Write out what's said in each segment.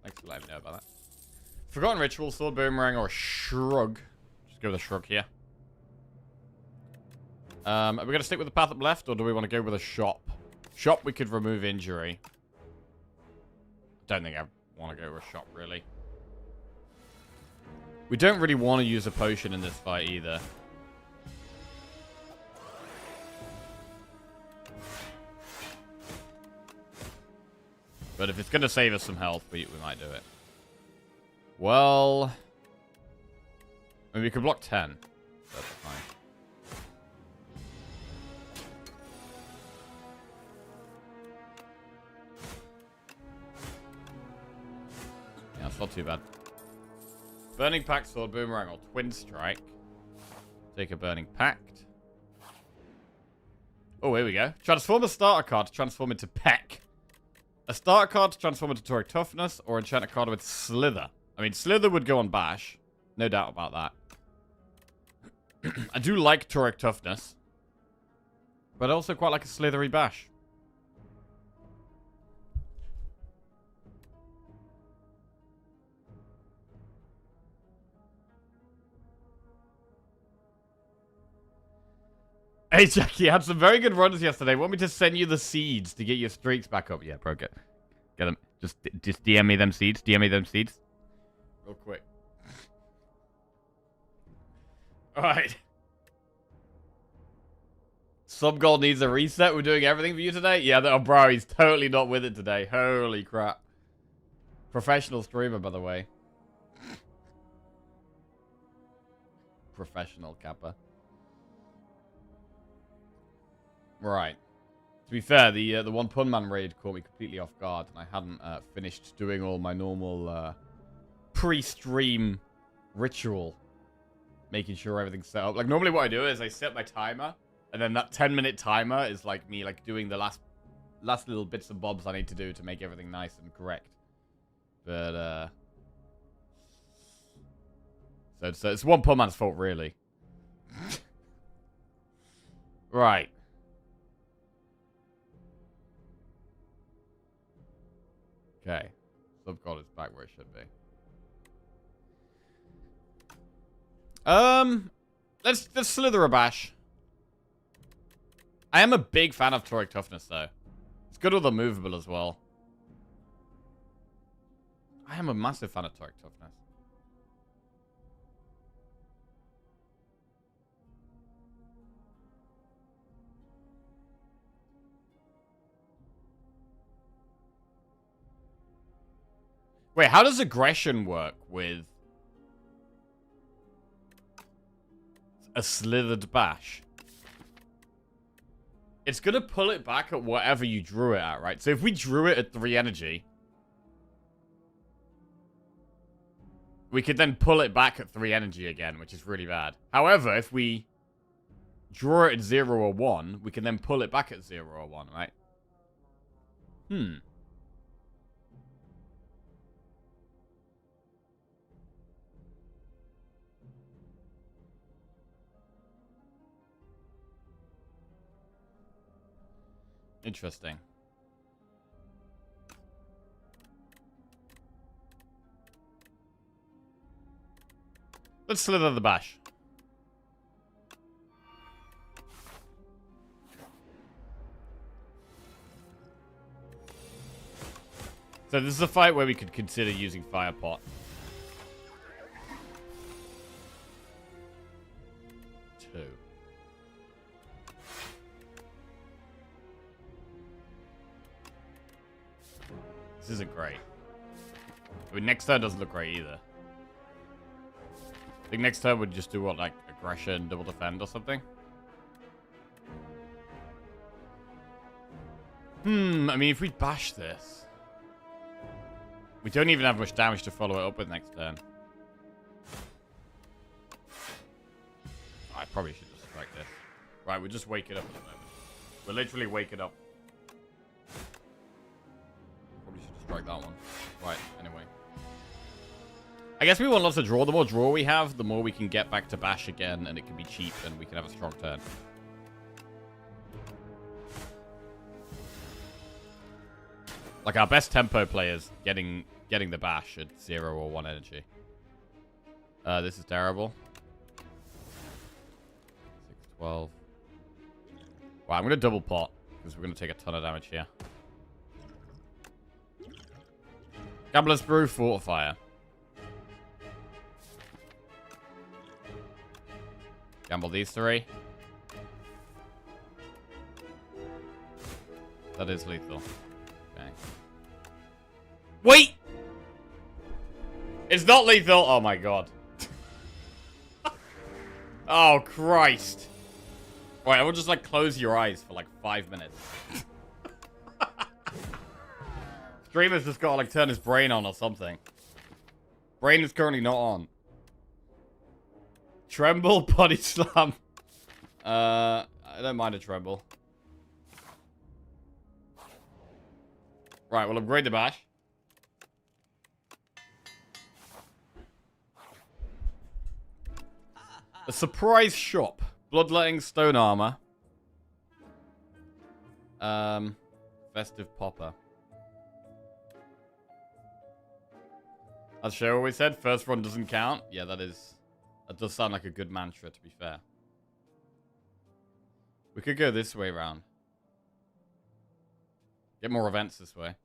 Thanks for letting me know about that. Forgotten Ritual, Sword Boomerang, or Shrug. Just go with a Shrug here. Are we going to stick with the path up left, or do we want to go with a Shop? Shop, we could remove injury. Don't think I want to go with a Shop, really. We don't really want to use a potion in this fight, either. But if it's going to save us some health, we might do it. Well... I mean, we could block 10. That's fine. Yeah, it's not too bad. Burning Pact, Sword Boomerang, or Twin Strike. Take a Burning Pact. Oh, here we go. Transform a starter card to transform into Peck. A starter card to transform into Toric Toughness, or enchant a card with Slither. I mean, Slither would go on Bash. No doubt about that. I do like Toric Toughness. But I also quite like a Slithery Bash. Hey, Jackie, had some very good runs yesterday. Want me to send you the seeds to get your streaks back up? Yeah, bro, get them. Just DM me them seeds. DM me them seeds. Real quick. Alright. Subgold needs a reset. We're doing everything for you today? Yeah, oh, bro, he's totally not with it today. Holy crap. Professional streamer, by the way. Professional Kappa. Right. To be fair, the one Punman raid caught me completely off guard, and I hadn't finished doing all my normal pre-stream ritual, making sure everything's set up. Like, normally what I do is I set my timer, and then that 10-minute timer is like me doing the last little bits and bobs I need to do to make everything nice and correct. But so it's one Punman's fault, really. Right. Okay. Subgod is back where it should be. Let's Slither a Bash. I am a big fan of Toric Toughness, though. It's good with the movable as well. I am a massive fan of Toric Toughness. Wait, how does aggression work with a slithered bash? It's going to pull it back at whatever you drew it at, right? So if we drew it at 3 energy, we could then pull it back at 3 energy again, which is really bad. However, if we draw it at 0 or 1, we can then pull it back at 0 or 1, right? Interesting. Let's slither the bash. So this is a fight where we could consider using Fire Pot. This isn't great. I mean, next turn doesn't look great either. I think next turn would just do what, like aggression, double defend or something? I mean, if we bash this, we don't even have much damage to follow it up with next turn. I probably should just strike this. Right, we'll just wake it up at the moment. We'll literally wake it up. Probably should just strike that one. Right, anyway. I guess we want lots of draw. The more draw we have, the more we can get back to bash again, and it can be cheap, and we can have a strong turn. Like, our best tempo players getting getting the bash at 0 or 1 energy. This is terrible. 6, 12. Right, I'm going to double pot, because we're going to take a ton of damage here. Gambler's Brew, Fortifier. Gamble these 3. That is lethal. Okay. Wait! It's not lethal! Oh my god. Oh, Christ. Right, I will just, like, close your eyes for, like, 5 minutes. Streamer's just gotta, like, turn his brain on or something. Brain is currently not on. Tremble, body slam. I don't mind a tremble. Right, we'll upgrade the bash. A surprise shop. Bloodletting, stone armor. Festive popper. As Cheryl always said, first run doesn't count. Yeah, that does sound like a good mantra, to be fair. We could go this way round. Get more events this way.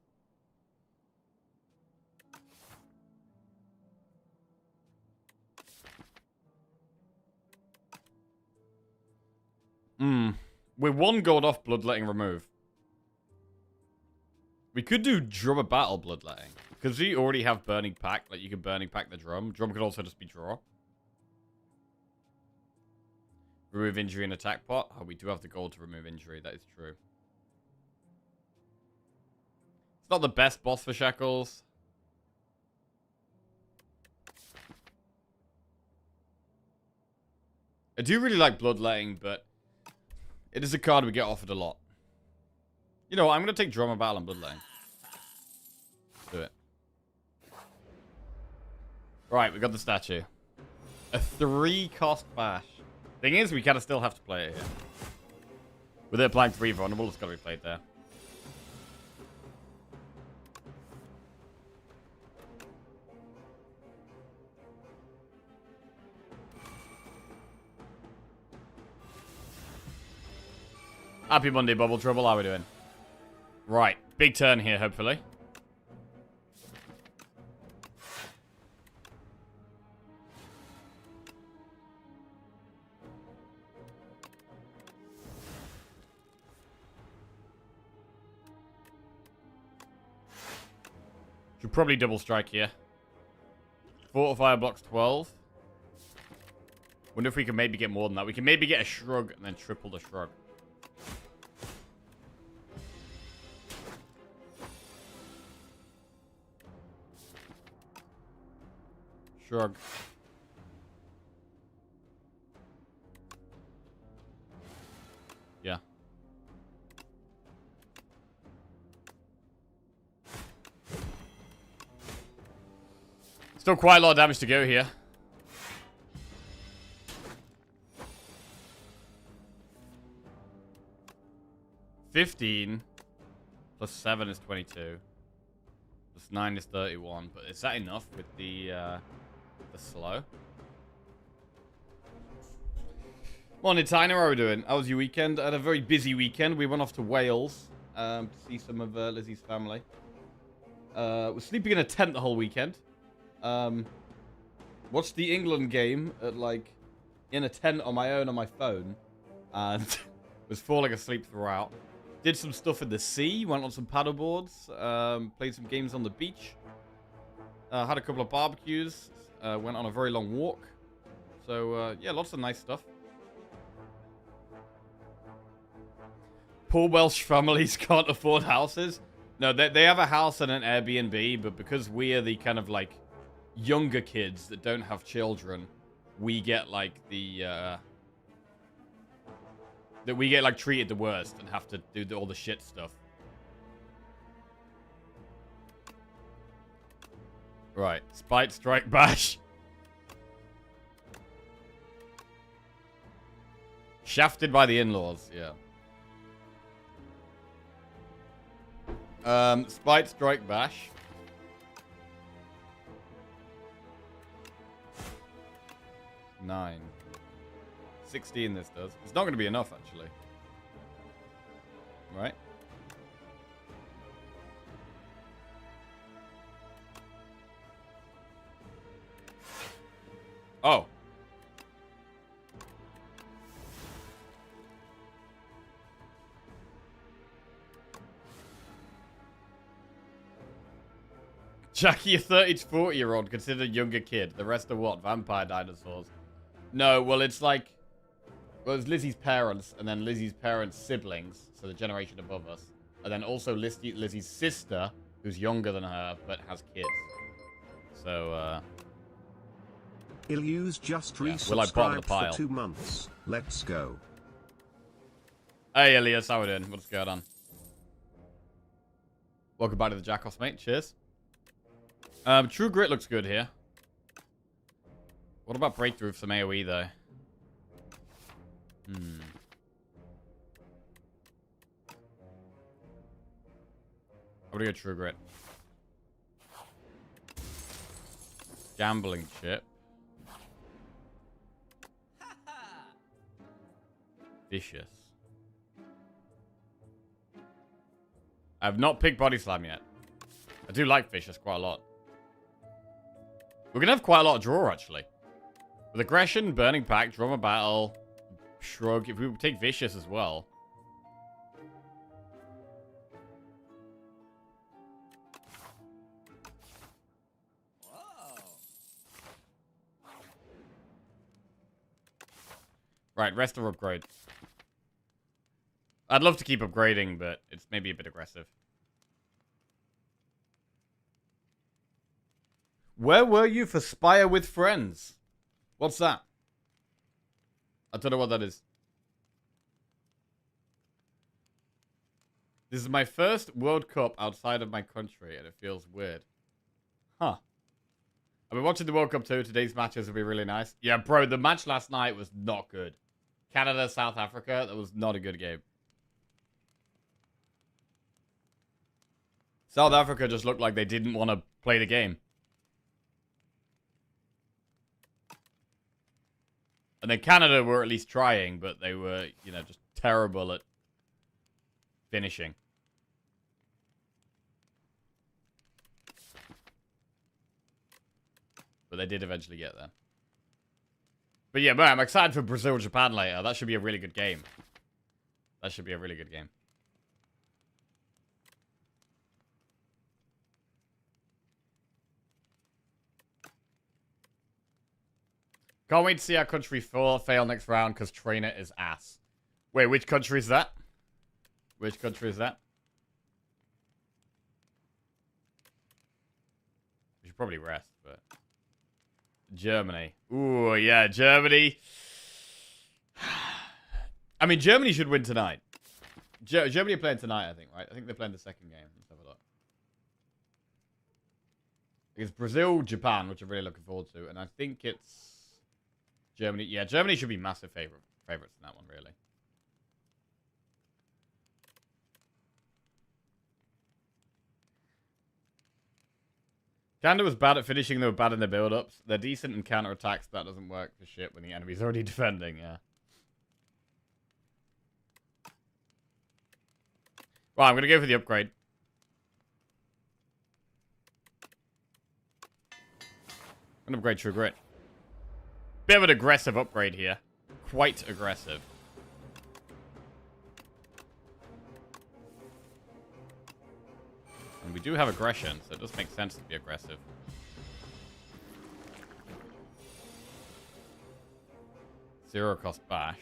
We're 1 gold off bloodletting remove. We could do drum a battle bloodletting. Because we already have burning pack. Like, you can burning pack the drum. Drum could also just be draw. Remove injury and attack pot. Oh, we do have the gold to remove injury. That is true. It's not the best boss for Shackles. I do really like bloodletting, but it is a card we get offered a lot. You know what? I'm going to take Drummer Battle and bloodletting. Do it. Right, we got the statue. A 3-cost bash. Thing is, we kind of still have to play it here. With it applying 3 vulnerable, it's got to be played there. Happy Monday, Bubble Trouble. How are we doing? Right, big turn here, hopefully. Should probably double strike here. Fortifier blocks 12. Wonder if we can maybe get more than that. We can maybe get a shrug and then triple the shrug. Shrug. Yeah. Still quite a lot of damage to go here. $15 plus 7 is 22. Plus 9 is 31. But is that enough with the slow? Morning, Tyner. How are we doing? How was your weekend? I had a very busy weekend. We went off to Wales to see some of Lizzie's family. We're sleeping in a tent the whole weekend. Watched the England game at, like, in a tent on my own on my phone. And was falling asleep throughout. Did some stuff in the sea. Went on some paddle boards. Played some games on the beach. Had a couple of barbecues. Went on a very long walk. So, yeah, lots of nice stuff. Poor Welsh families can't afford houses. No, they have a house and an Airbnb, but because we are the kind of, like, younger kids that don't have children, we get, like, that we get, like, treated the worst and have to do all the shit stuff. Right. Spite, strike, bash. Shafted by the in-laws, yeah. Spite, strike, bash. 9. 16 this does. It's not going to be enough, actually. Right? Oh. Jackie, a 30 to 40-year-old, considered a younger kid. The rest are what? Vampire dinosaurs. No, well, it's like... Well, it's Lizzie's parents, and then Lizzie's parents' siblings, so the generation above us. And then also Lizzie's sister, who's younger than her, but has kids. So, Ilyu's just yeah. Will I bottom the resubscribed pile? for 2 months. Let's go. Hey, Elias, how we doing? What's going on? Welcome back to the Jackoffs, mate. Cheers. True Grit looks good here. What about Breakthrough for some AoE, though? I'm gonna go True Grit. Gambling chip. Vicious. I have not picked Body Slam yet. I do like Vicious quite a lot. We're gonna have quite a lot of draw, actually. With Aggression, Burning Pack, Drama Battle, Shrug. If we take Vicious as well. Right, rest are upgrade. I'd love to keep upgrading, but it's maybe a bit aggressive. Where were you for Spire with Friends? What's that? I don't know what that is. This is my first World Cup outside of my country, and it feels weird. Huh. I've been watching the World Cup too. Today's matches will be really nice. Yeah, bro, the match last night was not good. Canada, South Africa, that was not a good game. South Africa just looked like they didn't want to play the game. And then Canada were at least trying, but they were, you know, just terrible at finishing. But they did eventually get there. But yeah, man, I'm excited for Brazil-Japan later. That should be a really good game. That should be a really good game. Can't wait to see our country fail next round because trainer is ass. Wait, which country is that? Which country is that? We should probably rest, but... Germany. Ooh, yeah, Germany. I mean, Germany should win tonight. Germany are playing tonight, I think, right? I think they're playing the second game. Let's have a look. It's Brazil, Japan, which I'm really looking forward to. And I think it's... Germany. Yeah, Germany should be massive favorites in that one, really. Canada was bad at finishing, they were bad in their build-ups. They're decent in counter-attacks, that doesn't work for shit when the enemy's already defending, yeah. Well, I'm going to go for the upgrade. I'm going to upgrade True Grit. Bit of an aggressive upgrade here. Quite aggressive. And we do have aggression, so it does make sense to be aggressive. Zero cost bash.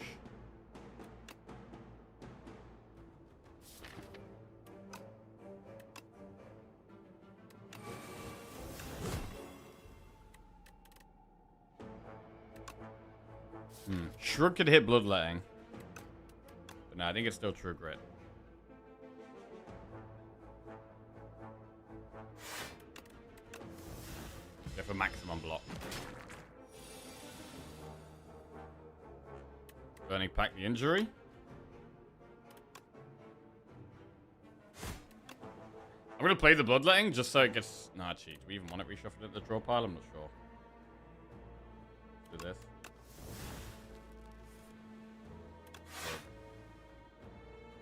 Shrug could hit Bloodletting. But no, I think it's still True Grit. Go for maximum block. Burning Pack the injury. I'm going to play the Bloodletting just so it gets... Nah, cheat. Do we even want it reshuffled at the draw pile? I'm not sure. Do this.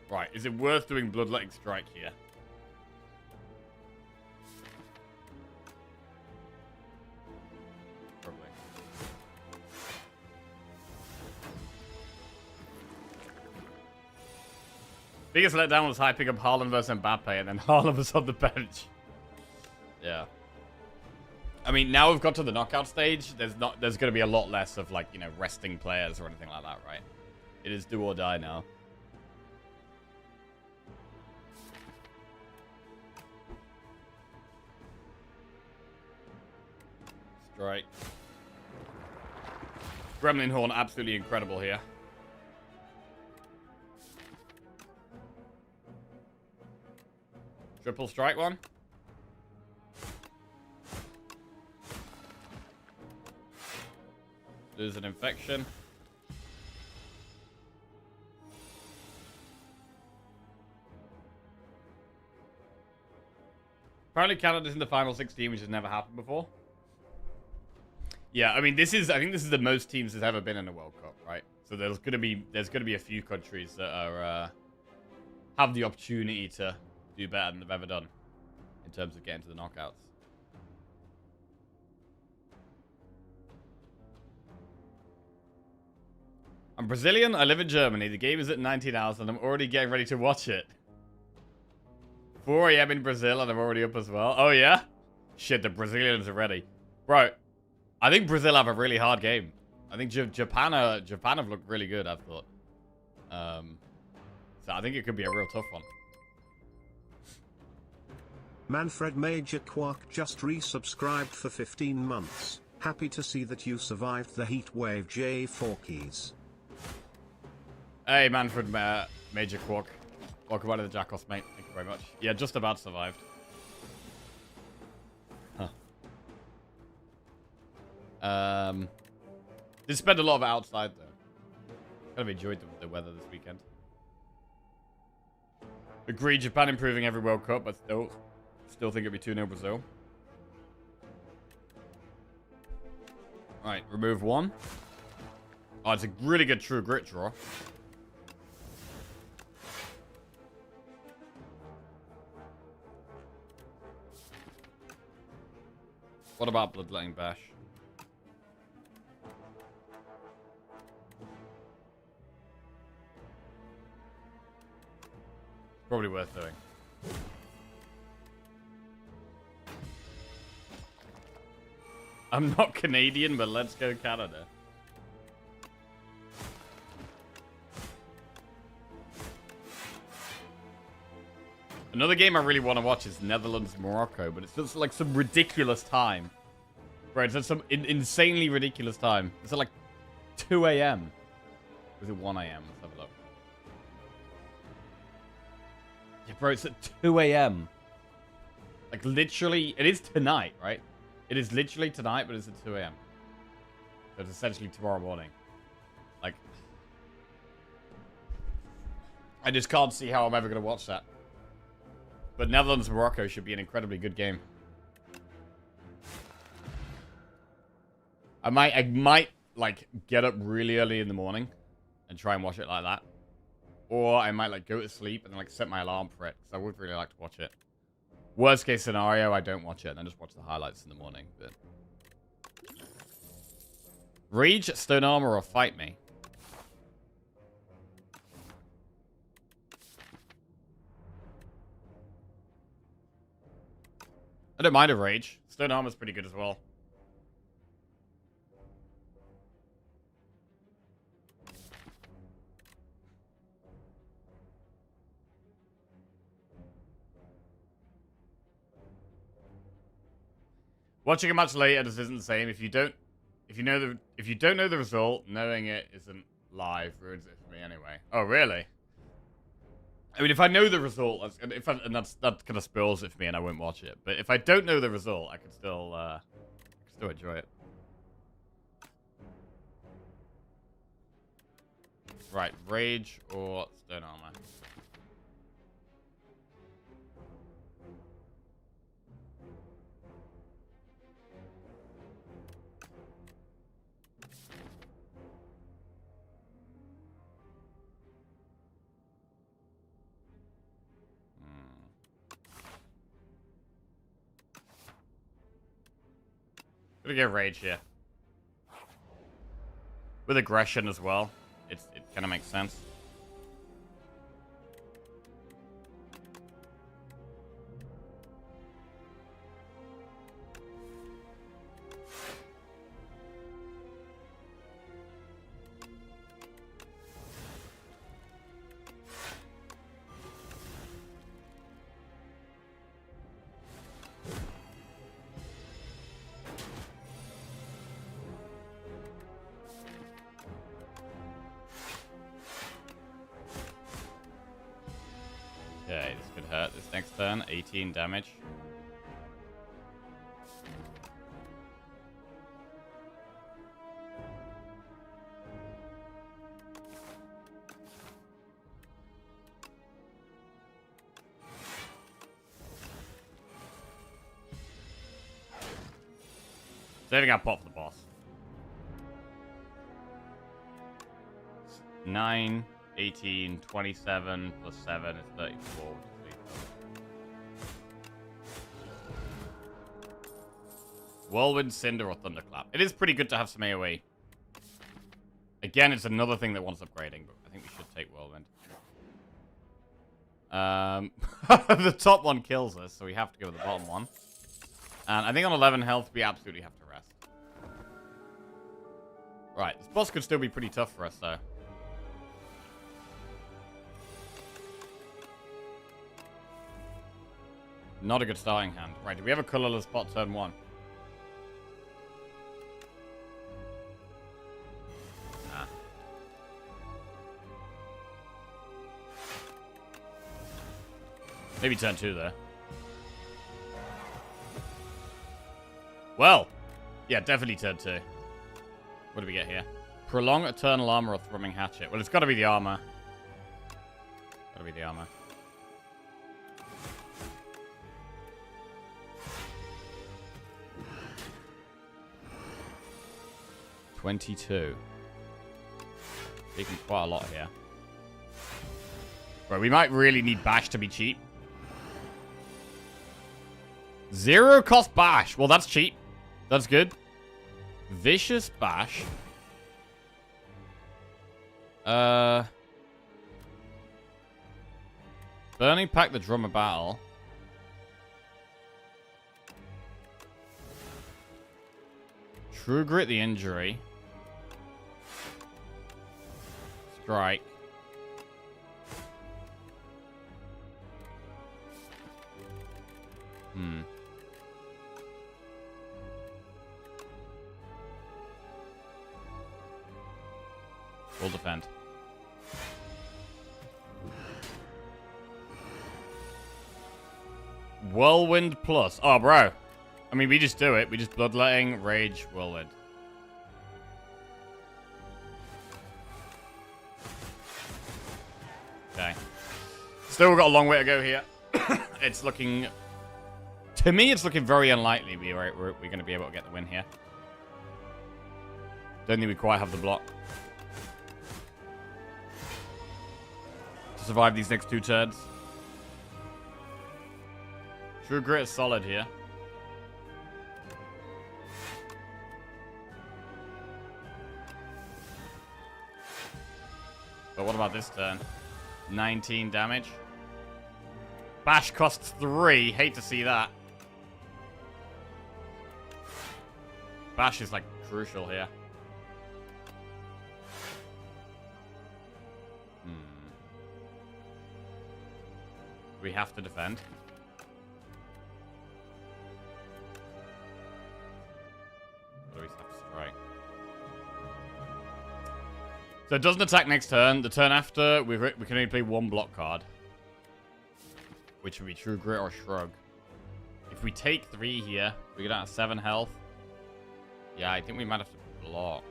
Right, is it worth doing Bloodletting Strike here? Probably. Biggest letdown was hyping up Haaland versus Mbappe, and then Haaland was on the bench. Yeah. I mean, now we've got to the knockout stage. There's going to be a lot less of, like, you know, resting players or anything like that, right? It is do or die now. Strike. Gremlin Horn, absolutely incredible here. Triple strike one. Lose an infection. Apparently Canada's in the final 16, which has never happened before. Yeah, I mean, I think this is the most teams there's ever been in a World Cup, right? So there's gonna be a few countries that are have the opportunity to do better than they've ever done in terms of getting to the knockouts. I'm Brazilian. I live in Germany. The game is at 19 hours, and I'm already getting ready to watch it. 4 a.m. in Brazil, and I'm already up as well. Oh yeah, shit. The Brazilians are ready, bro. I think Brazil have a really hard game. I think Japan have looked really good, I've thought. So I think it could be a real tough one. Manfred Major Quark just resubscribed for 15 months. Happy to see that you survived the heat wave, J4 keys. Hey, Manfred Major Quark. Welcome back to the Jackals, mate. Thank you very much. Yeah, just about survived. Did spend a lot of it outside though. Kind of enjoyed the weather this weekend. Agreed, Japan improving every World Cup, but still think it'd be 2-0 Brazil. Right, remove one. Oh, it's a really good True Grit draw. What about Bloodletting Bash? Probably worth doing. I'm not Canadian, but let's go Canada. Another game I really want to watch is Netherlands-Morocco, but it's just like some ridiculous time. Right, it's at some insanely ridiculous time. It's at like 2 a.m. Or is it 1 a.m.? Let's have a look. Yeah, bro, it's at 2 a.m. Like, literally, it is tonight, right? It is literally tonight, but it's at 2 a.m. So it's essentially tomorrow morning. Like, I just can't see how I'm ever going to watch that. But Netherlands-Morocco should be an incredibly good game. I might, like, get up really early in the morning and try and watch it like that. Or I might, like, go to sleep and, like, set my alarm for it. Because I would really like to watch it. Worst case scenario, I don't watch it and I just watch the highlights in the morning. But Rage, Stone Armor, or Fight Me? I don't mind a Rage. Stone Armor's pretty good as well. Watching a match later just isn't the same. If you don't know the result, knowing it isn't live ruins it for me anyway. Oh really? I mean, if I know the result, that kind of spoils it for me, and I won't watch it. But if I don't know the result, I can still enjoy it. Right, Rage or Stone Armor. Gonna go rage here. With aggression as well. It kind of makes sense. Okay, this could hurt this next turn. 18 damage. Saving our pop for the boss. 9, 18, 27 plus 7 is 34. Whirlwind, Cinder, or Thunderclap. It is pretty good to have some AoE. Again, it's another thing that wants upgrading, but I think we should take Whirlwind. The top one kills us, so we have to go with the bottom one. And I think on 11 health, we absolutely have to rest. Right, this boss could still be pretty tough for us, though. Not a good starting hand. Right, do we have a colorless spot turn 1? Nah. Maybe turn 2 there. Well, yeah, definitely turn 2. What do we get here? Prolong Eternal Armor or Thrumming Hatchet. Well, it's got to be the armor. Got to be the armor. $22. Taking quite a lot here. Right, we might really need Bash to be cheap. 0 cost Bash. Well, that's cheap. That's good. Vicious Bash. Burning Pack the Drummer Battle. True Grit the Injury. Strike. We'll defend. Whirlwind plus. Oh, bro. I mean, we just do it. We just Bloodletting, Rage, Whirlwind. Okay. Still got a long way to go here. It's looking... To me, it's looking very unlikely we're going to be able to get the win here. Don't think we quite have the block to survive these next 2 turns. True Grit is solid here. But what about this turn? 19 damage. Bash costs 3. Hate to see that. Bash is, like, crucial here. We have to defend. Or we have to strike. So it doesn't attack next turn. The turn after, we can only play 1 block card. Which would be True Grit or Shrug. If we take 3 here, we get out of 7 health. Yeah, I think we might have to block.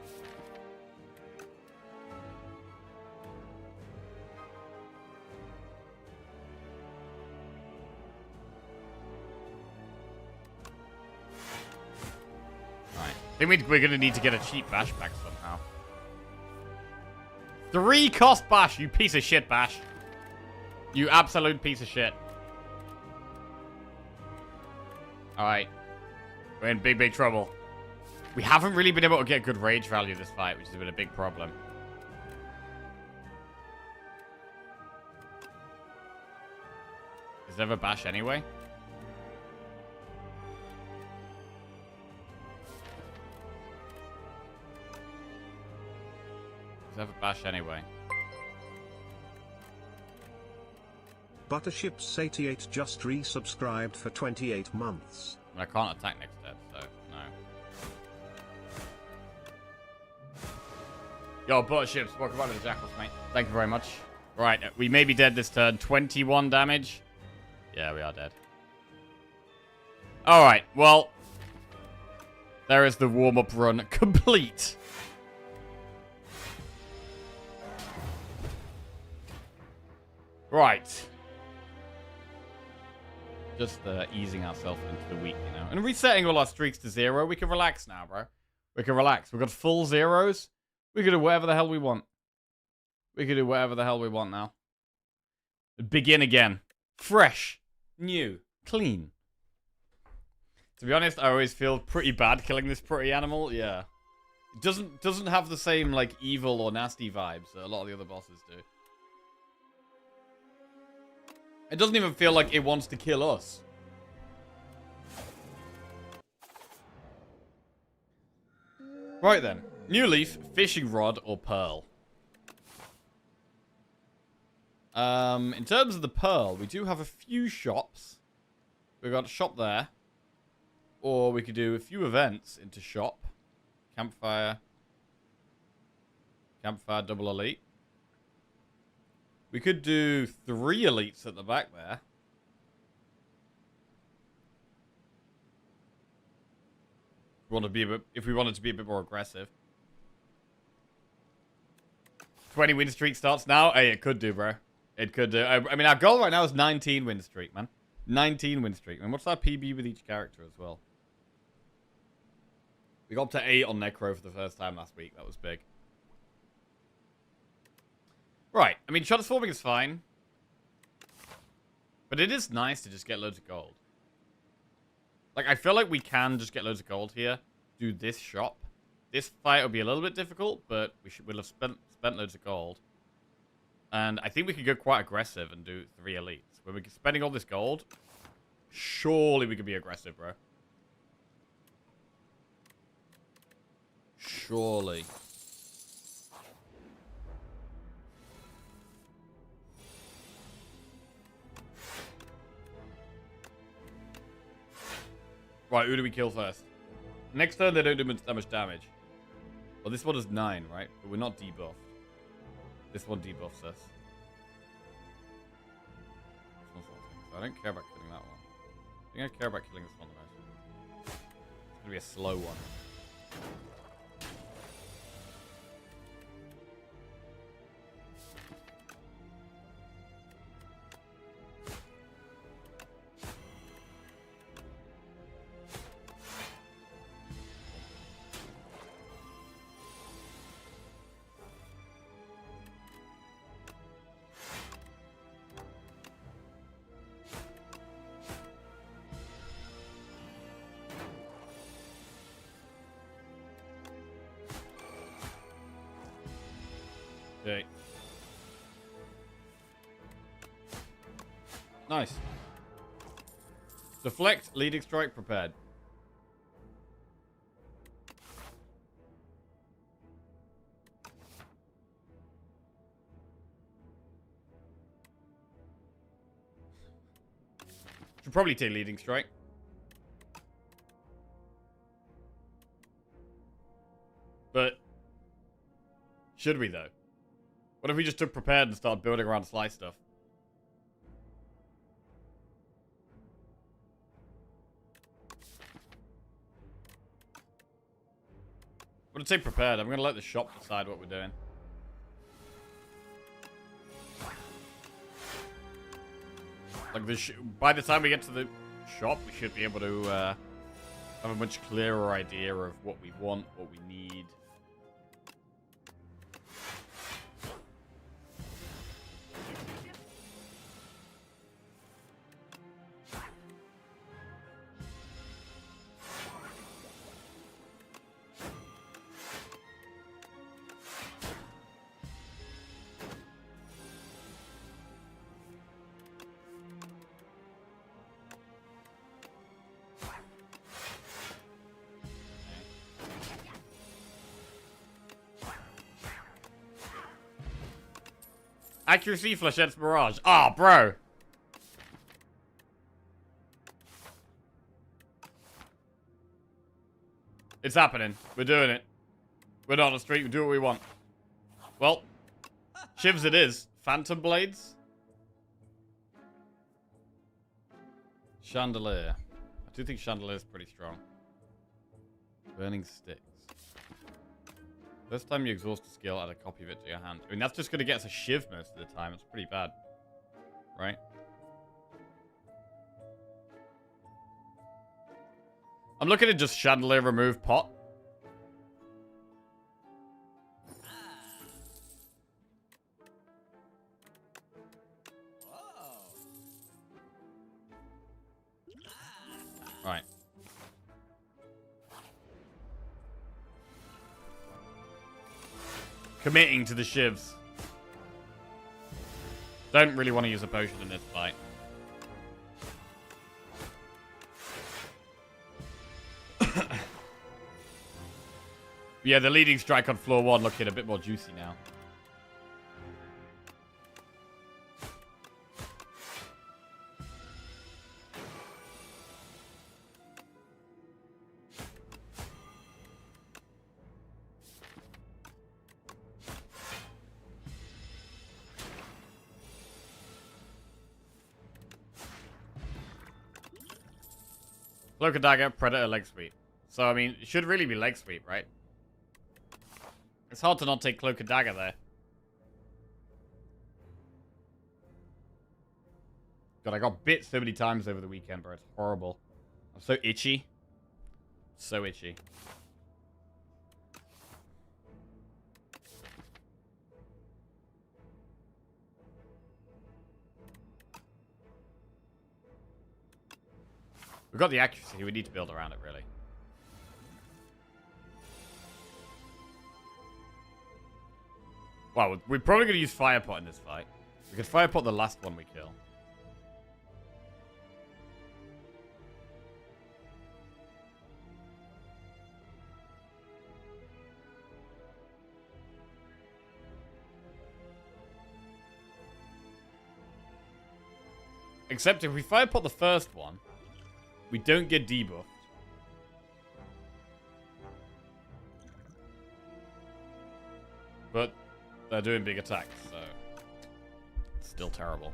Right. I think we're going to need to get a cheap Bash back somehow. 3 cost Bash, you piece of shit, Bash. You absolute piece of shit. Alright. We're in big, big trouble. We haven't really been able to get good rage value this fight, which has been a big problem. Is there a bash anyway? Is there a bash anyway? Butterships88 just resubscribed for 28 months. I can't attack next turn, so no. Yo, Butterships, welcome back to the Jackals, mate. Thank you very much. Right, we may be dead this turn. 21 damage. Yeah, we are dead. Alright, well. There is the warm-up run complete. Right. Just easing ourselves into the week, you know. And resetting all our streaks to 0. We can relax now, bro. We can relax. We've got full zeros. We can do whatever the hell we want. We can do whatever the hell we want now. Begin again. Fresh. New. Clean. To be honest, I always feel pretty bad killing this pretty animal. Yeah. It doesn't have the same, like, evil or nasty vibes that a lot of the other bosses do. It doesn't even feel like it wants to kill us. Right then. New leaf, fishing rod, or pearl? In terms of the pearl, we do have a few shops. We've got a shop there. Or we could do a few events into shop. Campfire. Campfire double elite. We could do 3 elites at the back there. If we wanted to be a bit more aggressive. 20 win streak starts now. Hey, it could do, bro. It could do. I mean, our goal right now is 19 win streak, man. 19 win streak. And what's our PB with each character as well? We got up to 8 on Necro for the first time last week. That was big. Right. I mean, transforming is fine. But it is nice to just get loads of gold. Like, I feel like we can just get loads of gold here. Do this shop. This fight will be a little bit difficult, but we'll have spent loads of gold. And I think we could go quite aggressive and do 3 elites. When we're spending all this gold, surely we could be aggressive, bro. Surely. Right, who do we kill first? Next turn, they don't do that much damage. Well, this one is 9, right? But we're not debuffed. This one debuffs us. This one's 14, so I don't care about killing that one. I think I care about killing this one the most. It's going to be a slow one. Okay. Nice. Deflect, leading strike prepared. Should probably take leading strike. But should we though? What if we just took prepared and started building around slice stuff? I'm gonna take prepared. I'm gonna let the shop decide what we're doing. Like by the time we get to the shop, we should be able to have a much clearer idea of what we want, what we need. Accuracy, Flechette's Mirage. Ah, oh, bro. It's happening. We're doing it. We're not on the street. We do what we want. Well, shivs it is. Phantom Blades. Chandelier. I do think Chandelier is pretty strong. Burning Sticks. First time you exhaust a skill, add a copy of it to your hand. I mean, that's just going to get us a shiv most of the time. It's pretty bad. Right? I'm looking at just Chandelier remove pot. Right. Committing to the shivs. Don't really want to use a potion in this fight. Yeah, the leading strike on floor 1 looking a bit more juicy now. Cloak and Dagger, Predator, Leg Sweep. So, I mean, it should really be Leg Sweep, right? It's hard to not take Cloak and Dagger there. God, I got bit so many times over the weekend, bro. It's horrible. I'm so itchy. So itchy. We've got the accuracy. We need to build around it, really. Wow, we're probably going to use Fire Pot in this fight. We could Fire Pot the last one we kill. Except if we Fire Pot the first one, we don't get debuffed. But they're doing big attacks, so it's still terrible.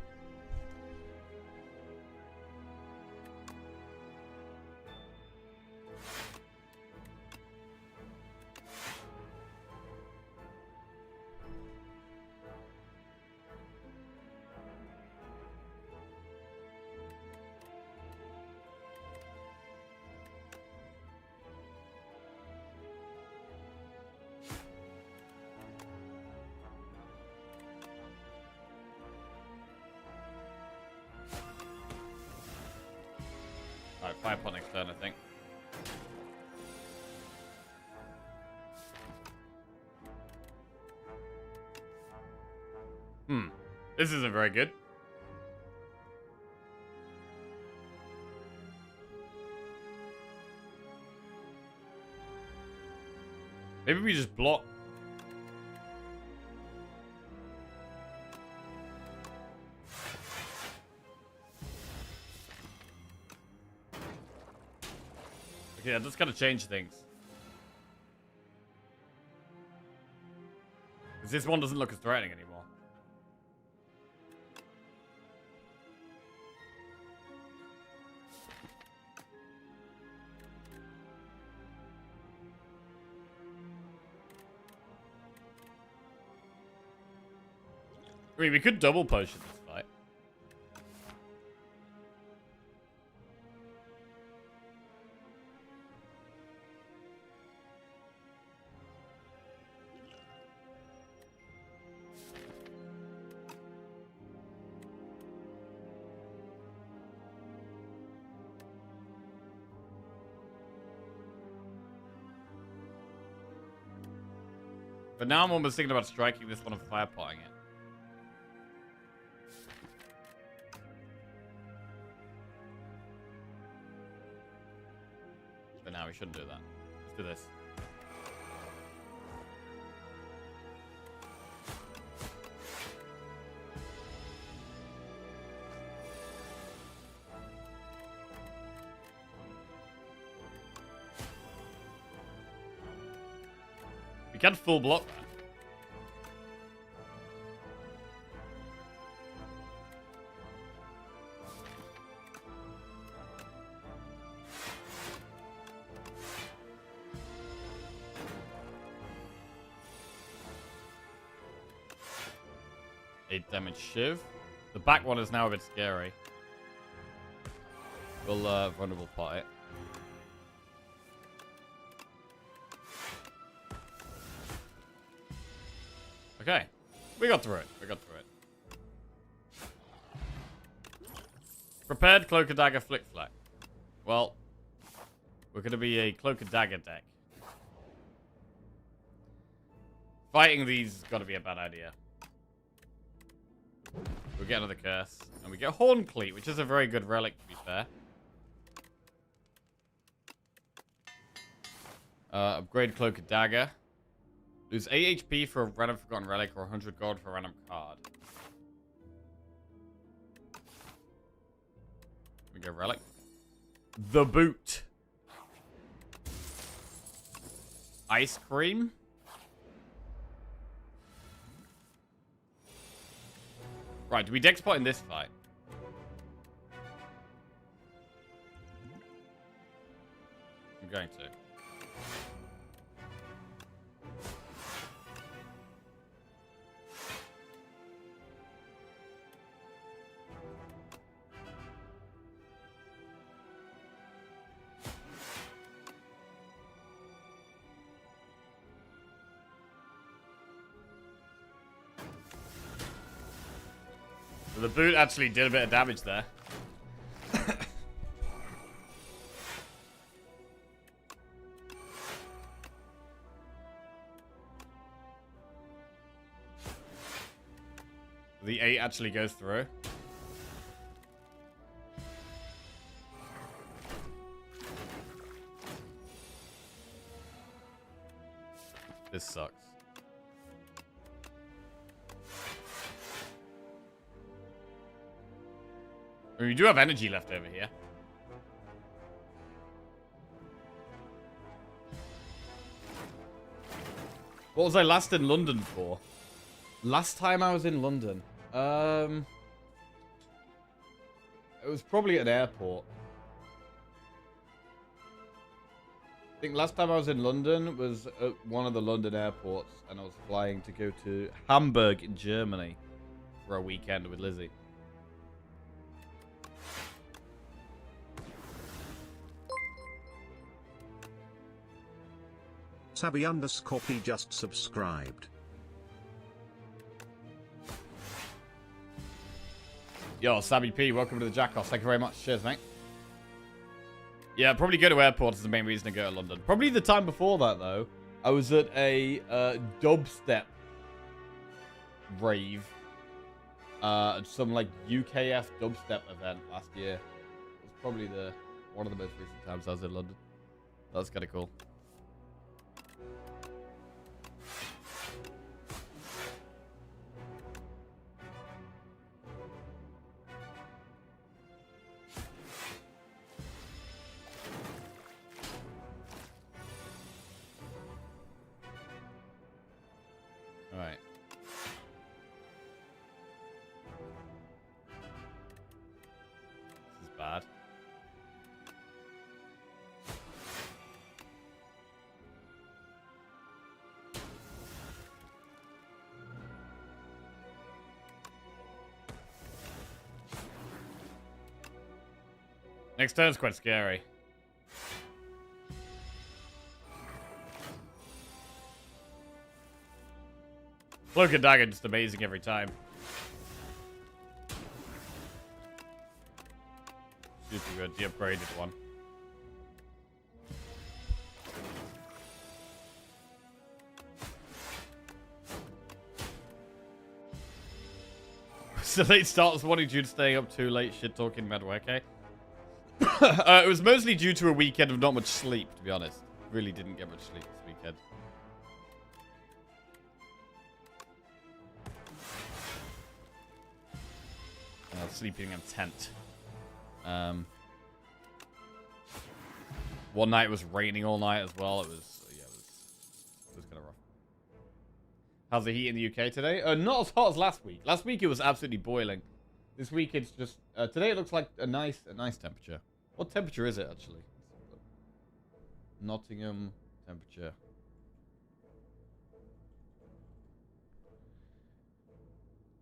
Alright, 5 pot next turn, I think. This isn't very good. Maybe we just block. Okay, that's gonna change things. Because this one doesn't look as threatening anymore. I mean, we could double potion this fight. But now I'm almost thinking about striking this one and fire potting it. But now we shouldn't do that. Let's do this. can't full block that. Damage Shiv. The back one is now a bit scary. We'll vulnerable pot it. Okay. We got through it. We got through it. Prepared Cloak and Dagger Flick Flack. Well, we're going to be a Cloak and Dagger deck. Fighting these has got to be a bad idea. We get another curse. And we get Horn Cleat, which is a very good relic, to be fair. Upgrade Cloak and Dagger. Lose 8 HP for a random Forgotten Relic or 100 gold for a random card. We go Relic. The Boot. Ice Cream. Right, do we deck spot in this fight? I'm going to. The boot actually did a bit of damage there. The 8 actually goes through. This sucks. We do have energy left over here. What was I last in London for? Last time I was in London. It was probably at an airport. I think last time I was in London was at one of the London airports, and I was flying to go to Hamburg in Germany for a weekend with Lizzie. Sabi_P just subscribed. Yo, Sabby P, welcome to the Jackhouse. Thank you very much. Cheers, mate. Yeah, probably go to airports is the main reason to go to London. Probably the time before that, though, I was at a dubstep rave. Some, like, UKF dubstep event last year. It was probably one of the most recent times I was in London. That's kind of cool. Alright. This is bad. Next turn's quite scary. Cloak and Dagger just amazing every time. Super good, the upgraded one. So late starts wanting you to stay up too late, shit talking Medway, it was mostly due to a weekend of not much sleep, to be honest. Really didn't get much sleep this weekend. Sleeping in a tent. One night it was raining all night as well. It was kind of rough. How's the heat in the UK today? Not as hot as last week. Last week it was absolutely boiling. This week it's just today it looks like a nice temperature. What temperature is it actually? Nottingham temperature.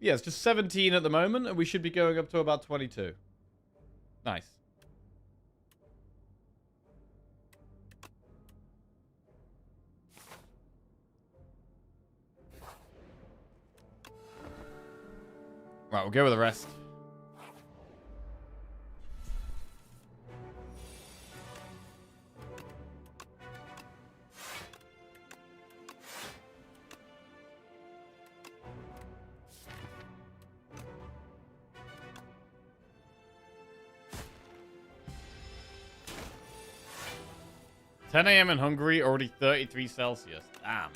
Yeah, it's just 17 at the moment, and we should be going up to about 22. Nice. Right, we'll go with the rest. $10 a.m. in Hungary, already 33 Celsius. Damn.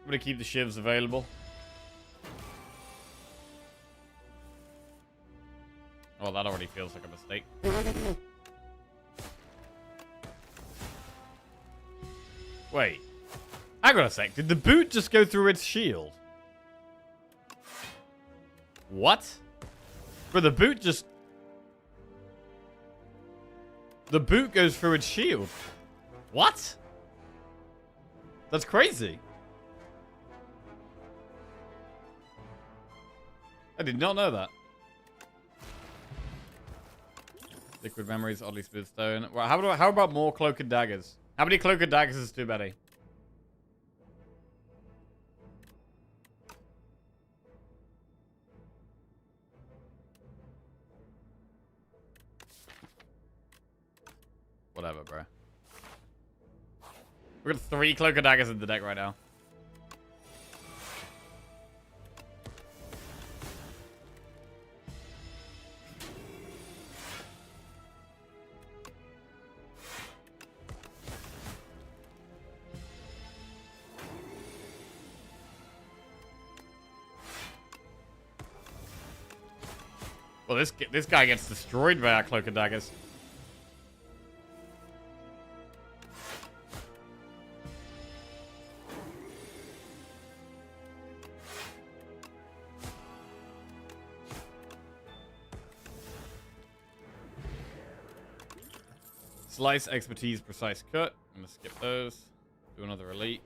I'm gonna keep the shivs available. Oh, that already feels like a mistake. Wait. Hang on a sec. Did the boot just go through its shield? What? Bro, the boot just... The boot goes through its shield. What? That's crazy. I did not know that. Liquid memories, oddly smooth stone. Well, how about more cloak and daggers? How many cloak and daggers is too many? Whatever, bro. We've got 3 cloak and daggers in the deck right now. Well, this guy gets destroyed by our cloak and daggers. Slice, expertise, precise cut. I'm gonna skip those. Do another elite.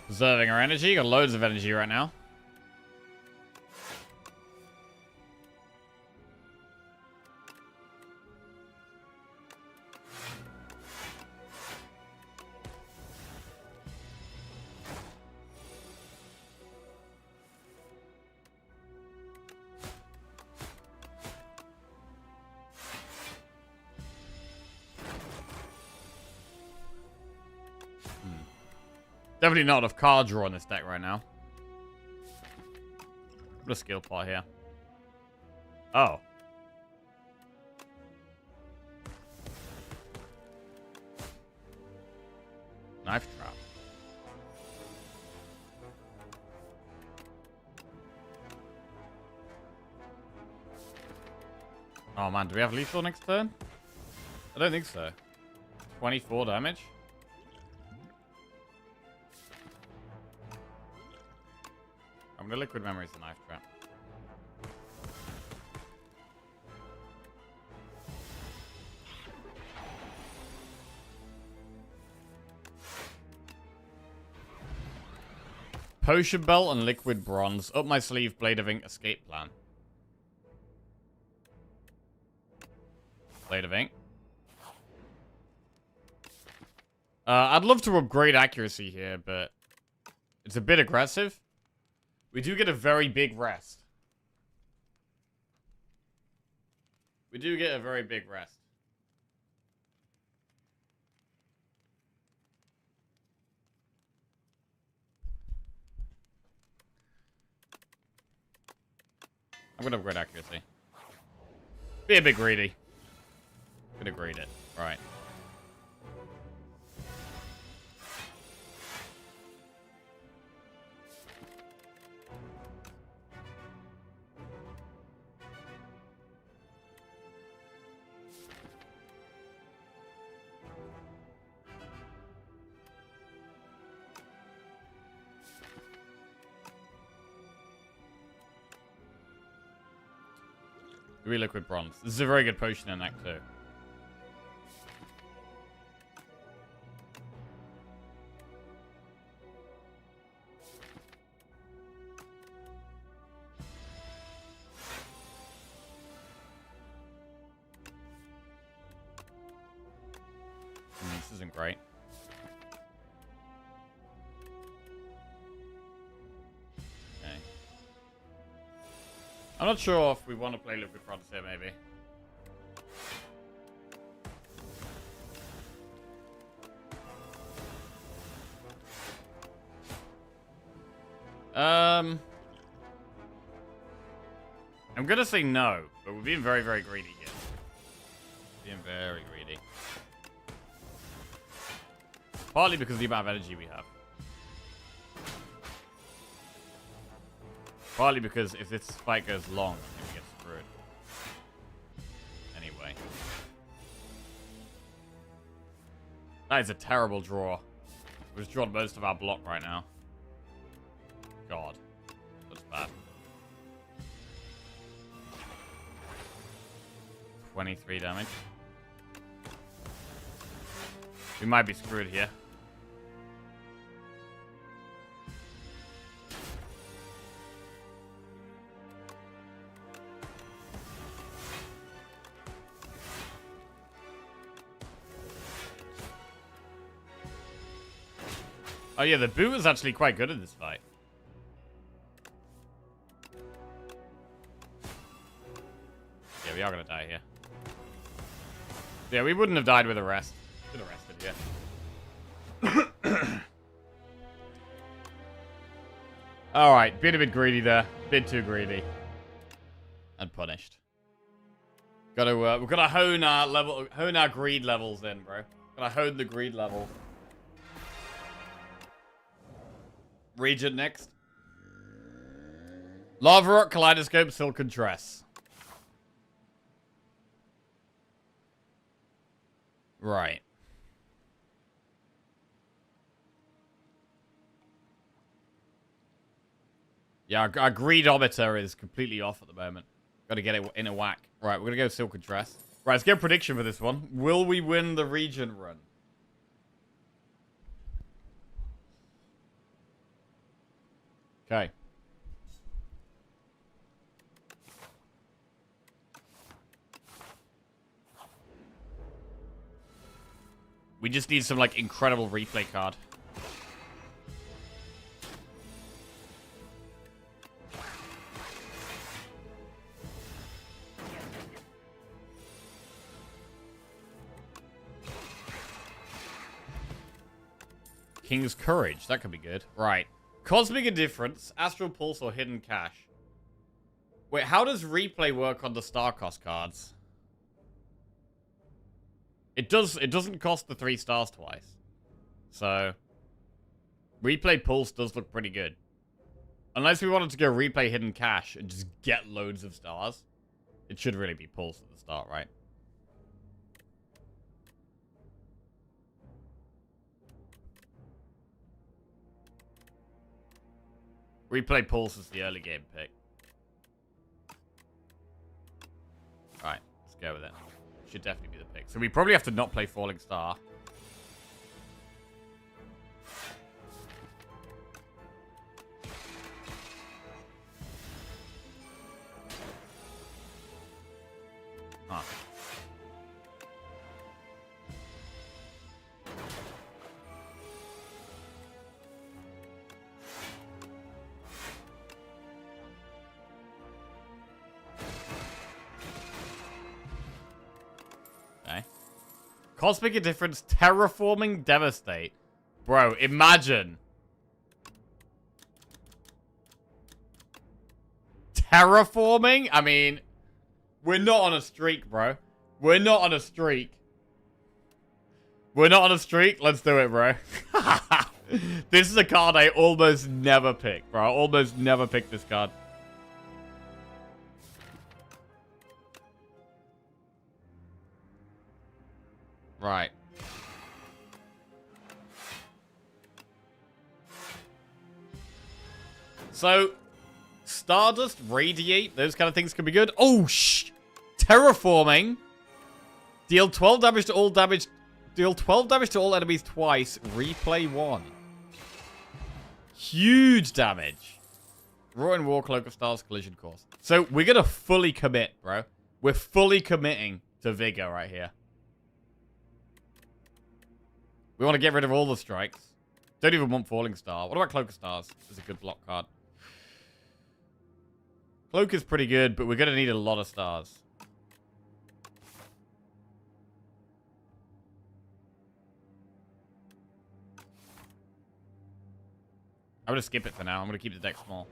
Preserving our energy. Got loads of energy right now. Definitely not enough card draw on this deck right now. What a skill pot here. Oh. Knife trap. Oh man, do we have lethal next turn? I don't think so. 24 damage. I'm gonna liquid memories the knife trap. Potion belt and liquid bronze. Up my sleeve, Blade of Ink escape plan. Blade of Ink. I'd love to upgrade accuracy here, but it's a bit aggressive. We do get a very big rest. We do get a very big rest. I'm gonna upgrade accuracy. Be a bit greedy. Gonna grade it. Right. Reliquid bronze. This is a very good potion in Act 2. This isn't great. Okay. I'm not sure if we want to play Liquid Bronze here, maybe. I'm gonna say no, but we're being very, very greedy here. Being very greedy. Partly because of the amount of energy we have. Partly because if this fight goes long, I think we get screwed. Anyway. That is a terrible draw. We've drawn most of our block right now. God. That's bad. 23 damage. We might be screwed here. Oh yeah, the boot is actually quite good in this fight. Yeah, we are gonna die here. Yeah, we wouldn't have died with a rest. Should have rested, yeah. Alright, been a bit greedy there. Bit too greedy. And punished. We've gotta hone our greed levels in, bro. Gotta hone the greed level. Regent next. Lava Rock, Kaleidoscope, Silken Tress. Right. Yeah, our greedometer is completely off at the moment. Gotta get it in a whack. Right, we're gonna go Silken Tress. Right, let's get a prediction for this one. Will we win the Regent run? Okay. We just need some, like, incredible replay card. King's Courage. That could be good. Right. Cosmic Indifference, Astral Pulse, or Hidden Cache. Wait, how does replay work on the star cost cards? It doesn't cost the 3 stars twice. So replay Pulse does look pretty good. Unless we wanted to go replay Hidden Cache and just get loads of stars. It should really be Pulse at the start, right? Replay Pulse is the early game pick. Alright, let's go with it. Should definitely be the pick. So we probably have to not play Falling Star. Huh. Cosmic Indifference, Terraforming Devastate. Bro, imagine. Terraforming? I mean, we're not on a streak, bro. We're not on a streak. We're not on a streak? Let's do it, bro. This is a card I almost never pick, bro. I almost never pick this card. Right. So, Stardust, Radiate, those kind of things can be good. Oh, Terraforming. Deal 12 damage to all damage. Deal 12 damage to all enemies twice. Replay 1. Huge damage. Roaring War, Cloak of Stars, Collision Course. So, we're going to fully commit, bro. We're fully committing to Vigor right here. We want to get rid of all the strikes. Don't even want Falling Star. What about Cloak of Stars? It's a good block card. Cloak is pretty good, but we're going to need a lot of stars. I'm going to skip it for now. I'm going to keep the deck small.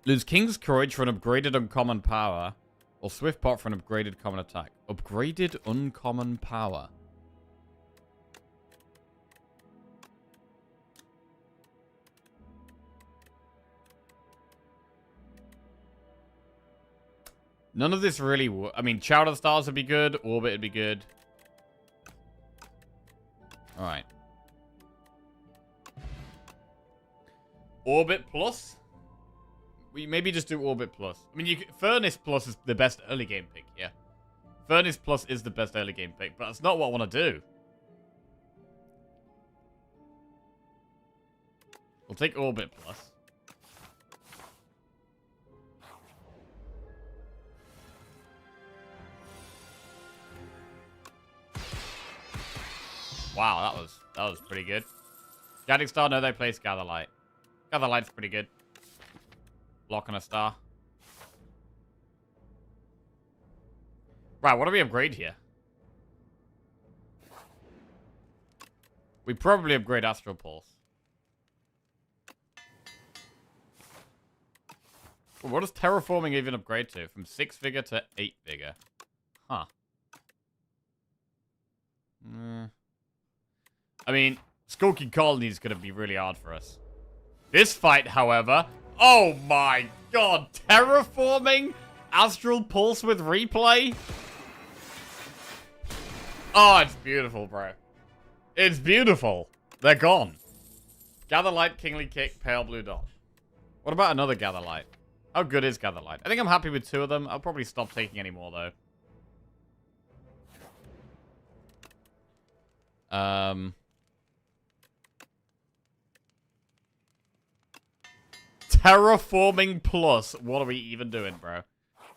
Lose King's Courage for an upgraded uncommon power. Or Swift Pot for an upgraded common attack. Upgraded uncommon power. None of this really... I mean, Chowder the Stars would be good. Orbit would be good. Alright. Orbit Plus? We maybe just do Orbit Plus. I mean, Furnace Plus is the best early game pick, yeah. Furnace Plus is the best early game pick, but that's not what I want to do. We'll take Orbit Plus. Wow, that was pretty good. Guiding Star, no, they play Gatherlight. Gatherlight's pretty good. Block on a star. Right, what do we upgrade here? We probably upgrade Astral Pulse. Well, what does Terraforming even upgrade to? From 6 figure to 8 figure. Huh. I mean, Skulking Colony is going to be really hard for us. This fight, however... Oh my god! Terraforming? Astral Pulse with replay? Oh, it's beautiful, bro. It's beautiful. They're gone. Gatherlight, Kingly Kick, Pale Blue Dot. What about another Gatherlight? How good is Gatherlight? I think I'm happy with 2 of them. I'll probably stop taking any more, though. Terraforming Plus. What are we even doing, bro?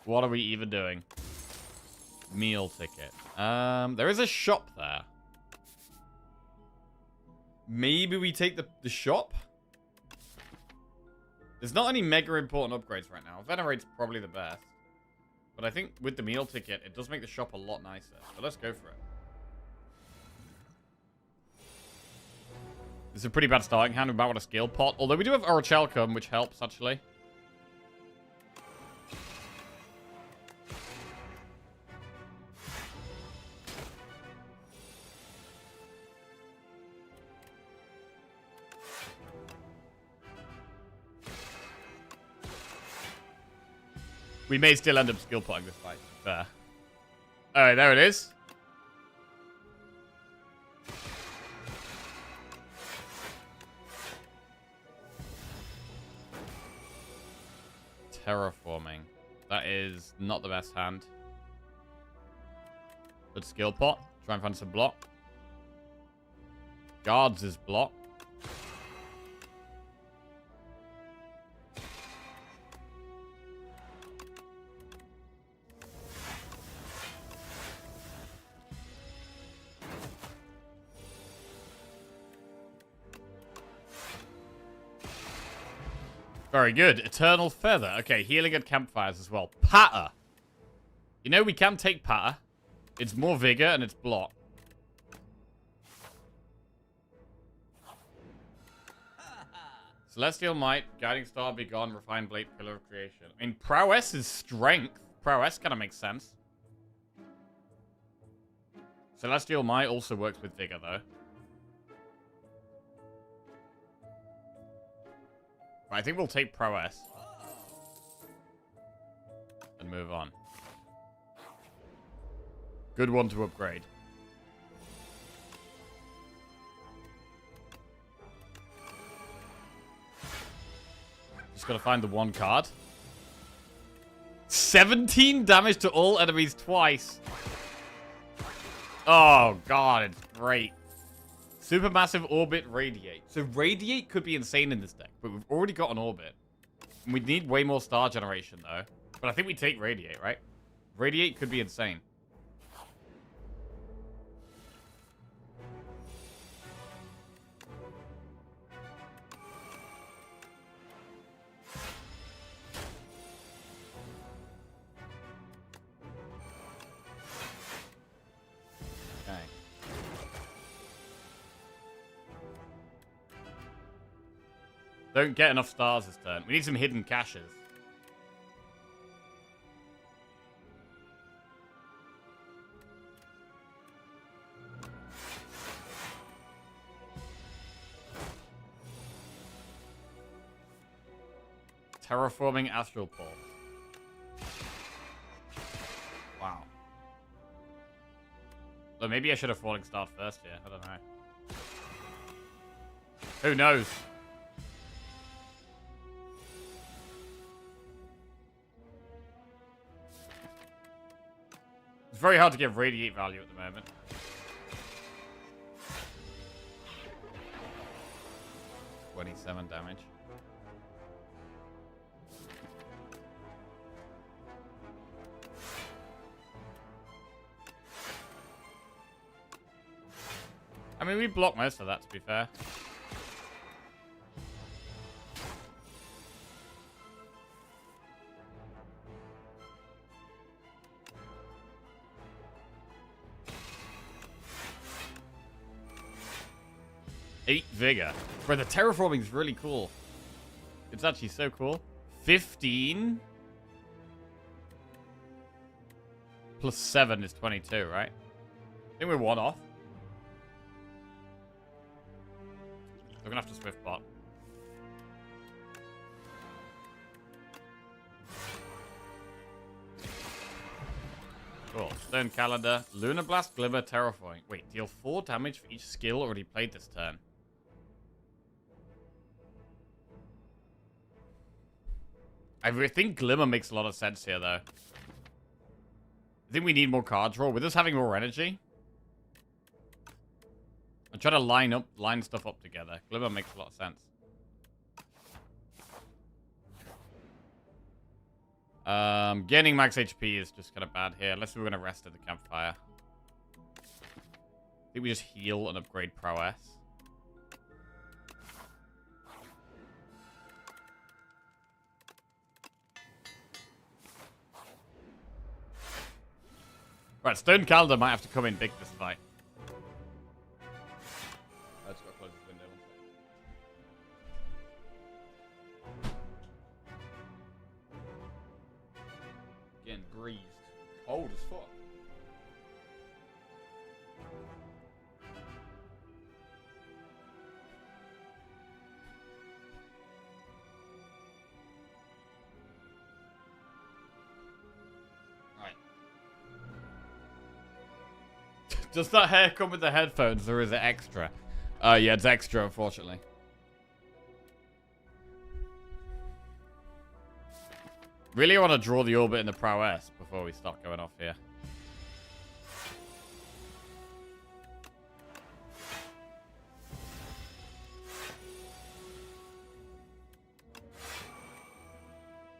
What are we even doing? Meal ticket. There is a shop there. Maybe we take the shop? There's not any mega important upgrades right now. Venerate's probably the best. But I think with the meal ticket, it does make the shop a lot nicer. So let's go for it. It's a pretty bad starting hand. We might want a skill pot. Although we do have Orichalcum, which helps, actually. We may still end up skill potting this fight. Fair. Alright, there it is. Terraforming. That is not the best hand. Good skill pot. Try and find some block. Guards is block. Very good. Eternal Feather. Okay, healing at campfires as well. Patter. You know, we can take Patter. It's more vigor and it's block. So Celestial Might, Guiding Star, Be Gone, Refined Blade, Pillar of Creation. I mean, Prowess is strength. Prowess kind of makes sense. Celestial Might also works with Vigor, though. But I think we'll take Prowess. And move on. Good one to upgrade. Just gotta find the one card. 17 damage to all enemies twice. Oh, God, it's great. Supermassive Orbit Radiate. So Radiate could be insane in this deck, but we've already got an Orbit. And we need way more star generation, though. But I think we take Radiate, right? Radiate could be insane. Don't get enough stars this turn. We need some hidden caches. Terraforming Astral Pole. Wow. Well, maybe I should have Falling Star first here. I don't know. Who knows? It's very hard to get Radiate value at the moment. $27 damage. I mean, we blocked most of that, to be fair. Eight Vigor. Bro, the terraforming is really cool. It's actually so cool. 15 plus 7 is 22, right? I think we're one off. We're gonna have to Swift bot. Cool. Stone Calendar. Lunar Blast, Glimmer, Terraforming. Wait, deal 4 damage for each skill already played this turn. I think Glimmer makes a lot of sense here, though. I think we need more card draw. With us having more energy, I'm trying to line stuff up together. Glimmer makes a lot of sense. Gaining max HP is just kind of bad here, unless we were going to rest at the campfire. I think we just heal and upgrade prowess. Right, Stone Calendar might have to come in big this fight. I just got to close this window. Getting breezed. Cold as fuck. Does that hair come with the headphones, or is it extra? Yeah, it's extra, unfortunately. Really want to draw the orbit in the prowess before we start going off here.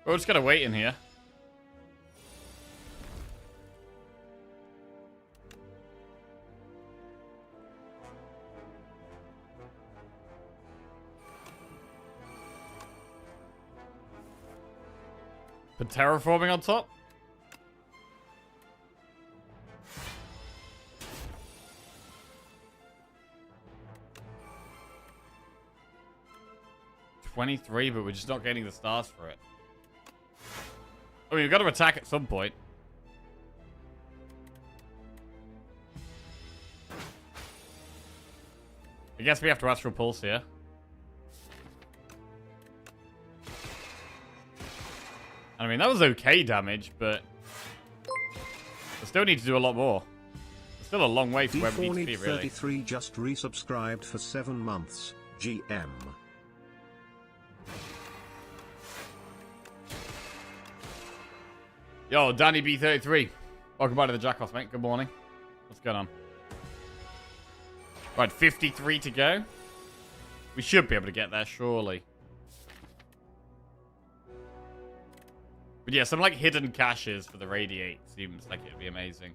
We're just gonna wait in here. Put terraforming on top. 23, but we're just not getting the stars for it. I mean, we've got to attack at some point. I guess we have to Astral Pulse here. I mean, that was okay damage, but I still need to do a lot more. There's still a long way from where we need to be, really. 33 just resubscribed for 7 months. GM. Yo, Danny B33. Welcome back to the Jackoff, mate. Good morning. What's going on? Right, 53 to go. We should be able to get there, surely. But yeah, some like hidden caches for the Radiate seems like it'd be amazing.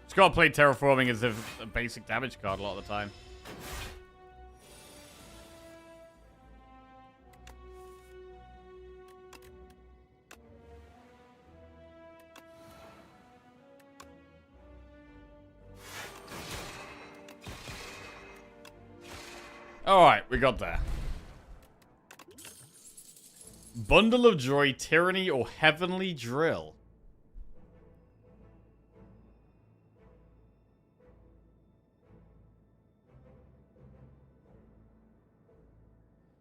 Just gotta play Terraforming as a basic damage card a lot of the time. Alright, we got there. Bundle of Joy, Tyranny, or Heavenly Drill.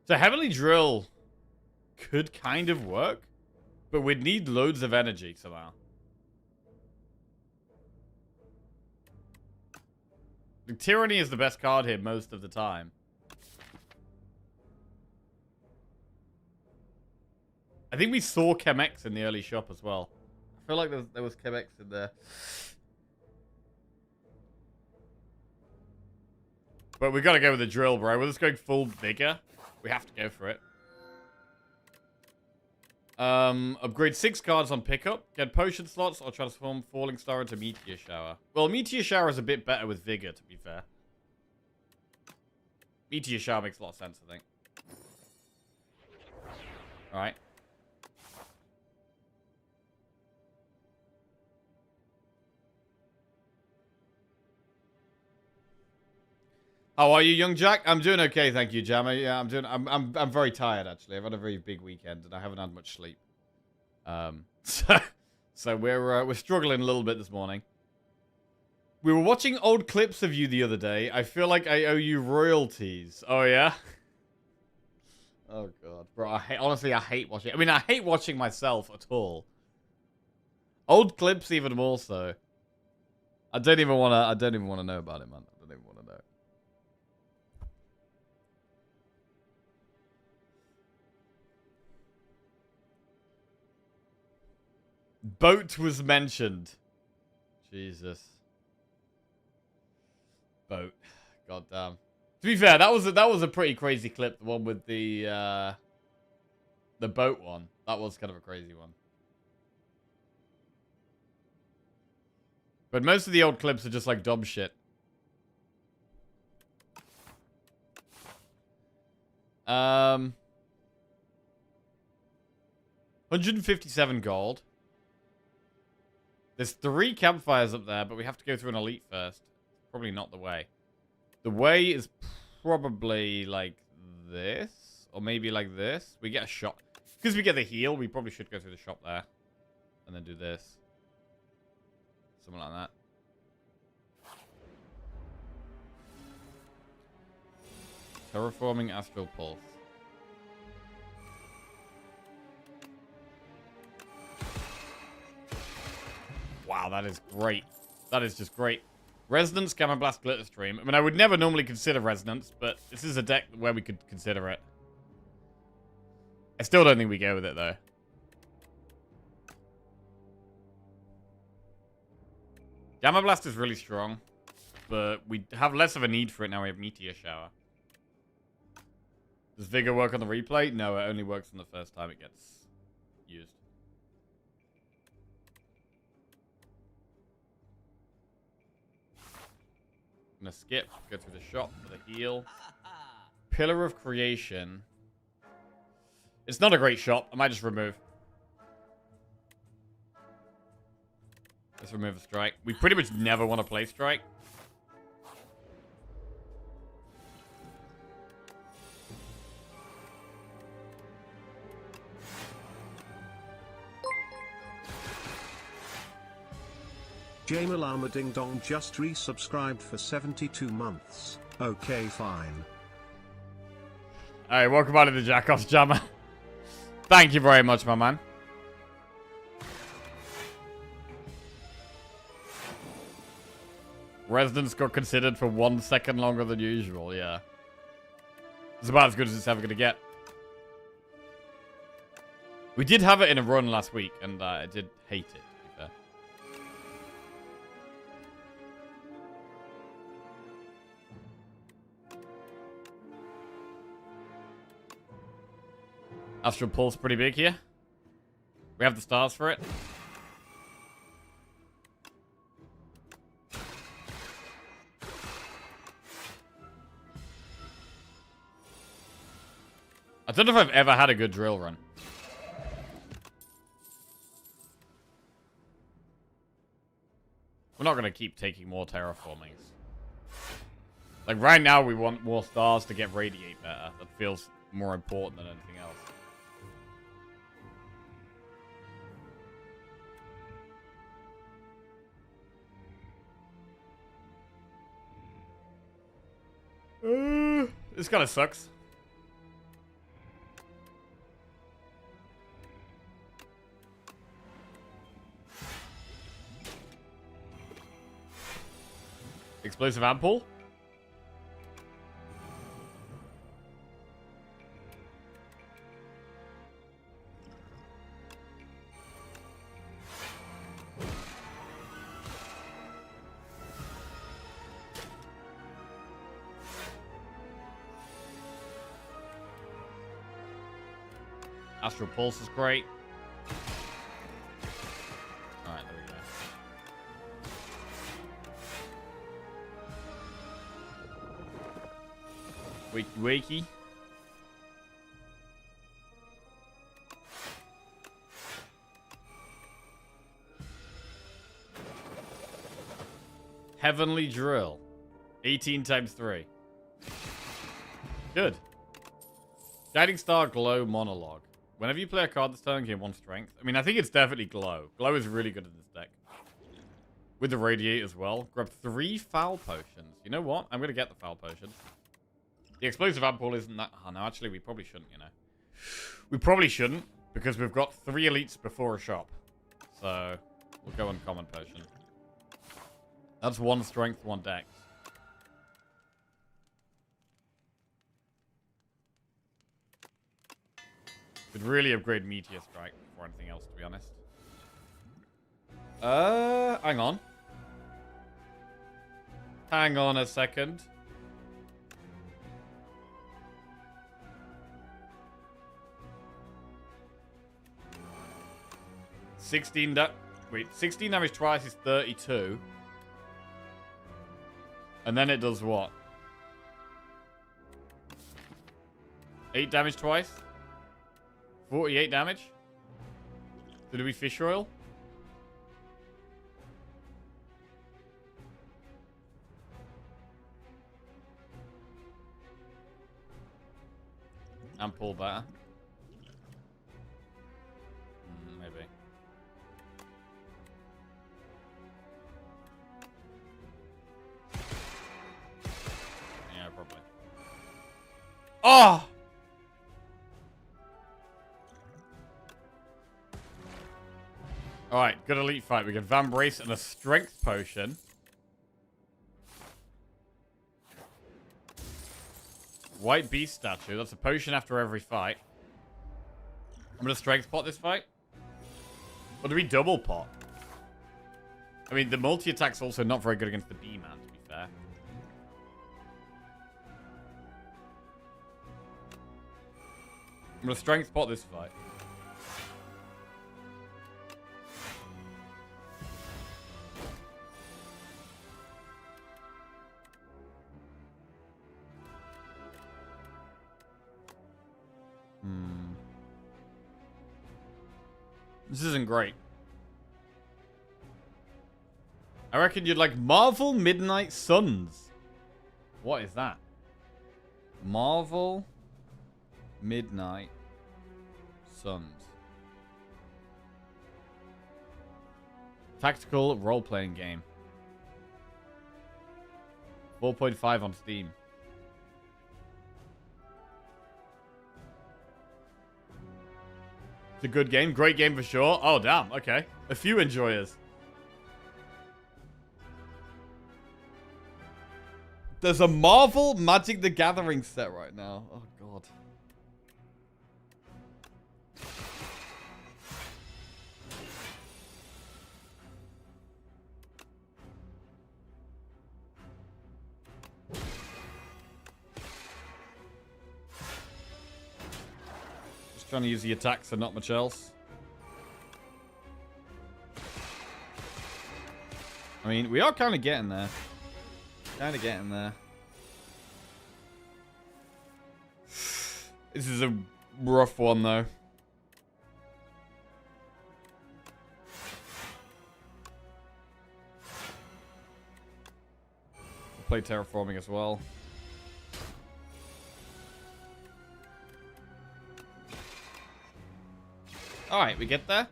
So Heavenly Drill could kind of work, but we'd need loads of energy somehow. The Tyranny is the best card here most of the time. I think we saw Chemex in the early shop as well. I feel like there was Chemex in there. But we gotta go with the drill, bro. We're just going full vigor. We have to go for it. Upgrade 6 cards on pickup. Get potion slots or transform Falling Star into Meteor Shower. Well, Meteor Shower is a bit better with vigor, to be fair. Meteor Shower makes a lot of sense, I think. Alright. How are you, young Jack? I'm doing okay, thank you, Jammer. Yeah, I'm very tired actually. I've had a very big weekend and I haven't had much sleep. So we're struggling a little bit this morning. We were watching old clips of you the other day. I feel like I owe you royalties. Oh yeah. Oh god, bro. Honestly, I hate watching. I mean, I hate watching myself at all. Old clips even more so. I don't even want to know about it, man. I don't even want to know. Boat was mentioned. Jesus. Boat. God damn. To be fair, that was a pretty crazy clip. The one with the boat one. That was kind of a crazy one. But most of the old clips are just like dumb shit. 157 gold. There's 3 campfires up there, but we have to go through an elite first. Probably not the way. The way is probably like this. Or maybe like this. We get a shot. Because we get the heal, we probably should go through the shop there. And then do this. Something like that. Terraforming Astral Pulse. Wow, that is great. That is just great. Resonance, Gamma Blast, Glitter Stream. I mean, I would never normally consider Resonance, but this is a deck where we could consider it. I still don't think we go with it, though. Gamma Blast is really strong, but we have less of a need for it now we have Meteor Shower. Does Vigor work on the replay? No, it only works on the first time it gets used. I'm gonna skip, go through the shop for the heal. Pillar of Creation. It's not a great shop. I might just remove. Let's remove a strike. We pretty much never want to play strike. Jamalama Ding Dong just resubscribed for 72 months. Okay, fine. Alright, welcome out to the Jackoff's Jammer. Thank you very much, my man. Residence got considered for 1 second longer than usual, yeah. It's about as good as it's ever going to get. We did have it in a run last week, and I did hate it, to be fair. Astral Pulse pretty big here. We have the stars for it. I don't know if I've ever had a good drill run. We're not going to keep taking more terraformings. Like, right now, we want more stars to get Radiate better. That feels more important than anything else. This kind of sucks. Explosive Ampoule? Astral Pulse is great. Alright, there we go. Wakey wakey. Heavenly Drill. 18 times 3. Good. Guiding Star Glow Monologue. Whenever you play a card this turn, gain 1 strength. I mean, I think it's definitely Glow. Glow is really good in this deck. With the Radiate as well. Grab 3 Foul Potions. You know what? I'm going to get the Foul Potions. The Explosive Ampoule isn't that... Oh, no, actually, we probably shouldn't, you know. We probably shouldn't, because we've got 3 elites before a shop. So, we'll go on Common Potion. That's 1 strength, 1 dex. Could really upgrade Meteor Strike before anything else, to be honest. Hang on. Hang on a second. Wait, 16 damage twice is 32. And then it does what? 8 damage twice? 48 damage? So do we fish oil? And pull better. Maybe. Yeah, probably. Oh! Alright, good elite fight. We get Van Brace and a strength potion. White Beast statue. That's a potion after every fight. I'm going to strength pot this fight. Or do we double pot? I mean, the multi-attack's also not very good against the B-man, to be fair. I'm going to strength spot this fight. This isn't great. I reckon you'd like Marvel Midnight Suns. What is that? Marvel Midnight Suns. Tactical role-playing game. 4.5 on Steam. It's a good game. Great game for sure. Oh, damn. Okay. A few enjoyers. There's a Marvel Magic the Gathering set right now. Oh, God. Just trying to use the attacks and not much else. I mean, we are kind of getting there. Kind of getting there. This is a rough one, though. We'll play terraforming as well. Alright, we get there.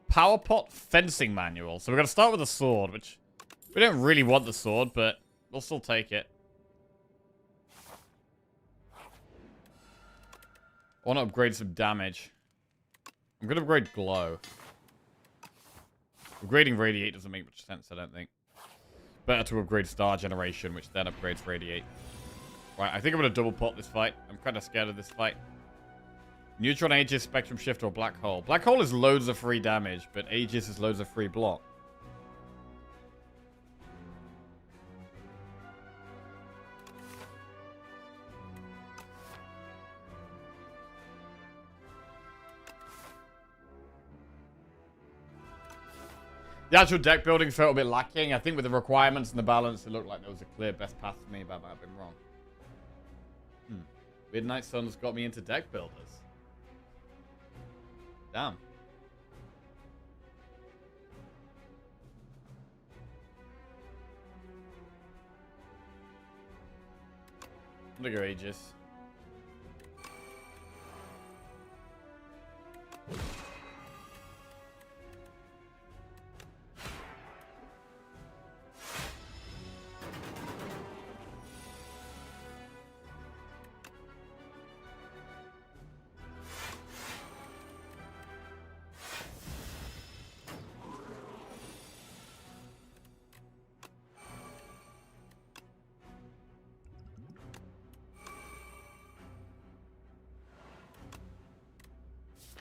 Power pot fencing manual. So we're going to start with a sword, which we don't really want the sword, but we'll still take it. I want to upgrade some damage. I'm going to upgrade glow. Upgrading radiate doesn't make much sense, I don't think. Better to upgrade star generation, which then upgrades radiate. Right, I think I'm going to double pot this fight. I'm kind of scared of this fight. Neutron, Aegis, Spectrum Shift, or Black Hole. Black Hole is loads of free damage, but Aegis is loads of free block. The actual deck building felt a bit lacking. I think with the requirements and the balance, it looked like there was a clear best path for me, but I might have been wrong. Midnight Sun's got me into deck builders. Damn. I'm gonna go Aegis.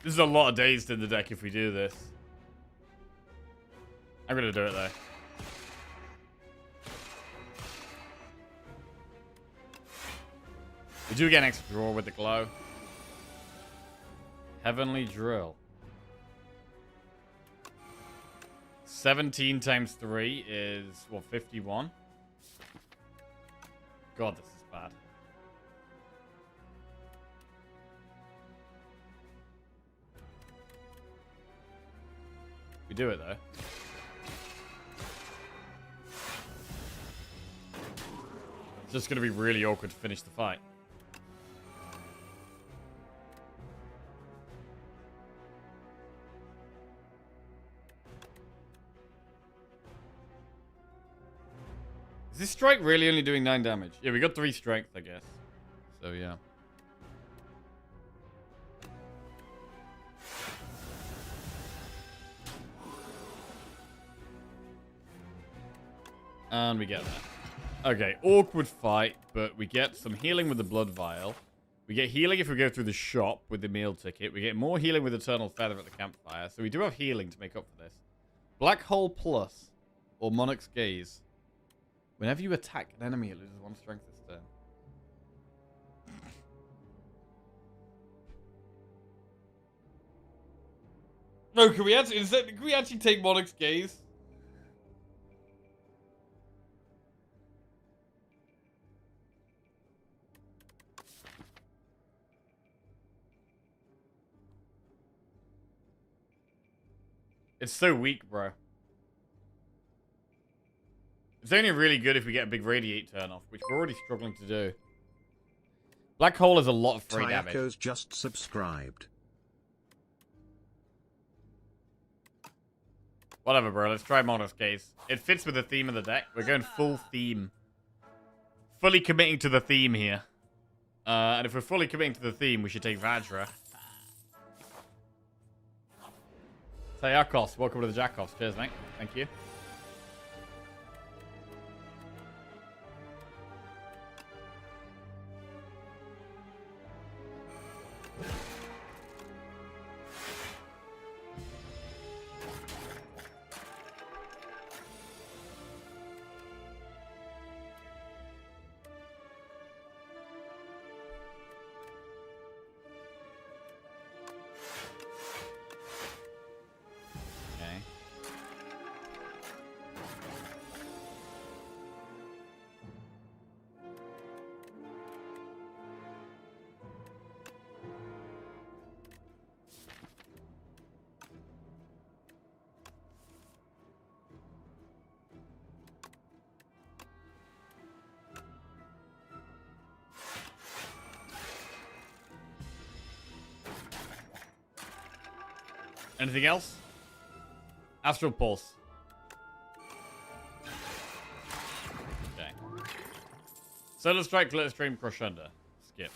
This is a lot of dazed in the deck if we do this. I'm gonna do it though. We do get an extra draw with the glow. Heavenly Drill. 17 times 3 is, what, 51? God, this is bad. We do it, though. It's just going to be really awkward to finish the fight. Is this strike really only doing 9 damage? Yeah, we got 3 strength, I guess. So, yeah. And we get that. Okay, awkward fight, but we get some healing with the blood vial. We get healing if we go through the shop with the meal ticket. We get more healing with Eternal Feather at the campfire. So we do have healing to make up for this. Black Hole Plus. or Monarch's Gaze. Whenever you attack an enemy, it loses 1 strength this turn. No, can we actually take Monarch's Gaze? It's so weak, bro. It's only really good if we get a big radiate turn off, which we're already struggling to do. Black Hole has a lot of free damage. Tayako's just subscribed. Whatever, bro. Let's try Monarch's Gaze. It fits with the theme of the deck. We're going full theme. Fully committing to the theme here. And if we're fully committing to the theme, we should take Vajra. Tayakos, welcome to the Jackoffs. Cheers, mate. Thank you. Anything else? Astral Pulse. Okay. Solar Strike, Glitter Stream, Crush Under. Skip.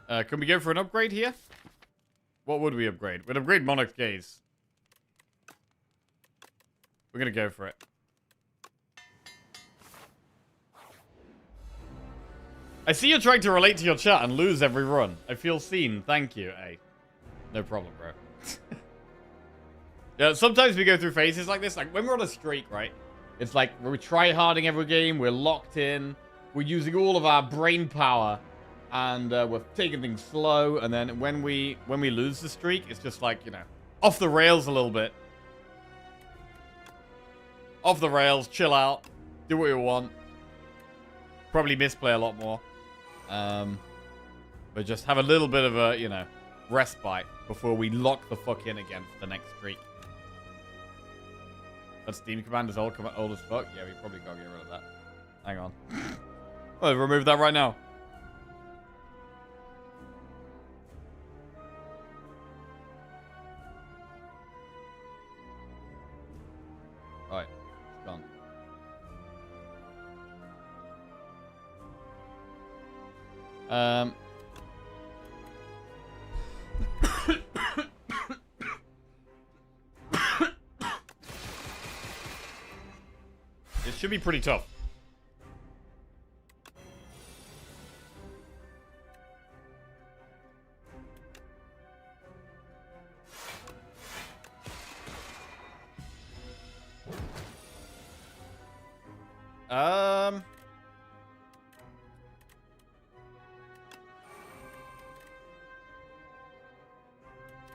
Can we go for an upgrade here? What would we upgrade? We'd upgrade Monarch's Gaze. We're gonna go for it. I see you're trying to relate to your chat and lose every run. I feel seen. Thank you, A. No problem, bro. Yeah, sometimes we go through phases like this. Like, when we're on a streak, right? It's like, we're try-harding every game. We're locked in. We're using all of our brain power. And we're taking things slow. And then when we lose the streak, it's just like, you know, off the rails a little bit. Off the rails. Chill out. Do what you want. Probably misplay a lot more. But just have a little bit of a, you know, respite before we lock the fuck in again for the next streak. That Steam command is old as fuck. Yeah, we probably gotta get rid of that. Hang on. I'll remove that right now. Alright, it's gone. It should be pretty tough.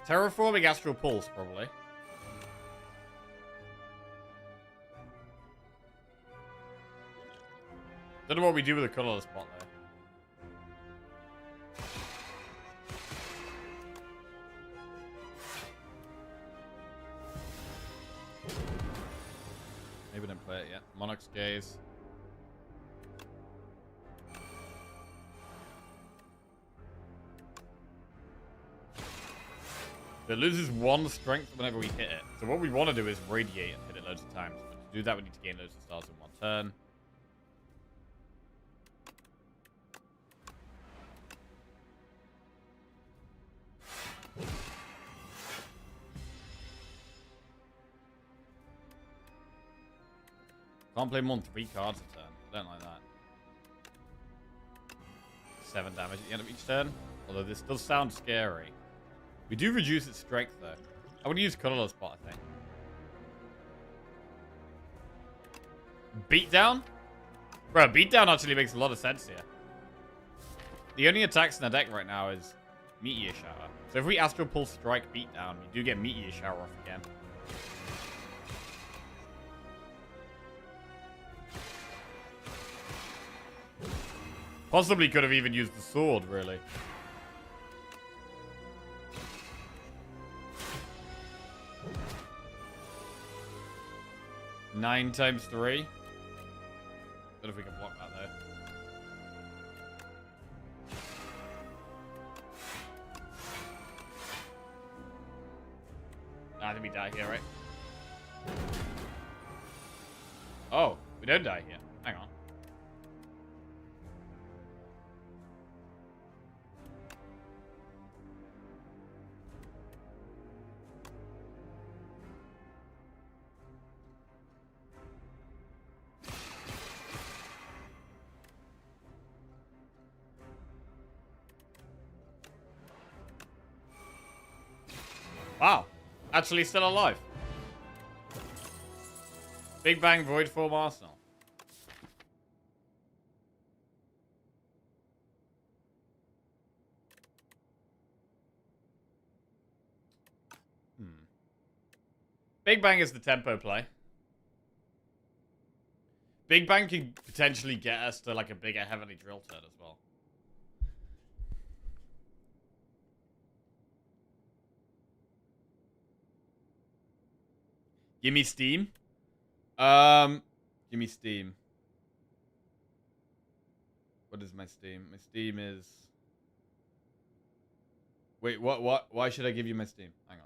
Terraforming Astral Pulse, probably. Don't know what we do with the colorless spot there. Maybe didn't play it yet. Monarch's Gaze. It loses 1 strength whenever we hit it. So what we want to do is radiate and hit it loads of times. But to do that, we need to gain loads of stars in 1 turn. Can't play more than 3 cards a turn. I don't like that. 7 damage at the end of each turn. Although this does sound scary. We do reduce its strength, though. I would use colorless spot, I think. Beatdown? Bro, Beatdown actually makes a lot of sense here. The only attacks in the deck right now is Meteor Shower. So if we Astral Pulse Strike Beatdown, we do get Meteor Shower off again. Possibly could have even used the sword, really. Nine times 3. Don't know if we can block that though. I think we die here, right? Oh, we don't die here. Hang on. Wow. Actually still alive. Big Bang Void Form Arsenal. Big Bang is the tempo play. Big Bang can potentially get us to like a bigger Heavenly Drill turn as well. Give me Steam. Give me Steam. What is my Steam? My Steam is... Wait, what? Why should I give you my Steam? Hang on.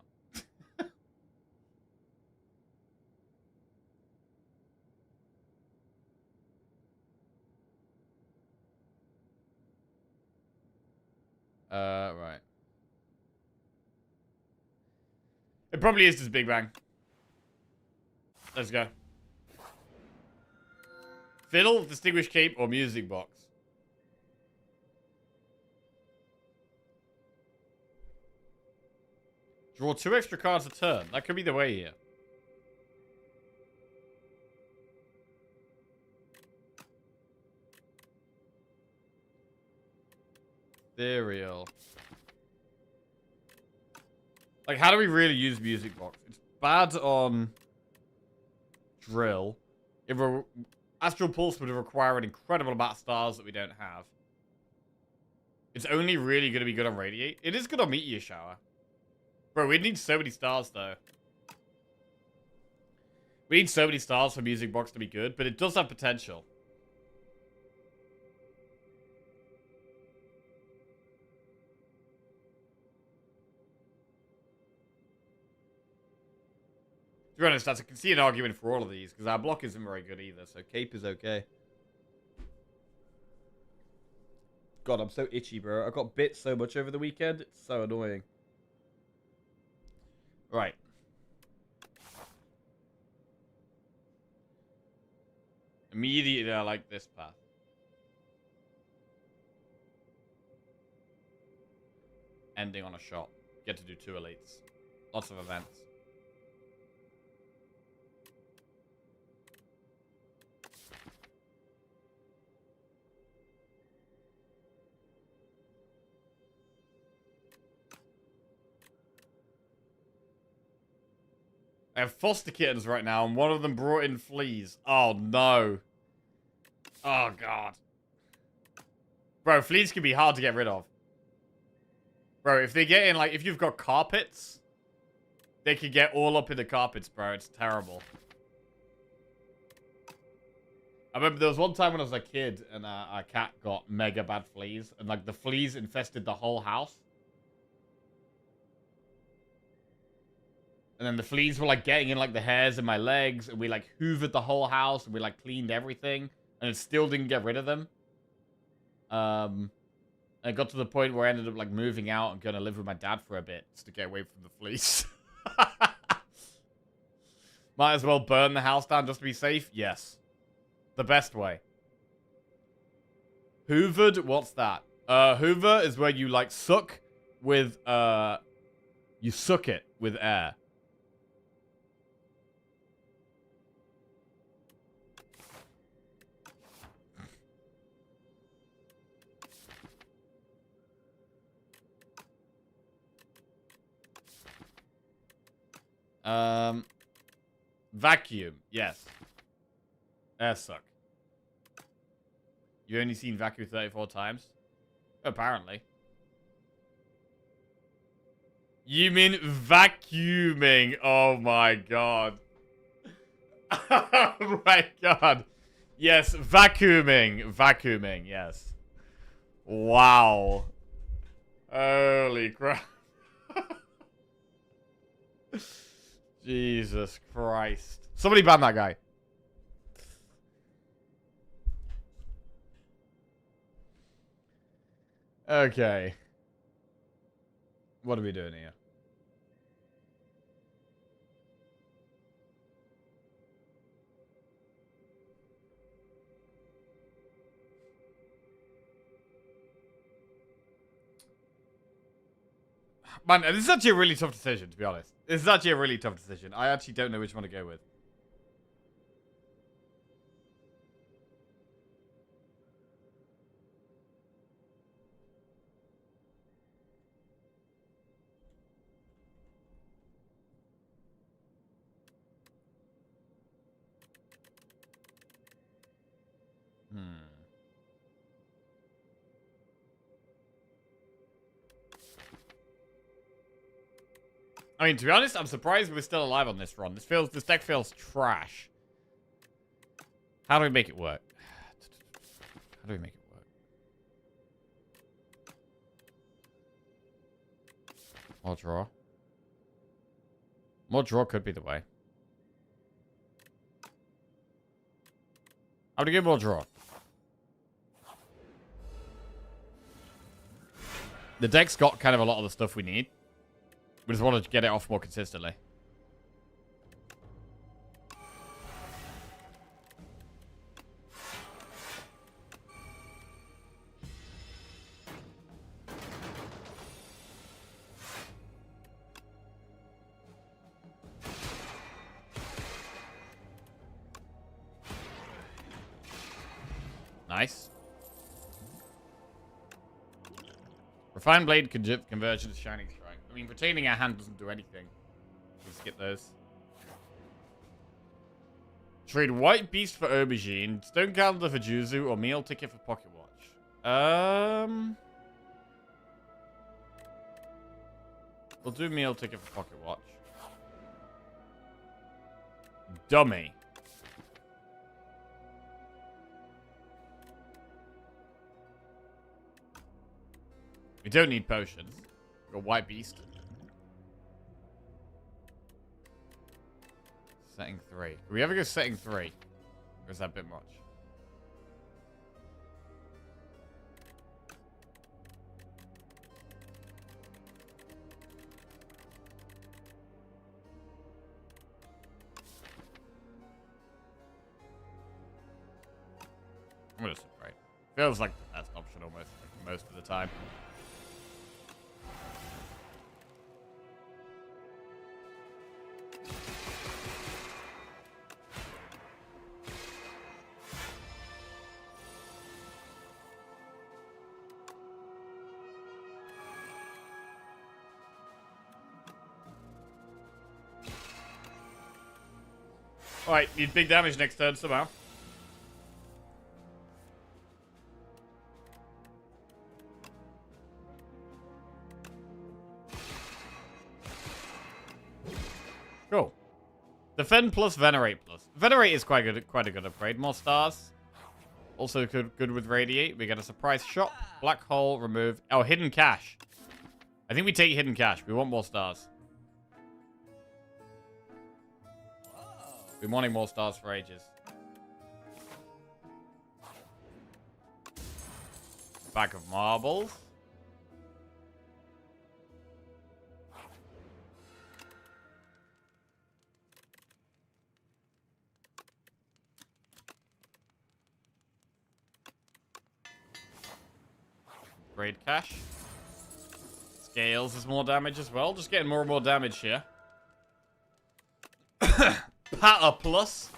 Right. It probably is just Big Bang. Let's go. Fiddle, Distinguished Cape, or Music Box? Draw 2 extra cards a turn. That could be the way here. Ethereal. Like, how do we really use Music Box? It's bad on Drill. Astral Pulse would require an incredible amount of stars that we don't have. It's only really going to be good on Radiate. It is good on Meteor Shower. Bro, we need so many stars, though. We need so many stars for Music Box to be good, but it does have potential. To be honest, I can see an argument for all of these, because our block isn't very good either, so Cape is okay. God, I'm so itchy, bro. I got bit so much over the weekend. It's so annoying. Right. Immediately, I like this path. Ending on a shot. Get to do 2 elites. Lots of events. I have foster kittens right now, and one of them brought in fleas. Oh, no. Oh, God. Bro, fleas can be hard to get rid of. Bro, if they get in, like, if you've got carpets, they can get all up in the carpets, bro. It's terrible. I remember there was one time when I was a kid, and our cat got mega bad fleas, and, like, the fleas infested the whole house. And then the fleas were, like, getting in, like, the hairs in my legs. And we, like, hoovered the whole house. And we, like, cleaned everything. And it still didn't get rid of them. And it got to the point where I ended up, like, moving out and going to live with my dad for a bit. Just to get away from the fleas. Might as well burn the house down just to be safe? Yes. The best way. Hoovered? What's that? Hoover is where you, like, suck with, you suck it with air. Vacuum. Yes. Air suck. You only seen vacuum 34 times? Apparently. You mean vacuuming? Oh my god. Oh my god. Yes, vacuuming. Vacuuming, yes. Wow. Holy crap. Jesus Christ. Somebody ban that guy. Okay. What are we doing here? Man, this is actually a really tough decision, to be honest. This is actually a really tough decision. I actually don't know which one to go with. I mean, to be honest, I'm surprised we're still alive on this run. This deck feels trash. How do we make it work? How do we make it work? More draw. More draw could be the way. I'm gonna give more draw. The deck's got kind of a lot of the stuff we need. We just want to get it off more consistently. Nice. Refined Blade conversion to Shining Strike. I mean, retaining our hand doesn't do anything. Let's skip those. Trade White Beast for Aubergine, Stone Calendar for Juzu, or Meal Ticket for Pocket Watch. We'll do Meal Ticket for Pocket Watch. Dummy. We don't need potions. We've got White Beast. Setting 3. Can we ever go setting 3? Or is that a bit much? I'm gonna separate. Feels like the best option almost, like most of the time. Alright, need big damage next turn somehow. Cool. Defend plus Venerate plus. Venerate is quite a good upgrade. More stars. Also good with Radiate. We get a surprise shot. Black hole, remove. Oh, hidden cash. I think we take hidden cash. We want more stars. Been wanting more stars for ages. Bag of marbles. Grade cash. Scales is more damage as well. Just getting more and more damage here. Patter plus.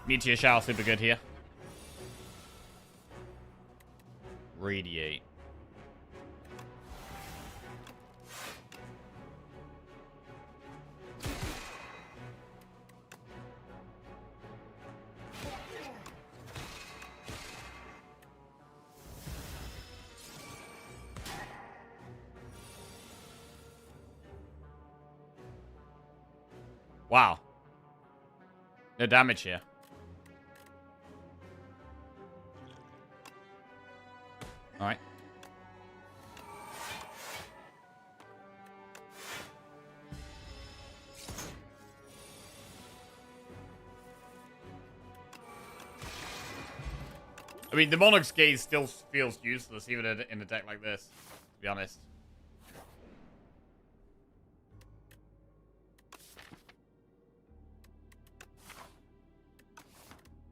Meteor shower super good here. Radiate. Wow. No damage here. Alright. I mean, the Monarch's Gaze still feels useless even in a deck like this, to be honest.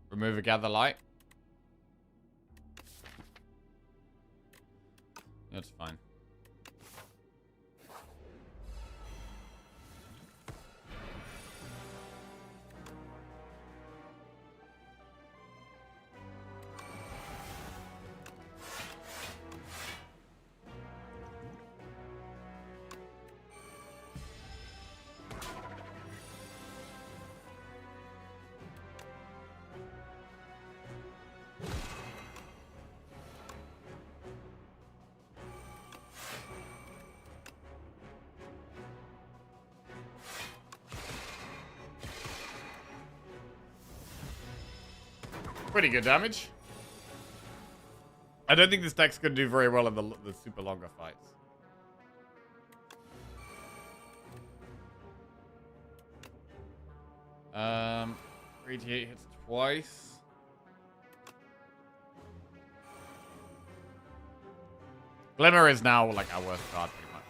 Remove a Gather Light. That's fine. Pretty good damage. I don't think this deck's going to do very well in the super longer fights. Radiate hits twice. Glimmer is now like our worst card, pretty much.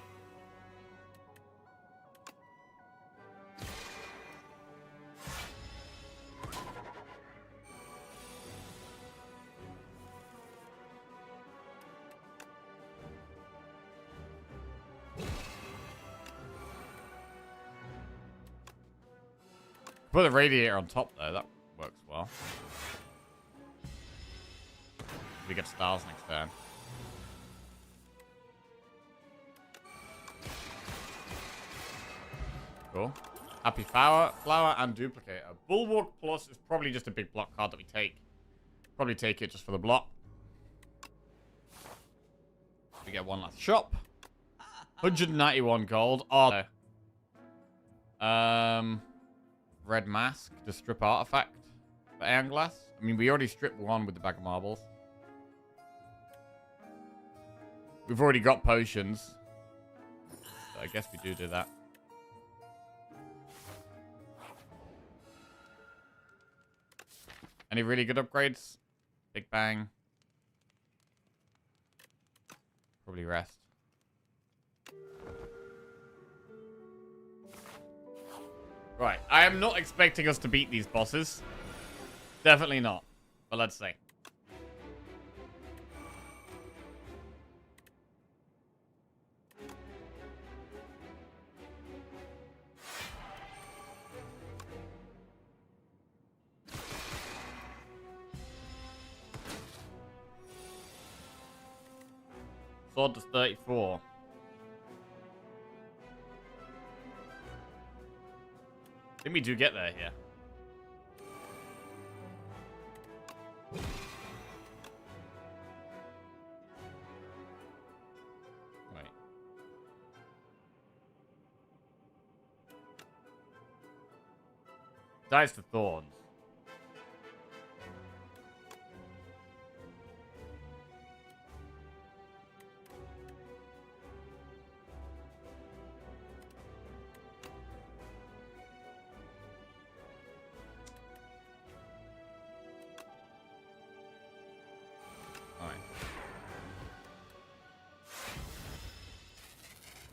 Put the radiator on top though, that works well. We get stars next turn. Cool. Happy Flower and Duplicator. Bulwark Plus is probably just a big block card that we take. Probably take it just for the block. We get one last shop. 191 gold. Oh, Red Mask to strip artifact for Aeon Glass. I mean, we already stripped one with the bag of marbles. We've already got potions. So I guess we do that. Any really good upgrades? Big Bang. Probably Rest. Right, I am not expecting us to beat these bosses. Definitely not. But let's see. Sword to 34. I think we do get there here. Wait. Dies to Thorns.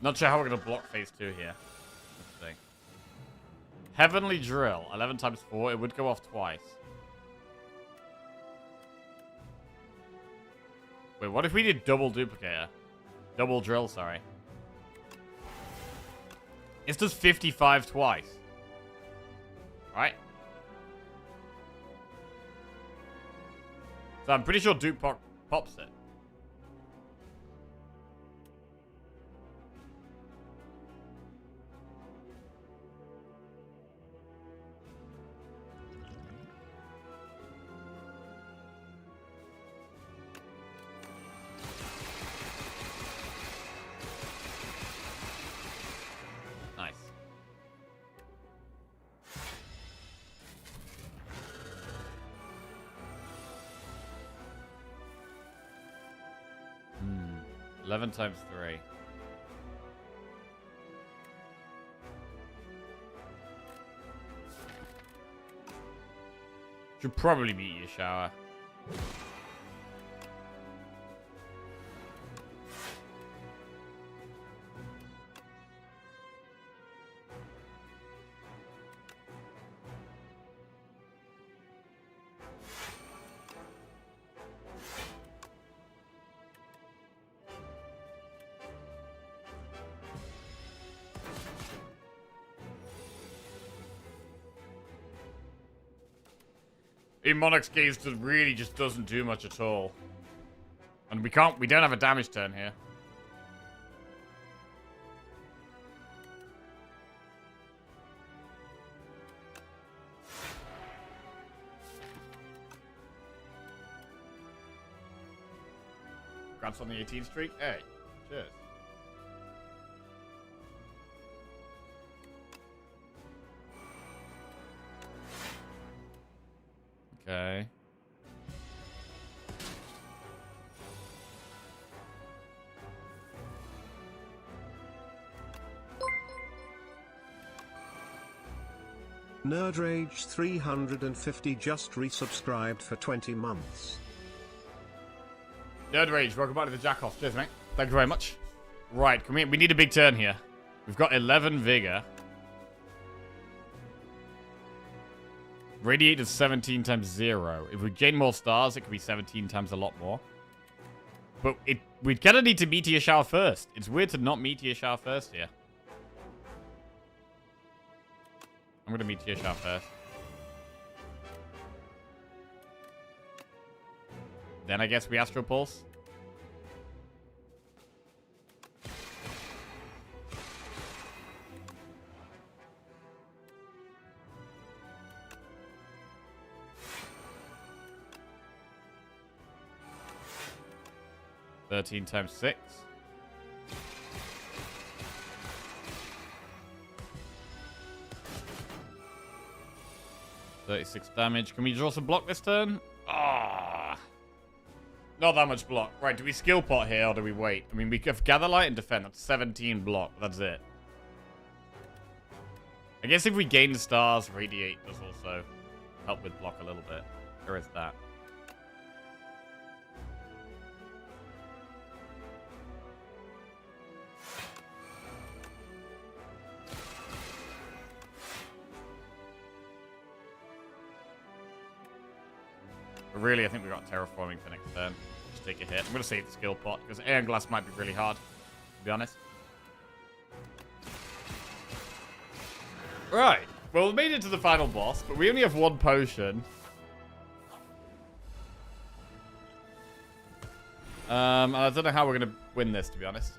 Not sure how we're going to block phase 2 here. Let's see. Heavenly Drill. 11 times 4. It would go off twice. Wait, what if we did double duplicator? Double drill, sorry. It does 55 twice. Right? So I'm pretty sure Duke pops it. Nice. Hmm. 11 times 3. Should probably beat your shower. In Monarch's Gaze really just doesn't do much at all. And we don't have a damage turn here. Congrats on the 18 streak. Hey, cheers. Okay. Nerdrage 350 just resubscribed for 20 months. Nerdrage, welcome back to the Jack-Off. Cheers, mate. Thank you very much. Right, we need a big turn here. We've got 11 Vigor. Radiate is 17 times 0. If we gain more stars, it could be 17 times a lot more. But we'd kind of need to Meteor Shower first. It's weird to not Meteor Shower first here. I'm going to Meteor Shower first. Then I guess we Astral Pulse. Thirteen times 6. $36 damage. Can we draw some block this turn? Ah, not that much block. Right, do we skill pot here or do we wait? I mean, we have Gather Light and Defend. That's 17 block. That's it. I guess if we gain stars, Radiate does also help with block a little bit. There is that. But really, I think we got Terraforming for next turn. Just take a hit. I'm going to save the skill pot, because Aeon Glass might be really hard, to be honest. Right. Well, we made it to the final boss, but we only have one potion. And I don't know how we're going to win this, to be honest.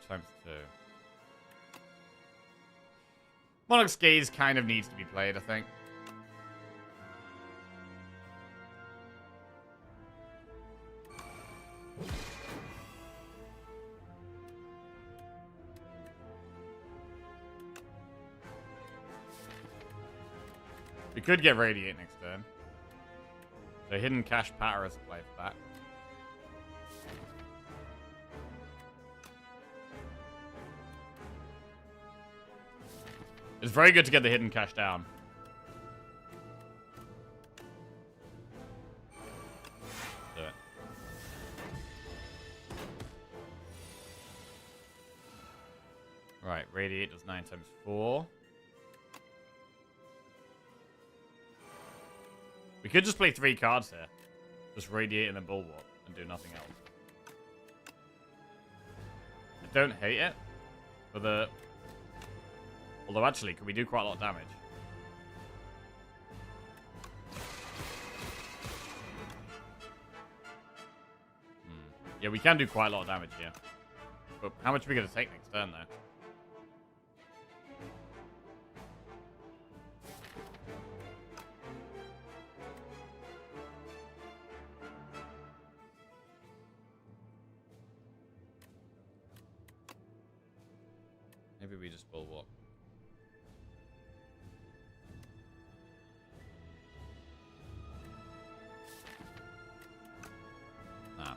Times 2. Monarch's Gaze kind of needs to be played, I think. We could get Radiate next turn. So Hidden Cache Patter as a play for that. It's very good to get the Hidden Cache down. Do it. Right, Radiate does 9 times 4. We could just play 3 cards here. Just Radiate and then Bulwark and do nothing else. I don't hate it. For the... Although actually, could we do quite a lot of damage? Yeah, we can do quite a lot of damage here. But how much are we going to take next turn, though? Maybe we just Bulwark. Nah.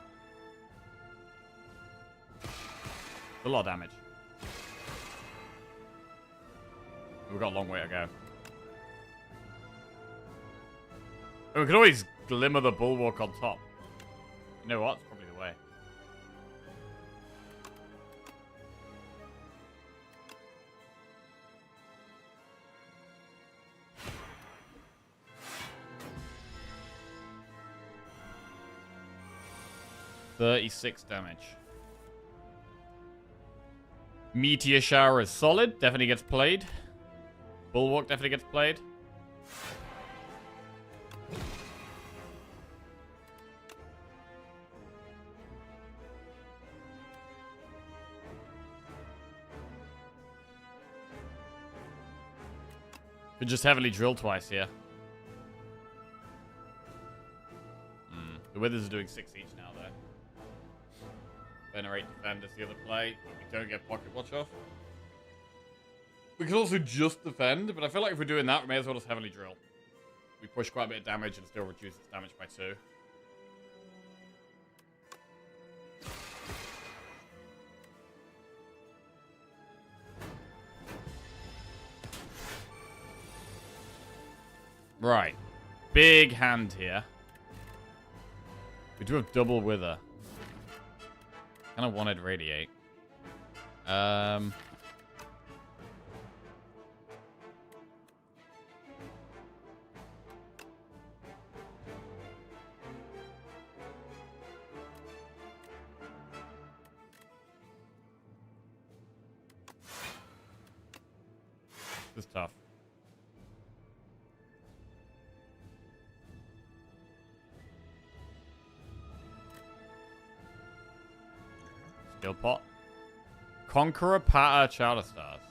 A lot of damage. We've got a long way to go. And we could always glimmer the Bulwark on top. You know what? It's probably the way. $36 damage. Meteor Shower is solid. Definitely gets played. Bulwark definitely gets played. Could just heavily drill twice here. The Withers are doing 6 each now, though. Venerate Defend is the other play, but we don't get Pocket Watch off. We could also just defend, but I feel like if we're doing that, we may as well just heavily drill. We push quite a bit of damage and still reduce its damage by 2. Right. Big hand here. We do have double Wither. Kind of wanted Radiate. This is tough. Skill pot. Conqueror, Patter, Chowder Stars.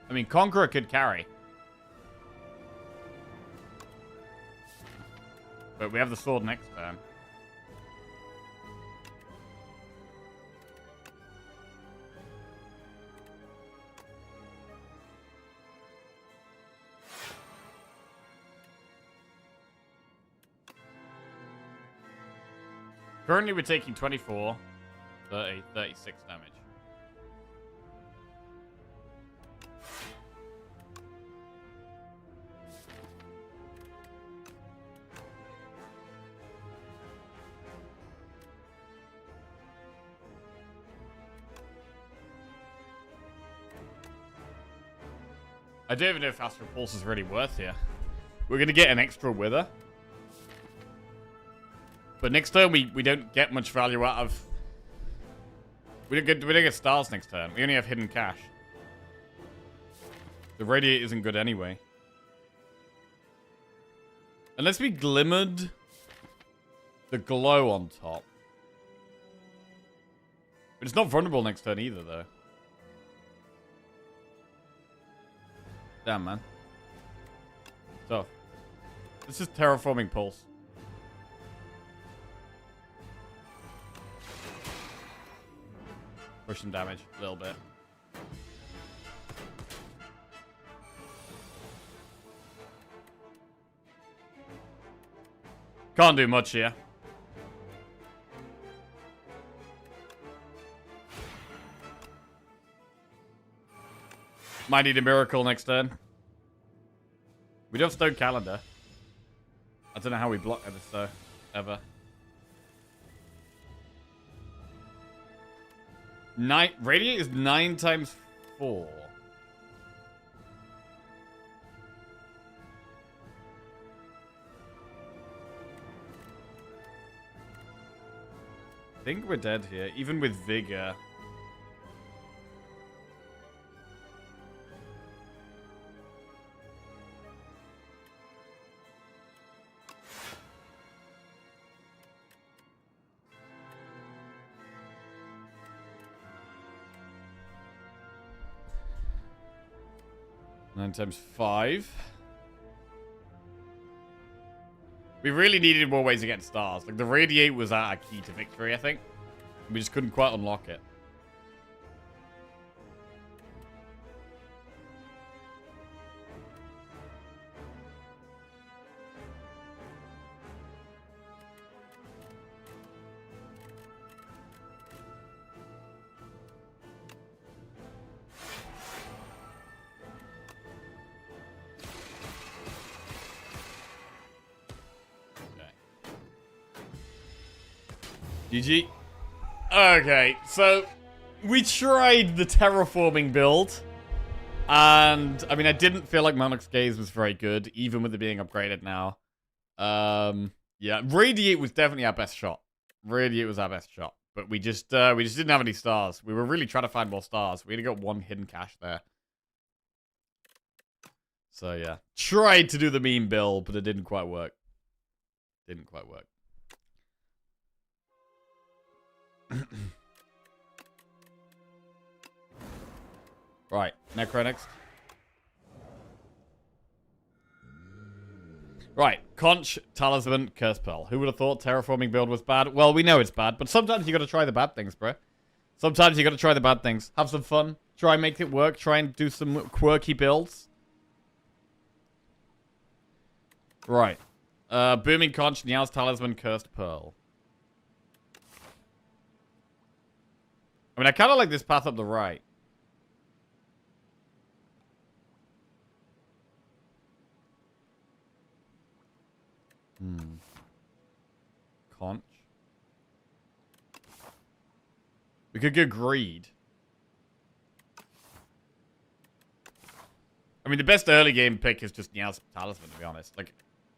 I mean, Conqueror could carry. But we have the sword next turn. Currently, we're taking 24, 30, 36 damage. I don't even know if Astral Pulse is really worth here. We're going to get an extra Wither. But next turn, we don't get much value out of... We don't get stars next turn. We only have hidden cash. The Radiate isn't good anyway. Unless we glimmered the glow on top. But it's not vulnerable next turn either, though. Damn, man. Tough. This is Terraforming Pulse. Push some damage a little bit. Can't do much here. Might need a miracle next turn. We do have Stone Calendar. I don't know how we block this though, ever. Radiate is 9 times 4. I think we're dead here, even with Vigor. Nine times 5. We really needed more ways to get stars. Like, the Radiate was our key to victory, I think. We just couldn't quite unlock it. GG. Okay, so we tried the terraforming build. And, I mean, I didn't feel like Monarch's Gaze was very good, even with it being upgraded now. Yeah, Radiate was definitely our best shot. Radiate was our best shot. But we just didn't have any stars. We were really trying to find more stars. We only got one hidden cache there. So, yeah. Tried to do the meme build, but it didn't quite work. Didn't quite work. Right, Necro next. Right, Conch, Talisman, Curse Pearl. Who would have thought terraforming build was bad? Well, we know it's bad, but sometimes you gotta try the bad things, bro. Sometimes you gotta try the bad things. Have some fun. Try and make it work. Try and do some quirky builds. Right. Booming Conch, Niao's Talisman, Cursed Pearl. I mean, I kind of like this path up the right. Conch. We could go Greed. I mean, the best early game pick is just Niao's Talisman, to be honest. Like,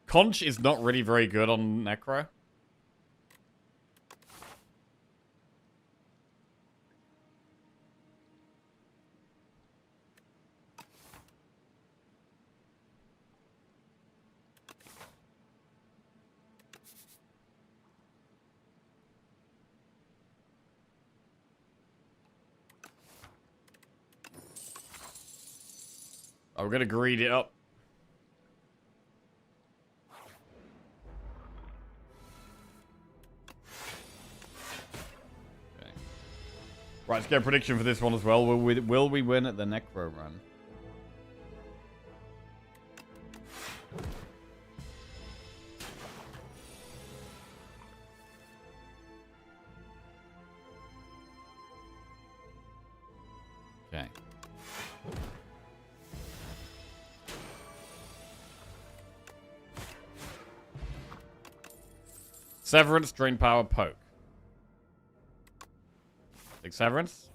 Conch is not really very good on Necro. Oh, we're gonna greed it up. Okay. Right, let's get a prediction for this one as well. Will we win at the Necro run? Okay. Severance, Drain Power, Poke. Like Severance?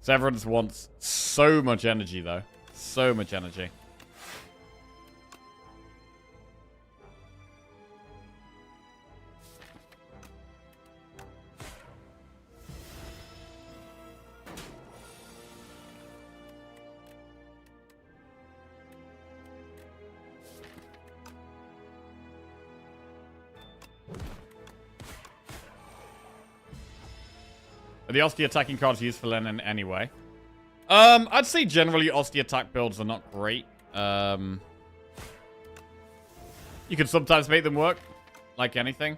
Severance wants so much energy, though. So much energy. Are the Osty attacking cards useful in anyway? I'd say generally Osty attack builds are not great. You can sometimes make them work, like anything.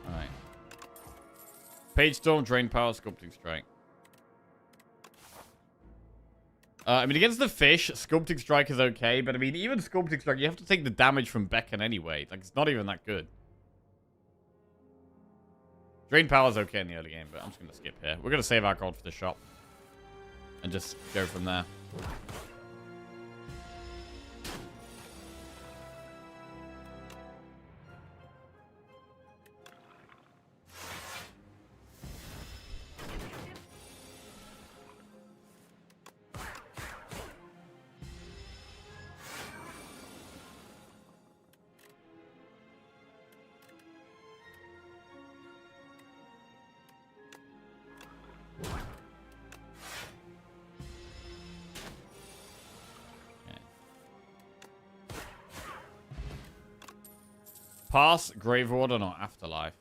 Alright. Page Storm, Drain Power, Sculpting Strike. I mean, against the fish, Sculpting Strike is okay, but I mean, even Sculpting Strike, you have to take the damage from Beacon anyway. Like, it's not even that good. Drain Power is okay in the early game, but I'm just going to skip here. We're going to save our gold for the shop. And just go from there. Pass, Grave Warden, or Afterlife?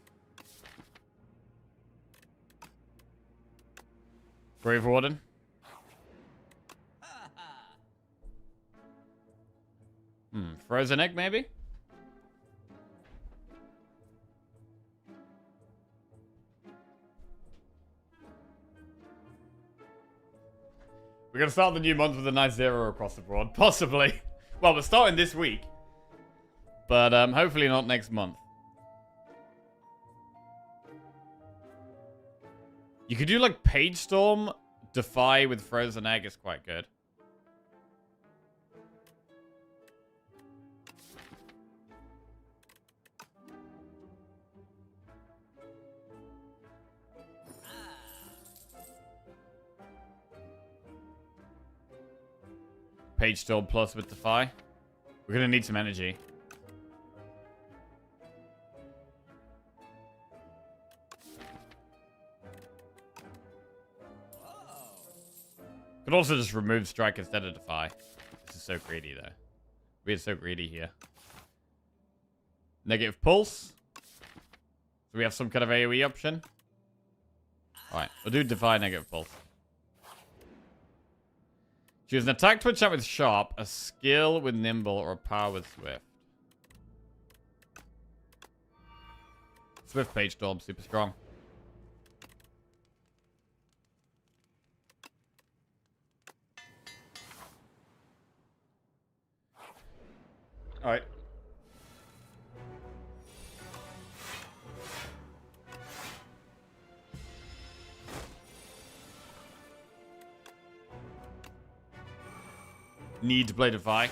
Grave Warden? Frozen Egg, maybe? We're gonna start the new month with a nice 0 across the board. Possibly. Well, we're starting this week. But hopefully not next month. You could do like Page Storm, Defy with Frozen Egg is quite good. Page Storm plus with Defy. We're gonna need some energy. Could also just remove Strike instead of Defy. This is so greedy though. We're so greedy here. Negative Pulse. So we have some kind of AoE option. Alright, we'll do Defy Negative Pulse. Choose an attack to enchant with Sharp, a skill with Nimble, or a power with Swift. Swift Page Storm, super strong. Alright. Need to play Defy.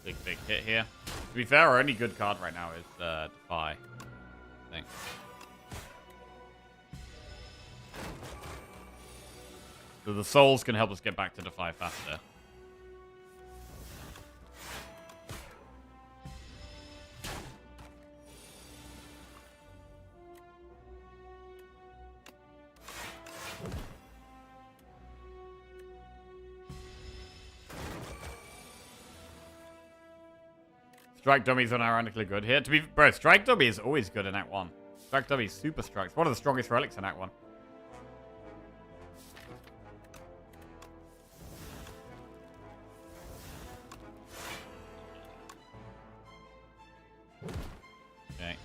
Big hit here. To be fair, our only good card right now is Defy. I think. So the souls can help us get back to Defy faster. Strike Dummy is unironically good here. Bro, Strike Dummy is always good in Act 1. Strike Dummy is super strong. It's one of the strongest relics in Act 1. Okay.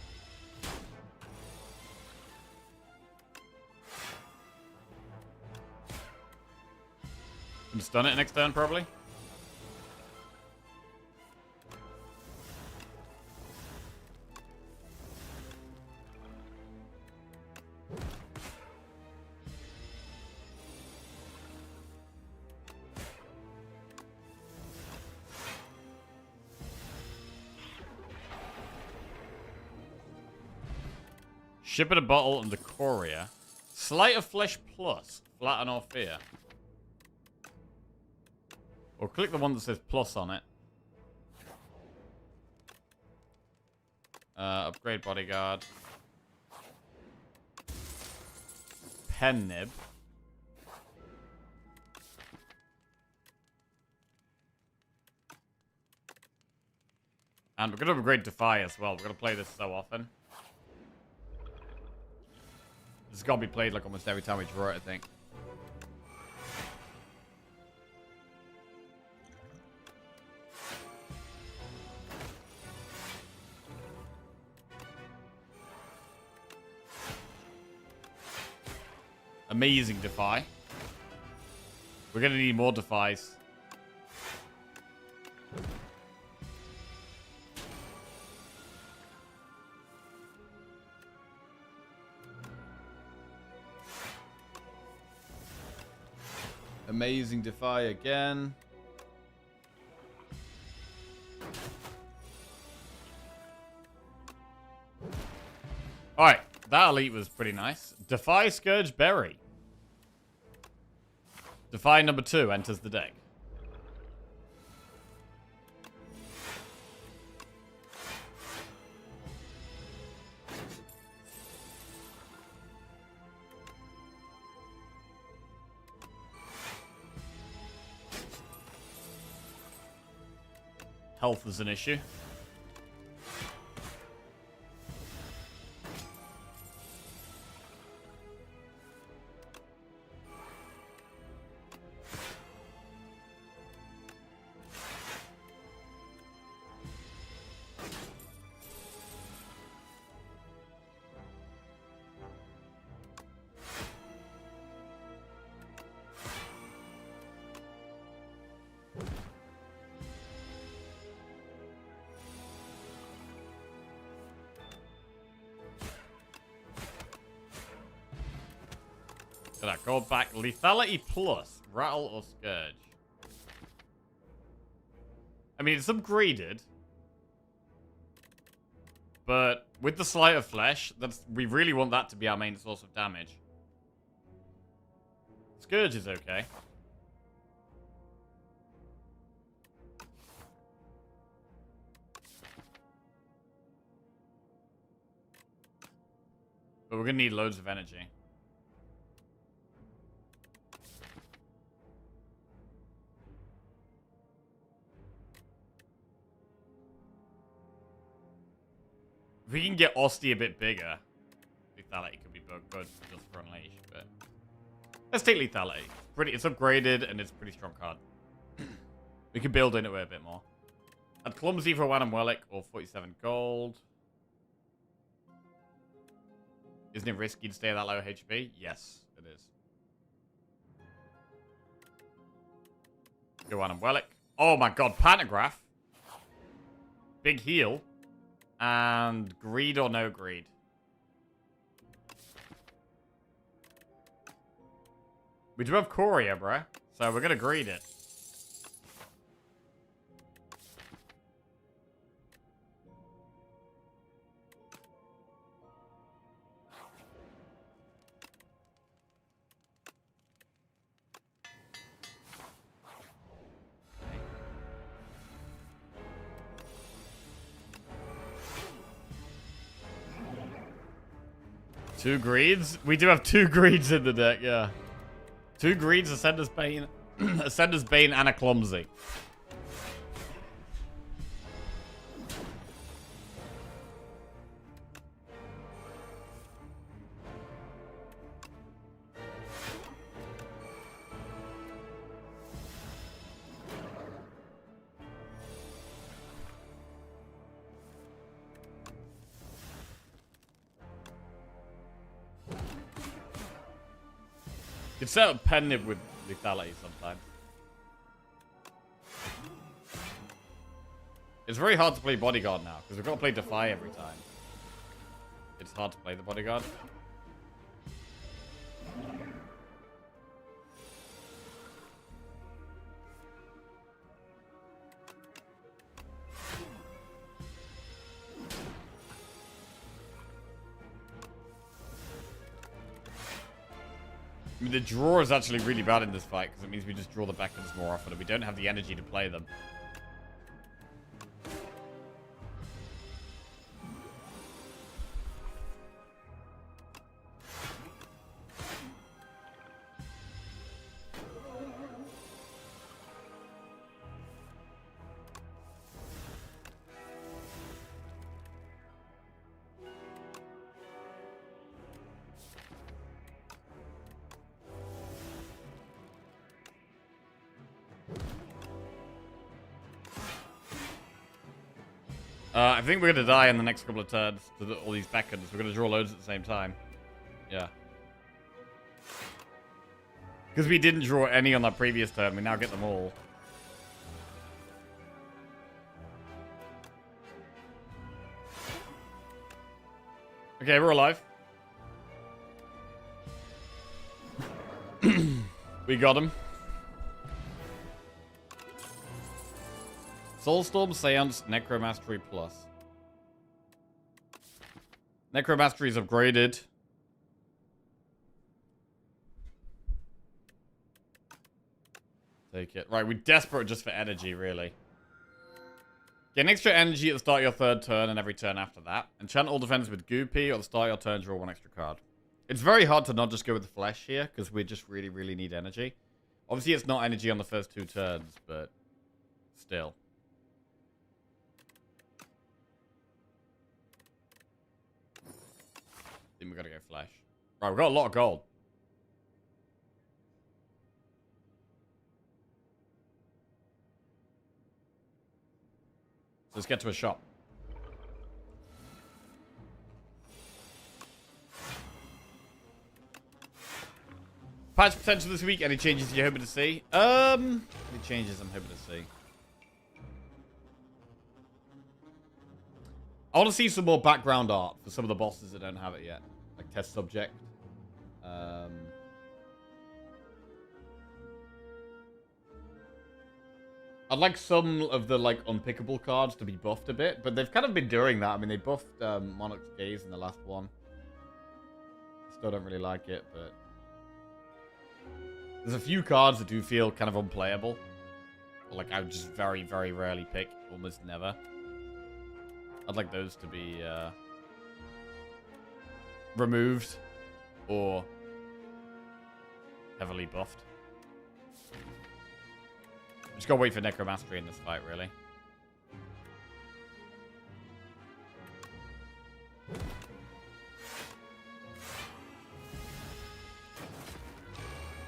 Can stun it next turn, probably. Ship in a Bottle and the Courier. Sleight of Flesh plus. Flatten or Fear. Or click the one that says plus on it. Upgrade Bodyguard. Pen Nib. And we're going to upgrade Defy as well. We're going to play this so often. This has got to be played like almost every time we draw it, I think. Amazing Defy. We're going to need more Defies. Amazing Defy again. Alright, that elite was pretty nice. Defy Scourge Berry. Defy number 2 enters the deck. health is an issue. Go back. Lethality plus. Rattle or Scourge. I mean, it's upgraded. But with the Sleight of Flesh, we really want that to be our main source of damage. Scourge is okay. But we're going to need loads of energy. If we can get Osty a bit bigger, Lethality could be good just for Unleash, but... Let's take Lethality. It's upgraded, and it's a pretty strong card. We can build into it a bit more. I'd Clumsy for Wan and Wellick, or 47 gold. Isn't it risky to stay at that low HP? Yes, it is. Go Wan and Wellick. Oh my god, Pantograph. Big heal. And greed or no greed? We do have Courier, bruh. So we're gonna greed it. Two greeds? We do have two greeds in the deck, yeah. Two greeds, Ascender's Bane, Ascender's Bane, and a Clumsy. You can set up Pen with Lethality sometimes. It's very hard to play Bodyguard now, because we've got to play Defy every time. It's hard to play the Bodyguard. I mean, the draw is actually really bad in this fight, because it means we just draw the backends more often, and we don't have the energy to play them. I think we're going to die in the next couple of turns to all these backends. We're going to draw loads at the same time. Yeah. Because we didn't draw any on that previous turn, we now get them all. Okay, we're alive. We got him. Soulstorm, Seance, Necromastery Plus. Necromastery is upgraded. Take it. Right, we're desperate just for energy, really. Get an extra energy at the start of your third turn and every turn after that. Enchant all defense with Goopy, or at the start of your turn, draw one extra card. It's very hard to not just go with the Flesh here, because we just really, really need energy. Obviously, it's not energy on the first two turns, but still. Then we gotta go flesh. Right, we've got a lot of gold. So let's get to a shop. Patch potential this week. Any changes you're hoping to see? Any changes I'm hoping to see. I want to see some more background art for some of the bosses that don't have it yet. Like test subject. I'd like some of the like unpickable cards to be buffed a bit, but they've kind of been doing that. I mean, they buffed Monarch's Gaze in the last one. Still don't really like it, but there's a few cards that do feel kind of unplayable. Or, like I would just very, very rarely pick, almost never. I'd like those to be removed or heavily buffed. Just gotta wait for Necromastery in this fight, really.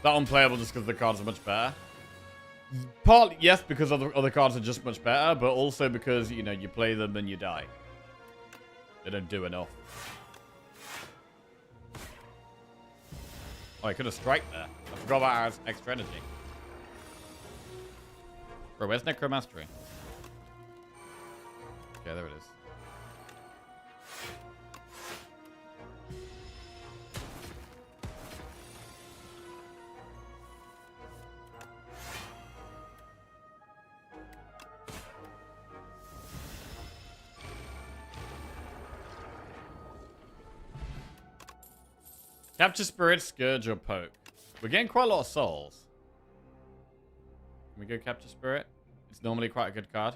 That unplayable just because the cards are much better. Partly, yes, because other cards are just much better, but also because, you know, you play them and you die. They don't do enough. Oh, I could have strike there. I forgot about our extra energy. Bro, where's Necromastery? Okay, there it is. Capture Spirit, Scourge, or Poke. We're getting quite a lot of souls. Can we go Capture Spirit? It's normally quite a good card.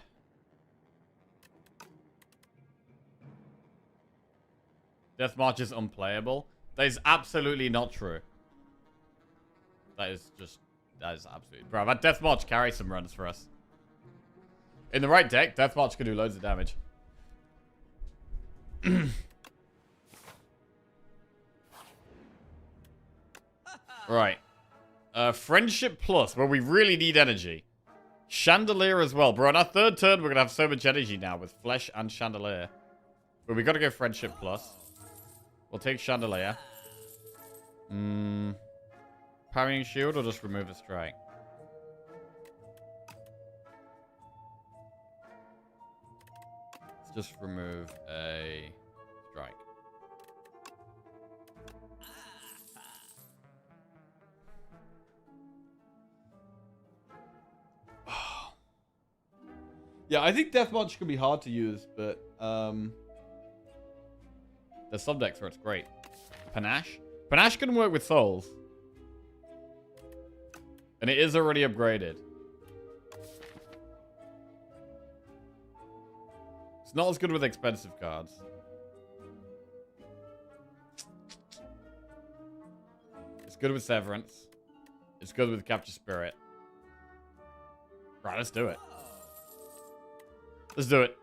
Death March is unplayable. That is absolutely not true. That is absolutely... Bro, that Death March carries some runs for us. In the right deck, Death March can do loads of damage. Right. Friendship Plus, where we really need energy. Chandelier as well. Bro, on our third turn, we're going to have so much energy now with Flesh and Chandelier. But we got to go Friendship Plus. We'll take Chandelier. Parrying Shield or just remove a strike? Let's just remove a strike. Yeah, I think Death March can be hard to use, but there's some decks where it's great. Panache? Panache can work with souls. And it is already upgraded. It's not as good with expensive cards. It's good with Severance. It's good with Capture Spirit. Right, let's do it. Let's do it.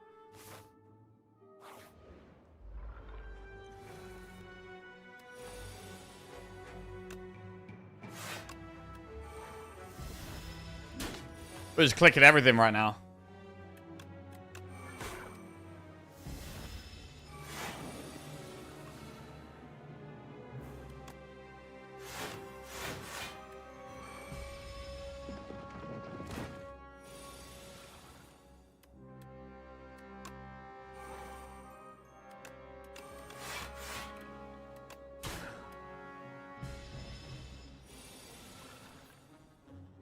We're just clicking everything right now.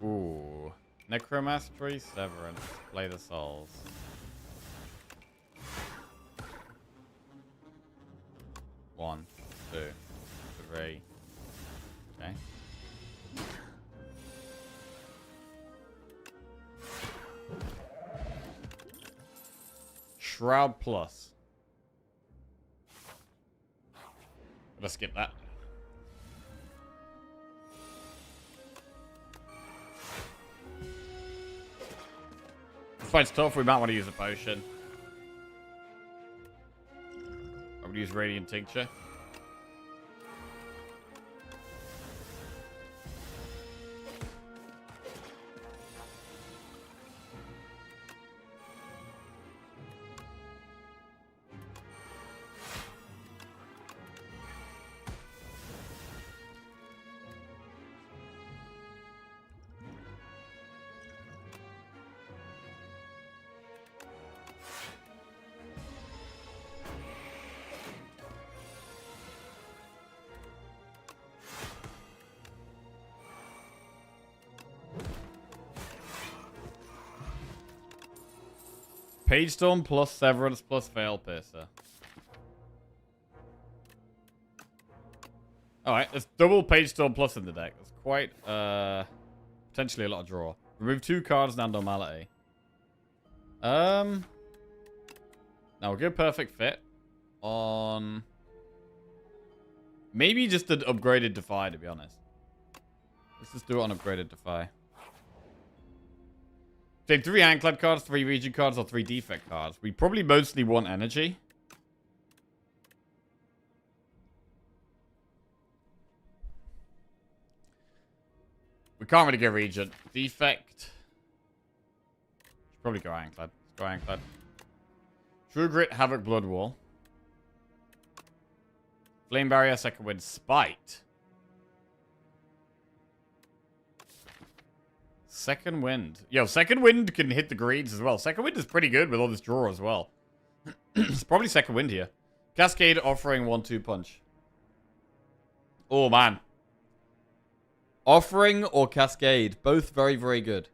Ooh. Necromastery, Severance. Play the souls. One, two, three. Okay. Shroud Plus. Let's skip that. This fight's tough. We might want to use a potion. I would use Radiant Tincture. Page Storm plus Severance plus Veil Piercer. Alright, there's double Page Storm plus in the deck. That's quite, potentially a lot of draw. Remove 2 cards and Normality. Now we'll go Perfect Fit on... Maybe just an upgraded Defy, to be honest. Let's just do it on upgraded Defy. Take 3 Handclad cards, 3 Region cards, or 3 Defect cards. We probably mostly want energy. We can't really go Regent. Defect. Should probably go Handclad. Let's go Handclad. True Grit, Havoc, Blood Wall. Flame Barrier, Second Wind, Spite. Second Wind. Yo, Second Wind can hit the greens as well. Second Wind is pretty good with all this draw as well. It's probably Second Wind here. Cascade, Offering, 1-2 Punch. Oh, man. Offering or Cascade. Both very, very good.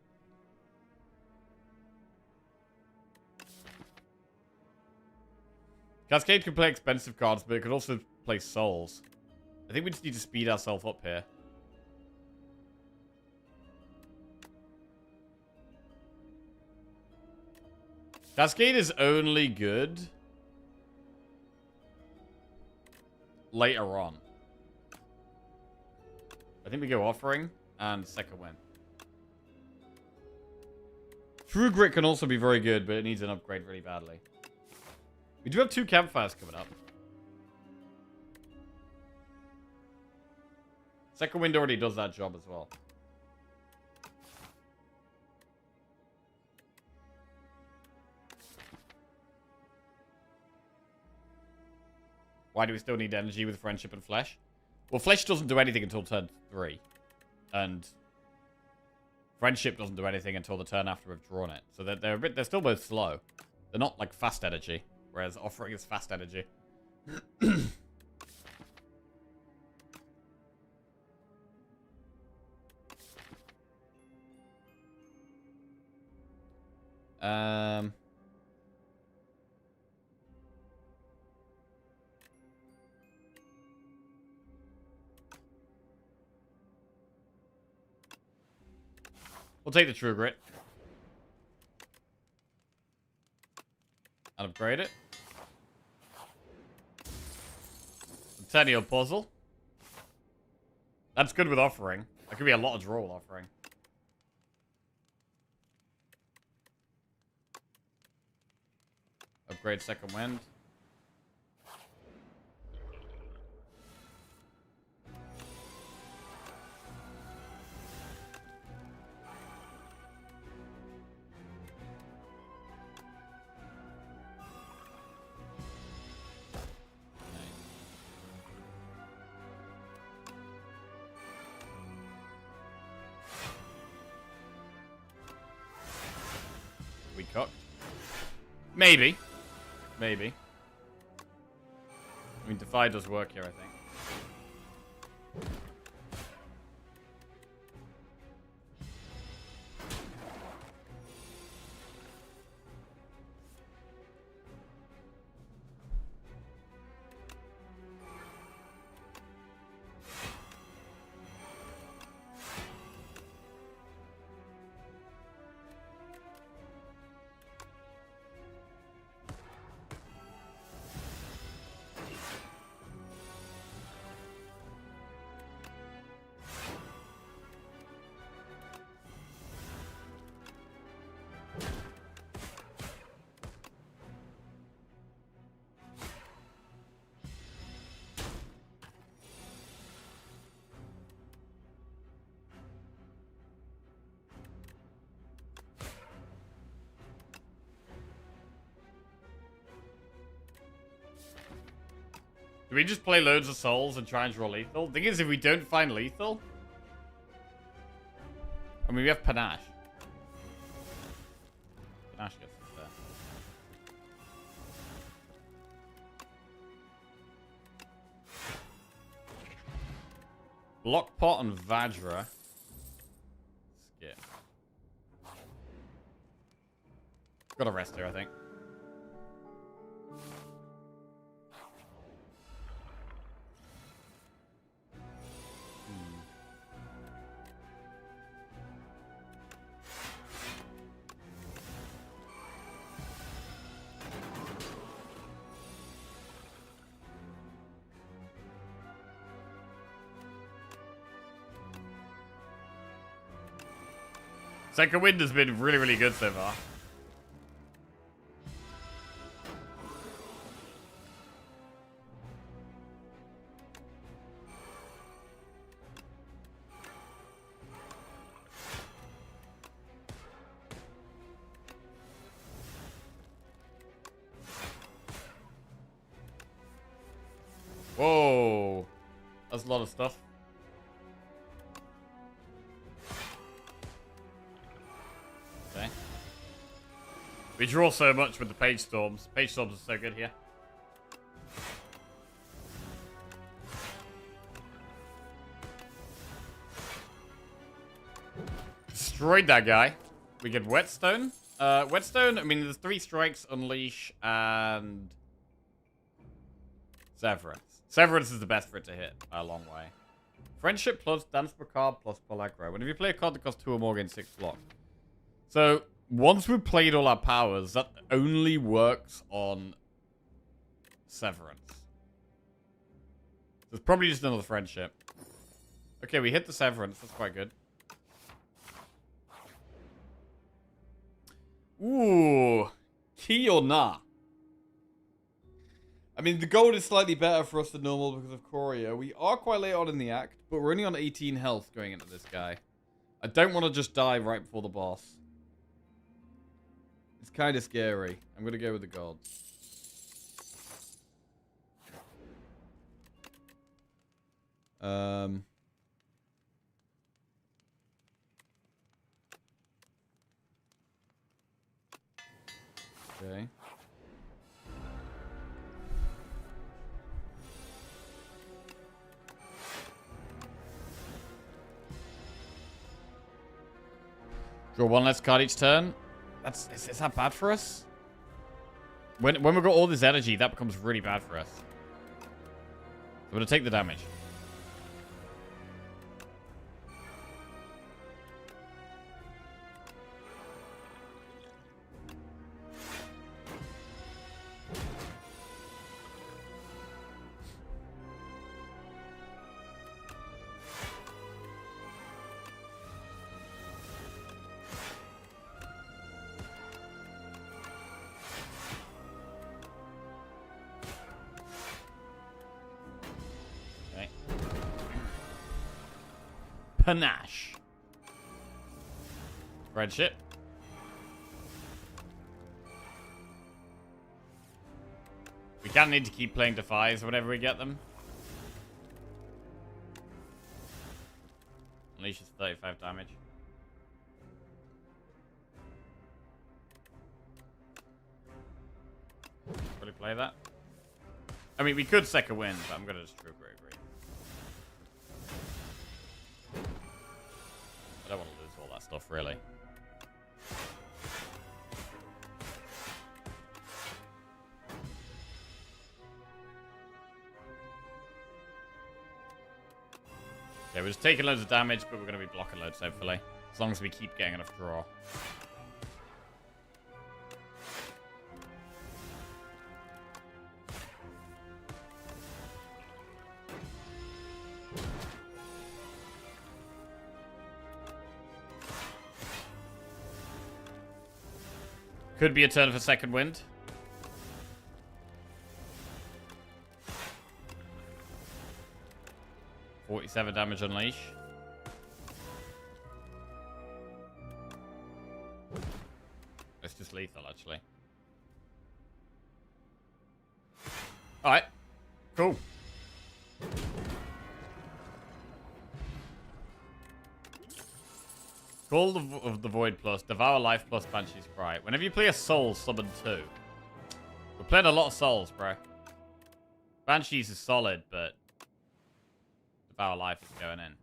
Cascade can play expensive cards, but it could also play Souls. I think we just need to speed ourselves up here. Cascade is only good later on. I think we go Offering and Second Wind. True Grit can also be very good, but it needs an upgrade really badly. We do have 2 Campfires coming up. Second Wind already does that job as well. Why do we still need energy with Friendship and Flesh? Well, Flesh doesn't do anything until turn 3. And Friendship doesn't do anything until the turn after we've drawn it. So they're still both slow. They're not like fast energy. Whereas Offering is fast energy. We'll take the True Grit. And upgrade it. Centennial Puzzle. That's good with Offering. That could be a lot of draw with Offering. Upgrade Second Wind. We cooked. Maybe. Maybe. I mean, Defy does work here, I think. Do we just play loads of souls and try and draw lethal? The thing is, if we don't find lethal... I mean, we have Panache. Panache gets us there. Blockpot and Vajra. Skip. Got a rest here, I think. Second wind has been really, really good so far. Whoa. That's a lot of stuff. Okay. We draw so much with the Page Storms. Page Storms are so good here. Destroyed that guy. We get Whetstone. Whetstone, I mean, there's 3 strikes, Unleash, and Severance. Severance is the best for it to hit by a long way. Friendship plus Dance Macabre plus Pellaggro. Whenever you play a card that costs 2 or more, gain 6 block. So, once we've played all our powers, that only works on Severance. So it's probably just another Friendship. Okay, we hit the Severance. That's quite good. Ooh. Key or nah? I mean, the gold is slightly better for us than normal because of Courier. We are quite late on in the act, but we're only on 18 health going into this guy. I don't want to just die right before the boss. It's kind of scary. I'm going to go with the gold. Okay. Draw 1 less card each turn. Is that bad for us? When we've got all this energy, that becomes really bad for us. I'm gonna take the damage. Panache. Friendship. We kind of need to keep playing Defies whenever we get them. Unleash is 35 damage. Really play that? I mean, we could second win, but I'm going to just true agree. I don't want to lose all that stuff, really. Okay, we're just taking loads of damage, but we're going to be blocking loads, hopefully. As long as we keep getting enough draw. Could be a turn for second wind. $47 damage Unleash. It's just lethal, actually. Alright. Cool. Call of the Void plus, Devour Life plus Banshee's Cry. Whenever you play a Soul, summon 2. We're playing a lot of Souls, bro. Banshees is solid, but Devour Life is going in.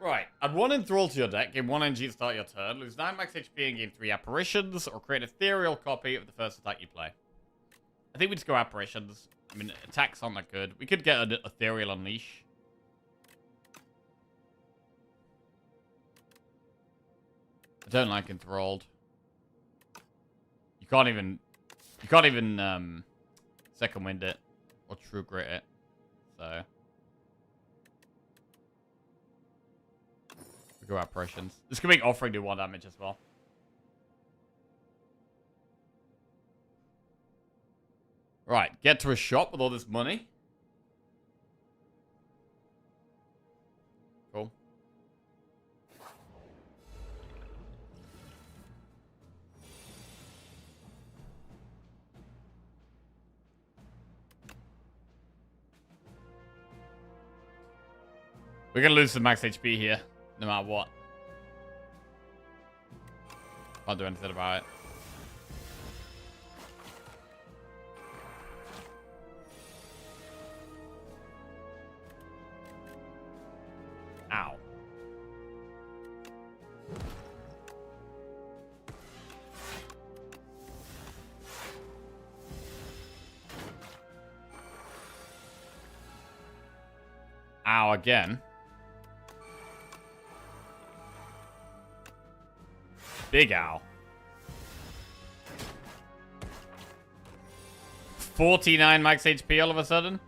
Right. Add 1 Enthrall to your deck, gain 1 energy to start your turn, lose 9 max HP and gain 3 Apparitions, or create an ethereal copy of the first attack you play. I think we just go Apparitions. I mean, attacks aren't that good. We could get an Ethereal Unleash. I don't like Enthralled. You can't even second wind it or true grit it. So go apparitions. This could make offering do 1 damage as well. Right, get to a shop with all this money. Cool. We're gonna lose some max HP here, no matter what. Can't do anything about it. Ow. Ow again. Big ow. 49 max HP all of a sudden.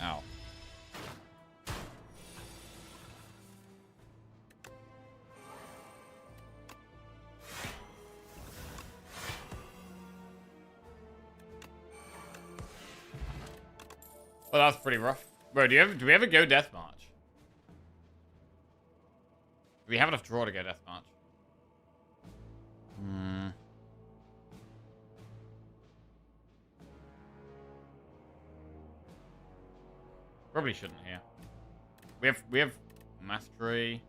Ow. Well, that's pretty rough. Bro, do we ever go Death March? Do we have enough draw to go Death March? Probably shouldn't here. We have Mastery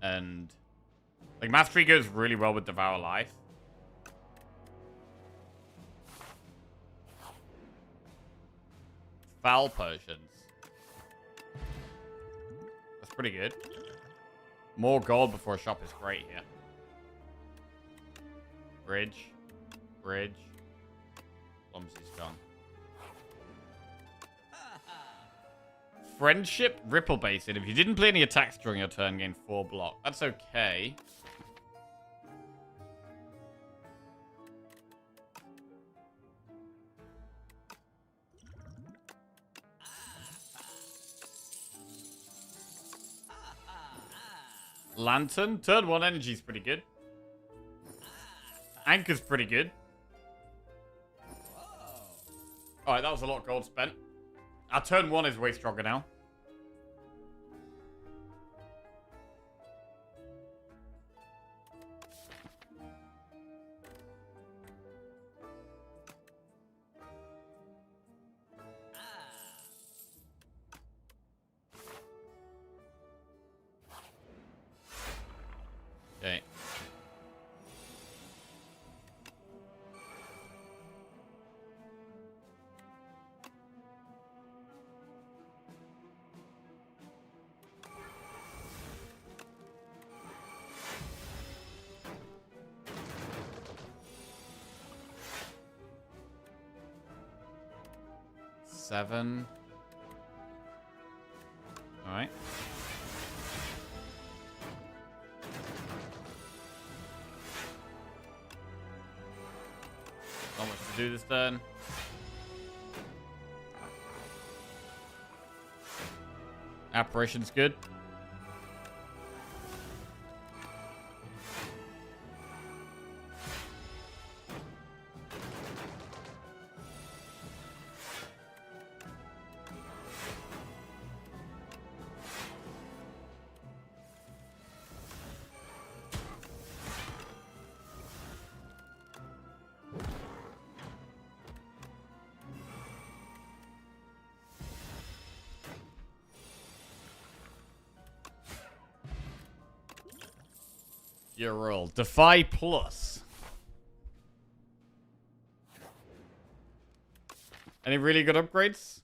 and like Mastery goes really well with Devour Life. Foul Potions. That's pretty good. More gold before a shop is great here. Bridge. Bridge. Clumsy's gone. Friendship Ripple Basin. If you didn't play any attacks during your turn, gain 4 block. That's okay. Lantern. Turn 1 energy's pretty good. Anchor's pretty good. Alright, that was a lot of gold spent. Our turn 1 is way stronger now. Okay. Seven. All right. Not much to do this turn. Apparition's good. Your roll. Defy plus. Any really good upgrades?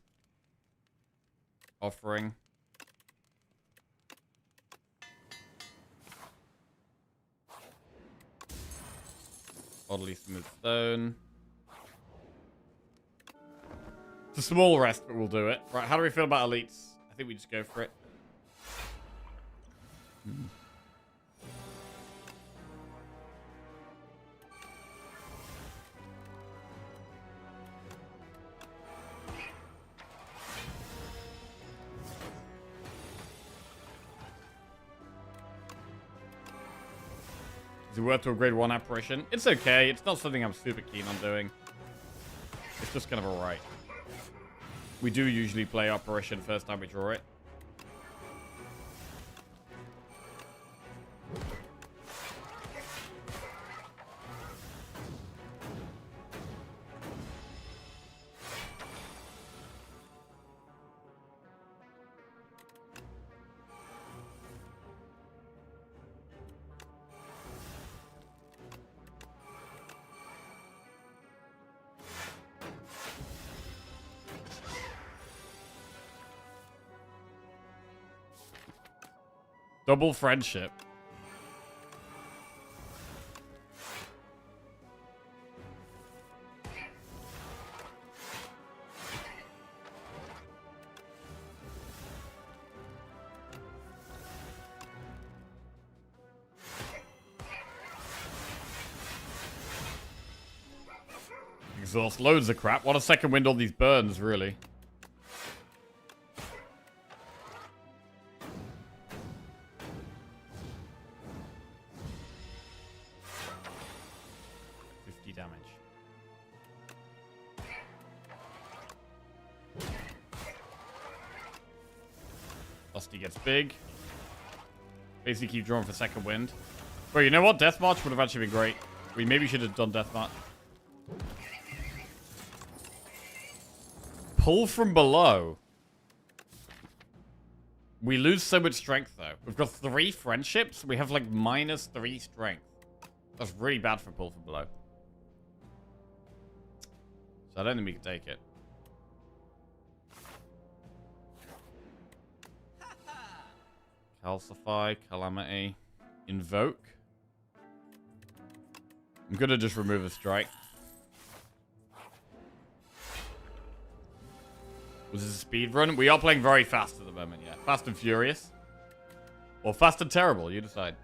Offering. Oddly smooth stone. It's a small rest, but we'll do it. Right, how do we feel about elites? I think we just go for it. Is it worth to upgrade one apparition? It's okay. It's not something I'm super keen on doing. It's just kind of alright. We do usually play apparition first time we draw it. Double friendship. Exhaust loads of crap. What a second wind all these burns, really. Dusty gets big. Basically keep drawing for second wind. Well, you know what? Death March would have actually been great. We maybe should have done Death March. Pull from below. We lose so much strength, though. We've got 3 friendships. We have, like, -3 strength. That's really bad for pull from below. So I don't think we can take it. Calcify, Calamity, Invoke. I'm gonna just remove a strike. Was this a speed run? We are playing very fast at the moment, yeah. Fast and Furious. Or Fast and Terrible, you decide.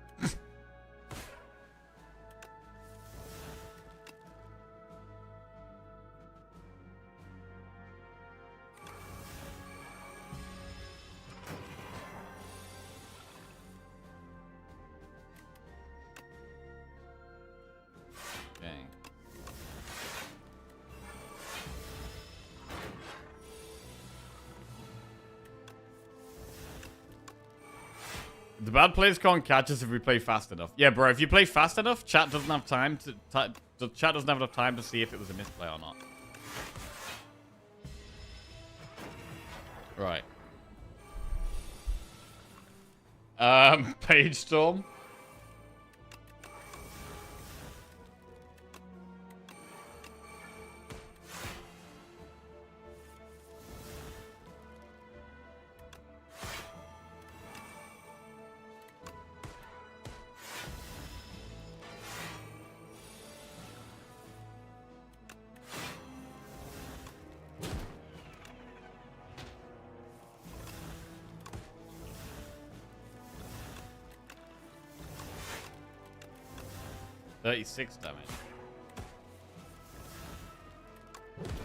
The bad players can't catch us if we play fast enough. Yeah, bro, if you play fast enough, chat doesn't have time to... chat doesn't have enough time to see if it was a misplay or not. Right. Page Storm. $36 damage.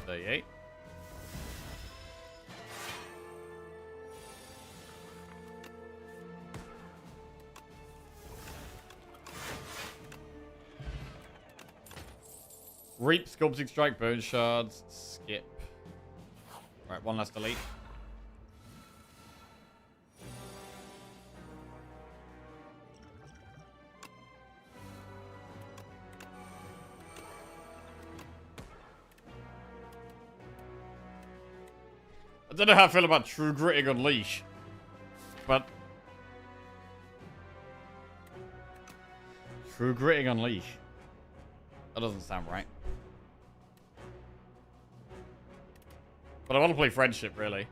38. Reap, Sculpting Strike, Bone Shards, skip. Right, one last delete. I don't know how I feel about True Gritting Unleash, but True Gritting Unleash. That doesn't sound right. But I want to play Friendship, really.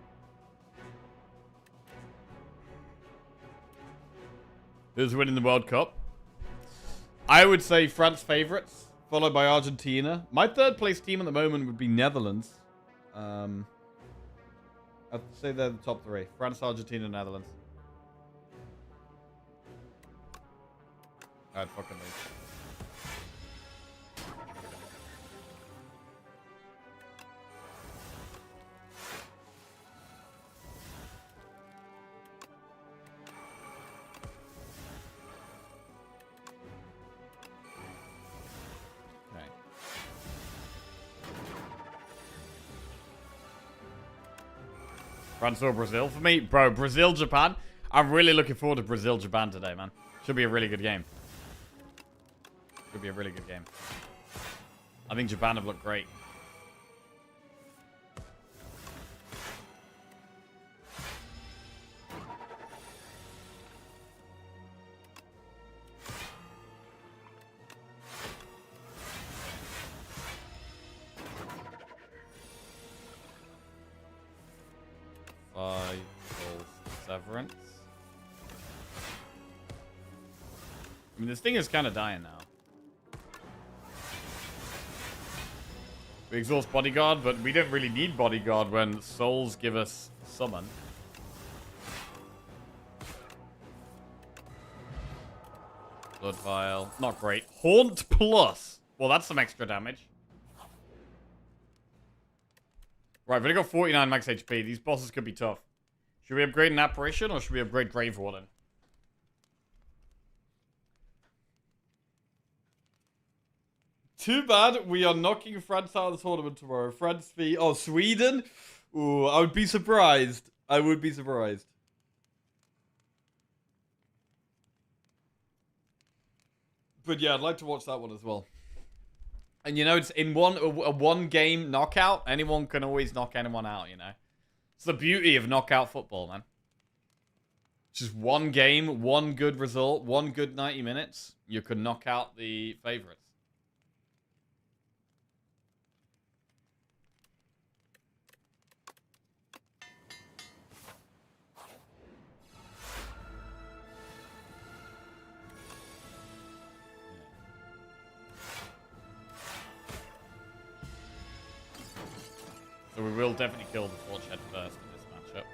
Who's winning the World Cup? I would say France favourites, followed by Argentina. My third place team at the moment would be Netherlands. I'd say they're the top three. France, Argentina, Netherlands. I'd fucking leave. Okay. France or Brazil for me? Bro, Brazil, Japan. I'm really looking forward to Brazil, Japan today, man. Should be a really good game. Should be a really good game. I think Japan have looked great. Severance. I mean, this thing is kind of dying now. We exhaust Bodyguard, but we don't really need Bodyguard when souls give us summon. Blood Vial. Not great. Haunt Plus. Well, that's some extra damage. Right, we've only got 49 max HP. These bosses could be tough. Should we upgrade an Apparition or should we upgrade Grave Warden? Too bad we are knocking France out of the tournament tomorrow. France v... Oh, Sweden? Ooh, I would be surprised. I would be surprised. But yeah, I'd like to watch that one as well. And you know, it's in a one game knockout. Anyone can always knock anyone out, you know. It's the beauty of knockout football, man. Just one game, one good result, one good 90 minutes. You can knock out the favorites. So we will definitely kill the Torch Head first in this matchup.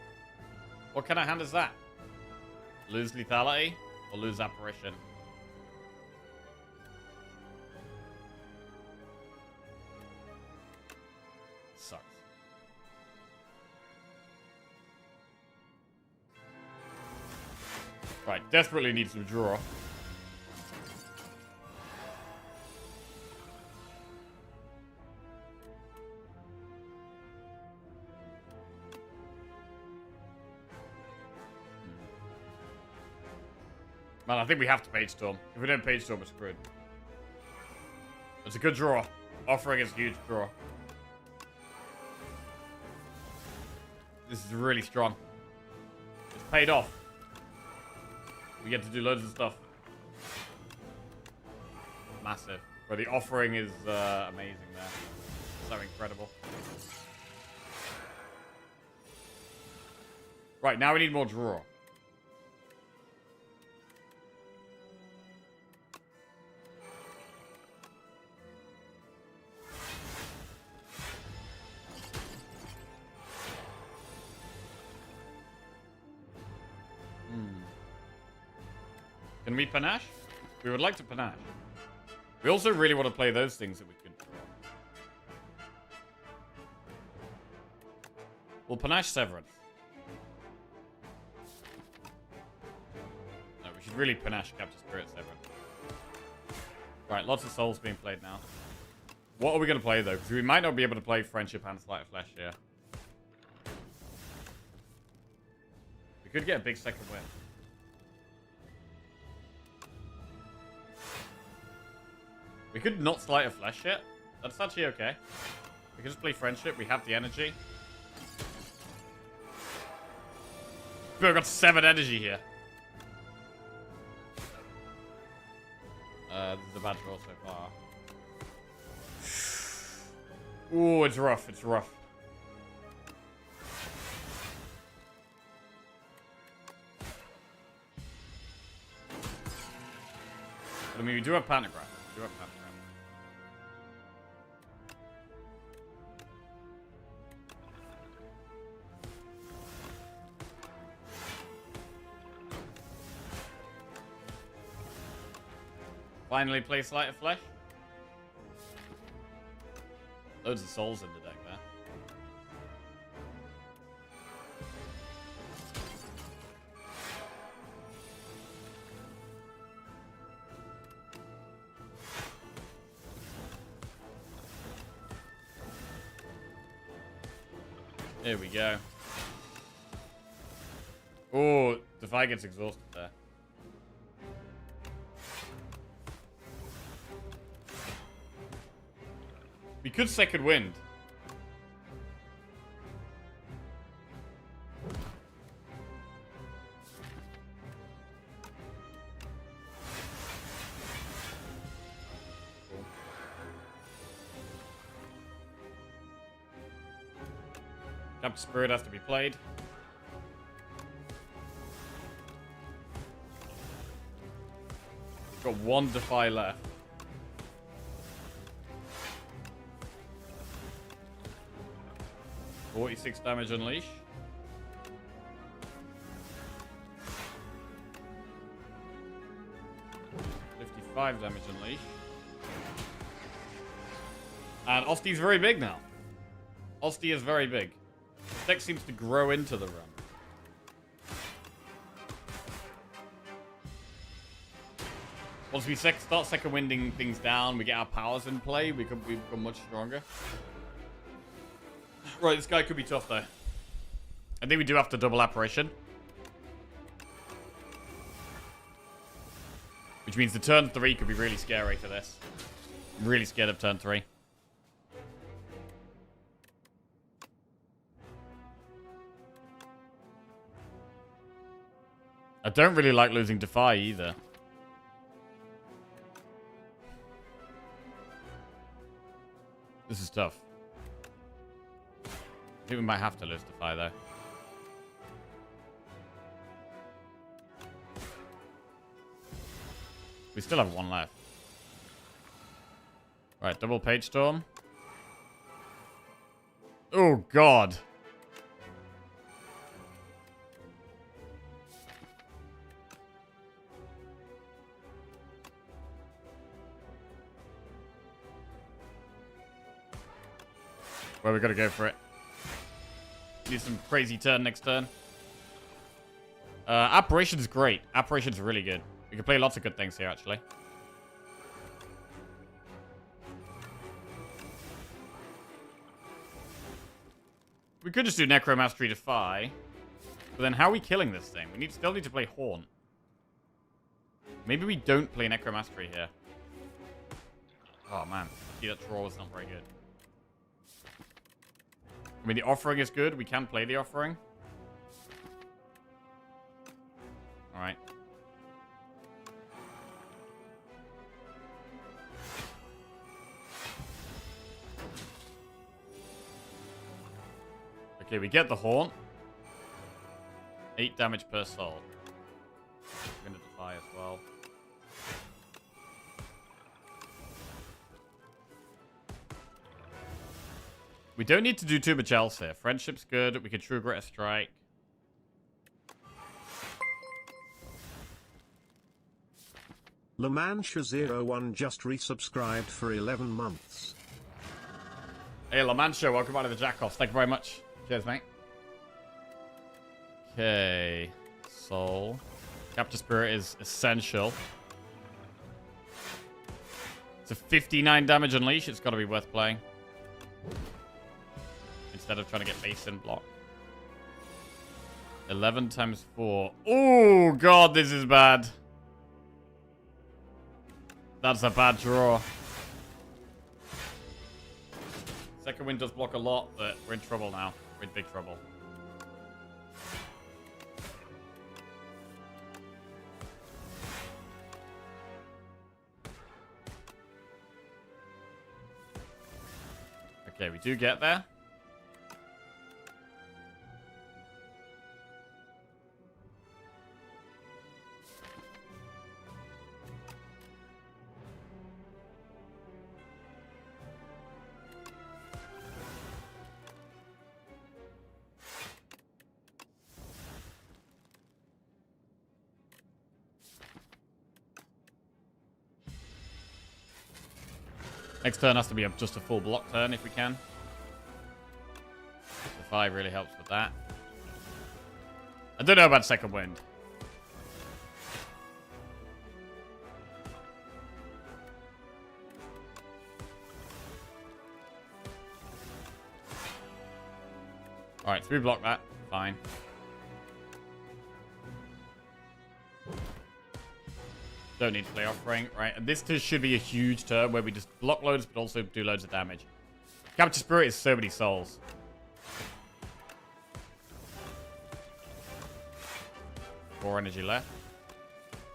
What kind of hand is that? Lose lethality or lose apparition? Sucks. Right, desperately need some draw. Man, I think we have to Page Storm. If we don't Page Storm, we're screwed. It's a good draw. Offering is a huge draw. This is really strong. It's paid off. We get to do loads of stuff. Massive. But the offering is amazing there. So incredible. Right, now we need more draw. Can we panache? We would like to panache. We also really want to play those things that we could draw. We'll panache Severance. No, we should really panache Capture Spirit Severance. Right, lots of souls being played now. What are we going to play, though? Because we might not be able to play Friendship and Sleight of Flesh here. We could get a big second win. We could not Sleight of Flesh yet. That's actually okay. We can just play Friendship. We have the energy. We've got 7 energy here. This is a bad draw so far. Ooh, it's rough. It's rough. But, I mean, we do have Pantograph. We do have Pantograph. Finally play Sleight of Flesh. Loads of souls in the deck there. Here we go. Oh, Defy gets exhausted there. We could second wind. Capture Spirit has to be played. Got one Defy left. $46 damage Unleash. $55 damage Unleash. And Osti's very big now. Osti is very big. This deck seems to grow into the run. Once we start second winding things down, we get our powers in play, we become much stronger. Right, this guy could be tough though. I think we do have to double apparition. Which means the turn 3 could be really scary for this. I'm really scared of turn 3. I don't really like losing Defy either. This is tough. I think we might have to lose Defy though. We still have one left. Right, double Page Storm. Oh god. Well, we gotta go for it. Need some crazy turn next turn. Apparition's great. Apparition's really good. We can play lots of good things here, actually. We could just do Necromastery Defy. But then how are we killing this thing? We still need to play Haunt. Maybe we don't play Necromastery here. Oh, man. See, that draw was not very good. I mean, the Offering is good. We can play the Offering. Alright. Okay, we get the Haunt. 8 damage per soul. We're going to Defy as well. We don't need to do too much else here. Friendship's good. We can True Grit a Strike. LaMancha01 just resubscribed for 11 months. Hey, LaMancha, welcome back to the Jackoffs. Thank you very much. Cheers, mate. Okay. Soul. Capture Spirit is essential. It's a 59 damage Unleash. It's got to be worth playing. Instead of trying to get base in block. 11 times 4. Oh, God, this is bad. That's a bad draw. Second wind does block a lot, but we're in trouble now. We're in big trouble. Okay, we do get there. Next turn has to be just a full block turn if we can. The 5 really helps with that. I don't know about second wind. Alright, 3 block that. Fine. Don't need to play offering, right? And this should be a huge turn where we just block loads, but also do loads of damage. Capture Spirit is so many souls. More energy left.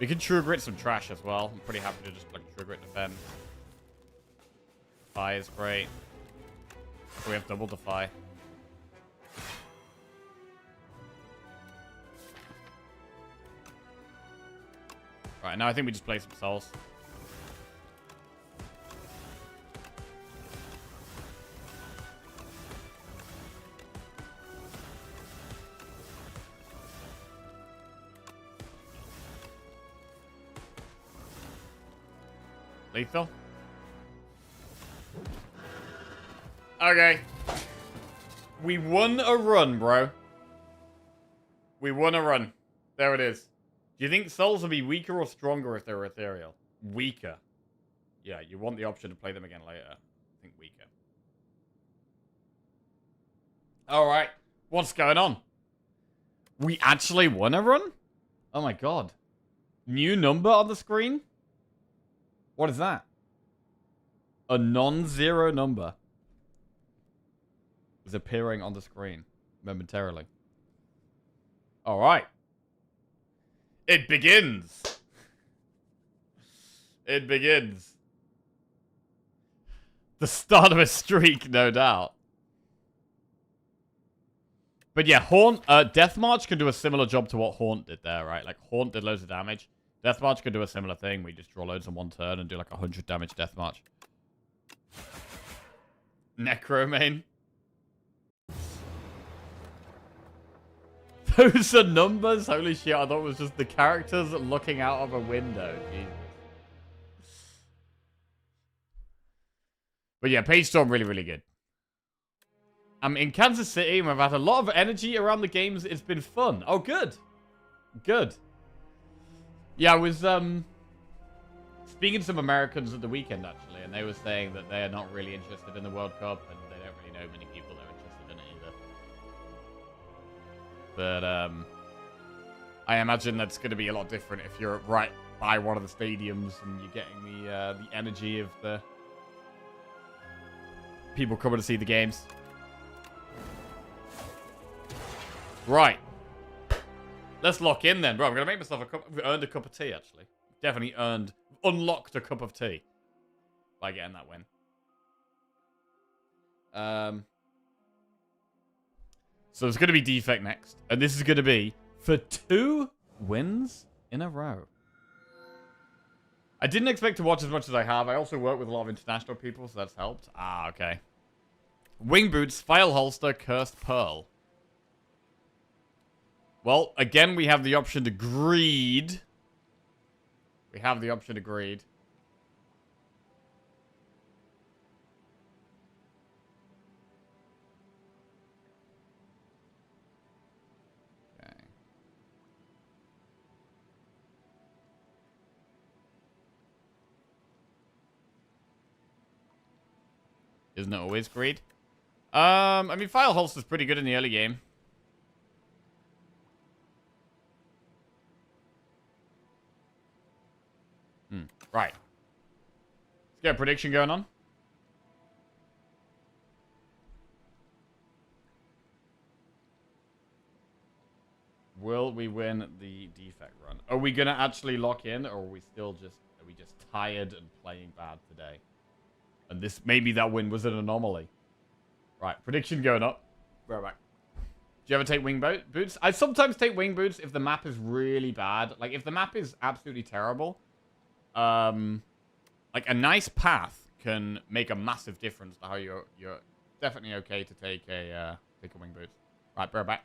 We can True Grit some trash as well. I'm pretty happy to just like True Grit defend. Defy is great. So we have double Defy. Right, now I think we just play some souls. Lethal? Okay. We won a run, bro. We won a run. There it is. Do you think souls will be weaker or stronger if they're ethereal? Weaker. Yeah, you want the option to play them again later. I think weaker. Alright. What's going on? We actually won a run? Oh my god. New number on the screen? What is that? A non-zero number is appearing on the screen momentarily. Alright. It begins. It begins. The start of a streak, no doubt. But yeah, Haunt, Death March can do a similar job to what Haunt did there, right? Like, Haunt did loads of damage. Death March can do a similar thing. We just draw loads in one turn and do like 100 damage Death March. Necro main. Those are numbers? Holy shit, I thought it was just the characters looking out of a window. Jesus. But yeah, Page Storm really, really good. I'm in Kansas City and we've had a lot of energy around the games. It's been fun. Oh, good. Good. Yeah, I was speaking to some Americans at the weekend, actually, and they were saying that they are not really interested in the World Cup, and they don't really know many people that are interested in it either. But I imagine that's going to be a lot different if you're right by one of the stadiums and you're getting the energy of the people coming to see the games. Right. Let's lock in then, bro. I'm going to make myself a cup. I've earned a cup of tea, actually. Definitely unlocked a cup of tea by getting that win. So there's going to be Defect next. And this is going to be for 2 wins in a row. I didn't expect to watch as much as I have. I also work with a lot of international people, so that's helped. Ah, okay. Wing Boots, File Holster, Cursed Pearl. Well, again, we have the option to greed. We have the option to greed. Okay. Isn't it always greed? I mean, File Holster's pretty good in the early game. Right. Let's get a prediction going on. Will we win the defect run? Are we going to actually lock in, or are we just tired and playing bad today? And maybe that win was an anomaly. Right, prediction going up. Right back. Do you ever take wing boots? I sometimes take wing boots if the map is really bad. Like, if the map is absolutely terrible, like a nice path can make a massive difference to how you're definitely okay to take a wing boots. Right, bear back.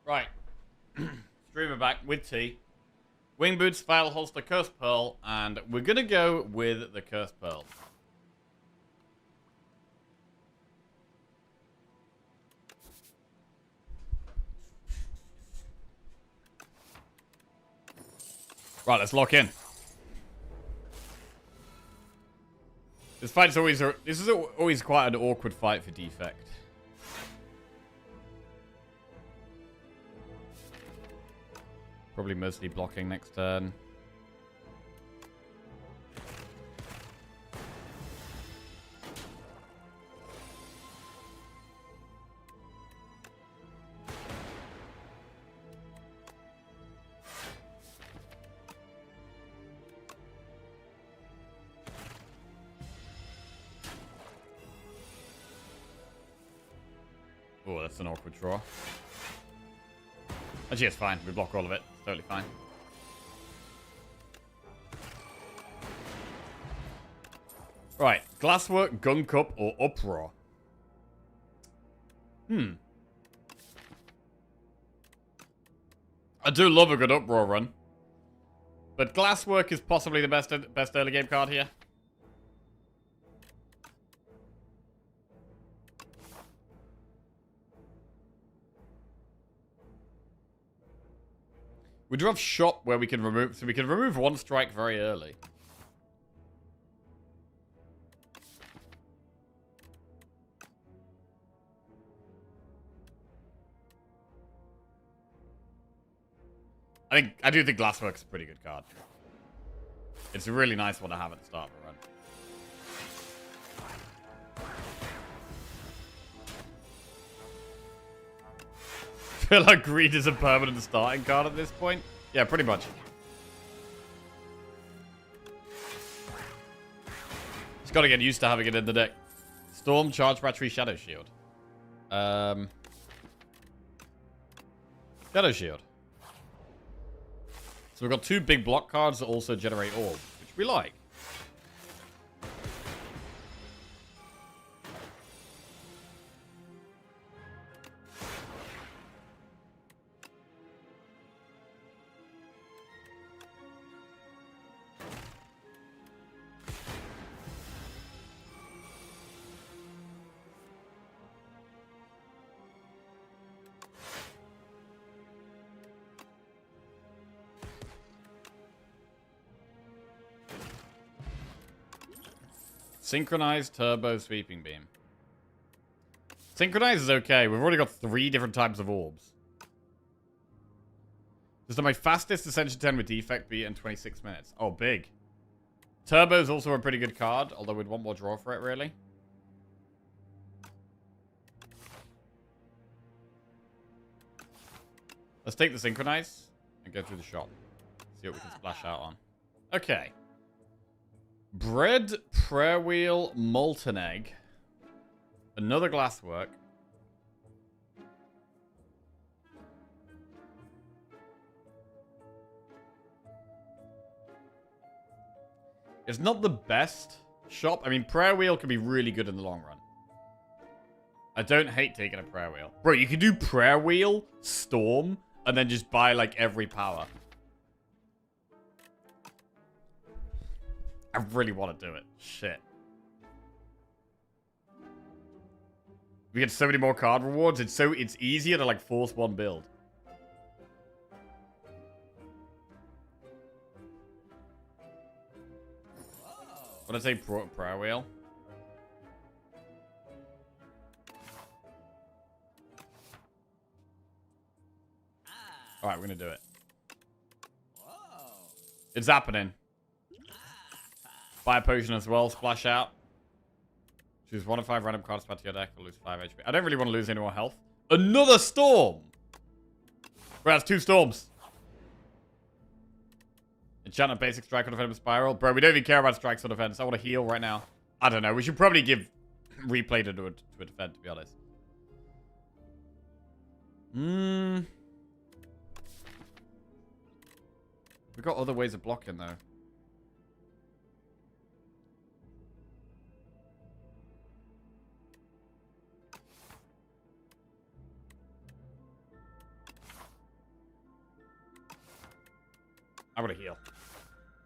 Right. Streamer back with T. Wing boots, file holster, cursed pearl, and we're gonna go with the cursed pearl. Right, let's lock in. This fight's always this is always quite an awkward fight for Defect. Probably mostly blocking next turn. Oh, that's an awkward draw. Actually, it's fine. We block all of it. It's totally fine. Right. Glasswork, Gun Cup, or Uproar? I do love a good Uproar run. But Glasswork is possibly the best early game card here. We do have Shop where we can remove... So we can remove one strike very early. I do think Glasswork's a pretty good card. It's a really nice one to have at the start of a run. I feel like Greed is a permanent starting card at this point. Yeah, pretty much. Just gotta get used to having it in the deck. Storm, Charge Battery, Shadow Shield. Shadow Shield. So we've got two big block cards that also generate orbs, which we like. Synchronized Turbo Sweeping Beam. Synchronized is okay. We've already got 3 different types of orbs. This is my fastest Ascension 10 with Defect beat in 26 minutes. Oh, big. Turbo is also a pretty good card, although we'd want more draw for it, really. Let's take the Synchronize and go through the shop. See what we can splash out on. Okay. Bread, Prayer Wheel, Molten Egg. Another Glasswork. It's not the best shop. I mean, Prayer Wheel can be really good in the long run. I don't hate taking a Prayer Wheel. Bro, you can do Prayer Wheel, Storm, and then just buy, like, every power. I really want to do it. Shit. We get so many more card rewards. It's easier to like force one build. What did I say? Prayer Wheel. All right, we're gonna do it. It's happening. Fire Potion as well, splash out. Choose 1 of 5 random cards to add to your deck or lose 5 HP. I don't really want to lose any more health. Another Storm! Bro, that's 2 Storms. Enchantment Basic, Strike on Defense, Spiral. Bro, we don't even care about Strikes on Defense. I want to heal right now. I don't know. We should probably give Replay to a defend, to be honest. We've got other ways of blocking, though. I'm gonna heal.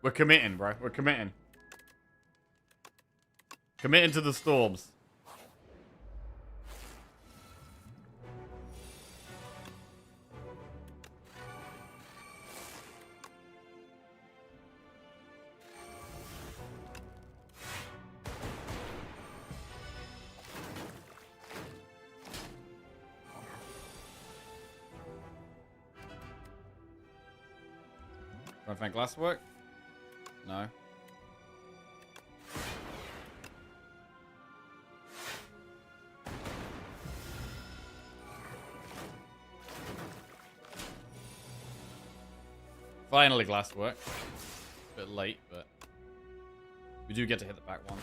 We're committing, bro. We're committing. Committing to the storms. Try to find glass work? No. Finally glass work. A bit late, but we do get to hit the back one.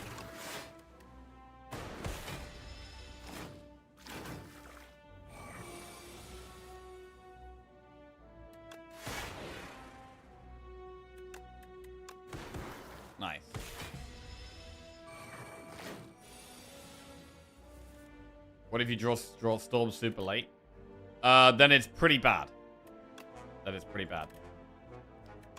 Nice. What if you draw storm super late? Then it's pretty bad. That is pretty bad.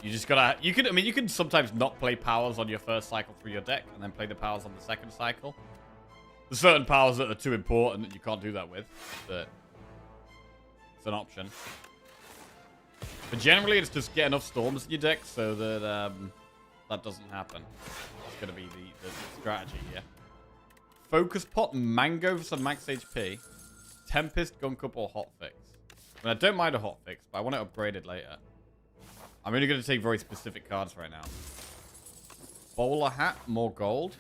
You just gotta... You can sometimes not play powers on your first cycle through your deck, and then play the powers on the second cycle. There's certain powers that are too important that you can't do that with, but it's an option. But generally, it's just get enough storms in your deck so that that doesn't happen. It's gonna be the strategy here. Focus Pot, Mango for some max HP, Tempest, Gunk Up, or Hotfix. I mean, I don't mind a Hotfix, but I want it upgraded later. I'm only going to take very specific cards right now. Bowler Hat, more gold.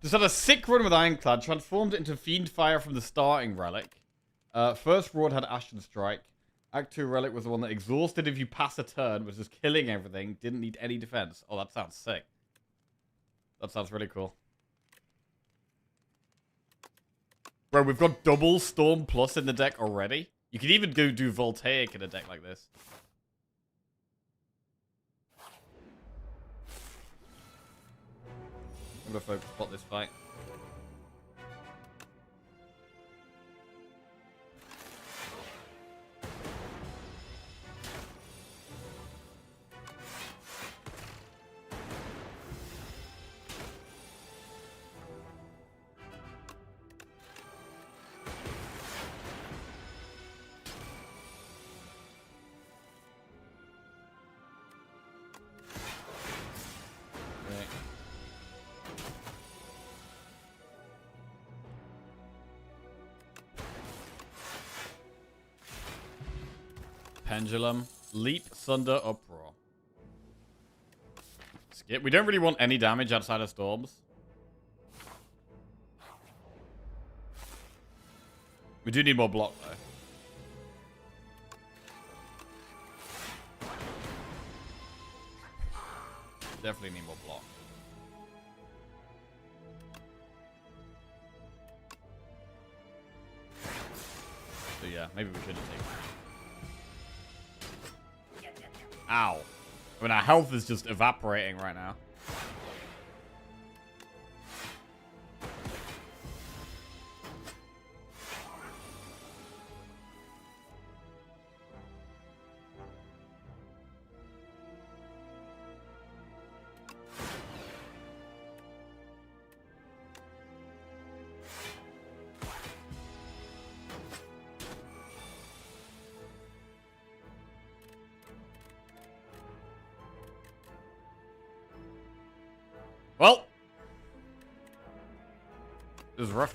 Just had a sick run with Ironclad, transformed it into Fiendfire from the starting relic. First Road had Ashen Strike. Act 2 relic was the one that exhausted if you pass a turn, was just killing everything, didn't need any defense. Oh, that sounds sick. That sounds really cool. Bro, we've got double Storm Plus in the deck already. You could even go do Voltaic in a deck like this. I'm gonna focus spot this fight. Pendulum, Leap, Thunder, Uproar. Skip. We don't really want any damage outside of storms. We do need more block, though. Definitely need more block. So yeah, maybe we shouldn't take that. Ow. I mean, our health is just evaporating right now. Well, it was rough.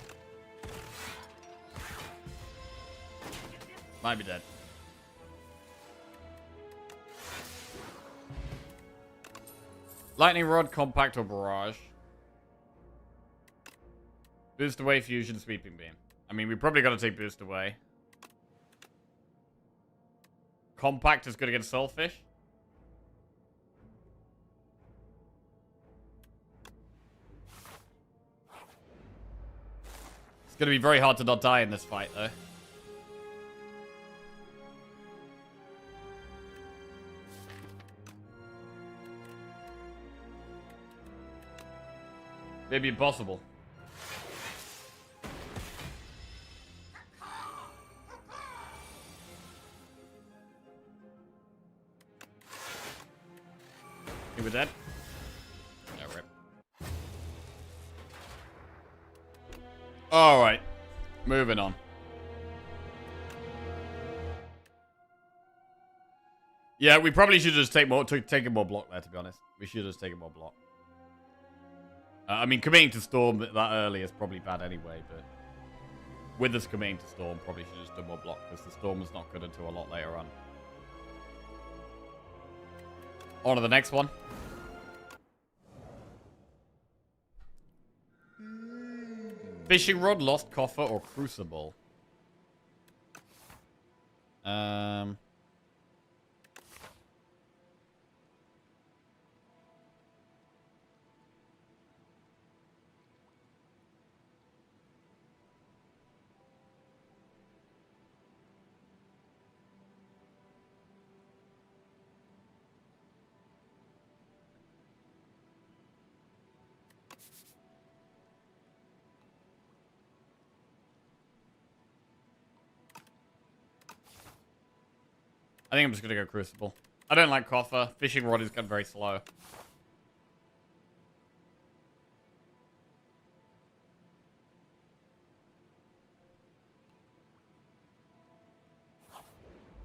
Might be dead. Lightning Rod, Compact, or Barrage. Boost away, Fusion, Sweeping Beam. I mean, we probably got to take Boost away. Compact is good against Soulfish. It's going to be very hard to not die in this fight, though. Maybe impossible. You were dead? Yeah, rip. Alright. Moving on. Yeah, we probably should just take taken more block there, to be honest. We should have just taken more block. I mean, committing to Storm that early is probably bad anyway, but with us committing to Storm, probably should have just done more block, because the Storm was not good until a lot later on. On to the next one. Fishing rod, lost coffer, or crucible. I think I'm just gonna go crucible. I don't like coffer. Fishing rod is kind of very slow.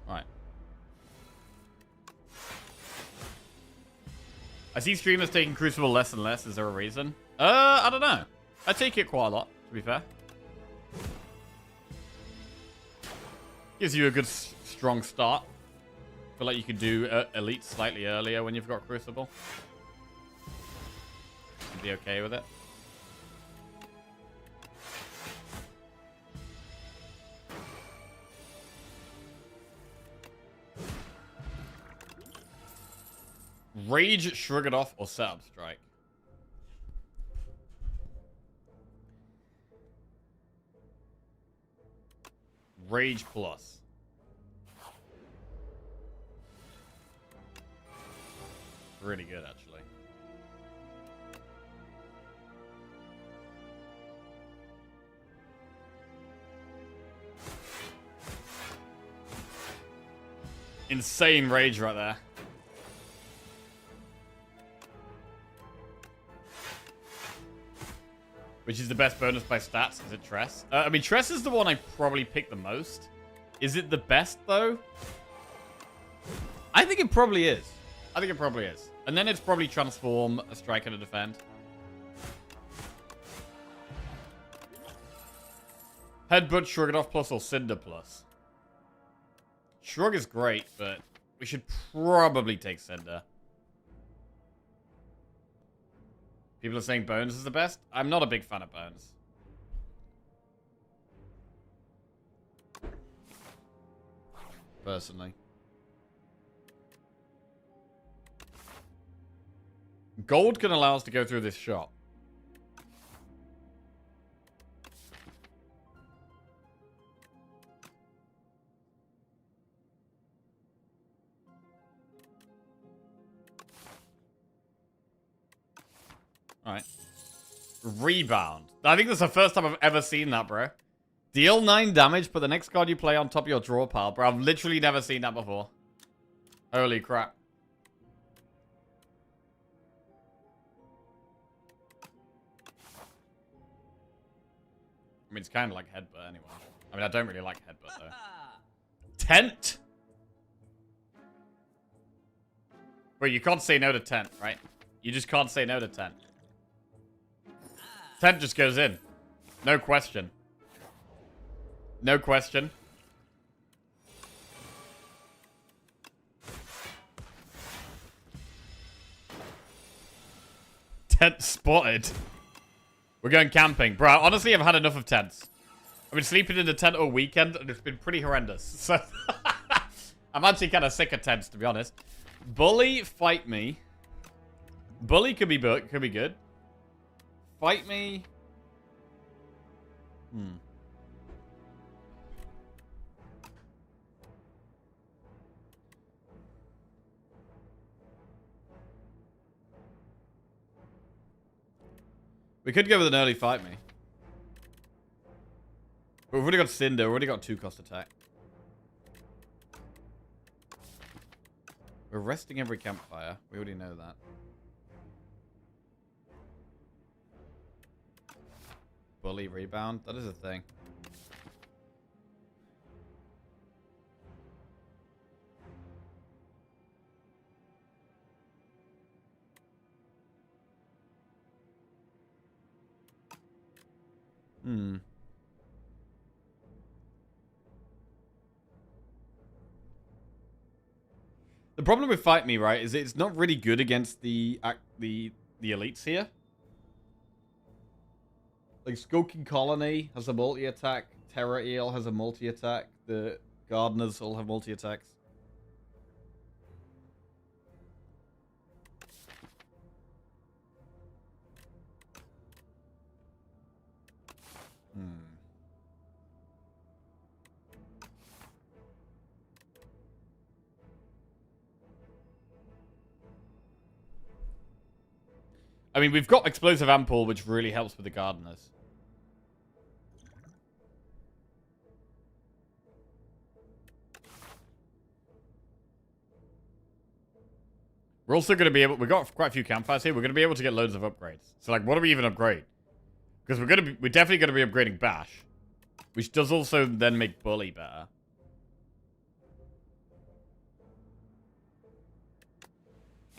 Right. I see streamers taking crucible less and less. Is there a reason? I don't know. I take it quite a lot, to be fair. Gives you a good, strong start. Feel like you could do Elite slightly earlier when you've got Crucible. You'd be okay with it. Rage, Shrug It Off, or Setup Strike? Rage Plus. Really good, actually. Insane rage right there. Which is the best bonus by stats? Is it Tress? I mean, Tress is the one I probably pick the most. Is it the best, though? I think it probably is. I think it probably is. And then it's probably Transform, a Strike, and a Defend. Headbutt, Shrug It Off Plus, or Cinder Plus? Shrug is great, but we should probably take Cinder. People are saying Bones is the best. I'm not a big fan of Bones. Personally. Gold can allow us to go through this shop. Alright. Rebound. I think that's the first time I've ever seen that, bro. Deal 9 damage, put the next card you play on top of your draw pile. Bro, I've literally never seen that before. Holy crap. I mean, it's kind of like Headbutt anyway. I mean, I don't really like Headbutt, though. Tent? Bro, you can't say no to Tent, right? You just can't say no to Tent. Tent just goes in. No question. No question. Tent spotted. We're going camping. Bro, honestly, I've had enough of tents. I've been sleeping in the tent all weekend, and it's been pretty horrendous. So, I'm actually kind of sick of tents, to be honest. Bully, fight me. Bully could be good. Fight me. We could go with an early fight me. But we've already got Cinder. We've already got 2-cost attack. We're resting every campfire. We already know that. bully rebound. That is a thing. Hmm. The problem with Fight Me, right, is it's not really good against the elites here. Like, Skulking Colony has a multi-attack. Terror Eel has a multi-attack. The Gardeners all have multi-attacks. Hmm. I mean, we've got Explosive Ampoule, which really helps with the Gardeners. We're also going to be able... We've got quite a few campfires here. We're going to be able to get loads of upgrades. So, like, what do we even upgrade? Because we're definitely going to be upgrading Bash. Which does also then make Bully better.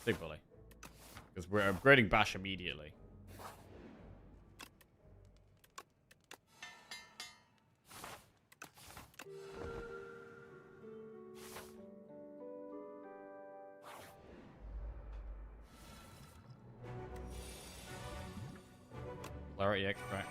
Big Bully. Because we're upgrading Bash immediately. Clarity Extract.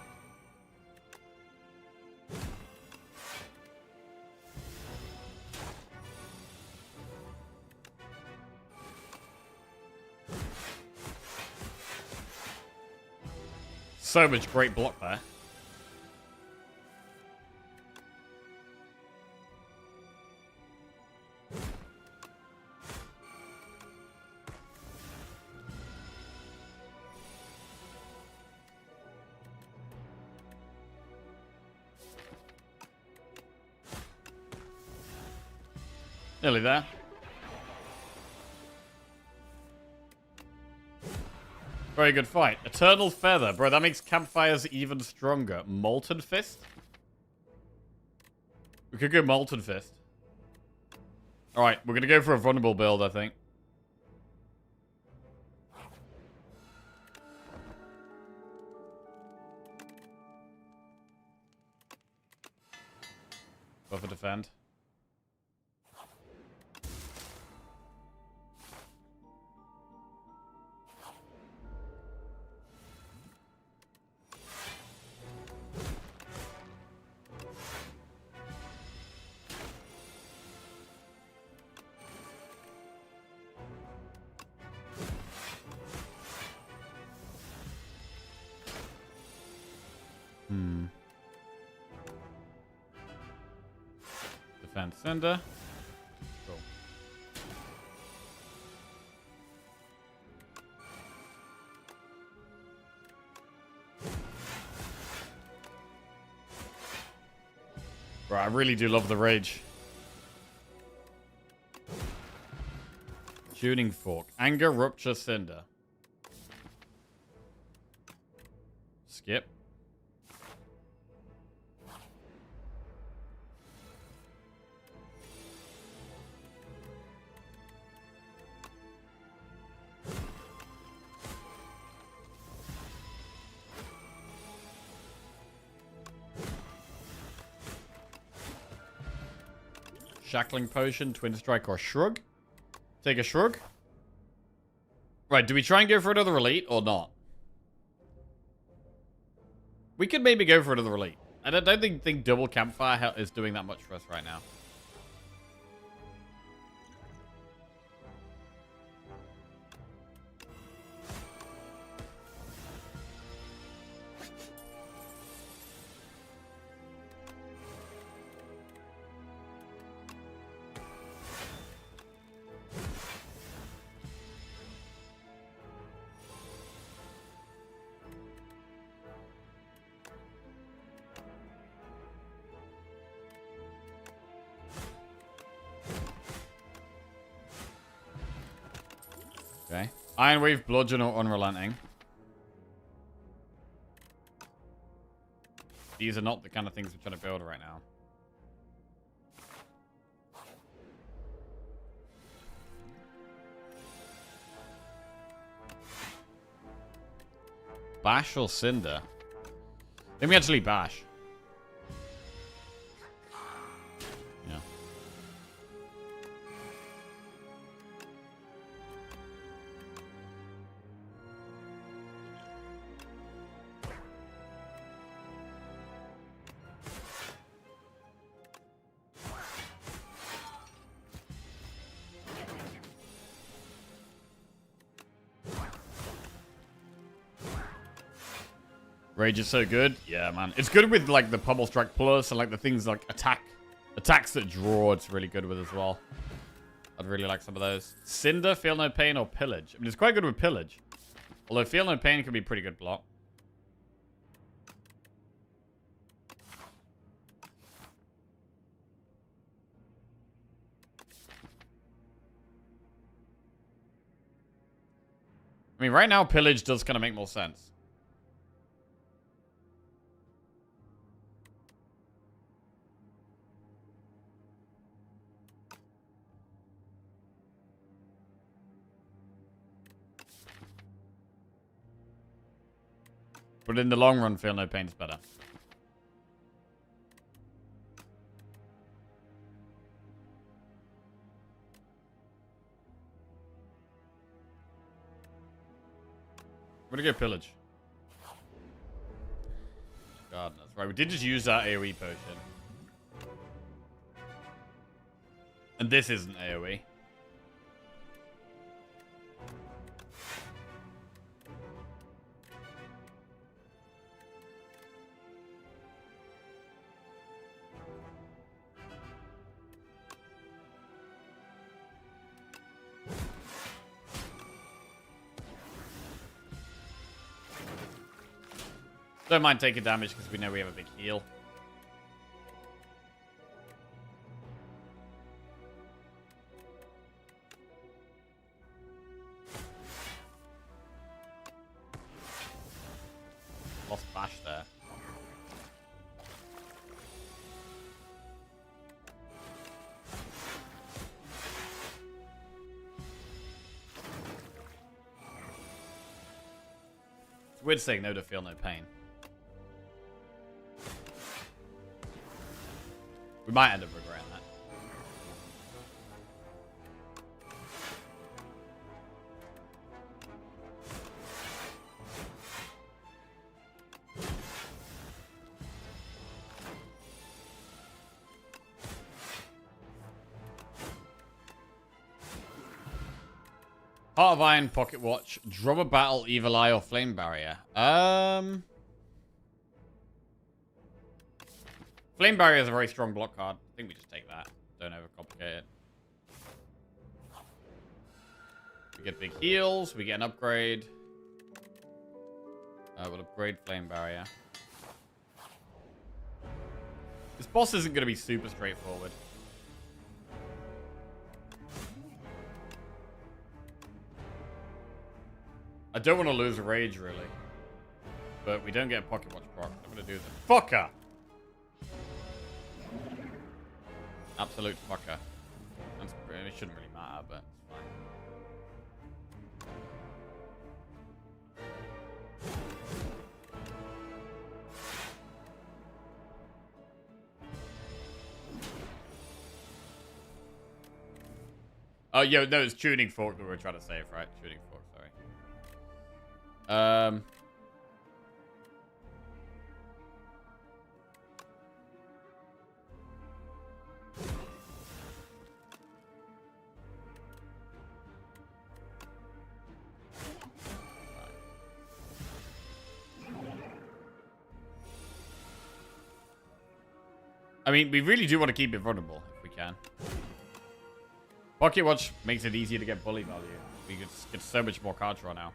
So much great block there. Nearly there. Very good fight. Eternal Feather. Bro, that makes campfires even stronger. Molten Fist? We could go Molten Fist. Alright, we're going to go for a vulnerable build, I think. Buffer defend. Defend Cinder. Cool. Right, I really do love the rage. Tuning Fork. Anger, Rupture, Cinder. Skip. Shackling Potion, Twin Strike, or Shrug? Take a Shrug. Right, do we try and go for another Elite or not? We could maybe go for another Elite. I don't think double Campfire is doing that much for us right now. Okay. Iron Wave, Bludgeon, or Unrelenting. These are not the kind of things we're trying to build right now. Bash or Cinder? Let me actually bash. Yeah. Rage is so good. Yeah, man. It's good with, like, the Pummel Strike Plus and, like, the things like attacks that draw. It's really good with as well. I'd really like some of those. Cinder, Feel No Pain, or Pillage. I mean, it's quite good with Pillage. Although Feel No Pain can be pretty good block. I mean, right now, Pillage does kind of make more sense. But in the long run, Feel No Pain's better. I'm gonna go Pillage. Gardeners. Right, we did just use that AoE potion. And this isn't AoE. Don't mind taking damage because we know we have a big heal. Lost Bash there. It's weird saying no to Feel No Pain. We might end up regretting that. Heart of Iron, Pocket Watch, Drummer Battle, Evil Eye, or Flame Barrier. Flame Barrier is a very strong block card. I think we just take that. Don't overcomplicate it. We get big heals. We get an upgrade. We'll upgrade Flame Barrier. This boss isn't going to be super straightforward. I don't want to lose a Rage, really. But we don't get a Pocket Watch proc. I'm going to do the fucker. Absolute fucker. It shouldn't really matter, but it's fine. Oh, yeah, no, it's Tuning Fork that we were trying to save, right? Tuning Fork, sorry. I mean, we really do want to keep it vulnerable if we can. Pocket Watch makes it easier to get bully value. We can get so much more card draw now.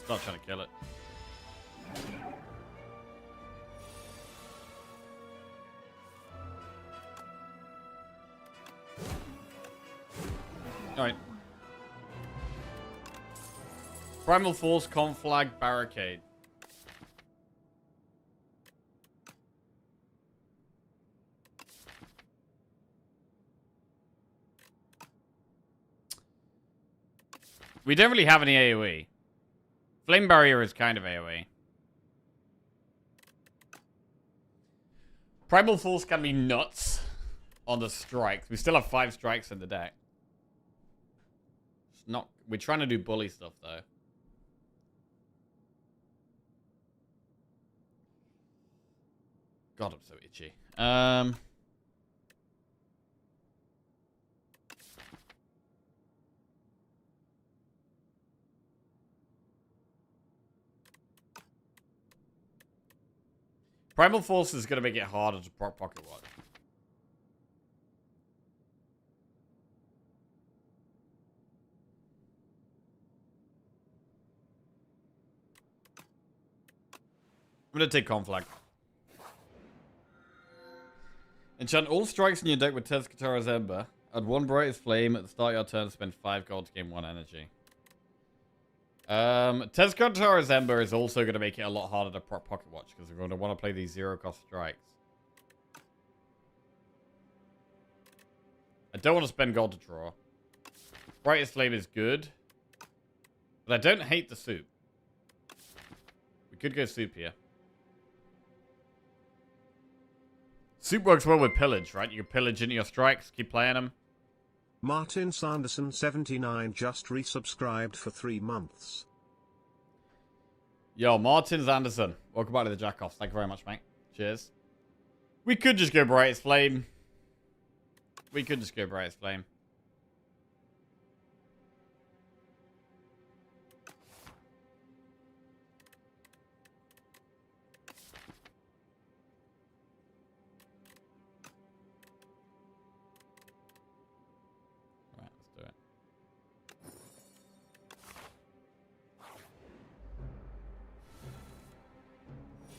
Start trying to kill it. Alright. Primal Force, Conflag, Barricade. We don't really have any AoE. Flame Barrier is kind of AoE. Primal Force can be nuts on the strikes. We still have 5 strikes in the deck. It's not. We're trying to do bully stuff though. God, I'm so itchy. Primal Force is going to make it harder to proc Pocket Watch. I'm going to take Conflag. Enchant all strikes in your deck with Tezcatara's Ember. Add 1 Brightest Flame at the start of your turn to spend 5 gold to gain 1 energy. Tezcatara's Ember is also going to make it a lot harder to proc Pocket Watch because we're going to want to play these 0-cost strikes. I don't want to spend gold to draw. Brightest Flame is good. But I don't hate the soup. We could go soup here. Soup works well with pillage, right? You can pillage into your strikes, keep playing them. Martin Sanderson 79 just resubscribed for 3 months. Yo, Martin Sanderson. Welcome back to the Jackoffs. Thank you very much, mate. Cheers. We could just go Brightest Flame. We could just go Brightest Flame.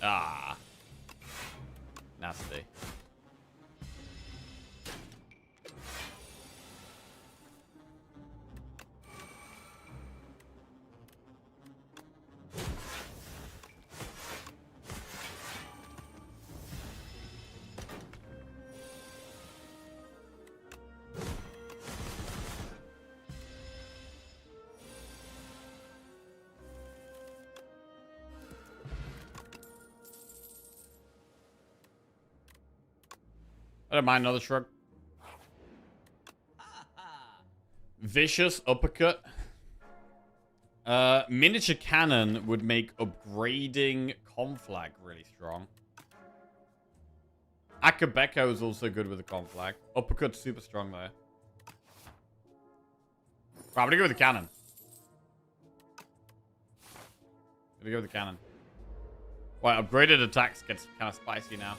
Ah. Nasty. I don't mind another shrug. Vicious Uppercut. Miniature Cannon would make upgrading Conflag really strong. Akabeko is also good with the Conflag. Uppercut's super strong there. Right, I'm gonna go with the cannon. I'm gonna go with the cannon. Right, upgraded attacks gets kind of spicy now.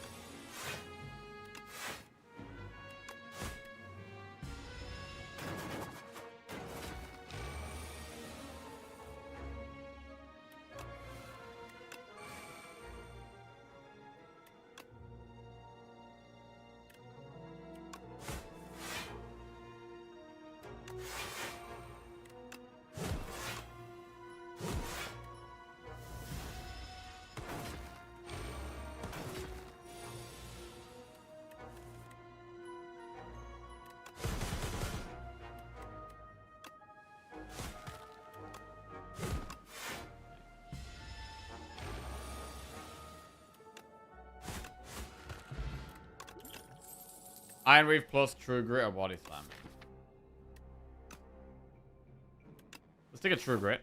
Iron Reef plus True Grit or Body Slam. Let's take a True Grit.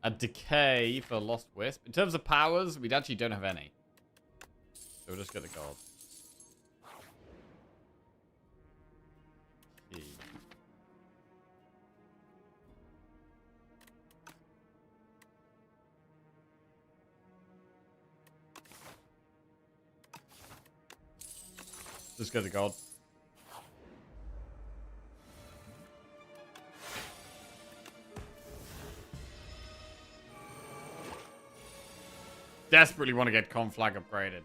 A Decay for Lost Wisp. In terms of powers, we actually don't have any. So we'll just get the gold. Key. Just get the gold. desperately want to get Conflag upgraded.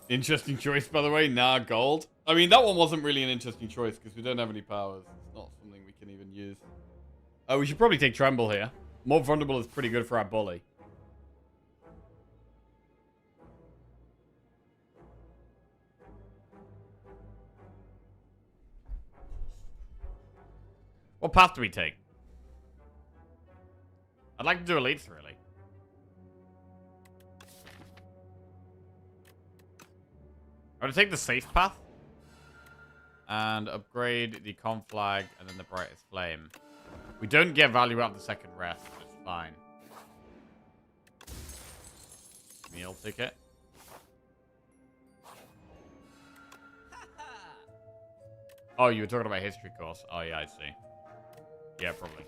Interesting choice, by the way. Nah, gold. I mean, that one wasn't really an interesting choice because we don't have any powers. It's not something we can even use. Oh, we should probably take Tremble here. More vulnerable is pretty good for our bully. What path do we take? I'd like to do elites, really. I'm going to take the safe path. And upgrade the Conflag and then the Brightest Flame. We don't get value out of the second rest, but it's fine. Meal ticket. Oh, you were talking about history course. Oh, yeah, I see. Yeah, probably.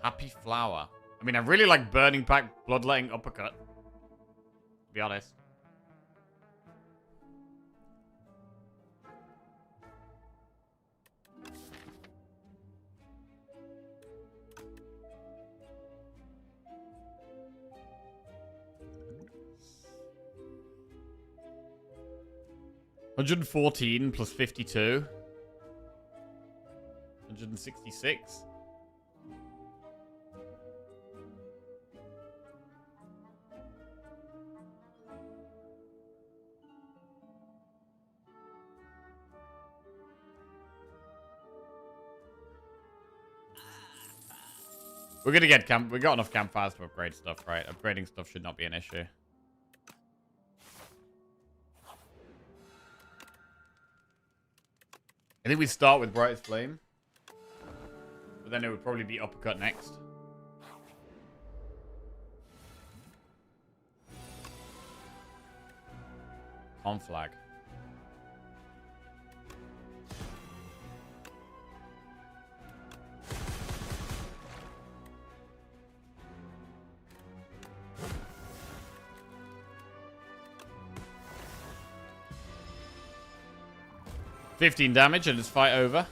Happy Flower. I mean, I really like Burning Pack, Bloodletting, Uppercut. To be honest. $114 plus 52. $166. We're gonna get camp. We got enough campfires to upgrade stuff, right? Upgrading stuff should not be an issue. I think we start with Brightest Flame. But then it would probably be Uppercut next. Conflag. $15 damage and it's fight over.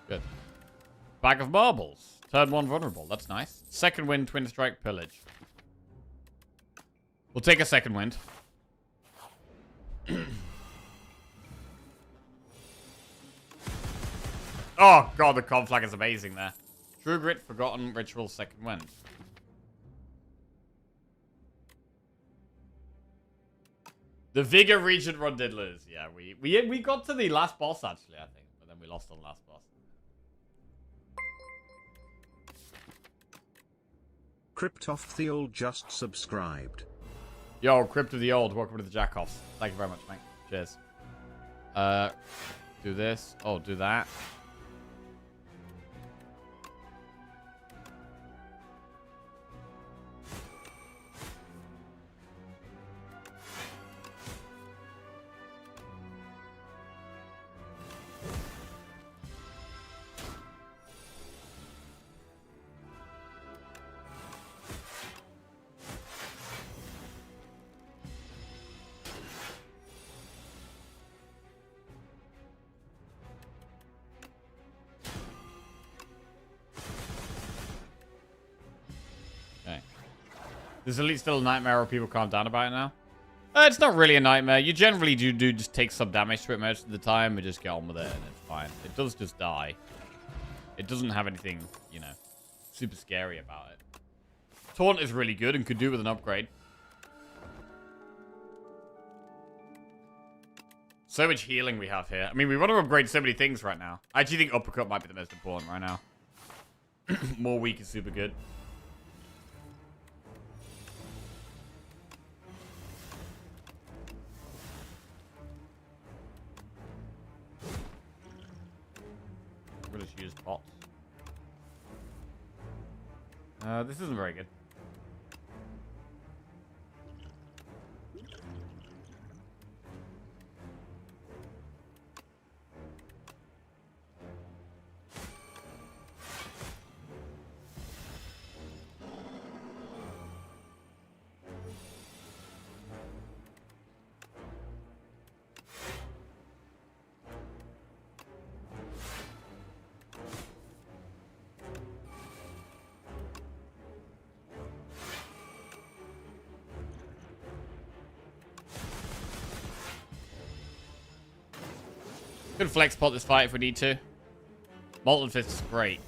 Good. Bag of marbles. Turn 1 vulnerable. That's nice. Second wind, twin strike, pillage. We'll take a second wind. Oh god, the conflag is amazing there. True Grit, Forgotten, Ritual, second wind. The Vigor Regent run did lose. Yeah, we got to the last boss, actually, I think. But then we lost on the last boss. Crypt of the Old just subscribed. Yo, Crypt of the Old, welcome to the Jackoffs. Thank you very much, mate. Cheers. Do this. Oh, do that. Is Elite still a nightmare or people calm down about it now? It's not really a nightmare. You generally do just take some damage to it most of the time and just get on with it and it's fine. It does just die. It doesn't have anything, you know, super scary about it. Taunt is really good and could do with an upgrade. So much healing we have here. I mean, we want to upgrade so many things right now. I actually think Uppercut might be the most important right now. More weak is super good. This isn't very good. Could flex pot this fight if we need to. Molten Fist is great.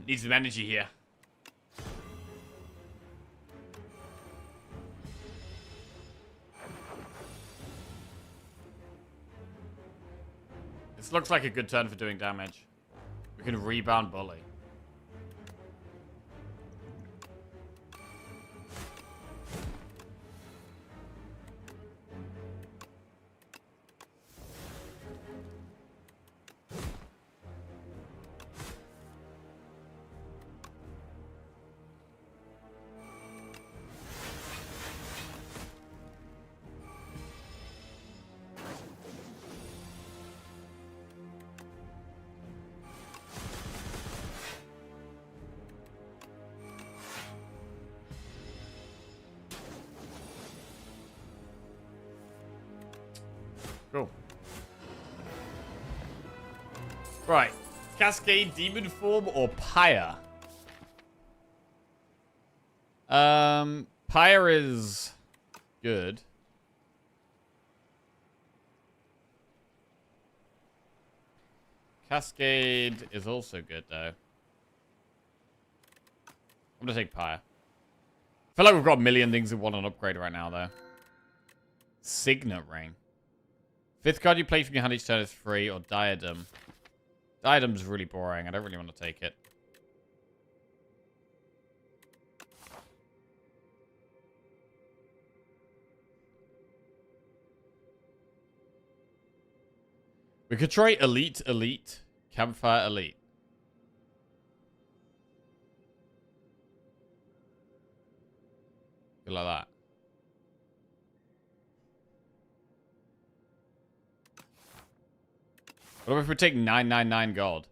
Needs some energy here. This looks like a good turn for doing damage. We can rebound Bully. Cool. Right. Cascade, Demon Form, or Pyre? Pyre is good. Cascade is also good, though. I'm gonna take Pyre. I feel like we've got a million things we want on upgrade right now, though. Signet Ring. 5th card you play from your hand each turn is free, or Diadem. Diadem's really boring. I don't really want to take it. We could try Elite, Elite, Campfire, Elite. Good like that. What if we take 999 gold?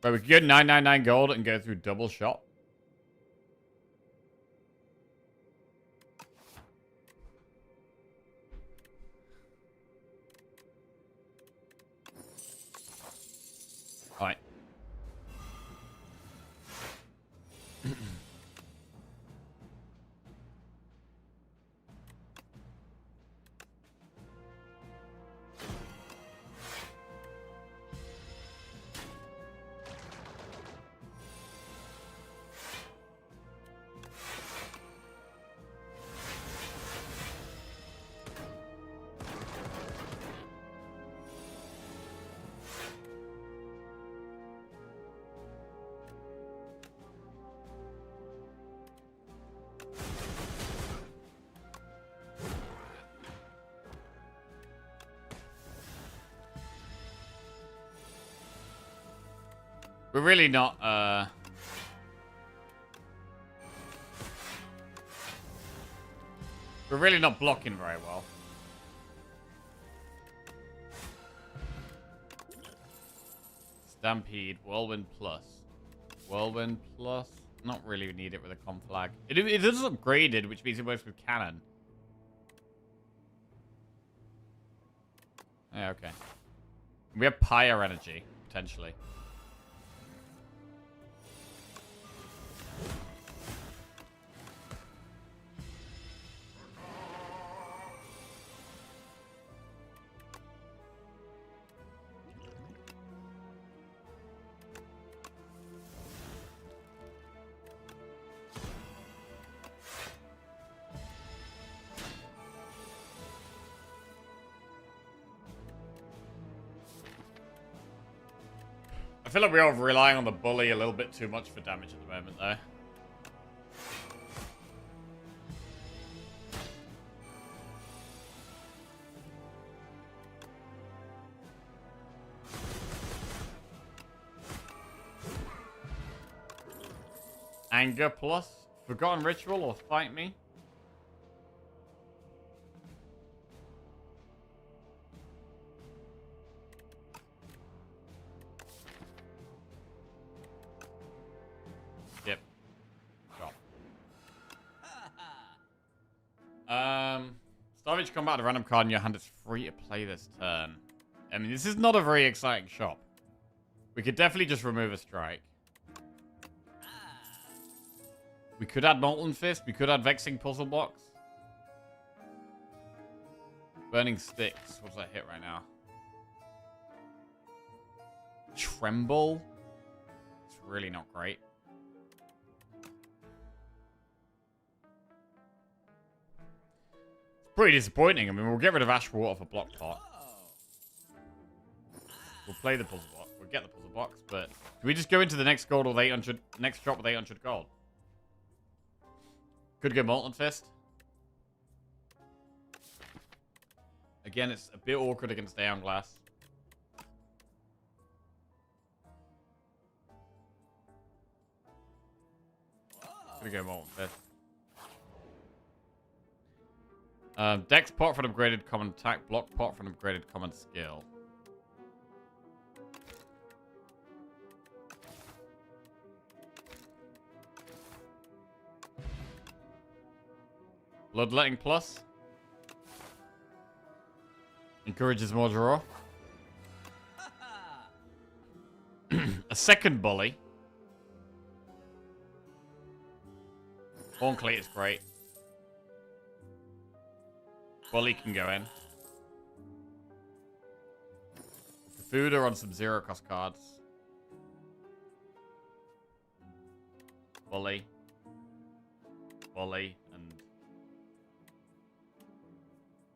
Right, we could get 999 gold and go through double shot. Alright. We're really not, we're really not blocking very well. Stampede, Whirlwind Plus. Whirlwind Plus? Not really need it with a comp flag. It is upgraded, which means it works with cannon. Yeah, okay. We have Pyre energy, potentially. I feel like we are relying on the bully a little bit too much for damage at the moment, though. Anger plus Forgotten Ritual or Fight Me. Yep. Stop. Starvage combat, a random card in your hand is free to play this turn. I mean, this is not a very exciting shop. We could definitely just remove a strike. We could add Molten Fist. We could add Vexing Puzzle Box. Burning Sticks. What's that hit right now? Tremble. It's really not great. It's pretty disappointing. I mean, we'll get rid of Ash Water for Block Pot. We'll play the puzzle box. We'll get the puzzle box, but do we just go into the next gold with 800? Next drop with 800 gold. Could go Molten Fist. Again, it's a bit awkward against Aeon Glass. Gonna go Molten Fist. Dex Pot for an upgraded common attack. Block Pot for an upgraded common skill. Bloodletting Plus. Encourages more draw. A second Bully. Hornclate is great. Bully can go in. Food are on some zero cost cards. Bully. Bully and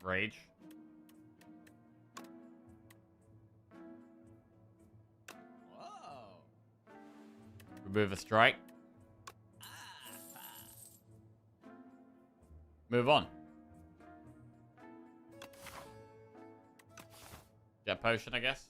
Rage. Remove a strike. Move on. Get potion, I guess.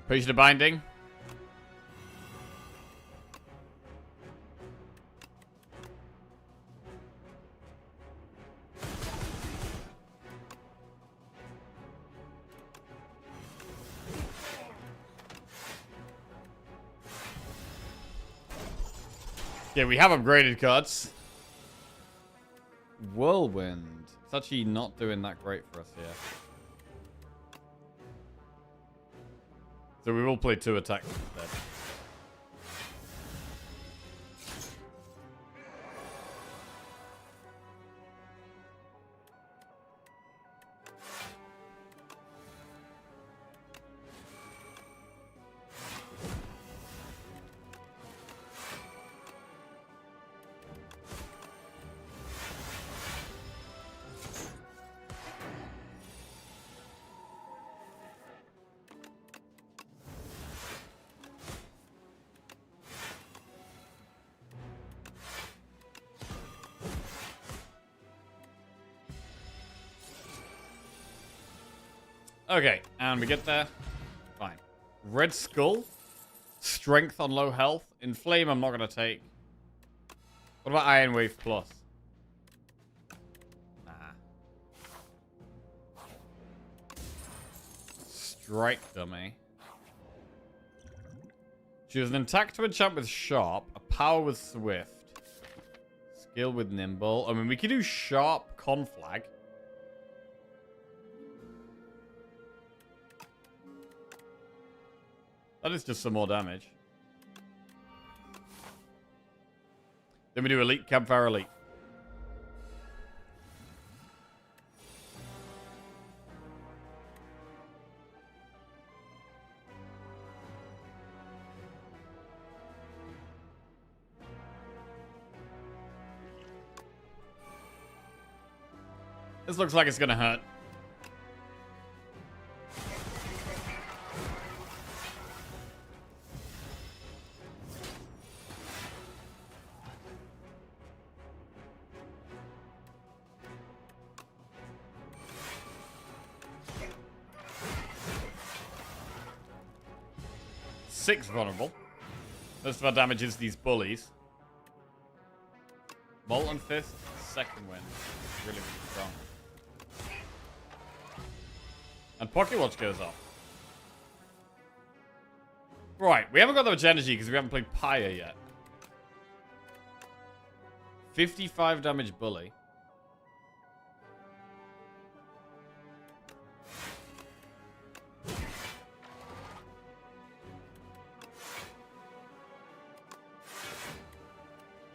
Potion of Binding. Yeah, we have upgraded cards. Whirlwind. It's actually not doing that great for us here. So we will play 2 attacks instead. Okay, and we get there. Fine. Red Skull. Strength on low health. Inflame I'm not going to take. What about Iron Wave Plus? Nah. Strike Dummy. Choose an attack to enchant with Sharp. A power with Swift. Skill with Nimble. I mean, we could do Sharp Conflag. That is just some more damage. Then we do Elite Campfire Elite. This looks like it's gonna hurt. Six vulnerable. Most of our damage is these bullies. Molten Fist, second win. Really, really strong. And Pocket Watch goes off. Right, we haven't got that much energy because we haven't played Pyre yet. 55 damage bully.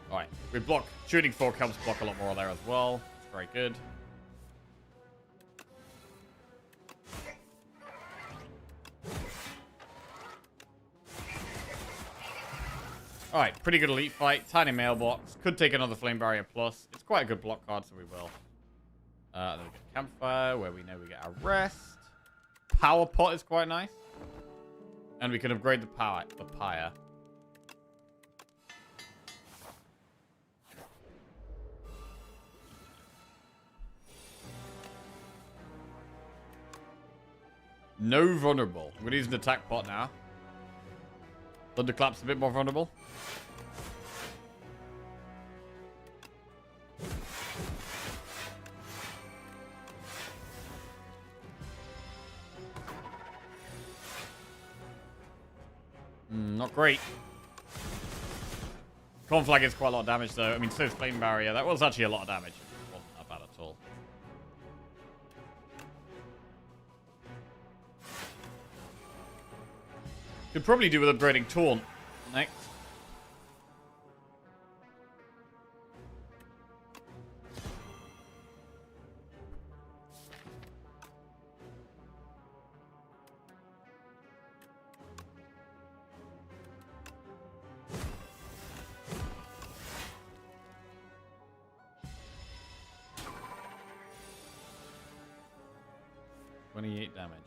Alright, we block. Shooting Fork helps block a lot more there as well. It's very good. Alright, pretty good elite fight. Tiny mailbox. Could take another Flame Barrier Plus. It's quite a good block card, so we will. Then we get Campfire, where we know we get our rest. Power Pot is quite nice. And we can upgrade the Pyre. No vulnerable. I'm going to use an attack pot now. Thunderclap's a bit more vulnerable. Not great. Cornflag is quite a lot of damage though. I mean, so is Flame Barrier. That was actually a lot of damage. It wasn't that bad at all. Could probably do with upgrading Taunt next. $28 damage.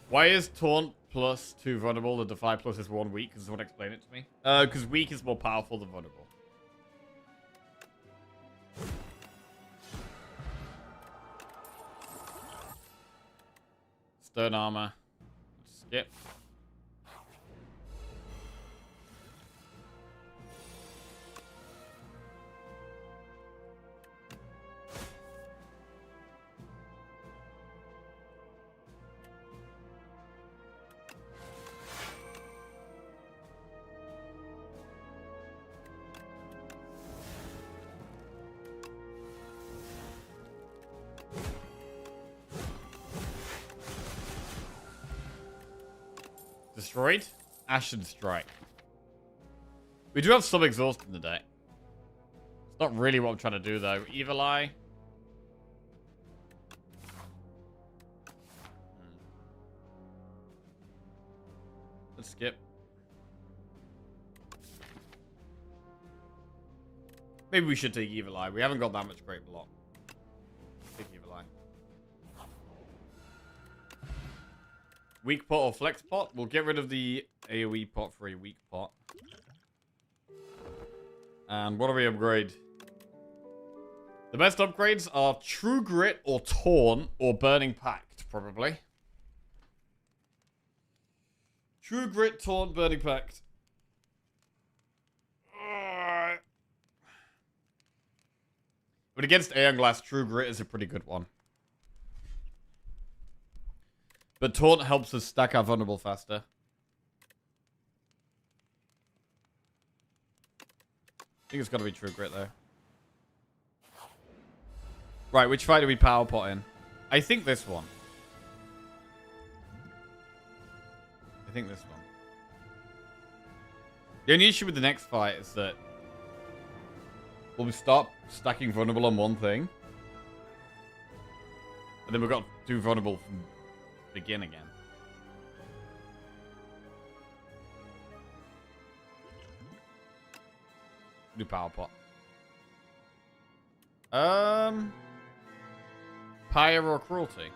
Why is Taunt plus 2 vulnerable? The Defy plus is 1 weak? Does someone explain it to me? Because weak is more powerful than vulnerable. Stern armor. Skip. Destroyed? Ashen Strike. We do have some exhaust in the deck. It's not really what I'm trying to do, though. Evil Eye. Let's skip. Maybe we should take Evil Eye. We haven't got that much great block. Take Evil Eye. Weak pot or flex pot? We'll get rid of the AoE pot for a weak pot. And what do we upgrade? The best upgrades are True Grit or Taunt or Burning Pact, probably. True Grit, Taunt, Burning Pact. But against Aeon Glass, True Grit is a pretty good one. But Taunt helps us stack our vulnerable faster. I think it's got to be True Grit, though. Right, which fight do we power pot in? I think this one. I think this one. The only issue with the next fight is that we'll start stacking vulnerable on one thing. And then we've got to do vulnerable from begin again. Do power pot. Pyre or cruelty?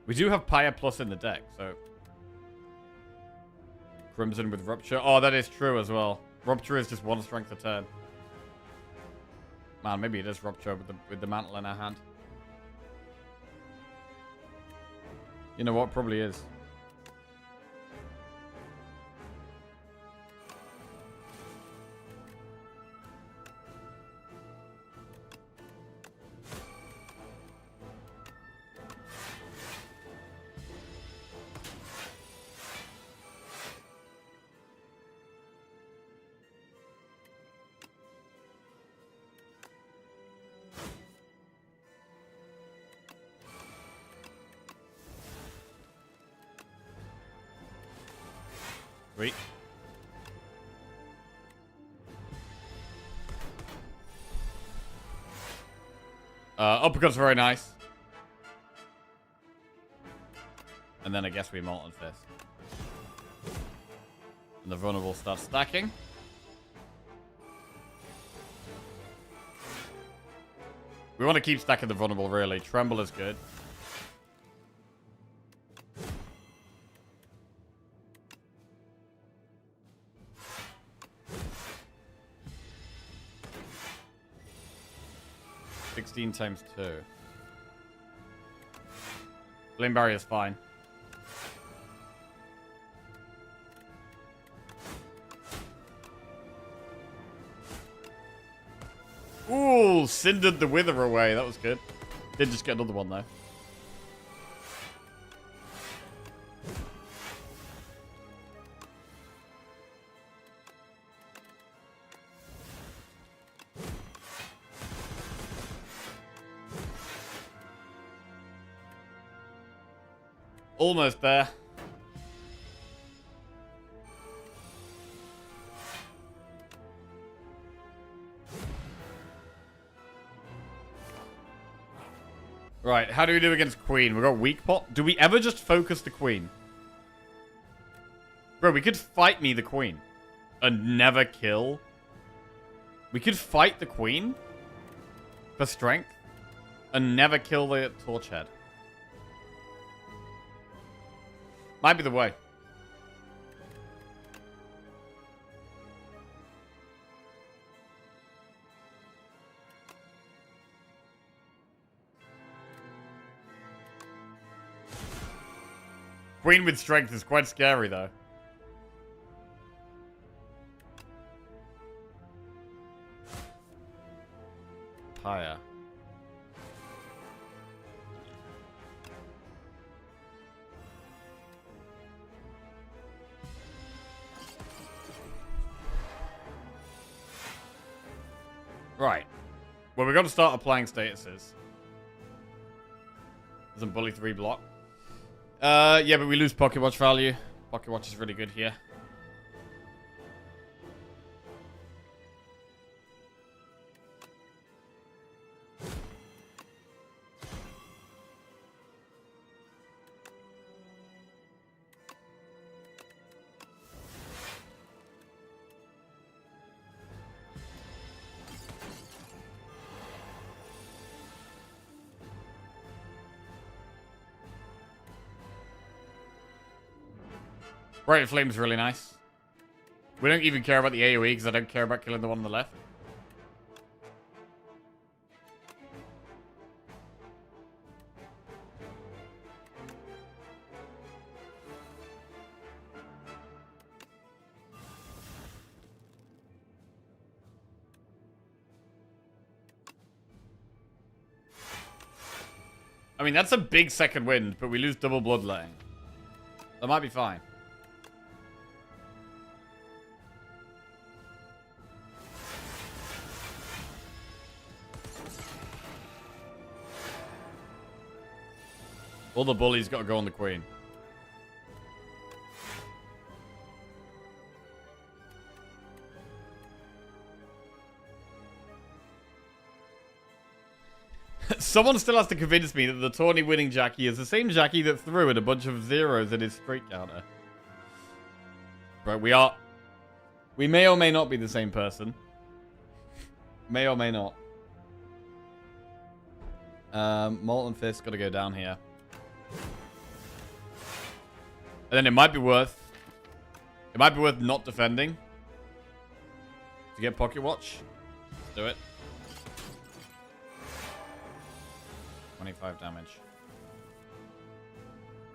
We do have Pyre Plus in the deck, so... Crimson with Rupture. Oh, that is true as well. Rupture is just 1 strength a turn. Man, maybe it is Rupture with the mantle in our hand. You know what? Probably is. Sweet. Uppercut's very nice. And then I guess we Molten Fist. And the vulnerable starts stacking. We want to keep stacking the vulnerable, really. Tremble is good. Times 2. Flame barrier is fine. Ooh, cindered the wither away. That was good. Did just get another one though. Almost there. Right, how do we do against Queen? We got weak pot. Do we ever just focus the Queen? Bro, we could fight me the Queen and never kill. We could fight the Queen for strength and never kill the Torchhead. Might be the way. Queen with strength is quite scary, though. Higher. Right. Well, we've got to start applying statuses. Doesn't bully 3 block. Yeah, but we lose Pocket Watch value. Pocket Watch is really good here. Bright Flame's really nice. We don't even care about the AoE because I don't care about killing the one on the left. I mean, that's a big second wind, but we lose double bloodletting. That might be fine. All the bullies got to go on the Queen. Someone still has to convince me that the tourney winning Jackie is the same Jackie that threw in a bunch of zeros in his streak counter. Right, we may or may not be the same person. May or may not. Molten Fist gotta go down here. And then it might be worth not defending to get Pocket Watch. Let's do it. 25 damage.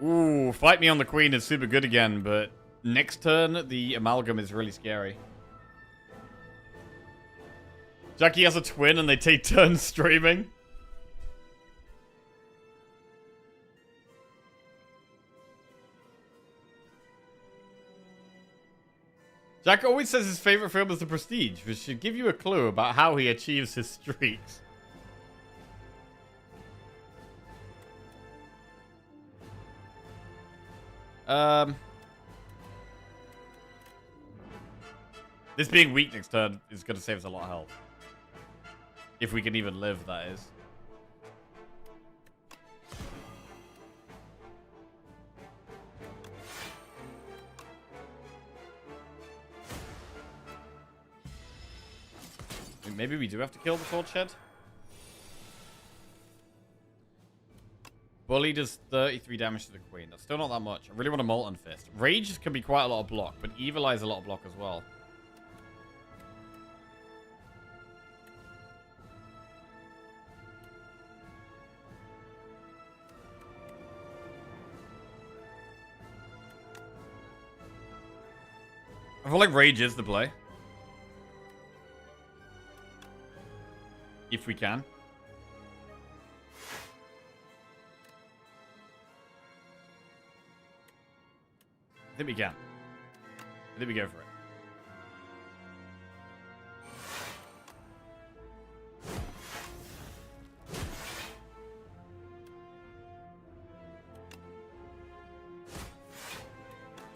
Ooh, fight me on the queen is super good again, but next turn, the amalgam is really scary. Jackie has a twin and they take turns streaming. Jack always says his favorite film is The Prestige, which should give you a clue about how he achieves his streaks. This being weak next turn is going to save us a lot of health. If we can even live, that is. Maybe we do have to kill the Sword Shed. Bully does 33 damage to the queen. That's still not that much. I really want a Molten Fist. Rage can be quite a lot of block, but Evil Eye's a lot of block as well. I feel like Rage is the play. If we can. I think we can. I think we go for it.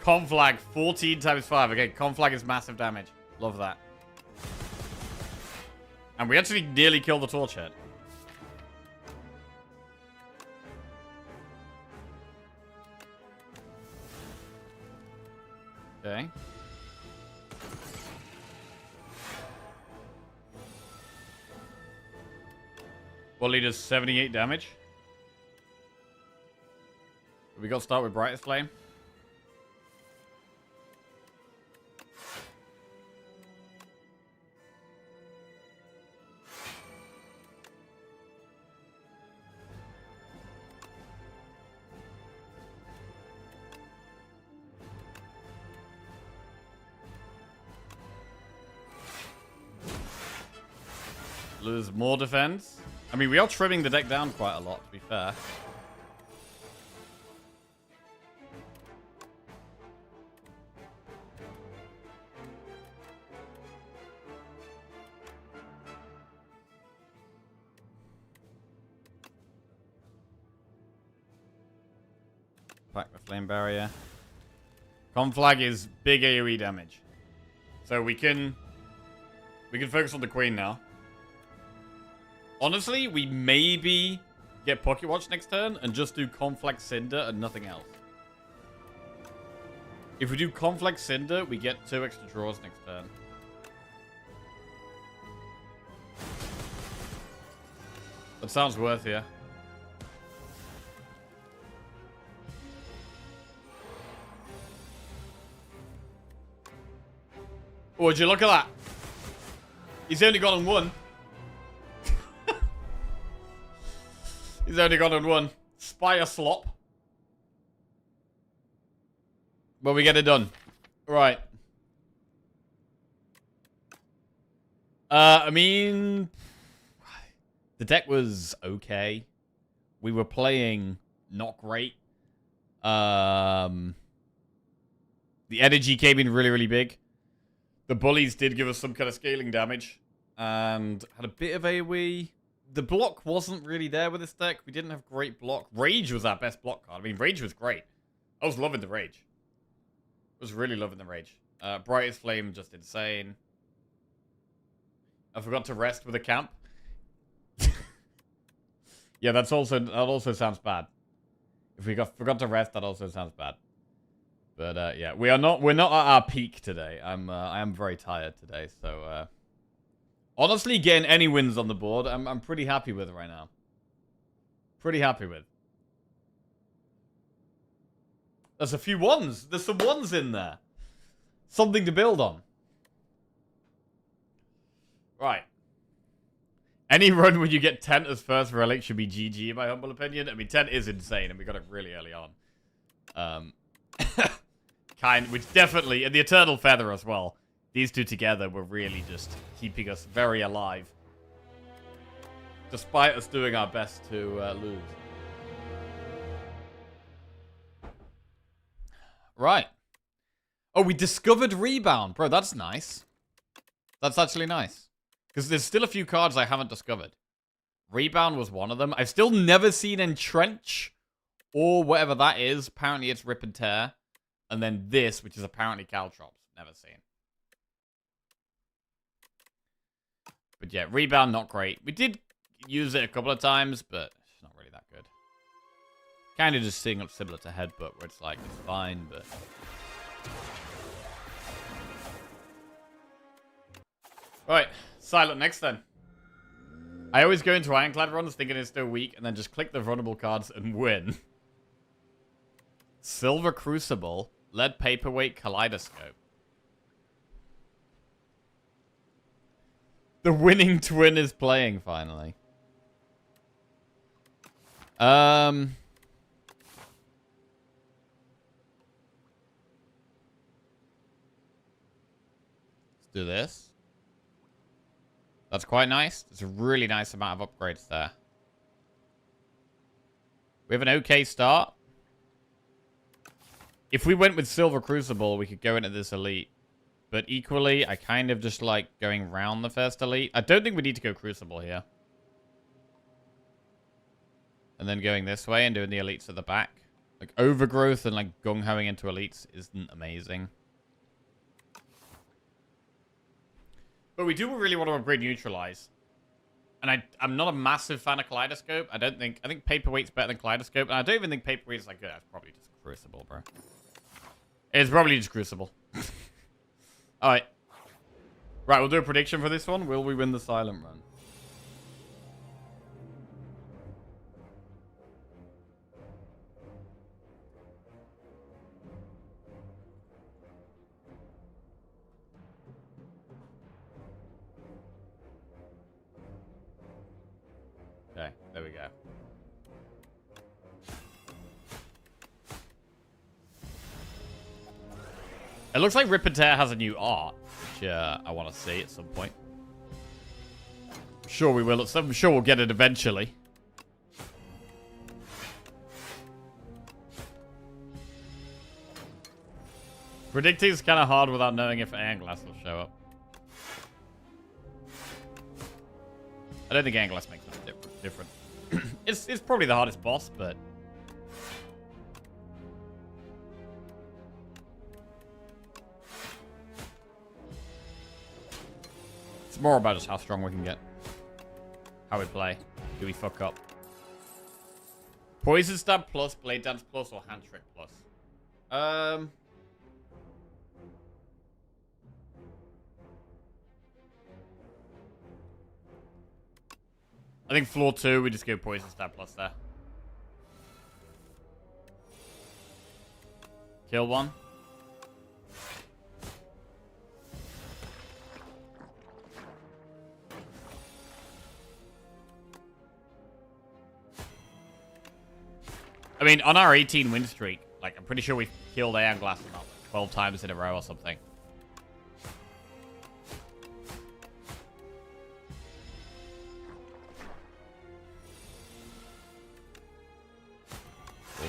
Conflag, 14 times 5. Okay, Conflag is massive damage. Love that. And we actually nearly killed the Torch Head. Okay. Bully does 78 damage. We got to start with Brightest Flame. Lose more defense. I mean, we are trimming the deck down quite a lot, to be fair. Back the Flame Barrier. Conflag is big AoE damage. So we can focus on the Queen now. Honestly, we maybe get Pocket Watch next turn and just do Conflag Cinder and nothing else. If we do Conflag Cinder, we get 2 extra draws next turn. That sounds worth here. Oh, would you look at that? He's only gone on 1. He's only gone on 1. Spire Slop. But we get it done. Right. I mean, the deck was okay. We were playing not great. The energy came in really, really big. The bullies did give us some kind of scaling damage. And had a bit of AoE. The block wasn't really there with this deck. We didn't have great block. Rage was our best block card. I mean, Rage was great. I was loving the Rage. I was really loving the Rage. Brightest Flame, just insane. I forgot to rest with a camp. Yeah, that also sounds bad. If we forgot to rest, that also sounds bad. But yeah, we're not at our peak today. I am very tired today, so honestly, getting any wins on the board, I'm pretty happy with right now. Pretty happy with. There's a few ones. There's some ones in there. Something to build on. Right. Any run when you get 10 as first relic should be GG, in my humble opinion. I mean, 10 is insane, and we got it really early on. Which definitely, and the Eternal Feather as well. These two together were really just keeping us very alive. Despite us doing our best to lose. Right. Oh, we discovered Rebound. Bro, that's nice. That's actually nice. Because there's still a few cards I haven't discovered. Rebound was one of them. I've still never seen Entrench or whatever that is. Apparently it's Rip and Tear. And then this, which is apparently Caltrops. Never seen. But yeah, Rebound, not great. We did use it a couple of times, but it's not really that good. Kind of just similar to Headbutt, where it's like, it's fine, but... Right, Silent next then. I always go into Ironclad runs thinking it's still weak, and then just click the vulnerable cards and win. Silver Crucible, Lead Paperweight, Kaleidoscope. The winning twin is playing, finally. Let's do this. That's quite nice. There's a really nice amount of upgrades there. We have an okay start. If we went with Silver Crucible, we could go into this elite. But equally, I kind of just like going round the first elite. I don't think we need to go Crucible here. And then going this way and doing the elites at the back. Like, Overgrowth and like gung-hoing into elites isn't amazing. But we do really want to upgrade Neutralize. And I'm not a massive fan of Kaleidoscope. I think Paperweight's better than Kaleidoscope. And I don't even think Paperweight's like good. It's probably just Crucible, bro. It's probably just Crucible. Alright. Right, we'll do a prediction for this one. Will we win the Silent Run? Okay, there we go. It looks like Rip and Tear has a new art, which I want to see at some point. I'm sure we will. I'm sure we'll get it eventually. Predicting is kind of hard without knowing if Aeon Glass will show up. I don't think Aeon Glass makes much difference. It's probably the hardest boss, but... It's more about just how strong we can get. How we play. Do we fuck up? Poison Stab plus, Blade Dance plus, or Hand Trick plus? I think floor 2, we just go Poison Stab plus there. Kill one. I mean, on our 18 win streak, like, I'm pretty sure we've killed Aeon Glass about 12 times in a row or something. Ooh.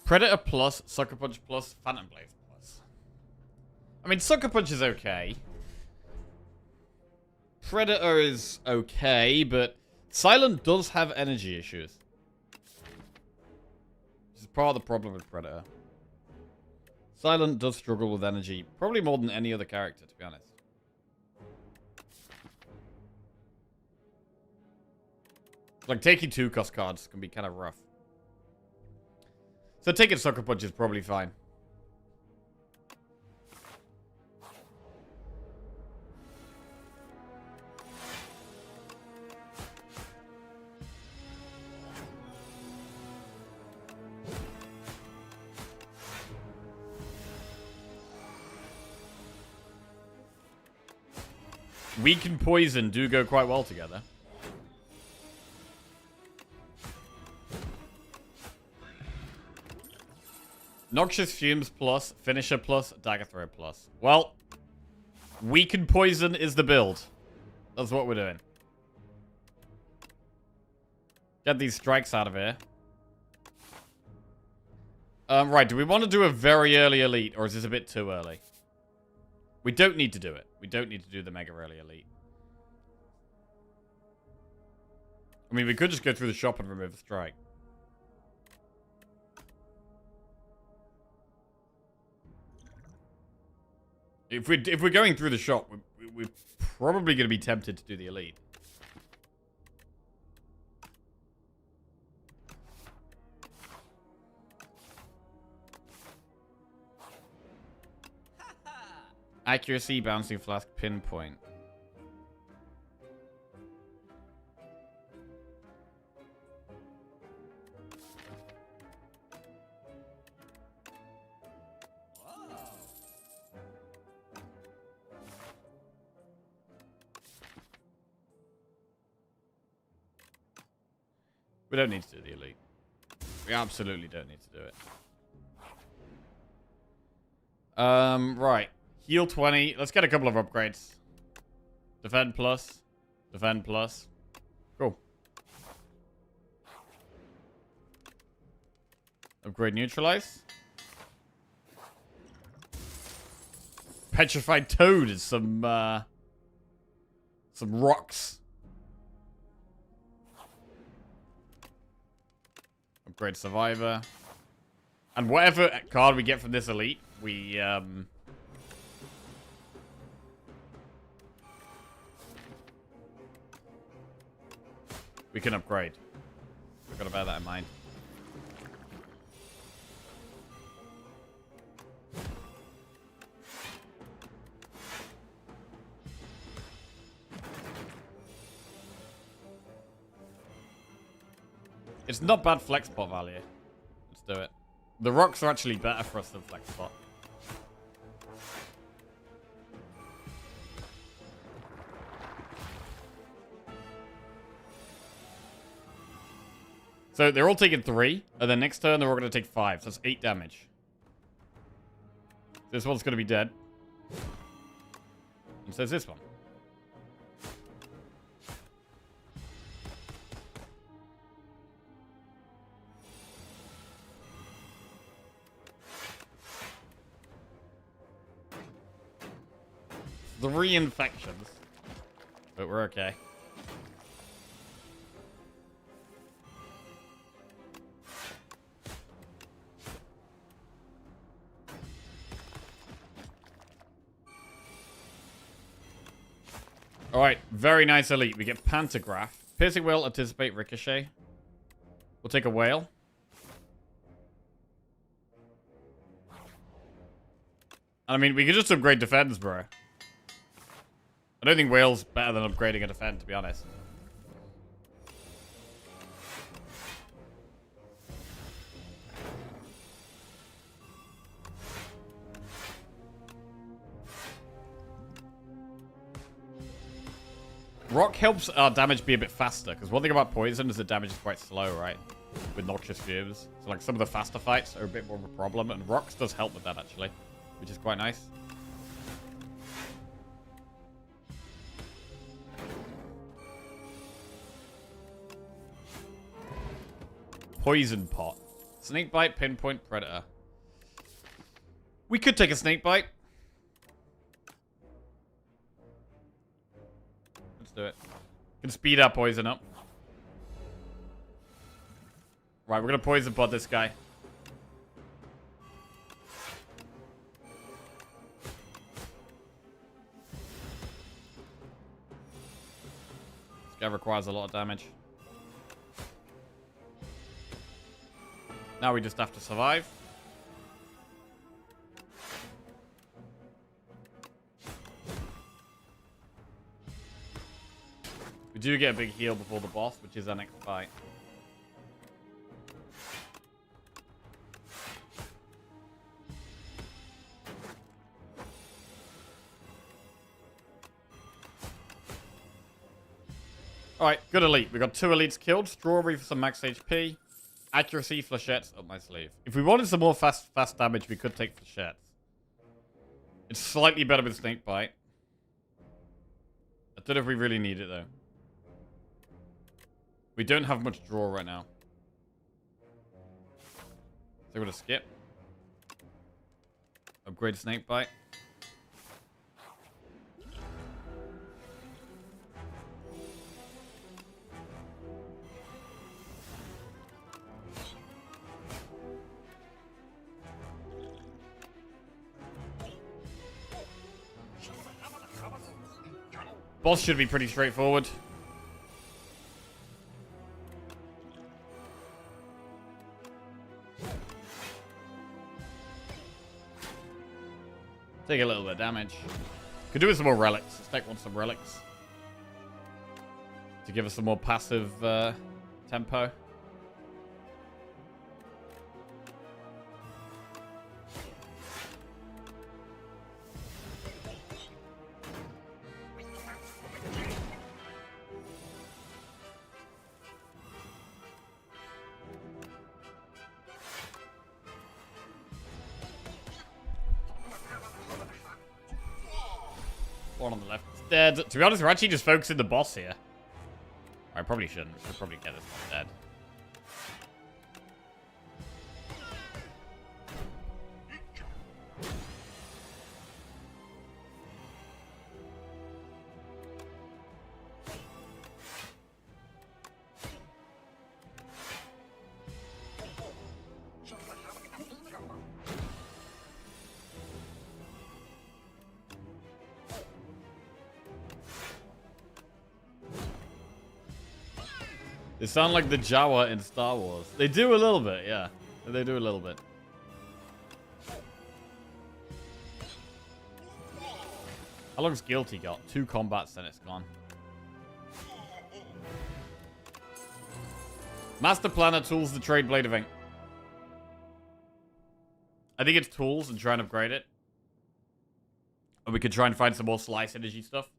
Predator plus, Sucker Punch plus, Phantom Blade plus. I mean, Sucker Punch is okay. Predator is okay, but Silent does have energy issues. This is part of the problem with Predator. Silent does struggle with energy, probably more than any other character, to be honest. Like, taking 2-cost cards can be kind of rough. So taking Sucker Punch is probably fine. Weak and Poison do go quite well together. Noxious Fumes plus, Finisher plus, Dagger Throw plus. Well, Weak and Poison is the build. That's what we're doing. Get these strikes out of here. Right, do we want to do a very early elite, or is this a bit too early? We don't need to do it. We don't need to do the mega early elite. I mean, we could just go through the shop and remove the strike. If we're going through the shop, we're probably going to be tempted to do the elite. Accuracy, Bouncing Flask, Pinpoint. We don't need to do the elite. We absolutely don't need to do it. Right. Heal 20. Let's get a couple of upgrades. Defend plus. Defend plus. Cool. Upgrade Neutralize. Petrified Toad is some rocks. Upgrade Survivor. And whatever card we get from this elite, we can upgrade. We've got to bear that in mind. It's not bad flex pot value. Let's do it. The rocks are actually better for us than flex pot. So they're all taking 3, and then next turn they're all going to take 5. So that's 8 damage. This one's going to be dead. And so is this one. Three infections. But we're okay. Alright, very nice elite. We get Pantograph. Piercing Whale, Anticipate, Ricochet. We'll take a Whale. I mean, we could just upgrade Defense, bro. I don't think Whale's better than upgrading a Defend, to be honest. Rock helps our damage be a bit faster, because one thing about Poison is the damage is quite slow, right? With Noxious Fumes. So, like, some of the faster fights are a bit more of a problem, and Rocks does help with that, actually, which is quite nice. Poison Pot. Snakebite, Pinpoint, Predator. We could take a Snakebite. Let's do it. Can speed our Poison up. Right, we're going to Poison Pot this guy. This guy requires a lot of damage. Now we just have to survive. We do get a big heal before the boss, which is our next fight. Alright, good elite. We got 2 elites killed. Strawberry for some max HP. Accuracy, flechettes up my sleeve. If we wanted some more fast damage, we could take flechettes. It's slightly better with snakebite. I don't know if we really need it, though. We don't have much draw right now. So we're going to skip. Upgrade snakebite. Boss should be pretty straightforward. Take a little bit of damage. Could do with some more relics. Stack wants some relics. To give us some more passive tempo. One on the left is dead. To be honest, we're actually just focusing the boss here. I probably shouldn't. We should probably get this one dead. They sound like the Jawa in Star Wars. They do a little bit, yeah. They do a little bit. How long's Guilty got? 2 combats, then it's gone. Master Planner tools the Trade Blade of Ink. I think it's tools and try and upgrade it. Or we could try and find some more slice energy stuff.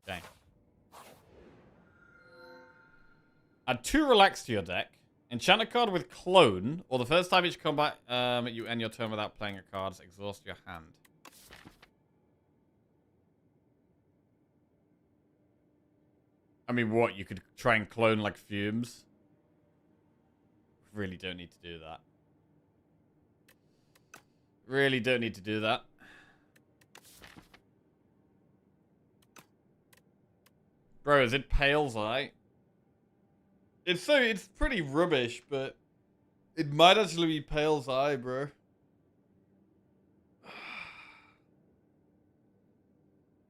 Okay. Add 2 relax to your deck. Enchant a card with Clone, or the first time each combat you end your turn without playing a card, exhaust your hand. I mean, what? You could try and clone like Fumes? Really don't need to do that. Really don't need to do that. Bro, is it Pale's Eye? It's pretty rubbish, but it might actually be Pale's Eye, bro. It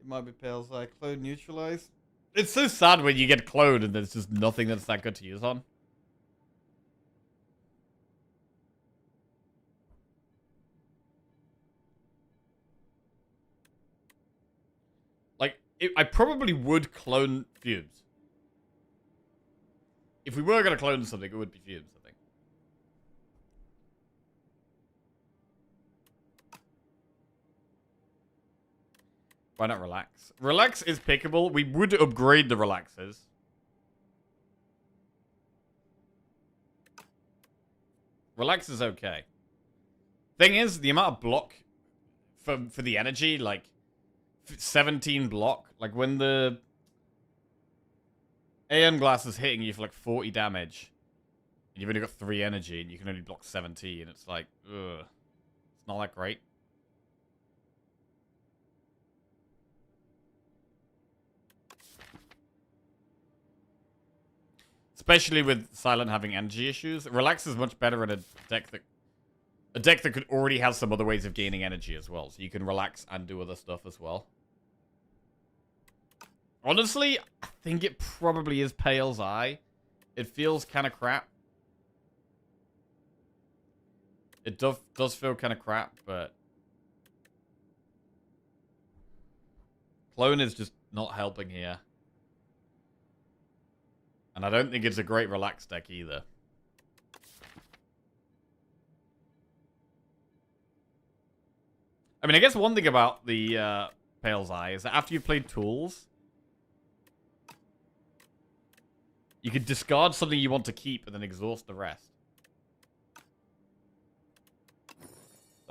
might be Pale's Eye. Clone neutralize. It's so sad when you get cloned and there's just nothing that's that good to use on. Like, I probably would clone Fumes. If we were going to clone something, it would be Fumes, I think. Why not Relax? Relax is pickable. We would upgrade the Relaxes. Relax is okay. Thing is, the amount of block for the energy, like 17 block, like when the AN glass is hitting you for like 40 damage, and you've only got 3 energy, and you can only block 17, it's like, ugh. It's not that great. Especially with Silent having energy issues. Relax is much better in a deck that could already have some other ways of gaining energy as well. So you can relax and do other stuff as well. Honestly, I think it probably is Pale's Eye. It feels kind of crap. It does feel kind of crap, but Clone is just not helping here. And I don't think it's a great relax deck either. I mean, I guess one thing about the Pale's Eye is that after you've played tools, you could discard something you want to keep and then exhaust the rest.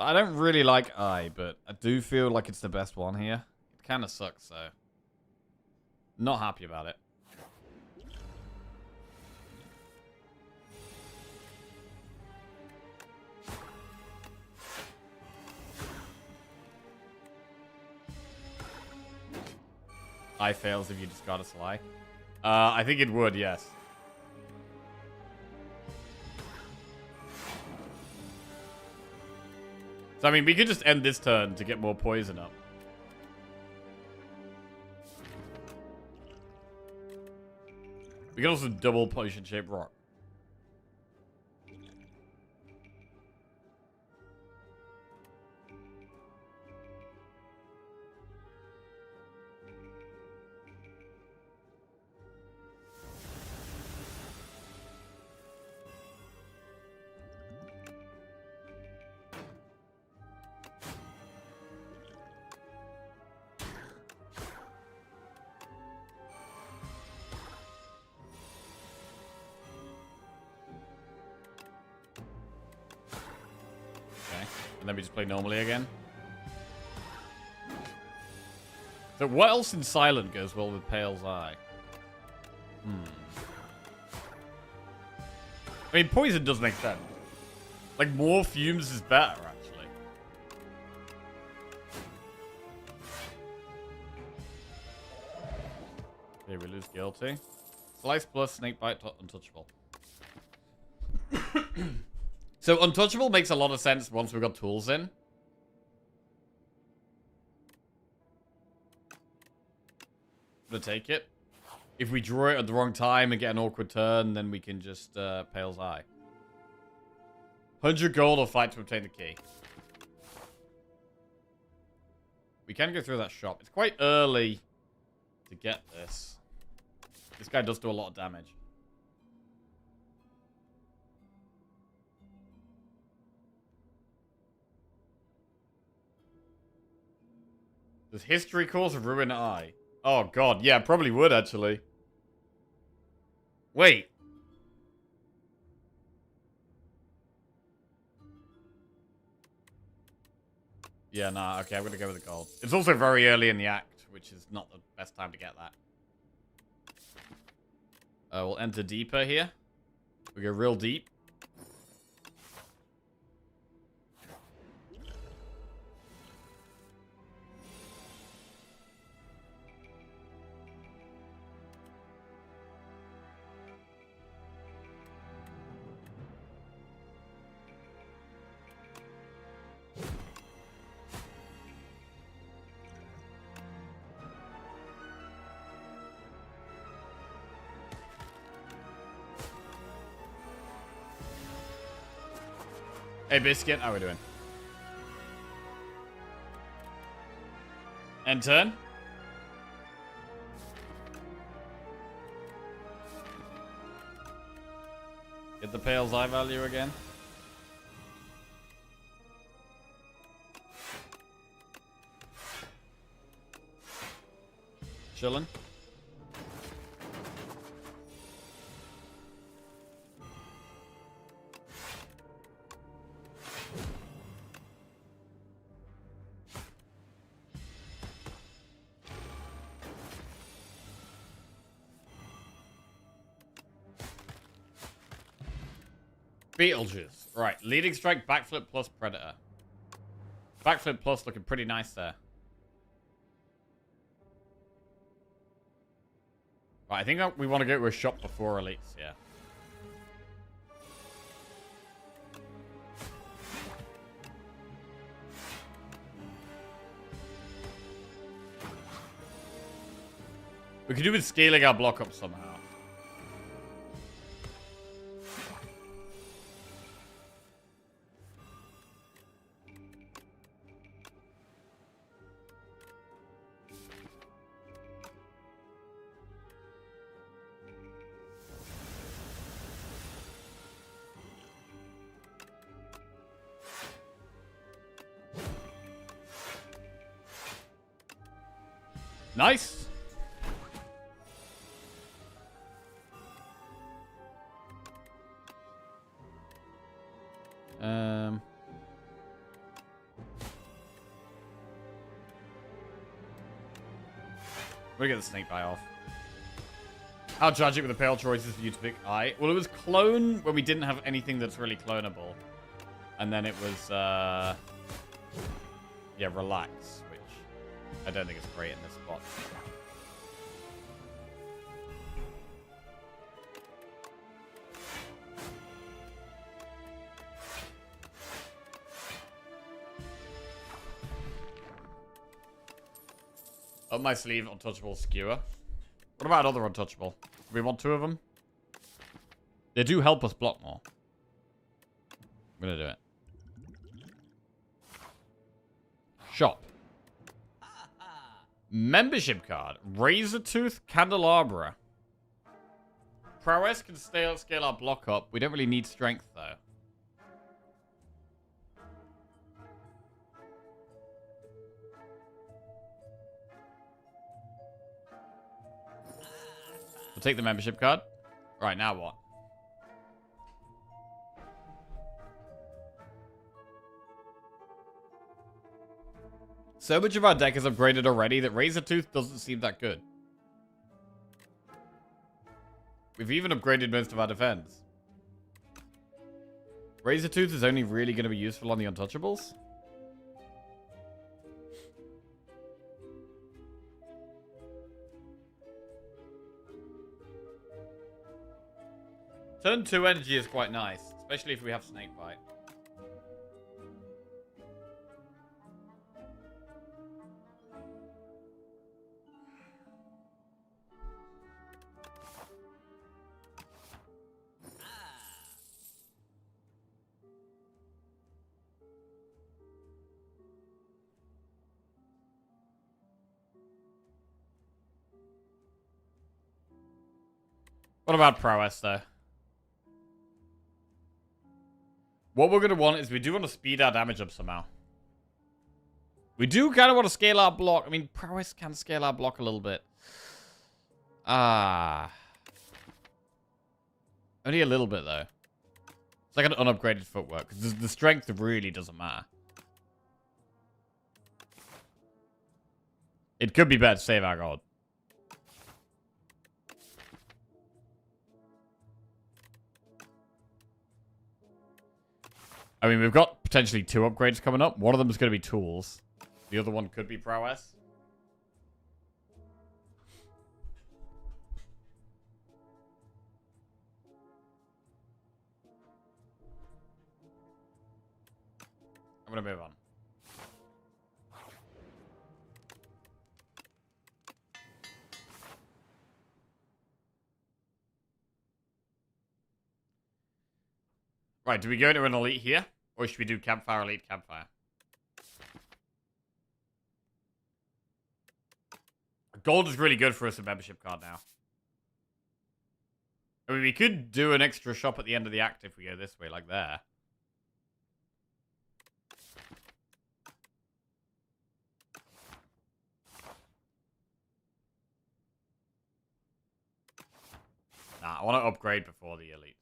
I don't really like Eye, but I do feel like it's the best one here. It kind of sucks, though. Not happy about it. Eye fails if you discard a Sly. I think it would, yes. So, I mean, we could just end this turn to get more poison up. We can also double potion-shaped rock. And then we just play normally again. So what else in Silent goes well with Pale's Eye? I mean, poison does make sense. Like, more fumes is better, actually. Okay, we lose Guilty. Slice plus Snakebite Untouchable. So Untouchable makes a lot of sense once we've got tools in. I'm gonna take it. If we draw it at the wrong time and get an awkward turn, then we can just Pale's Eye. 100 gold or fight to obtain the key. We can go through that shop. It's quite early to get this. This guy does do a lot of damage. Does history cause a ruin eye? Oh god, yeah, probably would actually. Wait. Yeah, nah, okay, I'm gonna go with the gold. It's also very early in the act, which is not the best time to get that. We'll enter deeper here. We go real deep. Hey, Biscuit, how we doing? End turn. Get the Pale's Eye value again. Chillin'. Beetlejuice. Right. Leading strike, backflip plus predator. Backflip plus looking pretty nice there. Right, I think we want to go to a shop before release, yeah. We could do with scaling our block up somehow. Nice. We'll get the snake bite off. How tragic were the pale choices for you to pick I? Well, it was clone when we didn't have anything that's really clonable. And then it was, yeah, relax, which I don't think is great in this spot. Up my sleeve, untouchable skewer. What about other untouchable? Do we want 2 of them? They do help us block more. I'm gonna do it. Shop. Membership card. Razor Tooth Candelabra. Prowess can scale our block up. We don't really need strength, though. We'll take the membership card. Right, now what? So much of our deck is upgraded already that Razor Tooth doesn't seem that good. We've even upgraded most of our defense. Razor Tooth is only really going to be useful on the Untouchables. Turn 2 energy is quite nice, especially if we have Snake Bite. What about prowess, though? What we're going to want is we do want to speed our damage up somehow. We do kind of want to scale our block. I mean, prowess can scale our block a little bit. Only a little bit, though. It's like an unupgraded footwork. Because the strength really doesn't matter. It could be better to save our god. I mean, we've got potentially 2 upgrades coming up. One of them is going to be tools. The other one could be prowess. I'm going to move on. Right, do we go into an elite here? Or should we do campfire, elite, campfire? Gold is really good for us, a membership card now. I mean, we could do an extra shop at the end of the act if we go this way, like there. Nah, I want to upgrade before the elites.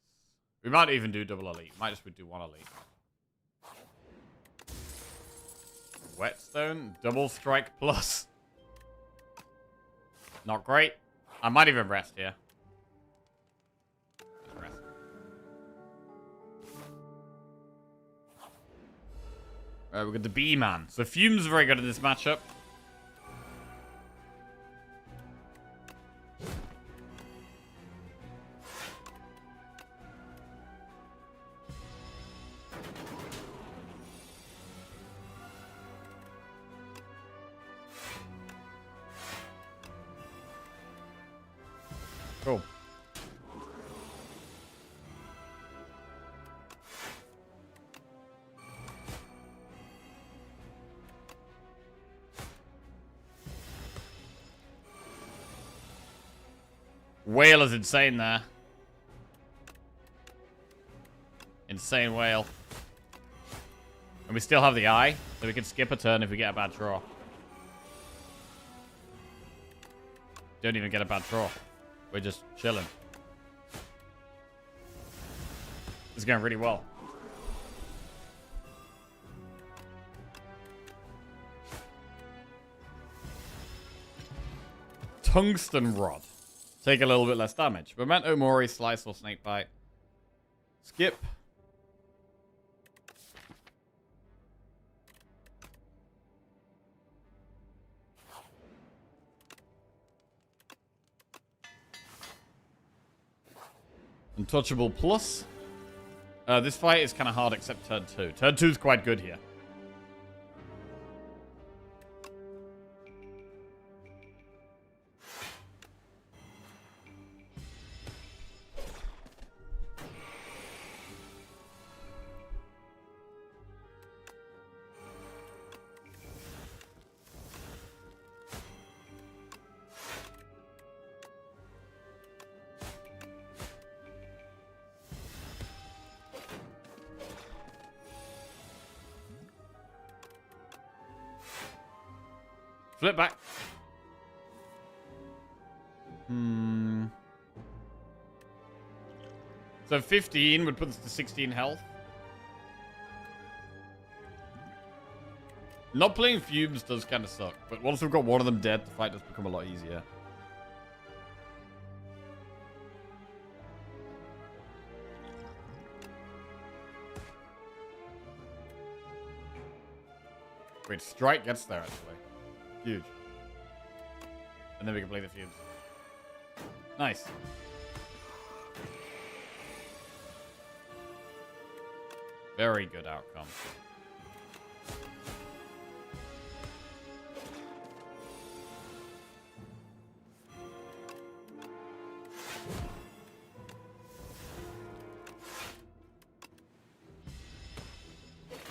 We might even do double elite. Might just do 1 elite. Whetstone, double strike plus. Not great. I might even rest here. Just rest. Alright, we've got the B-Man. So Fume's very good in this matchup. Cool. Whale is insane there. Insane whale. And we still have the eye, so we can skip a turn if we get a bad draw. Don't even get a bad draw. We're just chilling. It's going really well. Tungsten Rod. Take a little bit less damage. Memento Mori, Slice, or Snake Bite. Skip. Untouchable Plus. This fight is kind of hard except turn 2. Turn 2 is quite good here. Flip back. So 15 would put us to 16 health. Not playing Fumes does kind of suck, but once we've got one of them dead, the fight does become a lot easier. Wait, Strike gets there, actually. Huge. And then we can play the Fumes. Nice. Very good outcome.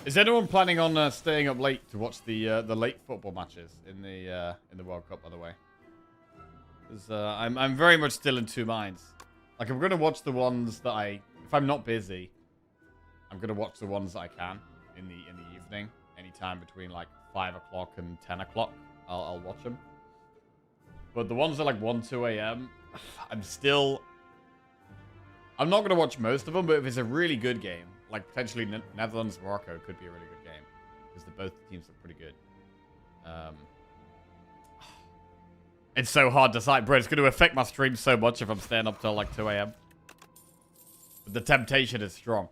Is anyone planning on staying up late to watch the late football matches in the World Cup? By the way, because I'm very much still in two minds. Like, I'm gonna watch the ones that if I'm not busy, I'm gonna watch the ones that I can in the evening, anytime between like 5 o'clock and 10 o'clock. I'll watch them. But the ones that like 1, 2 a.m., I'm not gonna watch most of them. But if it's a really good game, like potentially Netherlands, Morocco could be a really good game because both teams are pretty good. It's so hard to decide, bro. It's going to affect my stream so much if I'm staying up till like 2 a.m. But the temptation is strong.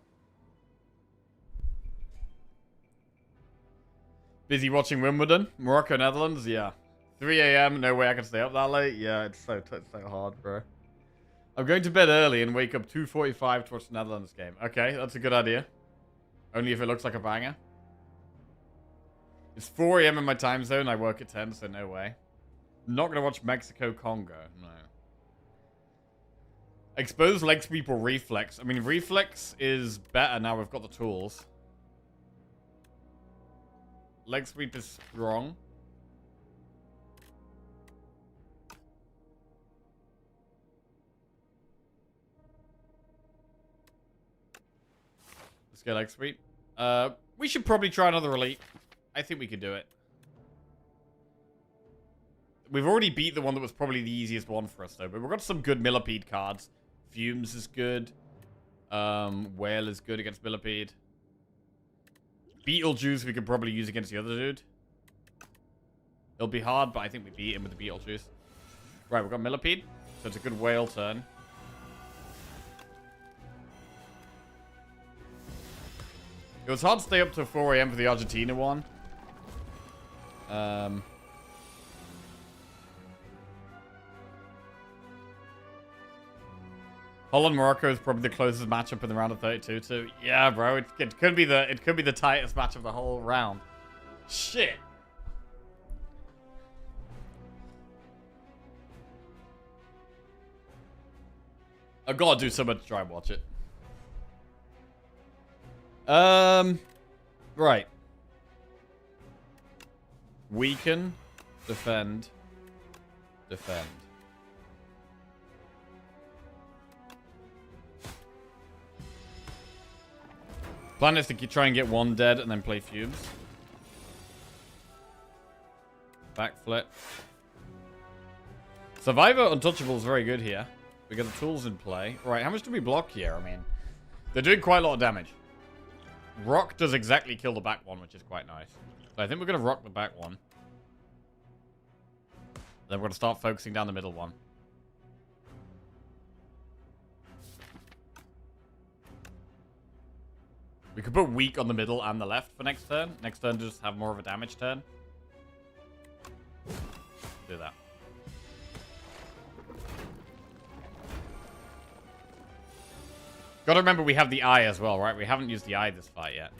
Busy watching Wimbledon, Morocco, Netherlands. Yeah, 3 a.m. No way I can stay up that late. Yeah, it's so hard, bro. I'm going to bed early and wake up 2:45 to watch the Netherlands game. Okay, that's a good idea. Only if it looks like a banger. It's 4 a.m. in my time zone. I work at 10, so no way. I'm not going to watch Mexico-Congo. No. Expose leg sweep or reflex. I mean, reflex is better now we've got the tools. Leg sweep is strong. Let's go leg sweep. We should probably try another elite. I think we could do it. We've already beat the one that was probably the easiest one for us, though. But we've got some good Millipede cards. Fumes is good. Whale is good against Millipede. Beetlejuice we could probably use against the other dude. It'll be hard, but I think we beat him with the Beetlejuice. Right, we've got Millipede. So it's a good whale turn. It was hard to stay up till 4 a.m. for the Argentina one. Holland Morocco is probably the closest matchup in the round of 32 too. Yeah, bro, it could be the tightest match of the whole round. Shit. I've got to do something to try and watch it. Right. Weaken, defend, defend. Plan is to try and get one dead and then play Fumes. Backflip. Survivor Untouchable is very good here. We got the tools in play. Right, how much do we block here? I mean, they're doing quite a lot of damage. Rock does exactly kill the back one, which is quite nice. So I think we're going to rock the back one. Then we're going to start focusing down the middle one. We could put weak on the middle and the left for next turn. Next turn, just have more of a damage turn. Do that. Gotta remember we have the eye as well, right? We haven't used the eye this fight yet.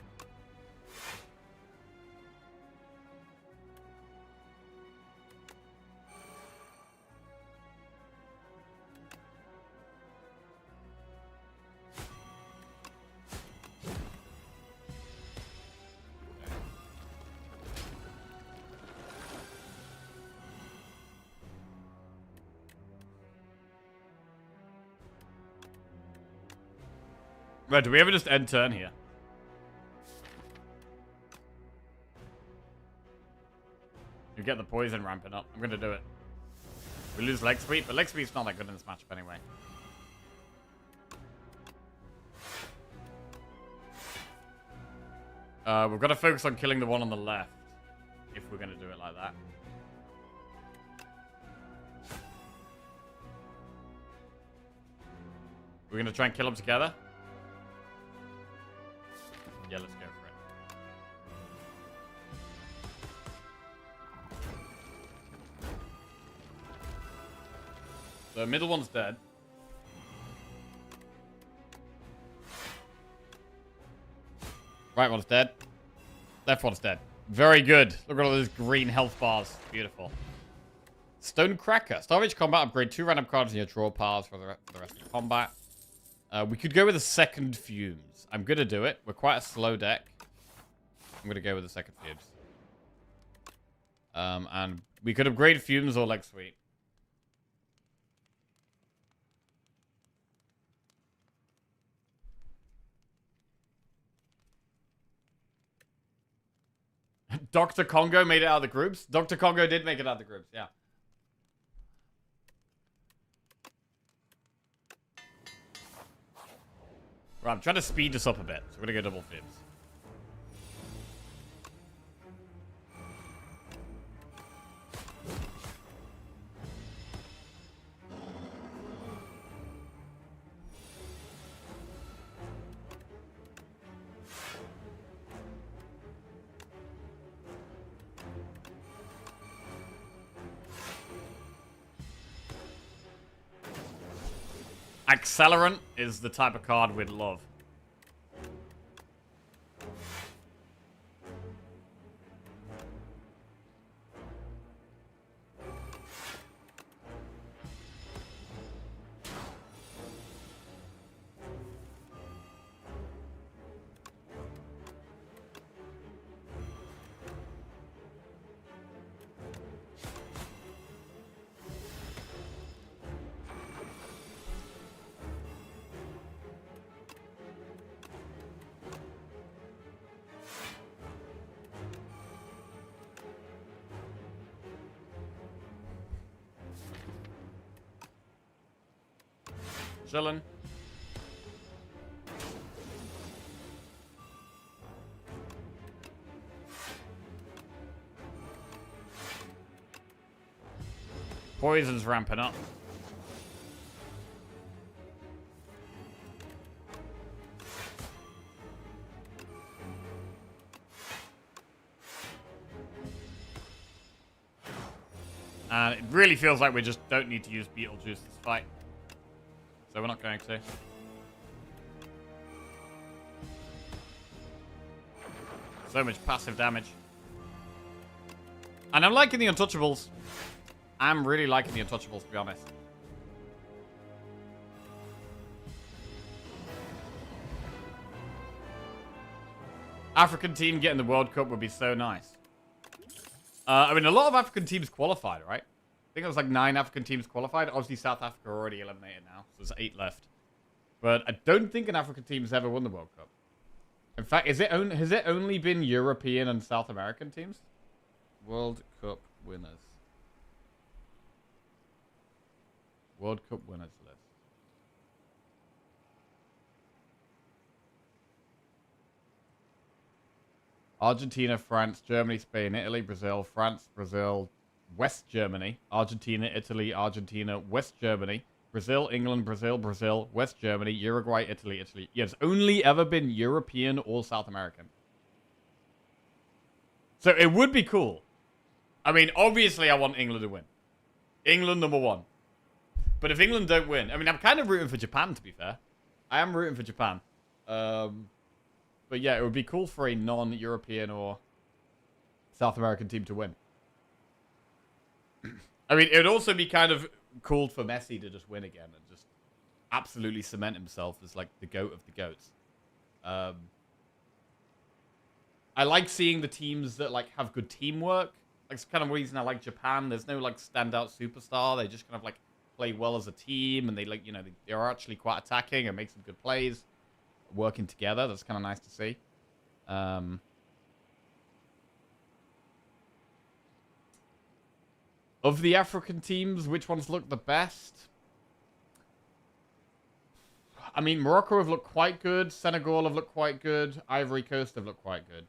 Right, do we ever just end turn here? You get the poison ramping up. I'm gonna do it. We lose leg sweep, but leg sweep's not that good in this matchup anyway. We've got to focus on killing the one on the left. If we're gonna do it like that. We're gonna try and kill them together. Yeah, let's go for it. The middle one's dead. Right one's dead. Left one's dead. Very good. Look at all those green health bars. Beautiful. Stone Cracker. Starvage combat. Upgrade 2 random cards in your draw piles for the rest of the combat. We could go with a second Fumes. I'm going to do it. We're quite a slow deck. I'm going to go with the second Fumes. And we could upgrade Fumes or Leg Sweep. Dr. Congo made it out of the groups. Dr. Congo did make it out of the groups, yeah. Right, I'm trying to speed this up a bit. So we're going to go double Fibs. Accelerant is the type of card we'd love. Chillin'. Poison's ramping up. And it really feels like we just don't need to use Beetlejuice this fight. So we're not going to. So much passive damage. And I'm liking the Untouchables. I'm really liking the Untouchables, to be honest. African team getting the World Cup would be so nice. I mean, a lot of African teams qualified, right? I think it was like 9 African teams qualified. Obviously, South Africa are already eliminated now, so there's 8 left. But I don't think an African team's ever won the World Cup. In fact, has it only been European and South American teams? World Cup winners. World Cup winners list. Argentina, France, Germany, Spain, Italy, Brazil, France, Brazil, West Germany, Argentina, Italy, Argentina, West Germany, Brazil, England, Brazil, Brazil, West Germany, Uruguay, Italy, Italy. Yeah, it's only ever been European or South American. So it would be cool. I mean, obviously I want England to win. England #1. But if England don't win, I mean, I'm kind of rooting for Japan, to be fair. I am rooting for Japan. But yeah, it would be cool for a non-European or South American team to win. I mean, it would also be kind of cool for Messi to just win again and just absolutely cement himself as, like, the GOAT of the GOATs. I like seeing the teams that, like, have good teamwork. Like, it's kind of the reason I like Japan. There's no, like, standout superstar. They just kind of, like, play well as a team. And they, like, you know, they're actually quite attacking and make some good plays. Working together. That's kind of nice to see. Of the African teams, which ones look the best? I mean, Morocco have looked quite good. Senegal have looked quite good. Ivory Coast have looked quite good.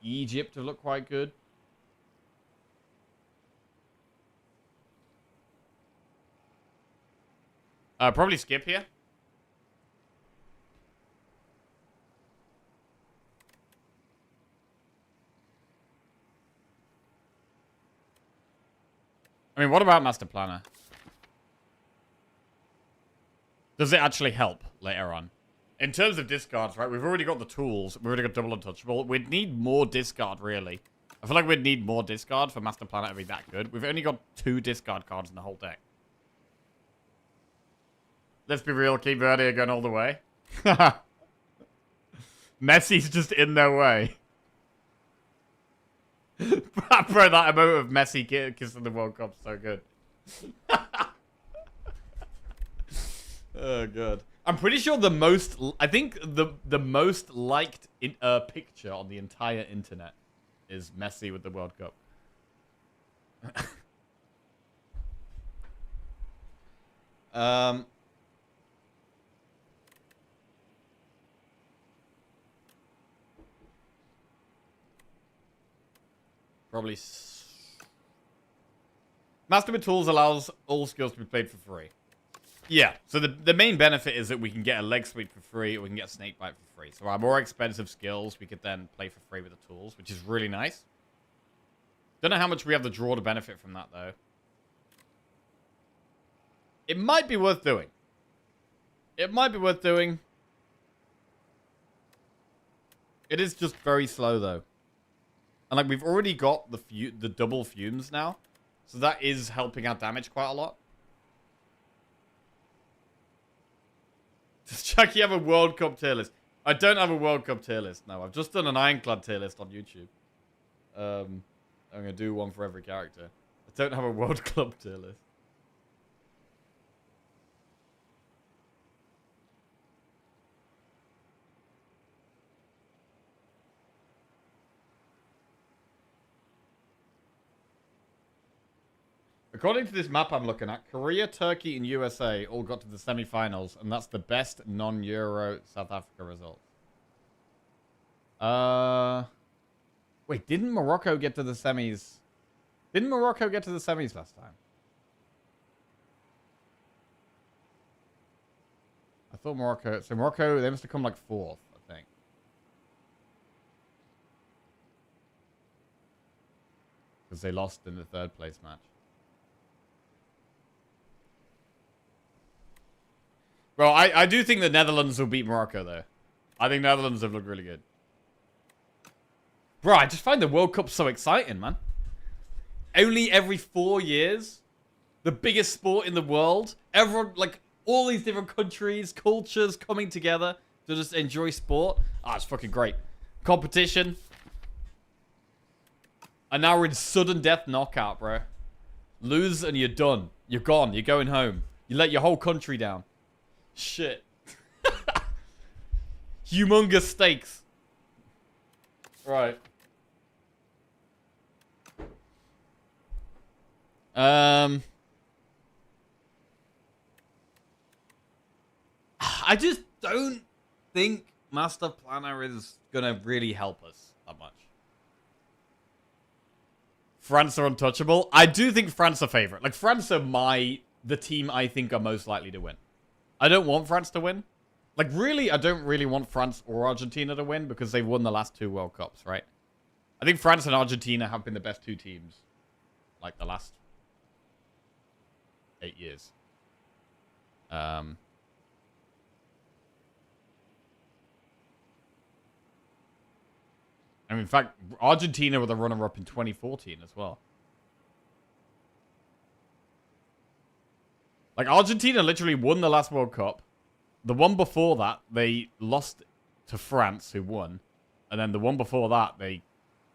Egypt have looked quite good. Probably skip here. I mean, what about Master Planner? Does it actually help later on? In terms of discards, right? We've already got the tools. We've already got double untouchable. We'd need more discard, really. I feel like we'd need more discard for Master Planner to be that good. We've only got 2 discard cards in the whole deck. Let's be real, Key Verde are going all the way. Messi's just in their way. Bro, that emote of Messi kissing the World Cup's so good. Oh, God. I'm pretty sure the most... I think the most liked picture on the entire internet is Messi with the World Cup. Probably... Master with Tools allows all skills to be played for free. Yeah, so the main benefit is that we can get a leg sweep for free, or we can get a snake bite for free. So our more expensive skills, we could then play for free with the tools, which is really nice. Don't know how much we have to draw to benefit from that, though. It might be worth doing. It might be worth doing. It is just very slow, though. And, like, we've already got the double fumes now. So that is helping our damage quite a lot. Does Chucky have a World Cup tier list? I don't have a World Cup tier list, no. I've just done an Ironclad tier list on YouTube. I'm going to do one for every character. I don't have a World Club tier list. According to this map I'm looking at, Korea, Turkey, and USA all got to the semi-finals, and that's the best non-Euro South Africa result. Wait, didn't Morocco get to the semis? Didn't Morocco get to the semis last time? I thought Morocco... So Morocco, they must have come like 4th, I think. Because they lost in the 3rd place match. Well, I do think the Netherlands will beat Morocco, though. I think Netherlands have looked really good. Bro, I just find the World Cup so exciting, man. Only every 4 years. The biggest sport in the world. Everyone, like, all these different countries, cultures coming together to just enjoy sport. Ah, it's fucking great. Competition. And now we're in sudden death knockout, bro. Lose and you're done. You're gone. You're going home. You let your whole country down. Shit. Humongous stakes. Right. I just don't think Master Planner is gonna really help us that much. France are untouchable. I do think France are favorite. Like, France are the team I think are most likely to win. I don't want France to win. Like, really, I don't really want France or Argentina to win because they've won the last 2 World Cups, right? I think France and Argentina have been the best 2 teams, like, the last 8 years. And in fact, Argentina were the runner-up in 2014 as well. Like, Argentina literally won the last World Cup. The one before that, they lost to France, who won. And then the one before that, they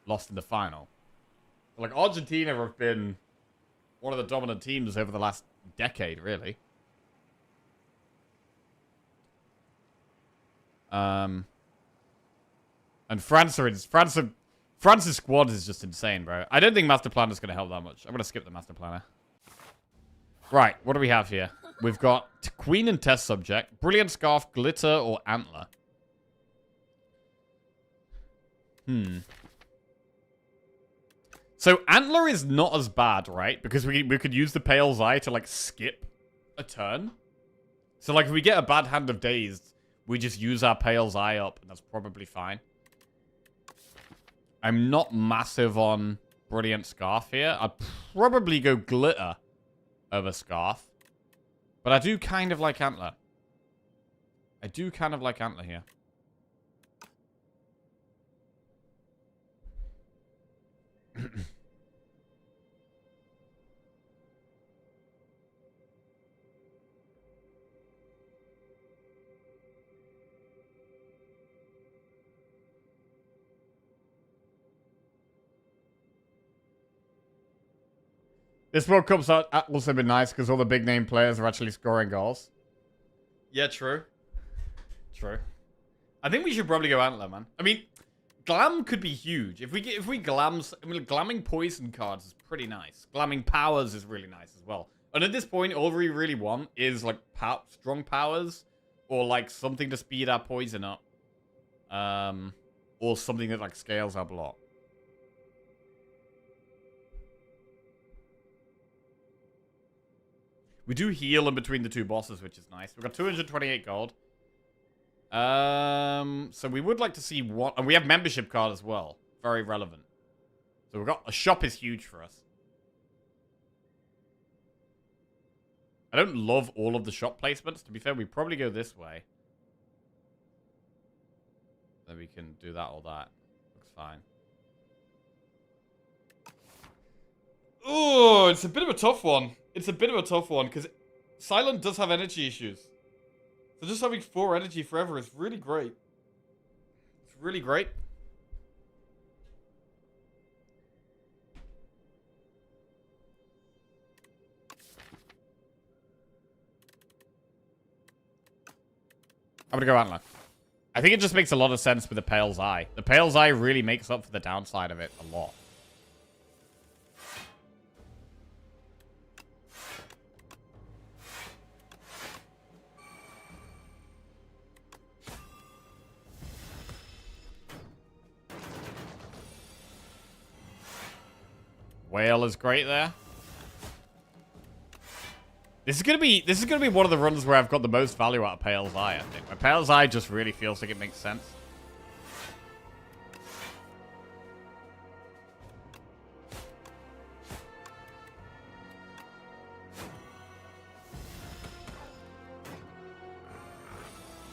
lost in the final. Like, Argentina have been one of the dominant teams over the last decade, really. And France's squad is just insane, bro. I don't think Master Planner's going to help that much. I'm going to skip the Master Planner. Right, what do we have here? We've got Queen and Test Subject, Brilliant Scarf, Glitter, or Antler. So Antler is not as bad, right? Because we could use the Pale's Eye to, like, skip a turn. So, like, if we get a bad hand of Dazed, we just use our Pale's Eye up, and that's probably fine. I'm not massive on Brilliant Scarf here. I'd probably go Glitter over Scarf. But I do kind of like Antler. I do kind of like Antler here. This World Cup's also been nice because all the big name players are actually scoring goals. Yeah, true. True. I think we should probably go Antler, man. I mean, Glam could be huge. If we glams, I mean, glamming poison cards is pretty nice. Glamming powers is really nice as well. And at this point, all we really want is like strong powers, or like something to speed our poison up, or something that like scales our block. We do heal in between the 2 bosses, which is nice. We've got 228 gold. So we would like to see what... And we have membership card as well. Very relevant. So we've got... A shop is huge for us. I don't love all of the shop placements. To be fair, we probably go this way. Then we can do that or that. Looks fine. Oh, it's a bit of a tough one. It's a bit of a tough one, because Silent does have energy issues. So just having 4 energy forever is really great. It's really great. I'm gonna go Antler. I think it just makes a lot of sense with the Pale's Eye. The Pale's Eye really makes up for the downside of it a lot. Whale is great there. This is gonna be one of the runs where I've got the most value out of Pale's Eye, I think. My Pale's Eye just really feels like it makes sense.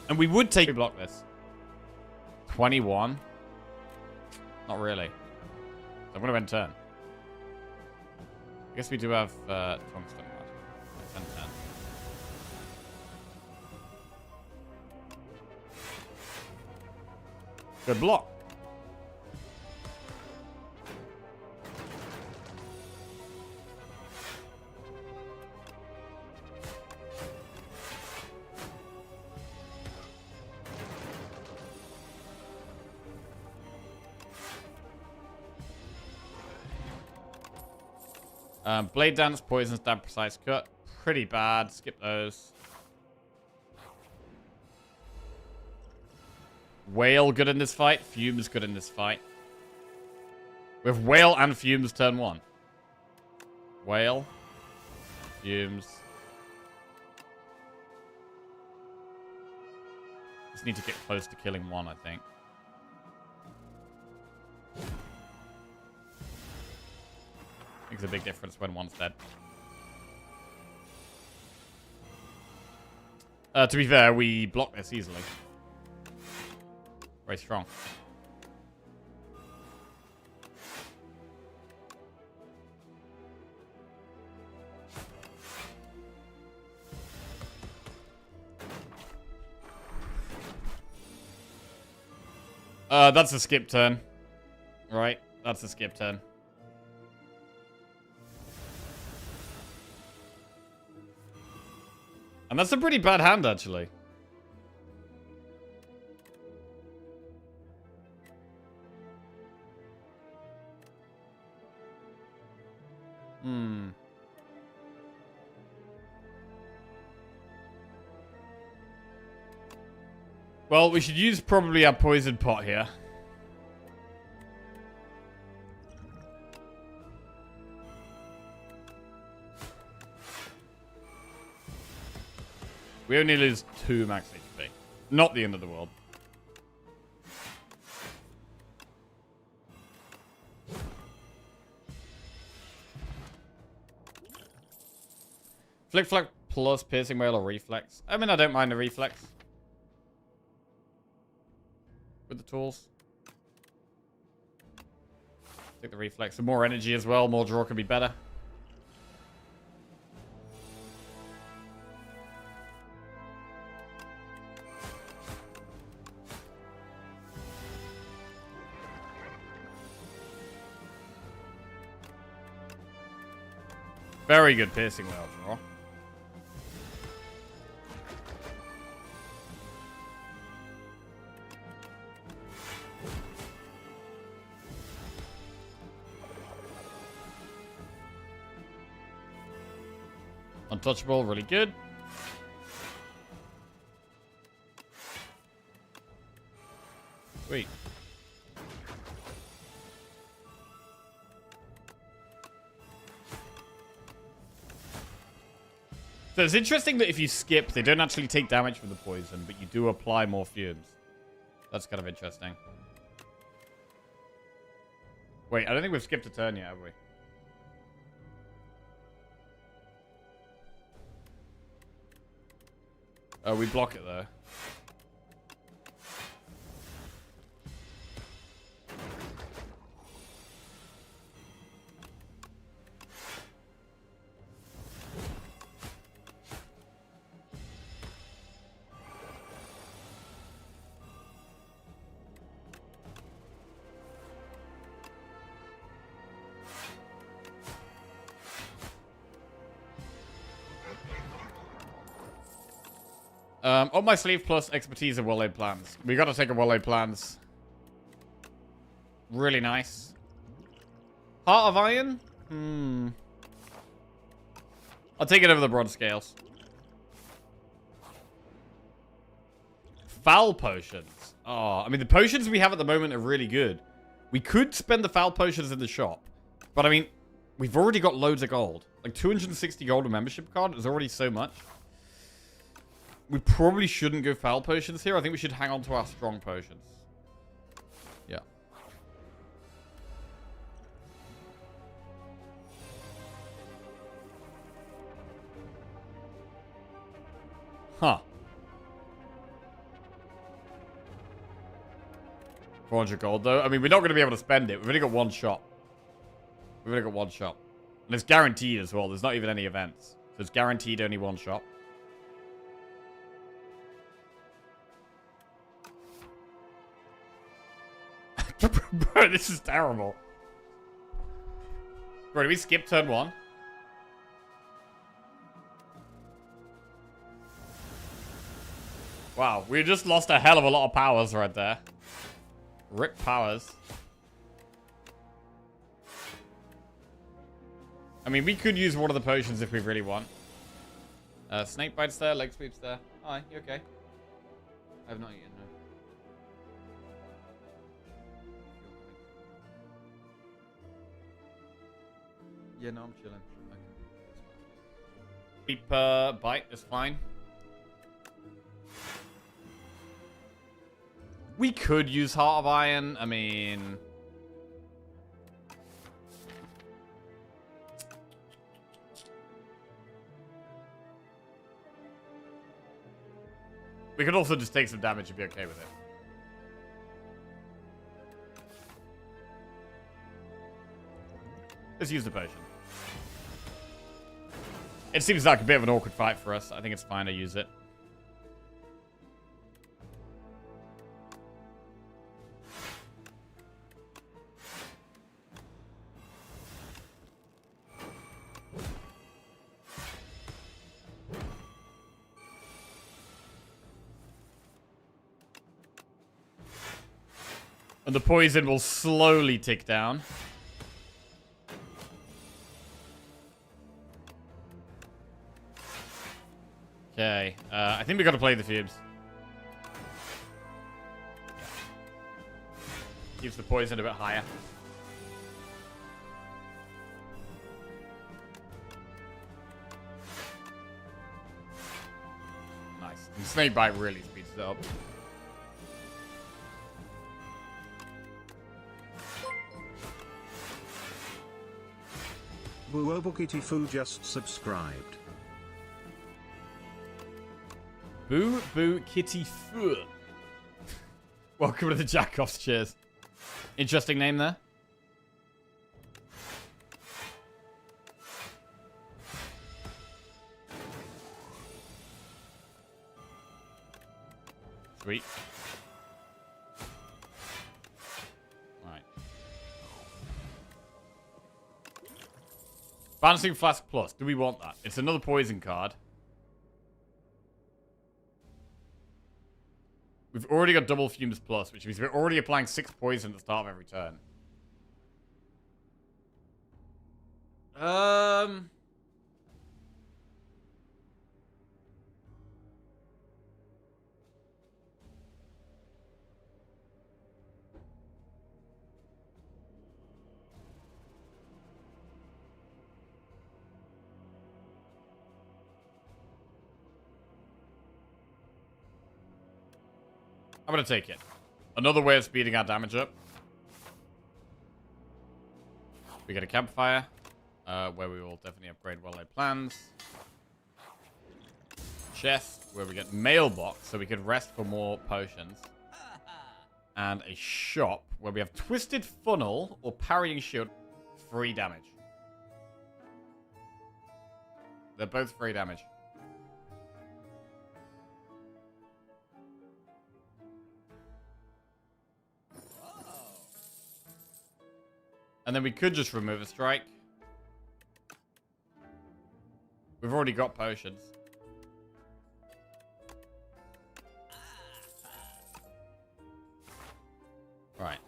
And we would take block this. 21. Not really. So I'm gonna end turn. I guess we do have tungsten. 10, 10. Good block. Blade Dance, Poison Stab, Precise Cut. Pretty bad. Skip those. Whale good in this fight. Fumes good in this fight. We have Whale and Fumes turn 1. Whale. Fumes. Just need to get close to killing one, I think. Makes a big difference when one's dead. To be fair, we block this easily. Very strong. That's a skip turn. Right, that's a skip turn. And that's a pretty bad hand, actually. Well, we should use probably our poison pot here. We only lose 2 max HP. Not the end of the world. Flick Flack plus Piercing Whale or Reflex. I mean, I don't mind the Reflex. With the tools. Take the Reflex. Some more energy as well. More draw can be better. Very good Piercing Whale draw. Untouchable, really good. Sweet. So it's interesting that if you skip, they don't actually take damage from the poison, but you do apply more fumes. That's kind of interesting. Wait, I don't think we've skipped a turn yet, have we? Oh, we block it though. On my sleeve plus expertise and well-laid plans. We gotta take a well-laid plans. Really nice. Heart of Iron? I'll take it over the broad scales. Foul potions. Oh, I mean, the potions we have at the moment are really good. We could spend the foul potions in the shop. But, I mean, we've already got loads of gold. Like, 260 gold a membership card is already so much. We probably shouldn't go foul potions here. I think we should hang on to our strong potions. Yeah. Huh. 400 gold, though. I mean, we're not going to be able to spend it. We've only got one shop. We've only got one shop. And it's guaranteed as well. There's not even any events. So it's guaranteed only one shop. Bro, this is terrible. Bro, did we skip turn 1? Wow, we just lost a hell of a lot of powers right there. Rip powers. I mean, we could use one of the potions if we really want. Snake bites there, leg sweeps there. Hi, you okay? I have not eaten, no. Yeah, no, I'm chilling. Creeper bite is fine. We could use Heart of Iron. I mean... we could also just take some damage and be okay with it. Let's use the potion. It seems like a bit of an awkward fight for us. I think it's fine to use it. And the poison will slowly tick down. Okay, I think we got to play the fumes. Keeps the poison a bit higher. Nice. And Snake Bite really speeds it up. Buobokitifu just subscribed. Boo Kitty Fu. Welcome to the Jackoffs, cheers. Interesting name there. Sweet. Right. Balancing Flask Plus. Do we want that? It's another poison card. We've already got double fumes plus, which means we're already applying 6 poison at the start of every turn. I'm gonna take it. Another way of speeding our damage up. We get a campfire, where we will definitely upgrade well-laid plans. Chest, where we get mailbox, so we can rest for more potions. And a shop, where we have Twisted Funnel or Parrying Shield, free damage. They're both free damage. And then we could just remove a strike. We've already got potions. Right.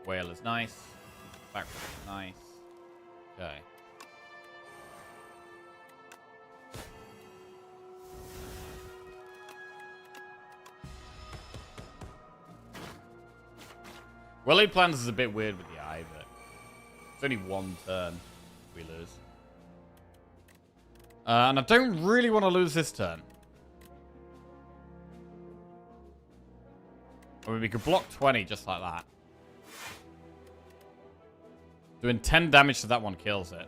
Whale is nice. Backwards is nice. Okay. Well-laid plans is a bit weird with the eye, but it's only one turn if we lose. And I don't really want to lose this turn. I mean, we could block 20 just like that. Doing 10 damage to that one kills it.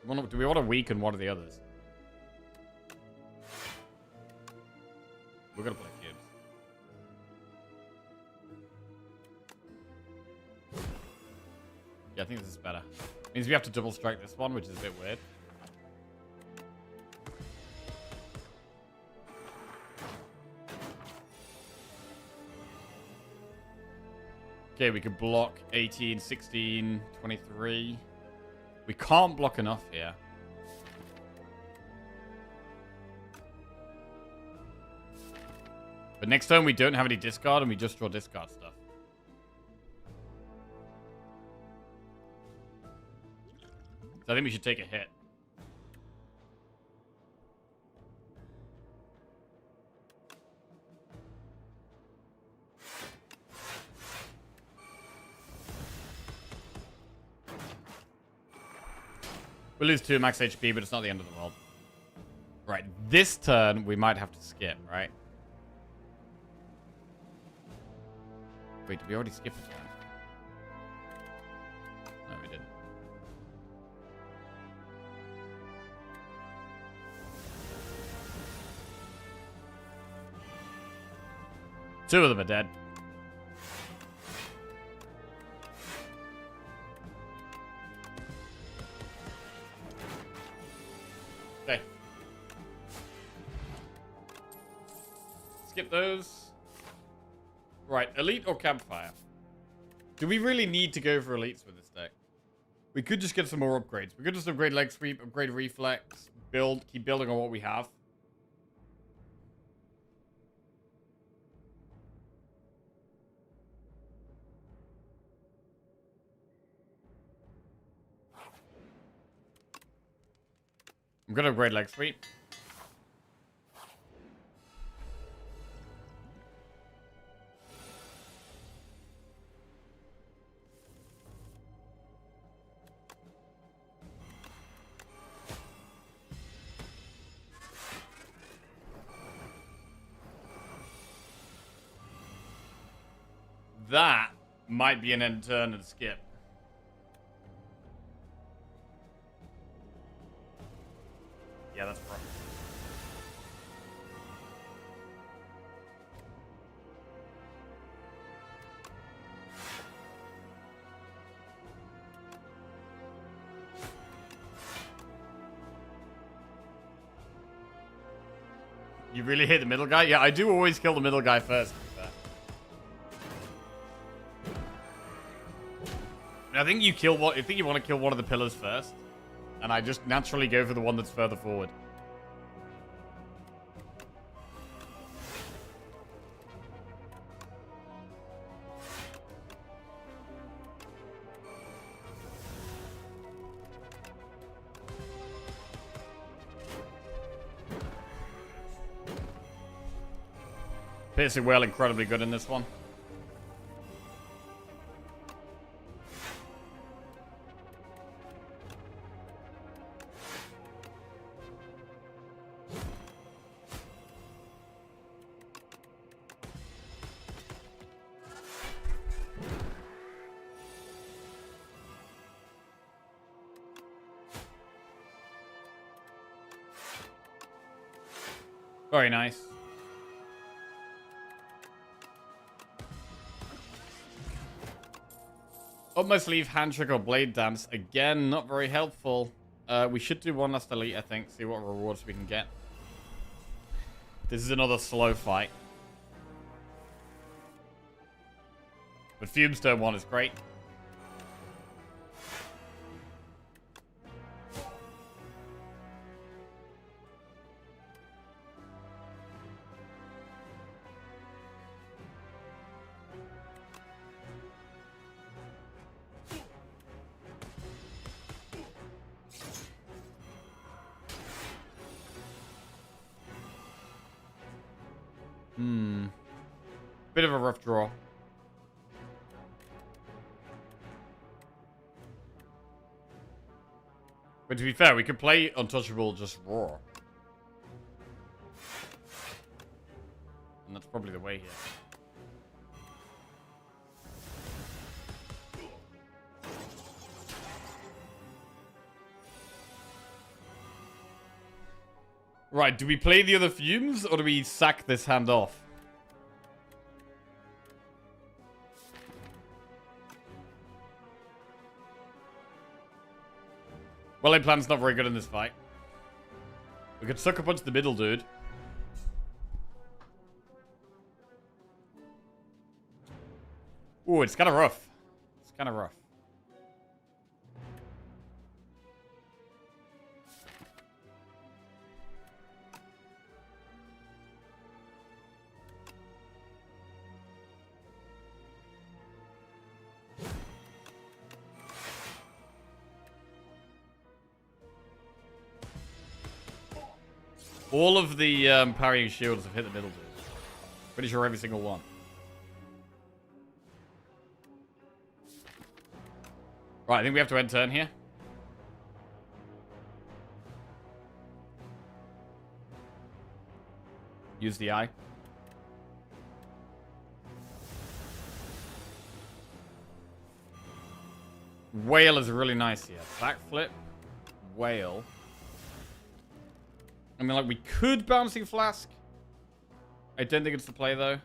Do we want to weaken one of the others? We're gonna play cubes. Yeah, I think this is better. Means we have to double strike this one, which is a bit weird. Okay, we could block 18, 16, 23. We can't block enough here. But next turn we don't have any discard and we just draw discard stuff. So I think we should take a hit. We lose 2 max HP, but it's not the end of the world. Right, this turn we might have to skip, right? Wait, did we already skip a turn? No, we didn't. Two of them are dead. Okay. Skip those. Right, elite or campfire? Do we really need to go for elites with this deck? We could just get some more upgrades. We could just upgrade leg sweep, upgrade reflex, keep building on what we have. I'm gonna upgrade leg sweep. That might be an end turn and skip. Yeah, that's rough. You really hit the middle guy? Yeah, I do always kill the middle guy first. I think you kill what I think you want to kill one of the pillars first, and I just naturally go for the one that's further forward. Piercing Whale incredibly good in this one. Very nice. Up my sleeve, hand trick or blade dance. Again, not very helpful. We should do one last elite, I think. See what rewards we can get. This is another slow fight. But Fumes turn 1 is great. Bit of a rough draw. But to be fair, we could play Untouchable just raw. And that's probably the way here. Right, do we play the other Fumes, or do we sack this hand off? Well, plan's not very good in this fight. We could sucker punch the middle dude. Ooh, it's kind of rough. It's kind of rough. All of the parrying shields have hit the middle dude. Pretty sure every single one. Right, I think we have to end turn here. Use the eye. Whale is really nice here. Backflip. Whale. I mean, like, we could Bouncing Flask. I don't think it's the play, though.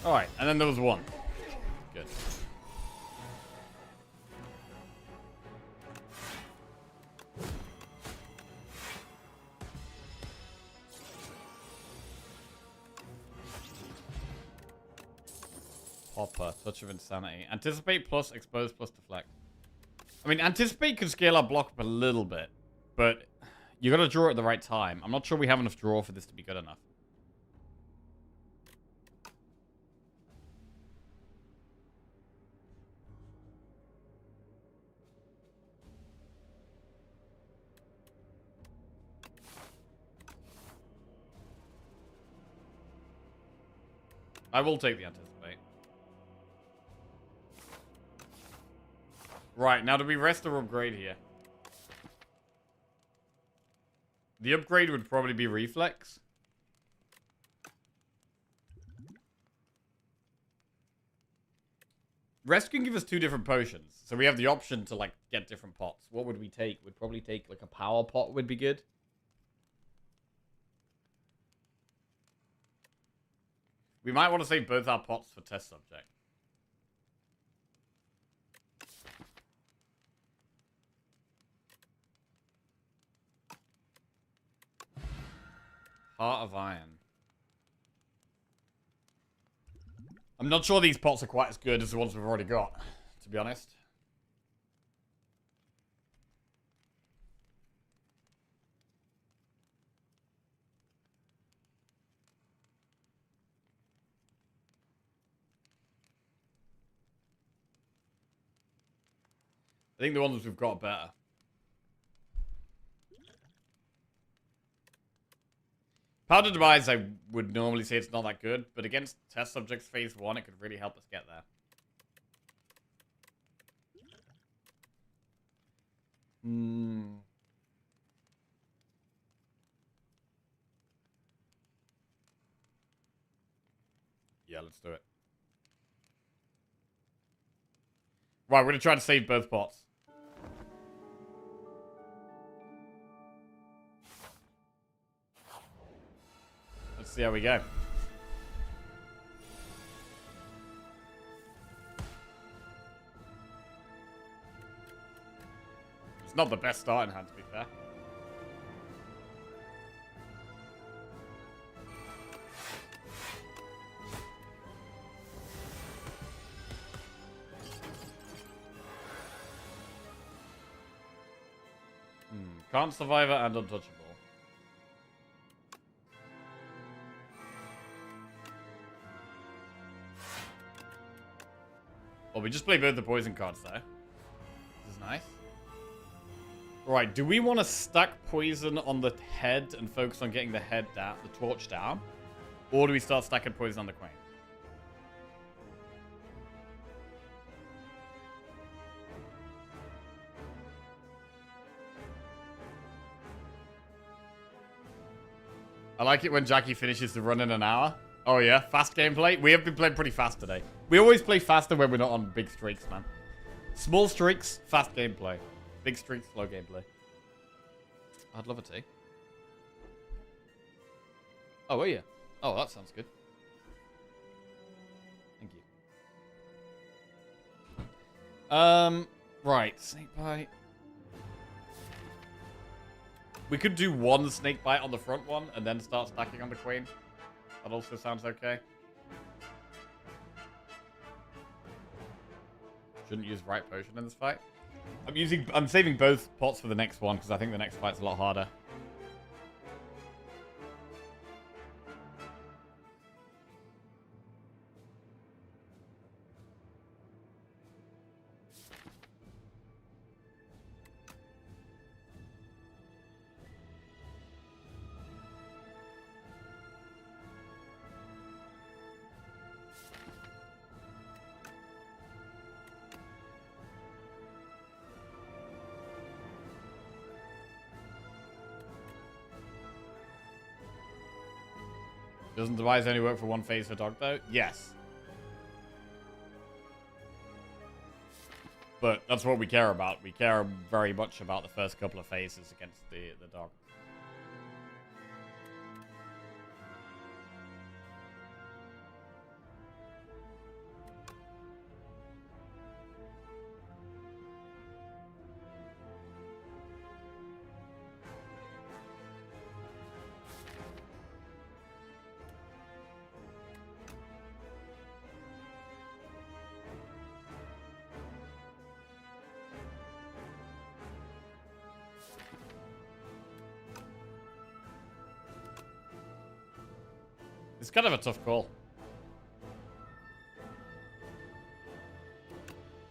Alright, and then there was one. Good. Hopper, Touch of Insanity. Anticipate plus, Expose plus, Deflect. I mean, Anticipate can scale our block up a little bit, but you gotta draw at the right time. I'm not sure we have enough draw for this to be good enough. I will take the Anticipate. Right, now do we rest or upgrade here? The upgrade would probably be Reflex. Rest can give us 2 different potions. So we have the option to, like, get different pots. What would we take? We'd probably take, like, a power pot would be good. We might want to save both our pots for test subject. Heart of Iron. I'm not sure these pots are quite as good as the ones we've already got, to be honest. I think the ones we've got are better. Powder Demise, I would normally say it's not that good, but against test subjects phase 1, it could really help us get there. Yeah, let's do it. Right, we're going to try to save both pots. Let's see how we go. It's not the best starting hand, to be fair. Can't Survivor and Untouchable. Well, we just played both the poison cards there. This is nice. Right, do we want to stack poison on the head and focus on getting the head down, the torch down? Or do we start stacking poison on the queen? I like it when Jackie finishes the run in an hour. Oh yeah, fast gameplay. We have been playing pretty fast today. We always play faster when we're not on big streaks, man. Small streaks, fast gameplay. Big streaks, slow gameplay. I'd love a tea. Oh, are you? Oh, that sounds good. Thank you. Right, Snakebite. We could do one snake bite on the front one and then start stacking on the queen. That also sounds okay. Shouldn't use right potion in this fight. I'm saving both pots for the next one because I think the next fight's a lot harder. Doesn't device only work for one phase for dog, though? Yes. But that's what we care about. We care very much about the first couple of phases against the dog. It's kind of a tough call.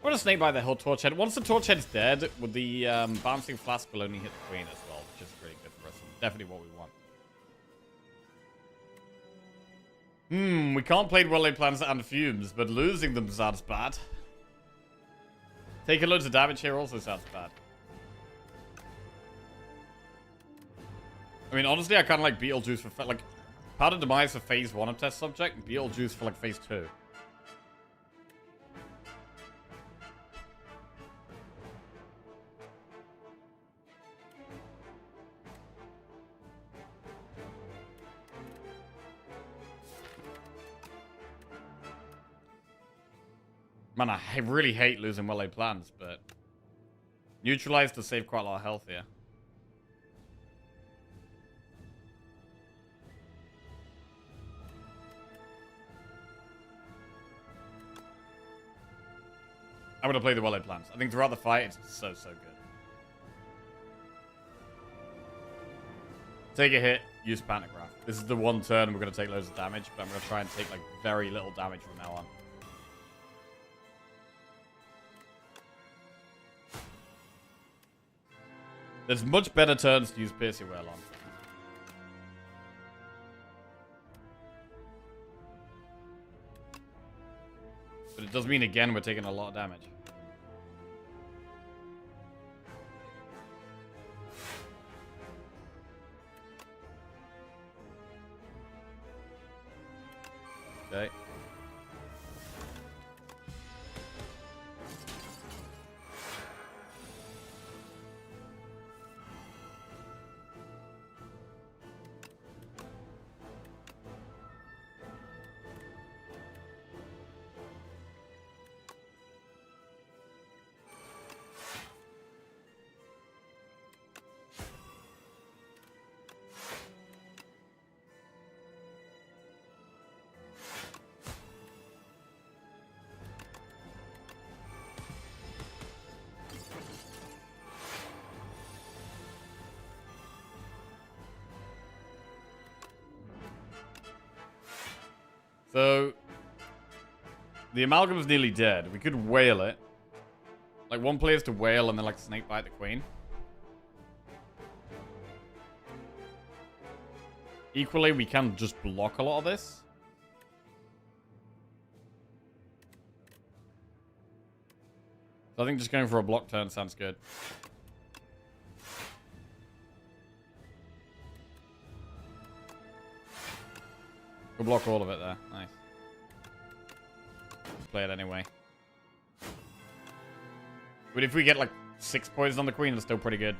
I want to snake by the whole torch head. Once the torch head's dead, with the bouncing flask will only hit the queen as well, which is really good for us. Definitely what we want. We can't play well-laid plans and fumes, but losing them sounds bad. Taking loads of damage here also sounds bad. I mean, honestly, I kind of like Beetlejuice for like Powder Demise for phase 1 of test subject, and Beetlejuice for like phase 2. Man, I really hate losing well-laid plans, but neutralize to save quite a lot of health here. I'm going to play the well-laid plans. I think throughout the fight, it's so good. Take a hit, use Pantograph. This is the one turn we're going to take loads of damage, but I'm going to try and take like very little damage from now on. There's much better turns to use Piercing Wail on. But it does mean, again, we're taking a lot of damage. Okay. So, the Amalgam's nearly dead. We could whale it. Like, one player's to whale and then, like, snake bite the queen. Equally, we can just block a lot of this. So I think just going for a block turn sounds good. We'll block all of it there. Nice. Play it anyway. But if we get like 6 poison on the queen, it's still pretty good.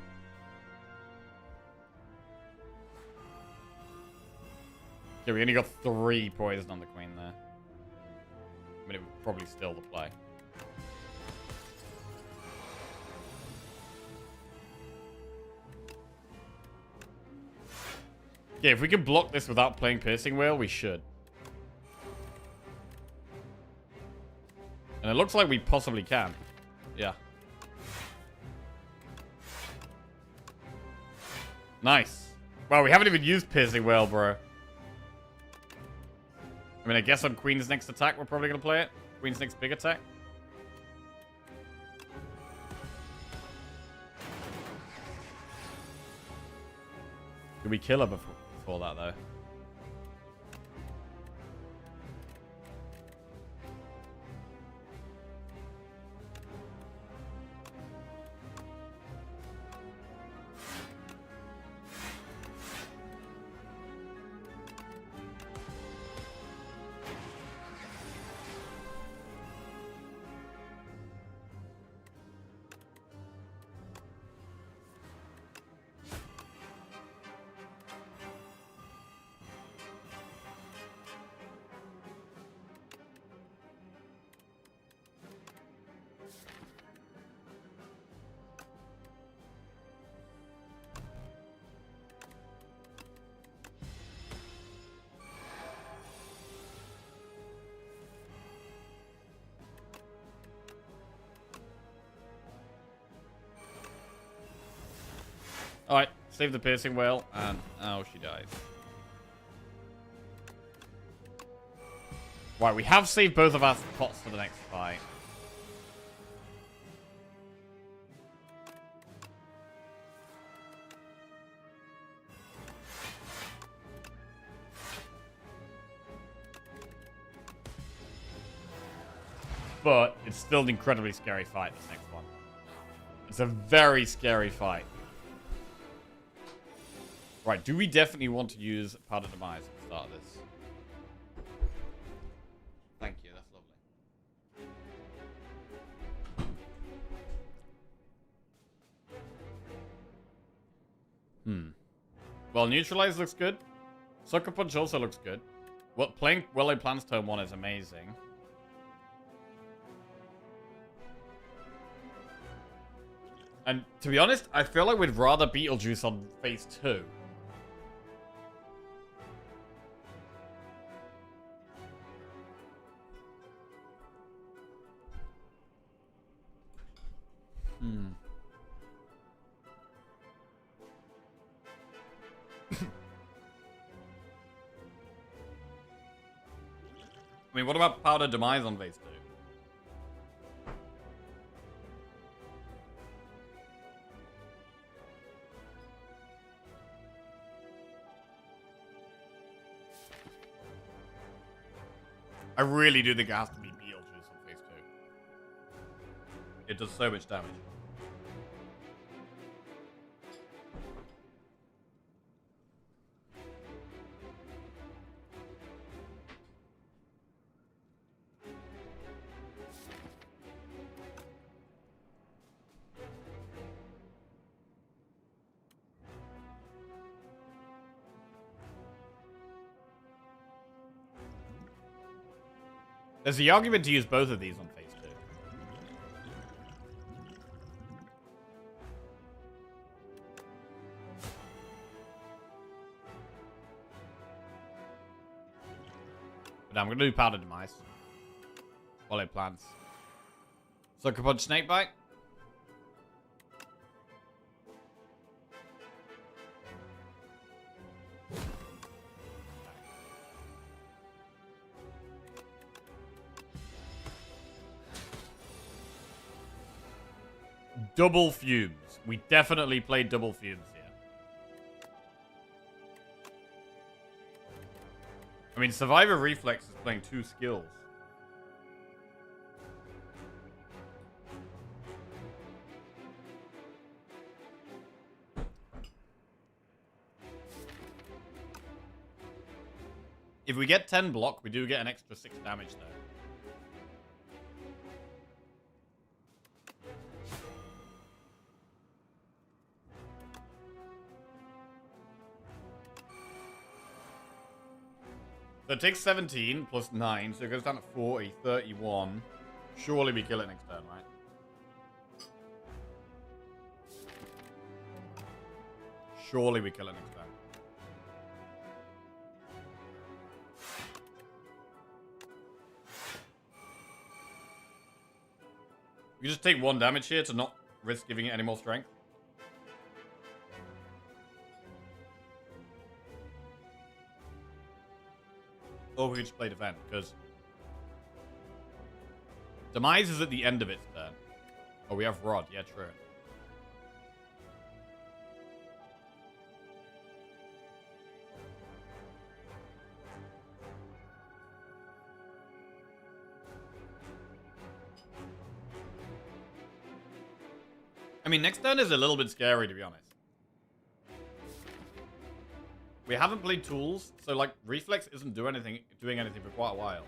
Okay, we only got 3 poison on the queen there. I mean, it would probably still the play. Yeah, if we can block this without playing Piercing Whale, we should. And it looks like we possibly can. Yeah. Nice. Wow, we haven't even used Piercing Whale, bro. I mean, I guess on Queen's next attack, we're probably going to play it. Queen's next big attack. Did we kill her before that, though? Alright, save the Piercing Whale, and oh, she dies. Right, we have saved both of our pots for the next fight. But it's still an incredibly scary fight, this next one. It's a very scary fight. Right, do we definitely want to use Powder Demise at the start of this? Thank you, that's lovely. Well, Neutralize looks good. Sucker Punch also looks good. Well, playing Well-Laid Plans turn 1 is amazing. And to be honest, I feel like we'd rather Beetlejuice on phase 2. I mean, what about Powder Demise on phase 2? I really do think it has to be Beetlejuice on phase 2. It does so much damage. There's the argument to use both of these on phase 2. But I'm going to do Powder Demise. Well-Laid Plans. Sucker Punch Snakebite. Double Fumes. We definitely played Double Fumes here. I mean, Survivor Reflex is playing 2 skills. If we get 10 block, we do get an extra 6 damage though. So it takes 17 plus 9, so it goes down to 40, 31. Surely we kill it next turn, right? Surely we kill it next turn. We just take 1 damage here to not risk giving it any more strength. Or we could just play defend, because Demise is at the end of its turn. Oh, we have Rod. Yeah, true. I mean, next turn is a little bit scary, to be honest. We haven't played tools, so, like, Reflex isn't doing anything for quite a while.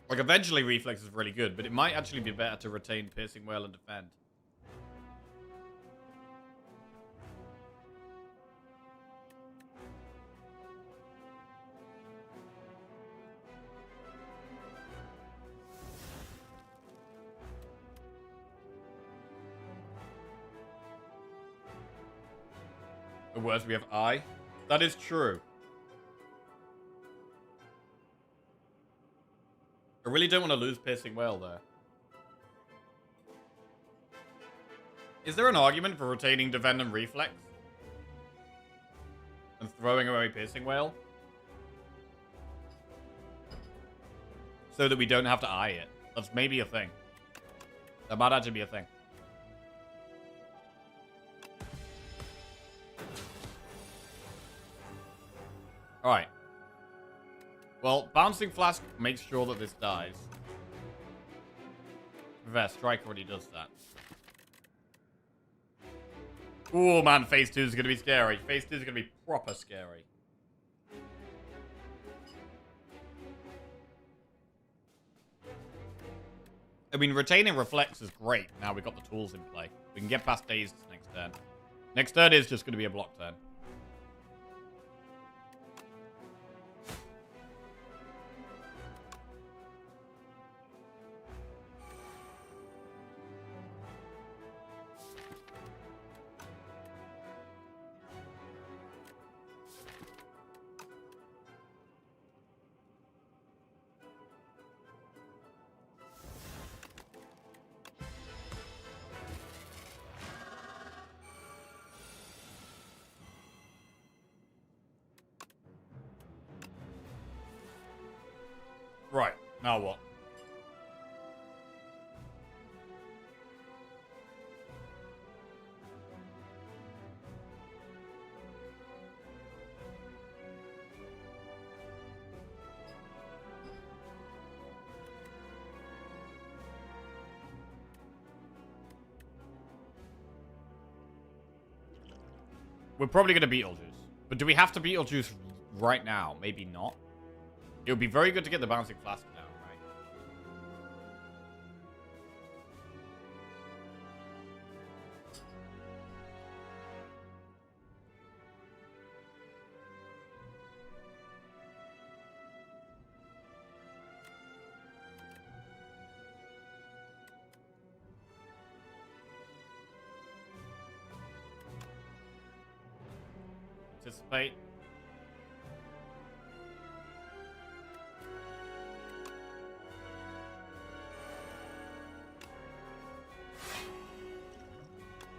Like, eventually Reflex is really good, but it might actually be better to retain Piercing Wail and defend. The worst, we have I. That is true. I really don't want to lose Piercing Wail there. Is there an argument for retaining Defend and Reflex? And throwing away Piercing Wail? So that we don't have to eye it. That's maybe a thing. That might actually be a thing. Alright. Well, Bouncing Flask makes sure that this dies. Reverse Strike already does that. Oh man, phase 2 is going to be scary. Phase 2 is going to be proper scary. I mean, retaining Reflex is great. Now we've got the tools in play. We can get past Dazed next turn. Next turn is just going to be a block turn. Right, now what? We're probably going to Beetlejuice. But do we have to Beetlejuice right now? Maybe not. It would be very good to get the Bouncing Flask down, right? Anticipate.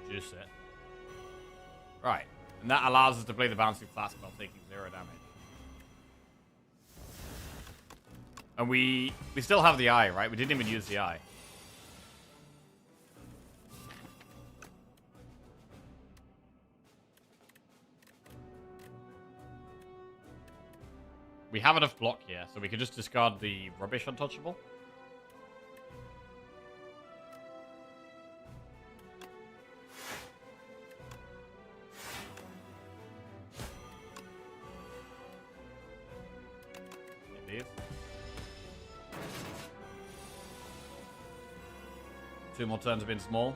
Juice it. Right. And that allows us to play the Bouncing Flask while taking 0 damage. And we still have the eye, right? We didn't even use the eye. We have enough block here, so we can just discard the Rubbish Untouchable. These. 2 more turns have been small.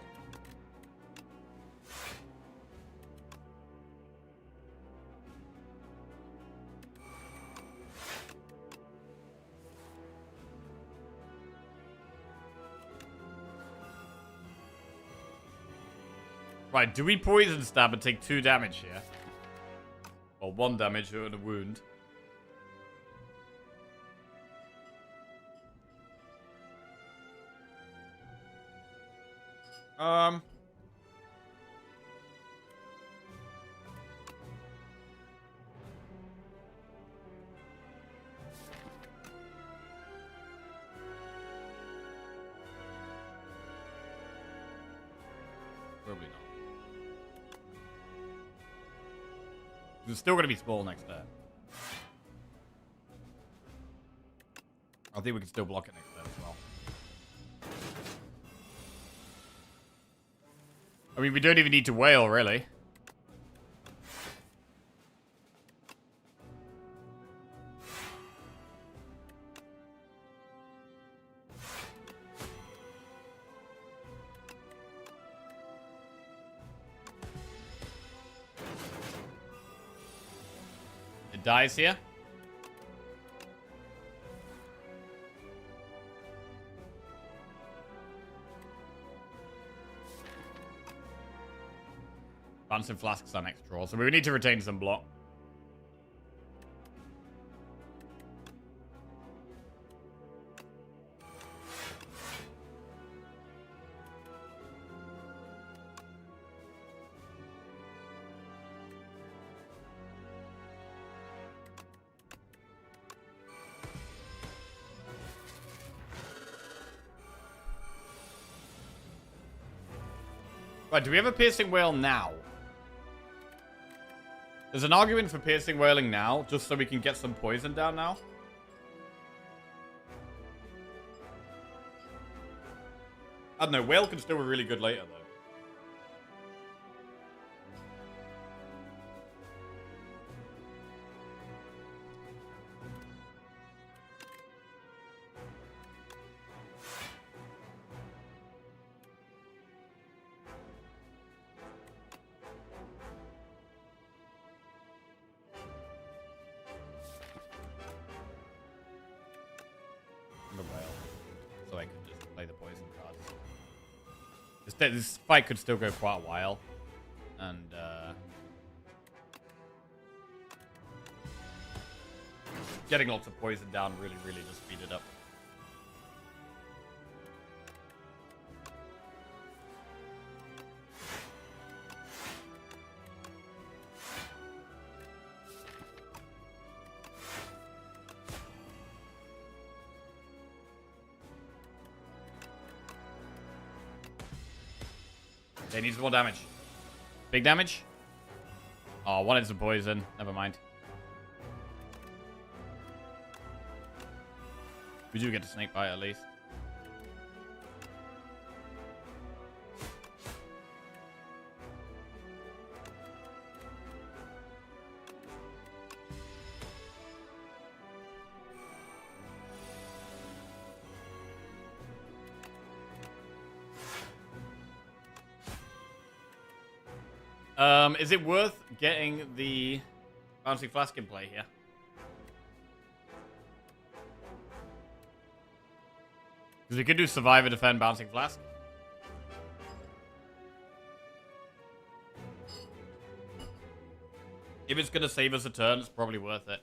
Right, do we Poison Stab and take 2 damage here? Or 1 damage and a wound? Um... Probably not. It's still going to be small next turn. I think we can still block it next turn as well. I mean, we don't even need to whale, really. It dies here. Bouncing Flask's our next draw, so we need to retain some block. Right, do we have a Piercing Whale now? There's an argument for Piercing Whaling now, just so we can get some poison down now. I don't know, Whale can still be really good later, though. The Whale. So I can just play the poison cards. This fight could still go quite a while. And, getting lots of poison down really just speed it up. It needs more damage. Big damage? Oh, wanted some poison. Never mind. We do get a snake bite at least. Is it worth getting the Bouncing Flask in play here? Because we could do Survivor, Defend, Bouncing Flask. If it's going to save us a turn, it's probably worth it.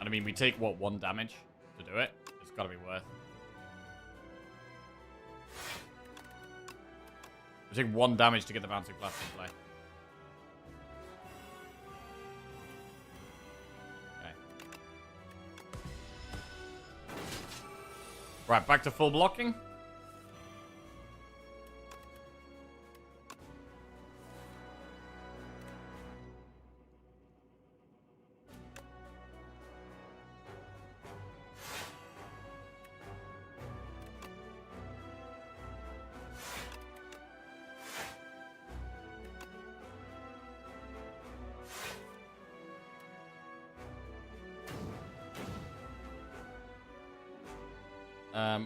And I mean, we take, what, 1 damage to do it? It's got to be worth. We take 1 damage to get the Bouncing Flask in play. Okay. Right, back to full blocking.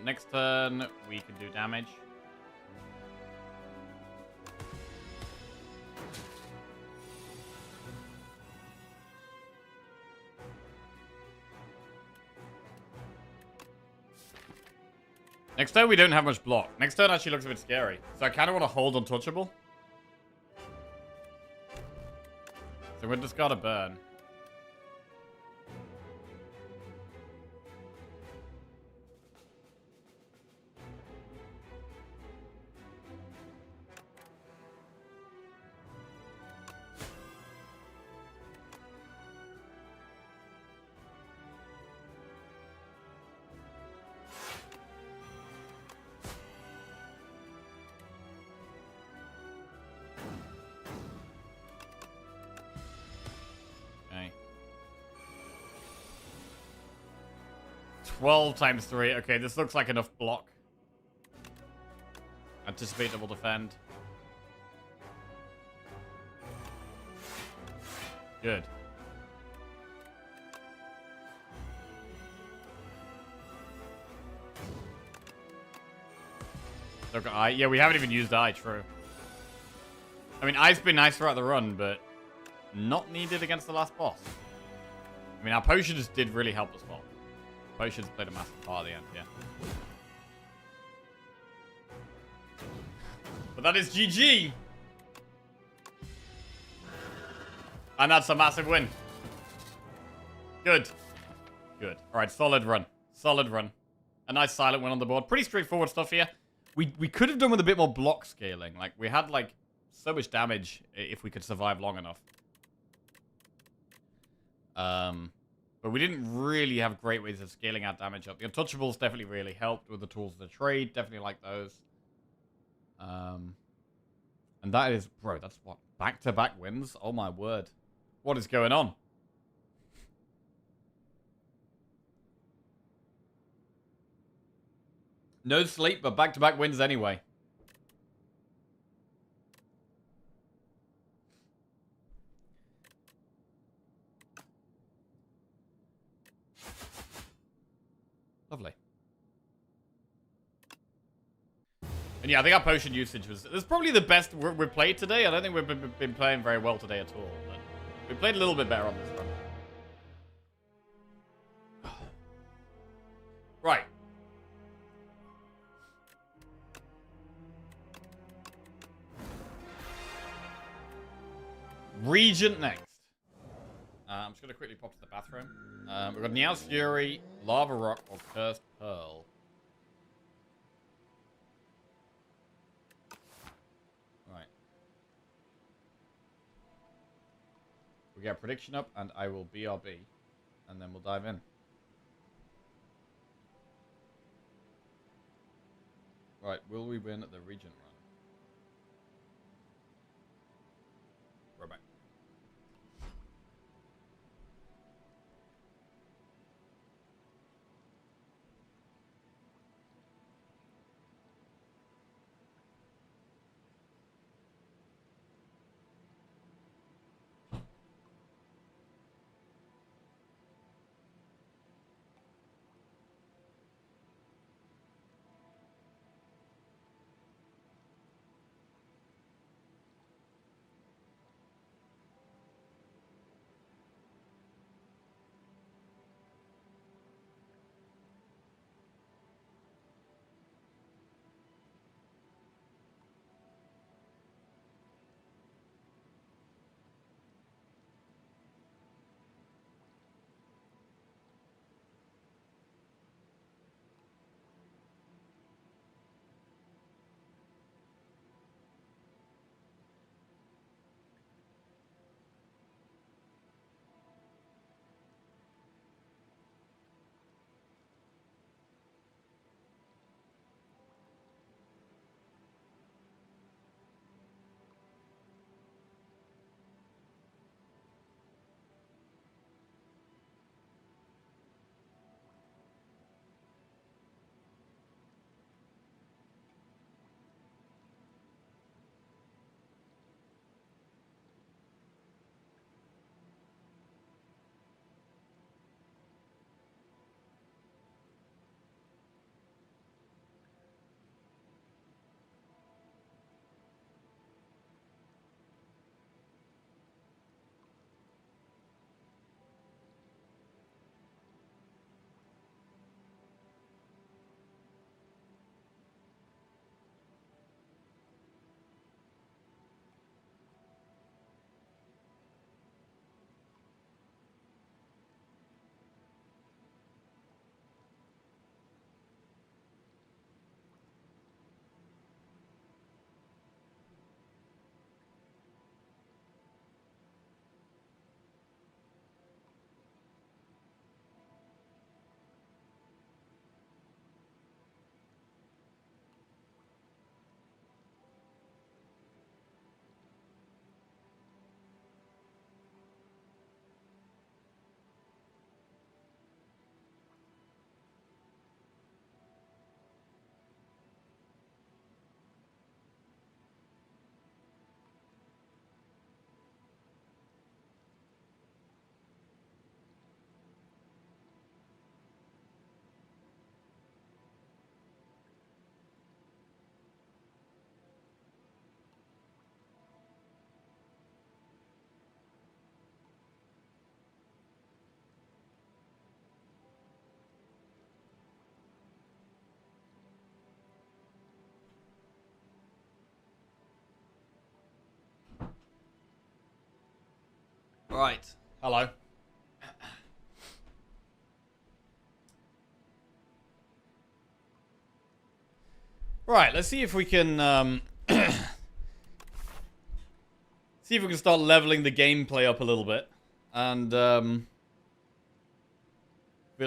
Next turn, we can do damage. Next turn, we don't have much block. Next turn actually looks a bit scary. So I kind of want to hold Untouchable. So we'll discard a burn. 12 times 3. Okay, this looks like enough block. Anticipate double defend. Good. Look at eye. Yeah, we haven't even used eye, true. I mean, eye's been nice throughout the run, but not needed against the last boss. I mean, our potions did really help us well. Potions played a massive part at the end, yeah. But that is GG! And that's a massive win. Good. Good. Alright, solid run. Solid run. A nice silent win on the board. Pretty straightforward stuff here. We could have done with a bit more block scaling. Like, we had, like, so much damage if we could survive long enough. But we didn't really have great ways of scaling our damage up. The Untouchables definitely really helped with the tools of the trade. Definitely like those. And that is, bro, that's what? Back-to-back wins? Oh my word. What is going on? No sleep, but back-to-back wins anyway. Lovely. And yeah, I think our potion usage was... It's probably the best we've played today. I don't think we've been playing very well today at all. But we played a little bit better on this run. Right. Regent next. I'm just going to quickly pop to the bathroom. We've got Niao's Fury, Lava Rock, or Cursed Pearl. Right. We get a prediction up, and I will BRB. And then we'll dive in. Right, will we win at the Regent run? We're back. Right. Hello. Right, let's see if we can, see if we can start leveling the gameplay up a little bit. And, feel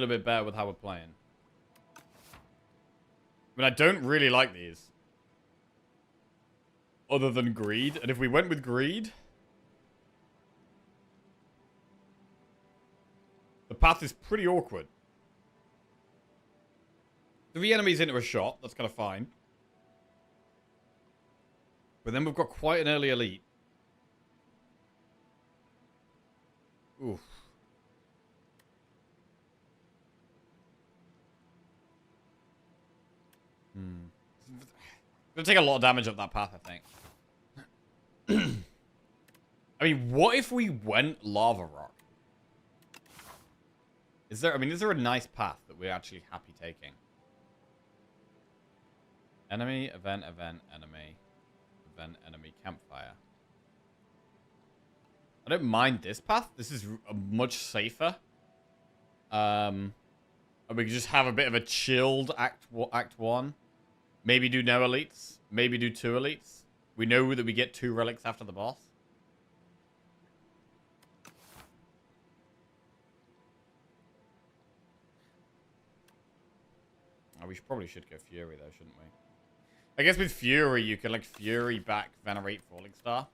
a bit better with how we're playing. I mean, I don't really like these. Other than greed. And if we went with greed... the path is pretty awkward. 3 enemies into a shot. That's kind of fine. But then we've got quite an early elite. Oof. It's gonna take a lot of damage up that path, I think. I mean, what if we went lava rock? Is there a nice path that we're actually happy taking? Enemy, event, enemy. Event, enemy, campfire. I don't mind this path. This is much safer. And we can just have a bit of a chilled Act 1. Maybe do no elites. Maybe do 2 elites. We know that we get 2 relics after the boss. Oh, we probably should go Fury, though, shouldn't we? I guess with Fury, you can, like, Fury back Venerate Falling Star.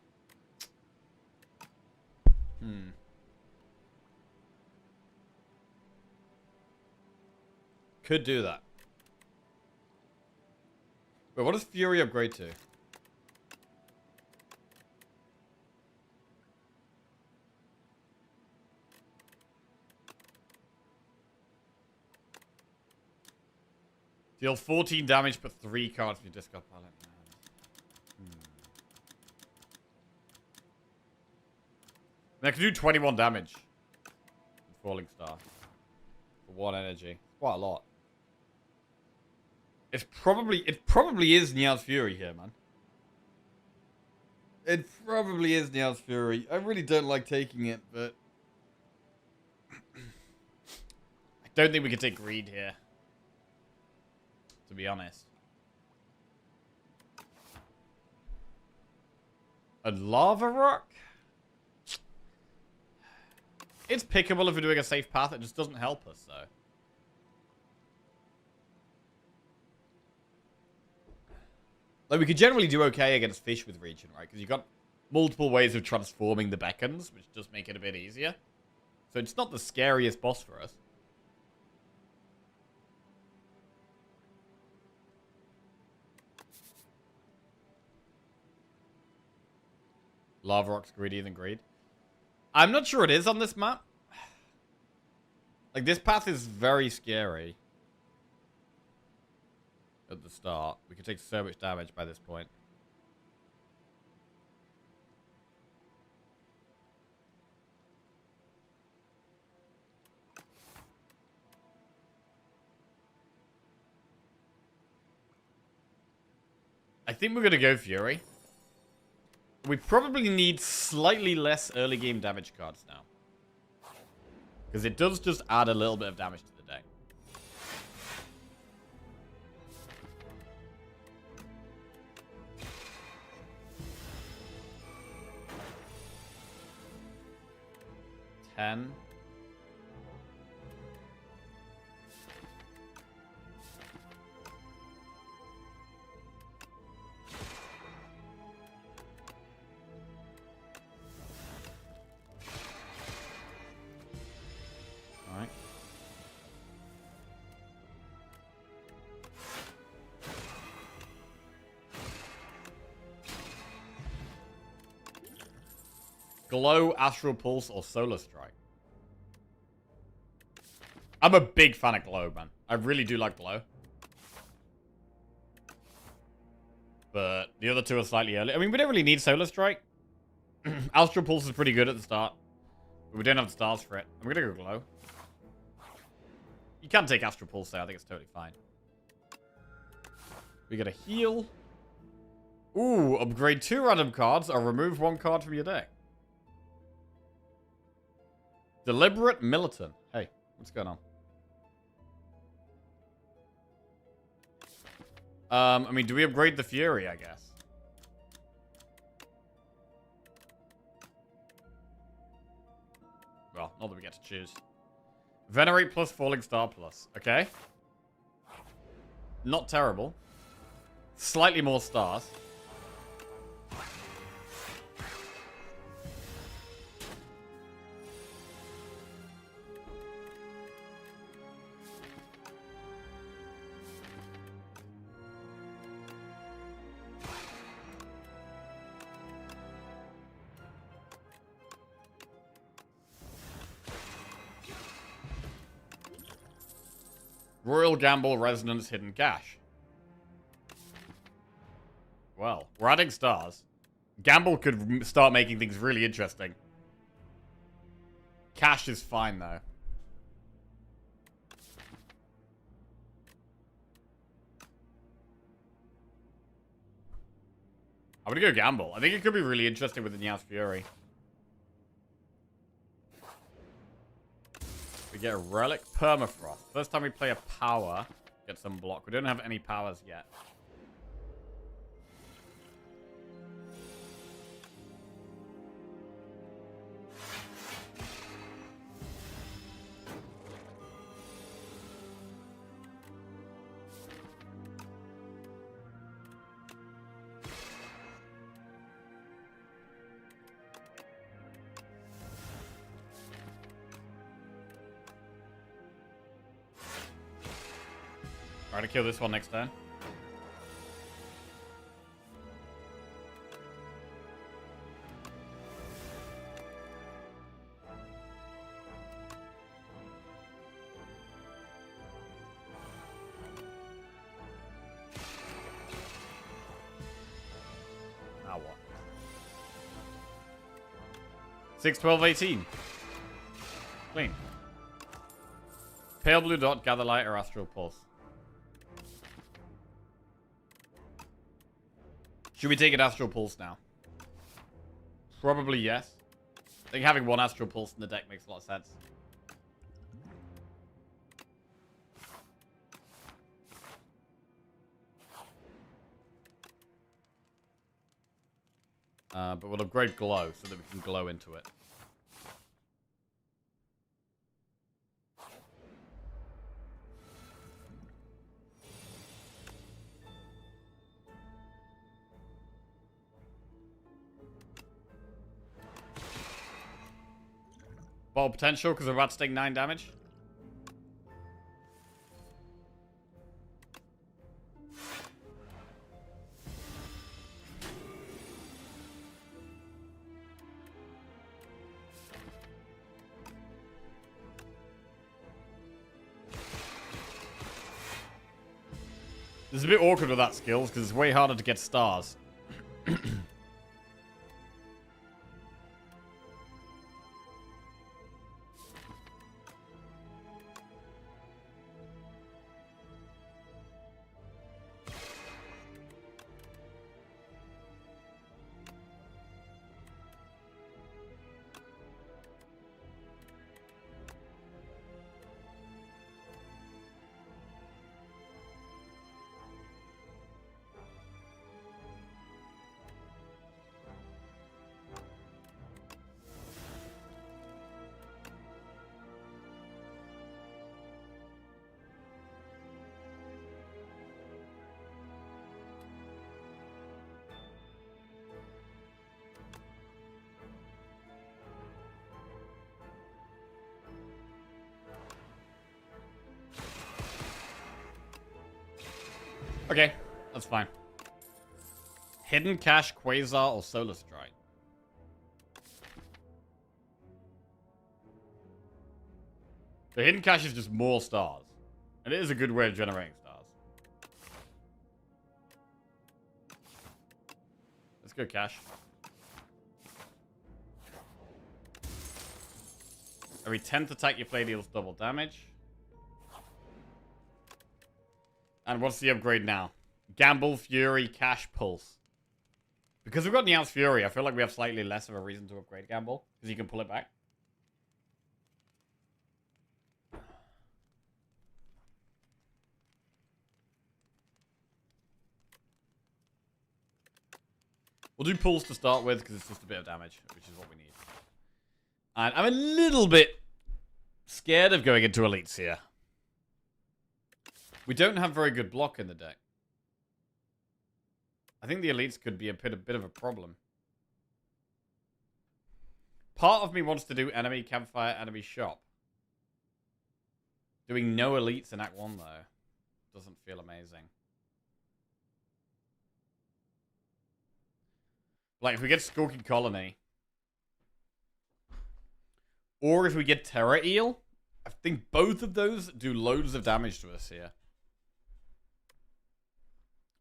Could do that. Wait, what does Fury upgrade to? Deal 14 damage, put 3 cards from your discard palette. I can do 21 damage. With Falling Star. For 1 energy. Quite a lot. It probably is Nia's Fury here, man. It probably is Nia's Fury. I really don't like taking it, but... I don't think we can take Greed here. To be honest. A Lava Rock? It's pickable if we're doing a safe path. It just doesn't help us, though. Like, we could generally do okay against fish with Regen, right? Because you've got multiple ways of transforming the beacons, which does make it a bit easier. So it's not the scariest boss for us. Lava Rock's greedier than Greed. I'm not sure it is on this map. Like, this path is very scary. At the start. We could take so much damage by this point. I think we're going to go Fury. We probably need slightly less early game damage cards now. Because it does just add a little bit of damage to the deck. Ten. Alright. Glow, Astral Pulse, or Solar Strike. I'm a big fan of Glow, man. I really do like Glow. But the other two are slightly early. I mean, we don't really need Solar Strike. Astral Pulse is pretty good at the start. But we don't have the stars for it. I'm gonna go Glow. You can take Astral Pulse there. I think it's totally fine. We get a heal. Ooh, upgrade 2 random cards or remove 1 card from your deck. Deliberate militant. Hey, what's going on? I mean, do we upgrade the Fury, I guess? Well, not that we get to choose. Venerate plus Falling Star plus. Okay. Not terrible. Slightly more stars. Royal Gamble Resonance Hidden Cache. Well, we're adding stars. Gamble could start making things really interesting. Cache is fine, though. I'm gonna go Gamble. I think it could be really interesting with the Nyas Fury. We get a Relic Permafrost. First time we play a power, get some block. We don't have any powers yet. Try to kill this one next turn. Now what? 6, 12, 18. Clean. Pale blue dot, gather light, or astral pulse. Should we take an Astral Pulse now? Probably yes. I think having one Astral Pulse in the deck makes a lot of sense. But we'll upgrade Glow so that we can glow into it. Bottle potential because we're about to take 9 damage. This is a bit awkward with that skills because it's way harder to get stars. Okay, that's fine. Hidden Cache, Quasar, or Solar Strike? The Hidden Cache is just more stars. And it is a good way of generating stars. Let's go Cache. Every 10th attack you play deals double damage. And what's the upgrade now? Gamble, Fury, Cache, Pulse. Because we've got Nyas Fury, I feel like we have slightly less of a reason to upgrade Gamble. Because you can pull it back. We'll do pulls to start with, because it's just a bit of damage, which is what we need. And I'm a little bit scared of going into elites here. We don't have very good block in the deck. I think the elites could be a bit of a problem. Part of me wants to do enemy campfire, enemy shop. Doing no elites in Act 1, though, doesn't feel amazing. Like, if we get Skulking Colony, or if we get Terror Eel, I think both of those do loads of damage to us here.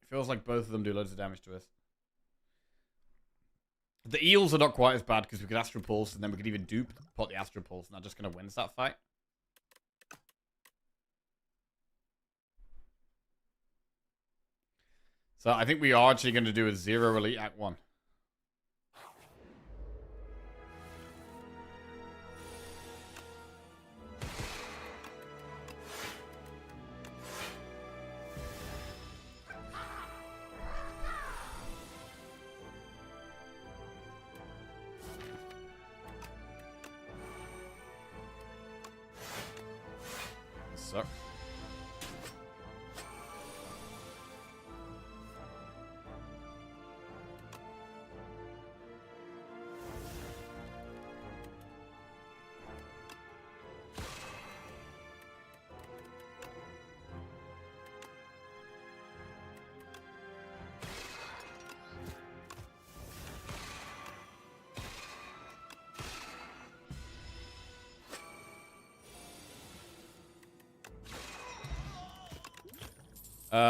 It feels like both of them do loads of damage to us. The eels are not quite as bad because we could Astral Pulse and then we could even dupe pot the Astral Pulse and that just kind of wins that fight. So I think we are actually going to do a 0 elite Act 1. Sucks.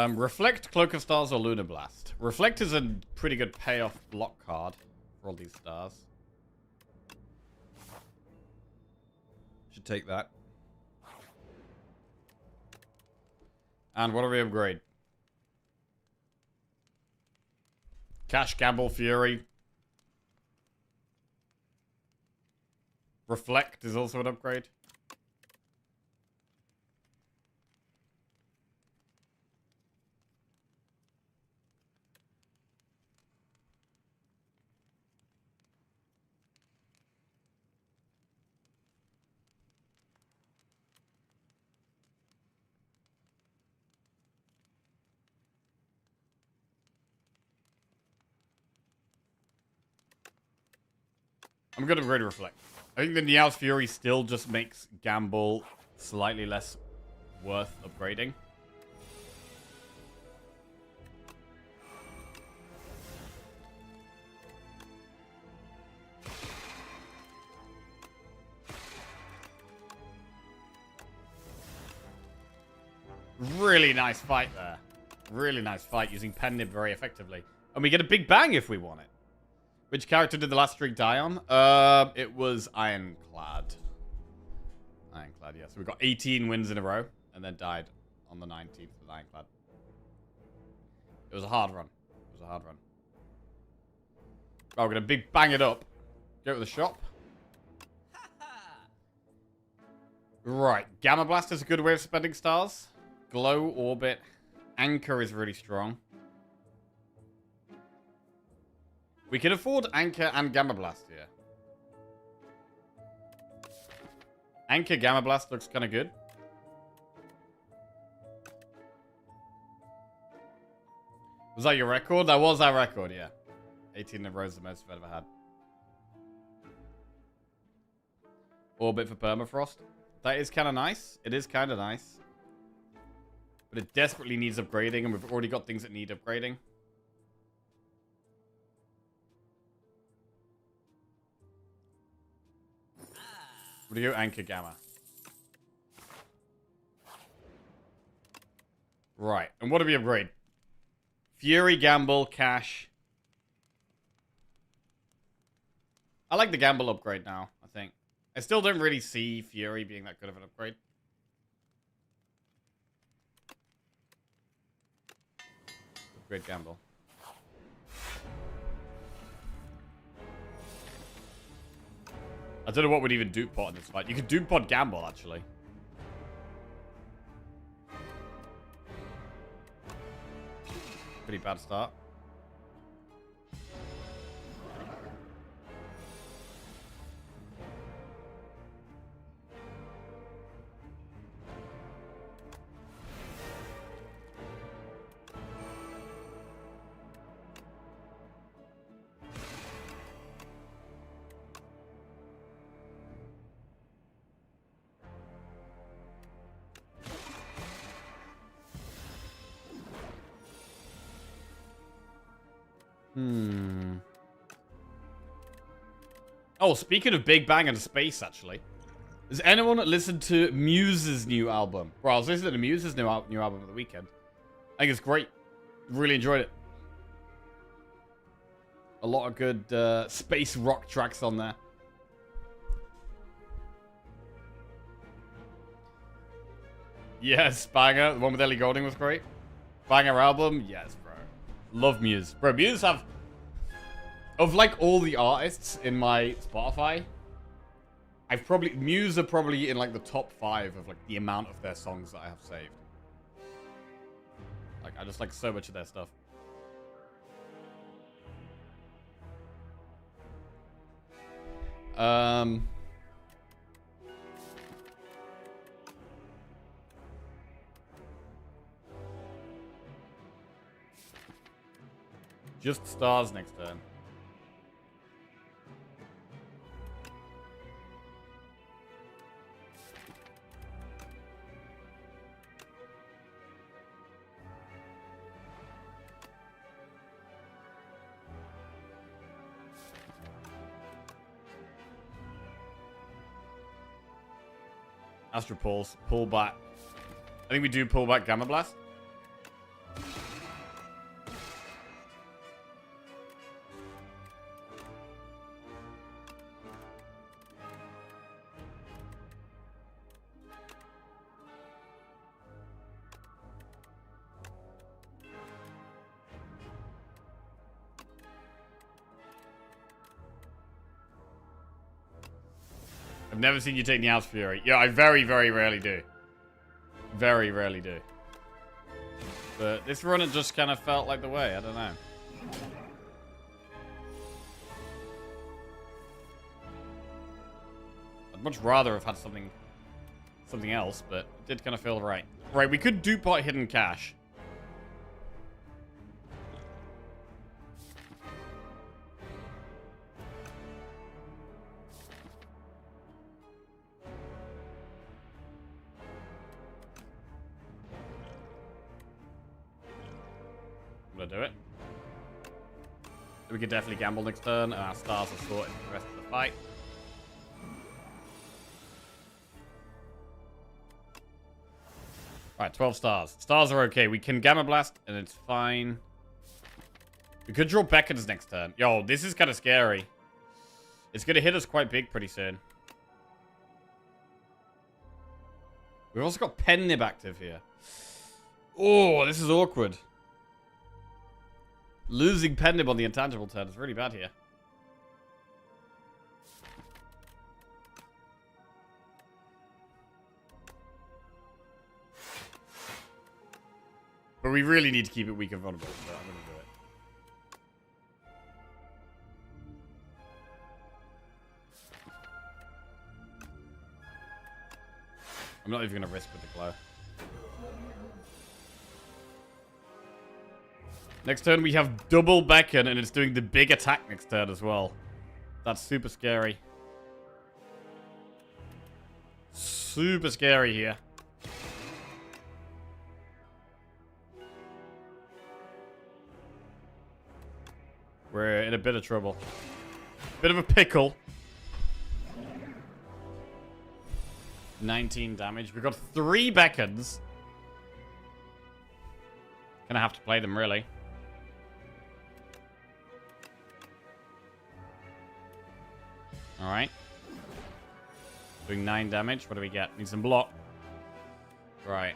Reflect, Cloak of Stars, or Lunar Blast. Reflect is a pretty good payoff block card for all these stars. Should take that. And what do we upgrade? Cash, Gamble, Fury. Reflect is also an upgrade. I'm going to upgrade Reflect. I think the Niao's Fury still just makes Gamble slightly less worth upgrading. Really nice fight there. Really nice fight using Pen Nib very effectively. And we get a big bang if we want it. Which character did the last streak die on? It was Ironclad. Ironclad, yeah. So we got 18 wins in a row, and then died on the 19th with Ironclad. It was a hard run. It was a hard run. Oh, we're gonna big bang it up. Go to the shop. Right, Gamma Blast is a good way of spending stars. Glow, Orbit, Anchor is really strong. We can afford Anchor and Gamma Blast here. Anchor Gamma Blast looks kind of good. Was that your record? That was our record, yeah. 18 in a row is the most I've ever had. Orbit for Permafrost. That is kind of nice. It is kind of nice. But it desperately needs upgrading, and we've already got things that need upgrading. What do you go? Anchor Gamma. Right. And what do we upgrade? Fury, Gamble, Cash. I like the Gamble upgrade now, I think. I still don't really see Fury being that good of an upgrade. Upgrade Gamble. I don't know what would even dupe pot in this fight. You could dupe pot Gamble, actually. Pretty bad start. Oh, speaking of Big Bang and space, actually. Has anyone listened to Muse's new album? Bro, I was listening to Muse's new album at the weekend. I think it's great. Really enjoyed it. A lot of good space rock tracks on there. Yes, Banger. The one with Ellie Goulding was great. Banger album. Yes, bro. Love Muse. Bro, Muse have... Of, like, all the artists in my Spotify, Muse are probably in, like, the top 5 of, like, the amount of their songs that I have saved. Like, I just like so much of their stuff. Just stars next turn. Astro Pulse, pull back. I think we do pull back Gamma Blast. I've never seen you take Nia's Fury. Yeah, I very, very rarely do. Very rarely do. But this run, it just kind of felt like the way. I don't know. I'd much rather have had something else, but it did kind of feel right. Right, we could dupot Hidden Cache. I'm gonna do it. We could definitely gamble next turn, and our stars are sorted for the rest of the fight. Alright, 12 stars. Stars are okay. We can Gamma Blast, and it's fine. We could draw Beckons next turn. Yo, this is kind of scary. It's gonna hit us quite big pretty soon. We've also got Pen Nib active here. Oh, this is awkward. Losing Pen Nib on the intangible turn is really bad here. But we really need to keep it weak and vulnerable, so I'm going to do it. I'm not even going to risk with the glow. Next turn we have double Beckon, and it's doing the big attack next turn as well. That's super scary. Super scary here. We're in a bit of trouble. Bit of a pickle. 19 damage. We've got 3 Beckons. Gonna have to play them, really. Alright. Doing 9 damage. What do we get? Need some block. Right.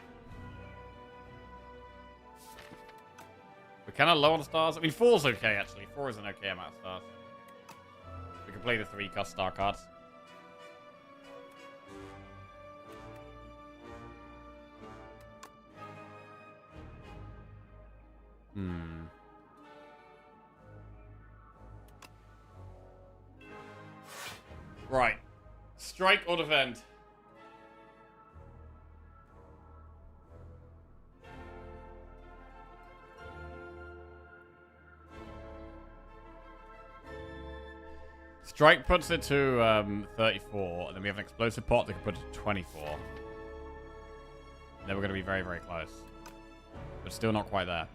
We're kind of low on stars. I mean, 4's okay, actually. 4 is an okay amount of stars. We can play the 3 cost star cards. Right. Strike or defend? Strike puts it to 34, and then we have an explosive pot that can put it to 24. And then we're going to be very, very close. But still not quite there.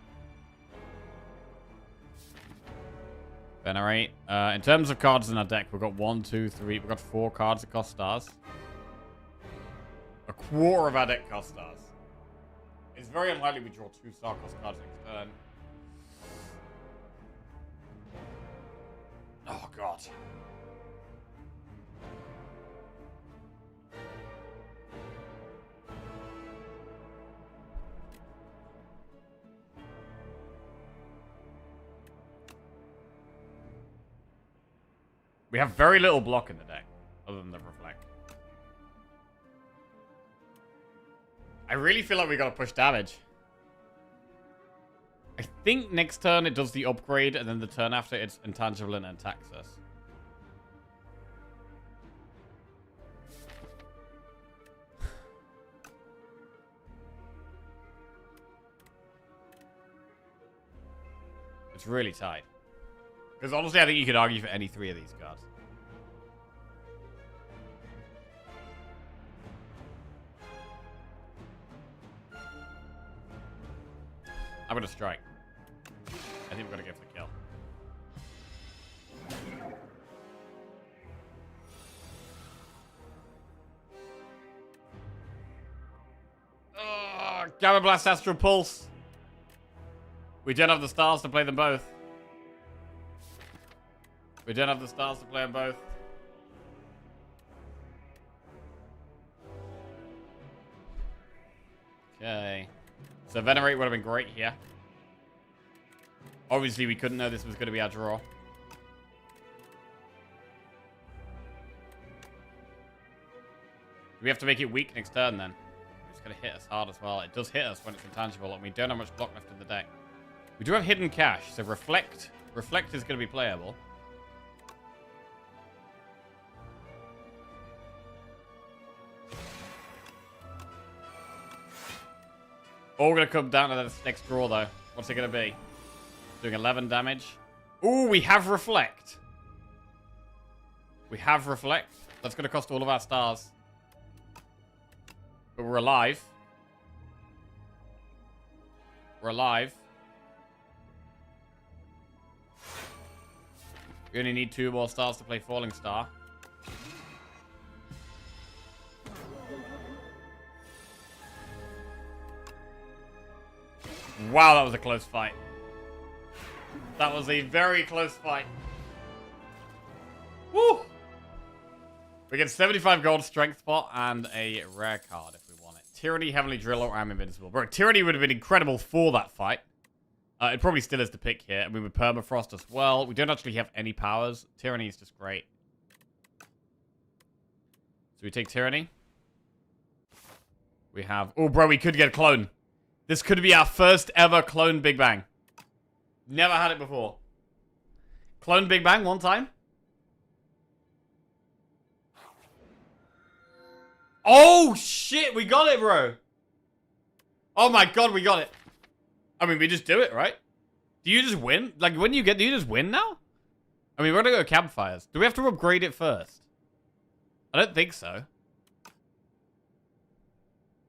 Venerate. In terms of cards in our deck, we've got 1, 2, 3. We've got 4 cards that cost stars. A quarter of our deck cost stars. It's very unlikely we draw 2 star cost cards next turn. Oh, God. We have very little block in the deck, other than the Reflect. I really feel like we gotta push damage. I think next turn it does the upgrade, and then the turn after it's intangible and attacks us. It's really tight. Because honestly, I think you could argue for any 3 of these cards. I'm gonna strike. I think we're gonna go for the kill. Gamma Blast, Astral Pulse. We don't have the stars to play them both. We don't have the stars to play them both. Okay. So Venerate would have been great here. Obviously, we couldn't know this was going to be our draw. We have to make it weak next turn then. It's going to hit us hard as well. It does hit us when it's intangible, and we don't have much block left in the deck. We do have Hidden Cash, so Reflect. Reflect is going to be playable. All going to come down to this next draw, though. What's it going to be? Doing 11 damage. Ooh, we have Reflect. We have Reflect. That's going to cost all of our stars. But we're alive. We're alive. We only need 2 more stars to play Falling Star. Wow, that was a close fight. That was a very close fight. Woo! We get 75 gold, strength pot, and a rare card if we want it. Tyranny, Heavenly Drill, or I'm Invincible. Bro, Tyranny would have been incredible for that fight. It probably still is to pick here. I mean, with Permafrost as well. We don't actually have any powers. Tyranny is just great. So we take Tyranny. We have... Oh, bro, we could get a clone. This could be our first ever clone Big Bang. Never had it before. Clone Big Bang one time. Oh, shit. We got it, bro. Oh, my God. We got it. I mean, we just do it, right? Do you just win? Like, when you get... Do you just win now? I mean, we're going to go campfires. Do we have to upgrade it first? I don't think so.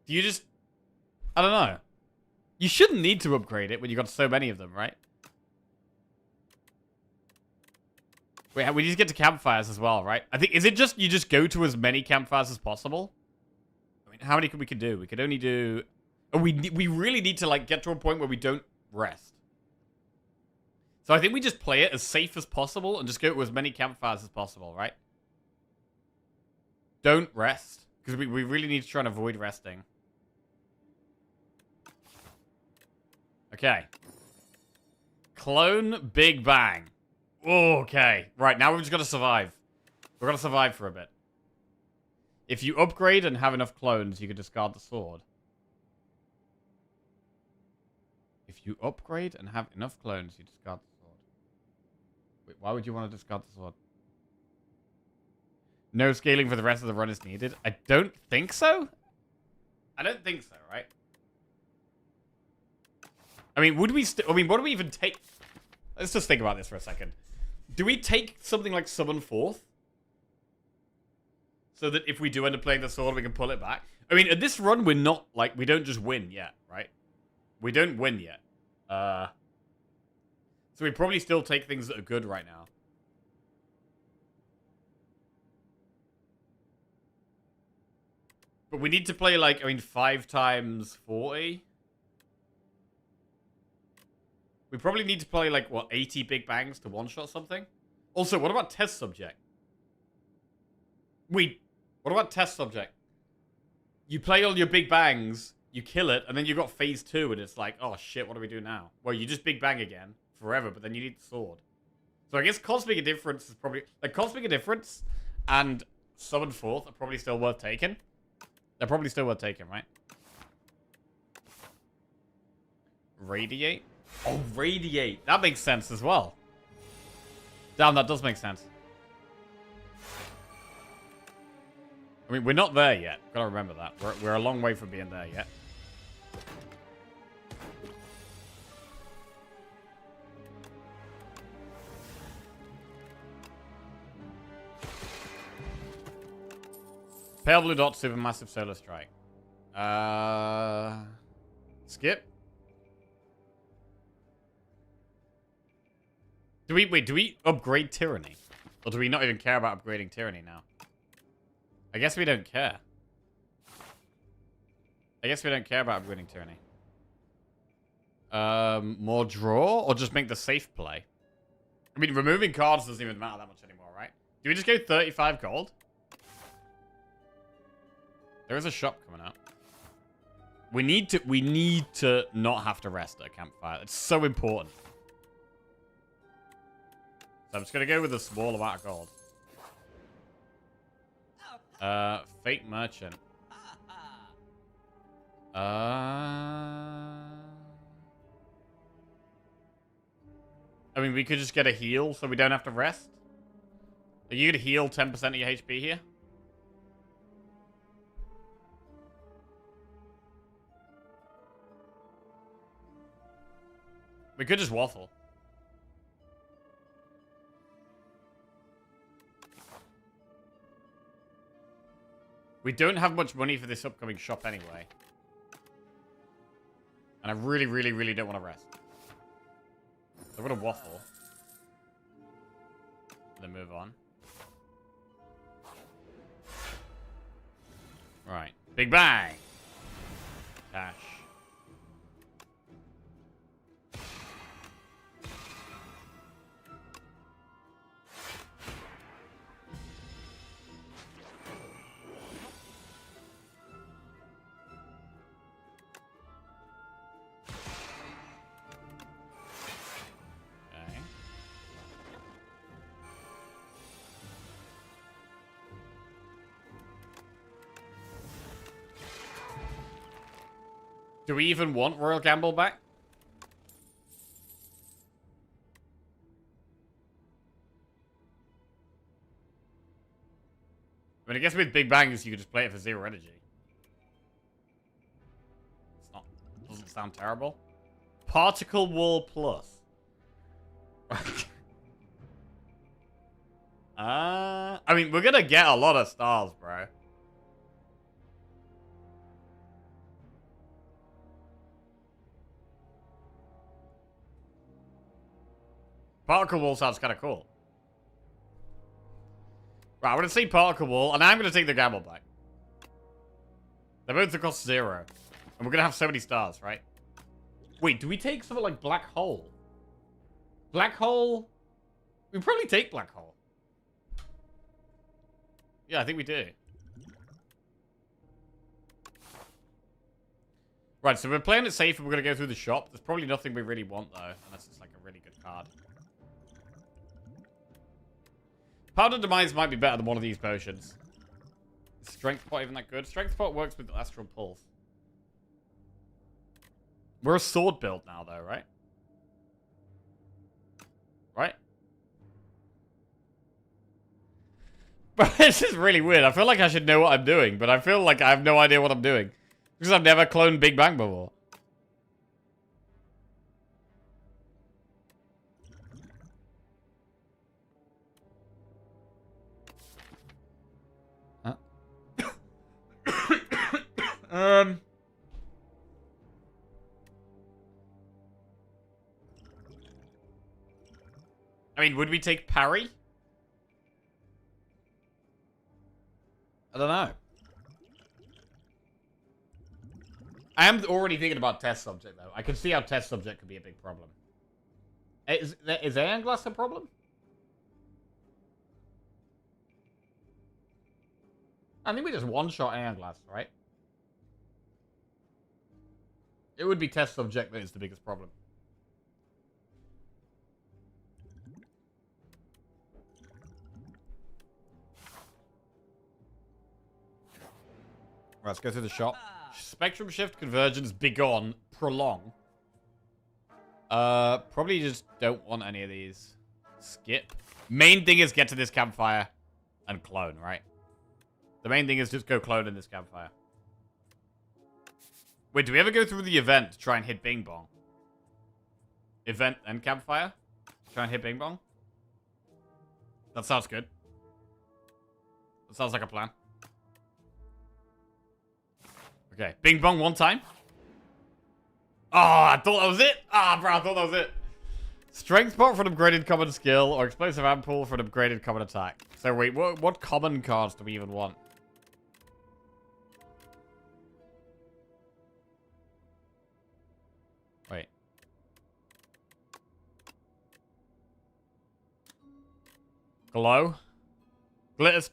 Do you just... I don't know. You shouldn't need to upgrade it when you got so many of them, right? Wait, we need to get to campfires as well, right? I think, is it just, you just go to as many campfires as possible? I mean, how many we could do? We could only do... Oh, we really need to, like, get to a point where we don't rest. So I think we just play it as safe as possible and just go to as many campfires as possible, right? Don't rest. Because we really need to try and avoid resting. Okay. Clone Big Bang. Okay. Right, now we've just got to survive. We've got to survive for a bit. If you upgrade and have enough clones, you can discard the sword. If you upgrade and have enough clones, you discard the sword. Wait, why would you want to discard the sword? No scaling for the rest of the run is needed. I don't think so. I don't think so, right? I mean, would we I mean, what do we even take? Let's just think about this for a second. Do we take something like Summon Forth? So that if we do end up playing the sword, we can pull it back? I mean, at this run, we're not, like, we don't just win yet, right? We don't win yet. So we probably still take things that are good right now. But we need to play, like, I mean, 5 times 40? We probably need to play, like, what, 80 Big Bangs to one-shot something? Also, what about Test Subject? What about Test Subject? You play all your Big Bangs, you kill it, and then you got Phase 2, and it's like, oh shit, what do we do now? Well, you just Big Bang again, forever, but then you need the sword. So I guess Cosmic Indifference is probably... Like, Cosmic Indifference and Summon Forth are probably still worth taking. They're probably still worth taking, right? Radiate? Oh, Radiate. That makes sense as well. Damn, that does make sense. I mean, we're not there yet. Gotta remember that. We're a long way from being there yet. Pale blue dot, supermassive solar strike. Skip. Do we upgrade Tyranny? Or do we not even care about upgrading Tyranny now? I guess we don't care. I guess we don't care about upgrading Tyranny. More draw? Or just make the safe play? I mean, removing cards doesn't even matter that much anymore, right? Do we just go 35 gold? There is a shop coming out. We need to not have to rest at a campfire. It's so important. So I'm just gonna go with a small amount of gold. Fake merchant. I mean, we could just get a heal so we don't have to rest. Are you gonna heal 10% of your HP here? We could just waffle. We don't have much money for this upcoming shop anyway. And I really, really, really don't want to rest. So I'm going to waffle. And then move on. Right. Big bang! Cash. Do we even want Royal Gamble back? I mean, I guess with Big Bangs, you could just play it for 0 energy. It's not... Doesn't sound terrible. Particle Wall Plus. I mean, we're gonna get a lot of stars, bro. Particle Wall sounds kind of cool. Right, I'm going to say Particle Wall, and I'm going to take the Gamble back. They're both the cost 0. And we're going to have so many stars, right? Wait, do we take something like Black Hole? Black Hole? We probably take Black Hole. Yeah, I think we do. Right, so we're playing it safe and we're going to go through the shop. There's probably nothing we really want, though, unless it's like a really good card. Powder Demise might be better than one of these potions. Is Strength Pot even that good? Strength Pot works with Astral Pulse. We're a sword build now, though, right? Right? But this is really weird. I feel like I should know what I'm doing, but I feel like I have no idea what I'm doing. Because I've never cloned Big Bang before. I mean, would we take parry? I don't know. I am already thinking about test subject, though. I can see how test subject could be a big problem. Is Aeon Glass a problem? I think we just one-shot Aeon Glass, right? It would be test subject that is the biggest problem. Right, let's go through the shop. Spectrum shift, convergence, begone, prolong. Probably just don't want any of these. Skip. Main thing is get to this campfire and clone, right? The main thing is just go clone in this campfire. Wait, do we ever go through the event to try and hit Bing Bong? Event and campfire? Try and hit Bing Bong? That sounds good. That sounds like a plan. Okay, Bing Bong one time. Oh, I thought that was it. Ah, bro, I thought that was it. Strength pot for an upgraded common skill, or explosive ampoule for an upgraded common attack. So wait, what common cards do we even want? Wait. Glow? Glitters?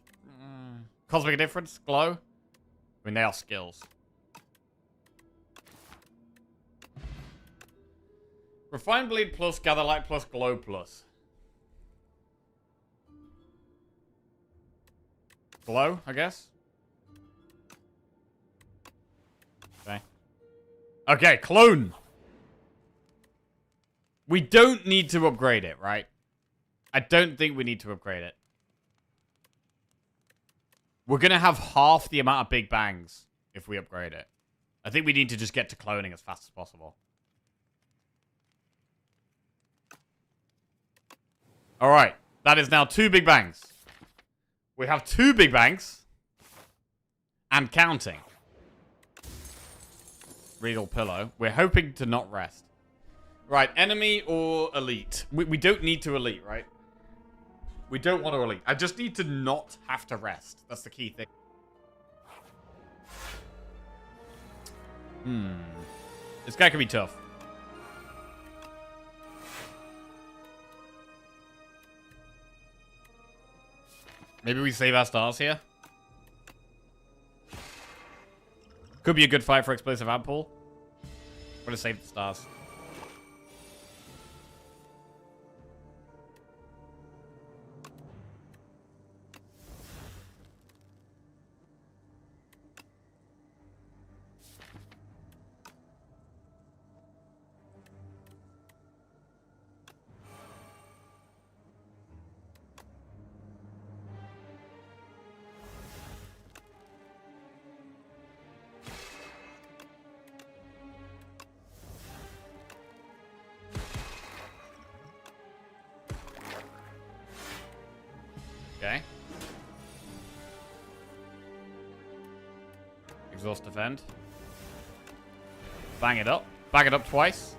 Cosmic difference? Glow? I mean, they are skills. Refine Bleed plus, Gather Light plus, Glow plus. Glow, I guess? Okay. Okay, clone! We don't need to upgrade it, right? I don't think we need to upgrade it. We're gonna have half the amount of big bangs if we upgrade it. I think we need to just get to cloning as fast as possible. Alright, that is now 2 big bangs. We have 2 big bangs. And counting. Regal pillow. We're hoping to not rest. Right, enemy or elite? We don't need to elite, right? We don't want to elite. I just need to not have to rest. That's the key thing. This guy can be tough. Maybe we save our stars here. Could be a good fight for explosive ampoule. We're gonna save the stars. Okay. Exhaust defend. Bang it up. Bang it up twice.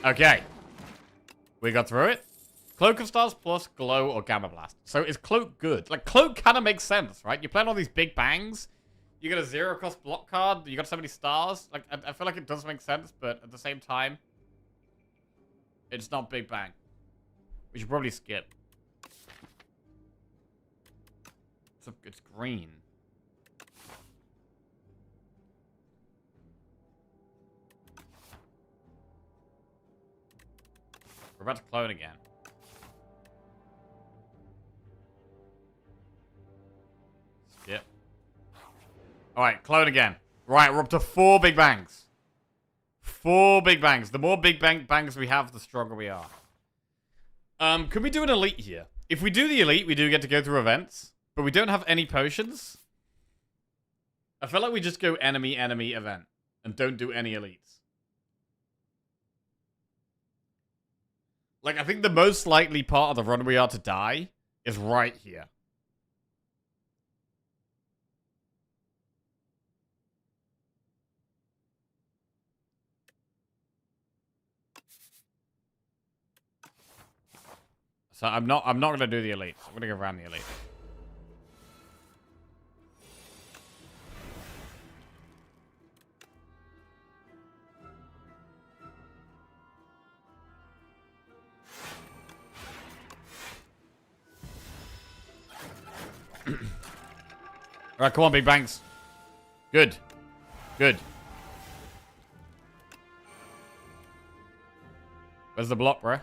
Okay. We got through it. Cloak of Stars plus Glow or Gamma Blast. So is Cloak good? Like, Cloak kind of makes sense, right? You plan all these big bangs. You get a 0-cost block card. You got so many stars. Like, I feel like it does make sense, but at the same time, it's not Big Bang. We should probably skip. It's green. We're about to clone again. Skip. Alright, clone again. Right, we're up to 4 big bangs. 4 big bangs. The more big bangs we have, the stronger we are. Could we do an elite here? If we do the elite, we do get to go through events. But we don't have any potions. I feel like we just go enemy, event. And don't do any elites. Like, I think the most likely part of the run we are to die is right here. So I'm not gonna do the elites. I'm gonna go around the elite. Alright, come on, big banks. Good. Good. Where's the block, bro?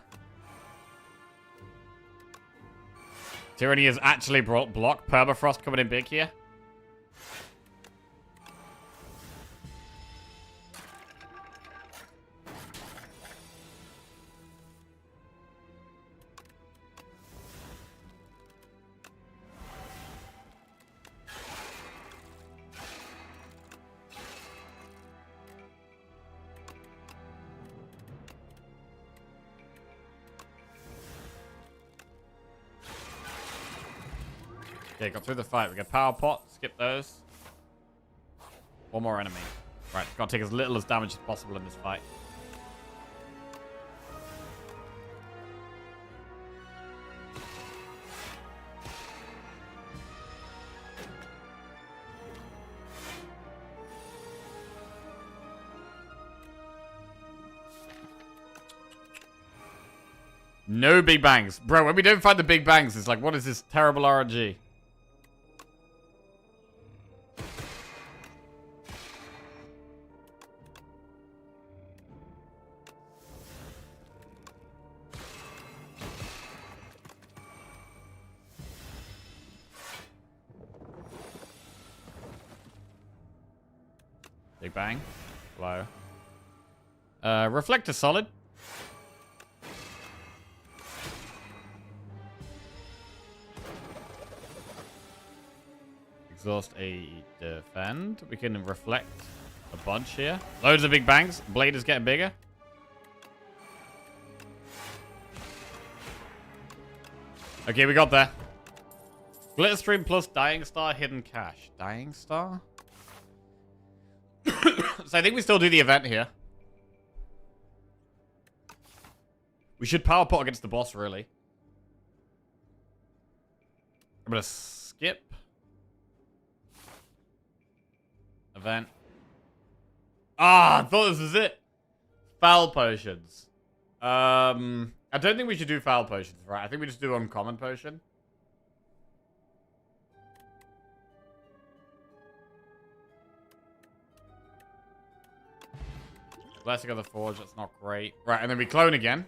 Tyranny is actually block. Permafrost coming in big here. Okay, got through the fight. We got power pot. Skip those. One more enemy. Right, gotta take as little as damage as possible in this fight. No big bangs. Bro, when we don't find the big bangs, it's like, what is this terrible RNG? Big bang. Low. Reflector solid. Exhaust a defend. We can reflect a bunch here. Loads of big bangs. Blade is getting bigger. Okay, we got there. Glitter stream plus Dying Star hidden cache. Dying Star? So I think we still do the event here. We should power pot against the boss, really. I'm gonna skip. Event. Ah, I thought this was it. Foul potions. I don't think we should do foul potions, right? I think we just do uncommon potion. Blessing of the Forge, that's not great. Right, and then we clone again.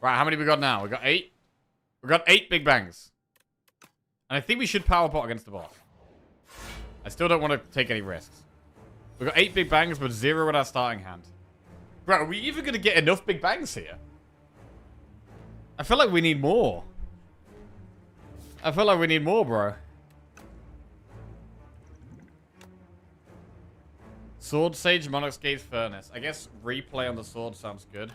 Right, how many we got now? We got 8. We got 8 big bangs. And I think we should power pot against the boss. I still don't want to take any risks. We got 8 big bangs, but 0 in our starting hand. Bro, are we even going to get enough big bangs here? I feel like we need more. I feel like we need more, bro. Sword Sage, Monarch's Gaze, Furnace. I guess replay on the sword sounds good.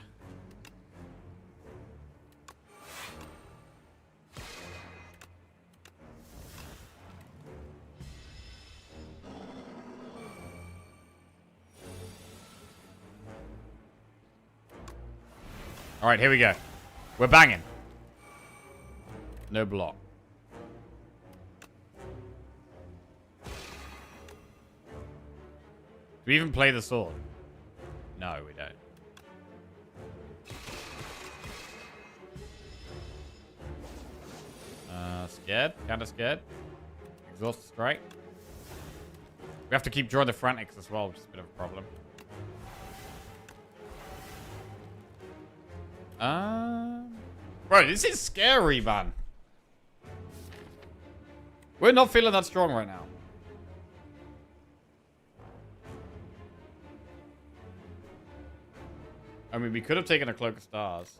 Alright, here we go. We're banging. No block. Do we even play the sword? No, we don't. Scared? Kinda scared. Exhaust strike. We have to keep drawing the frantics as well, which is a bit of a problem. Bro, this is scary, man. We're not feeling that strong right now. I mean, we could have taken a Cloak of Stars.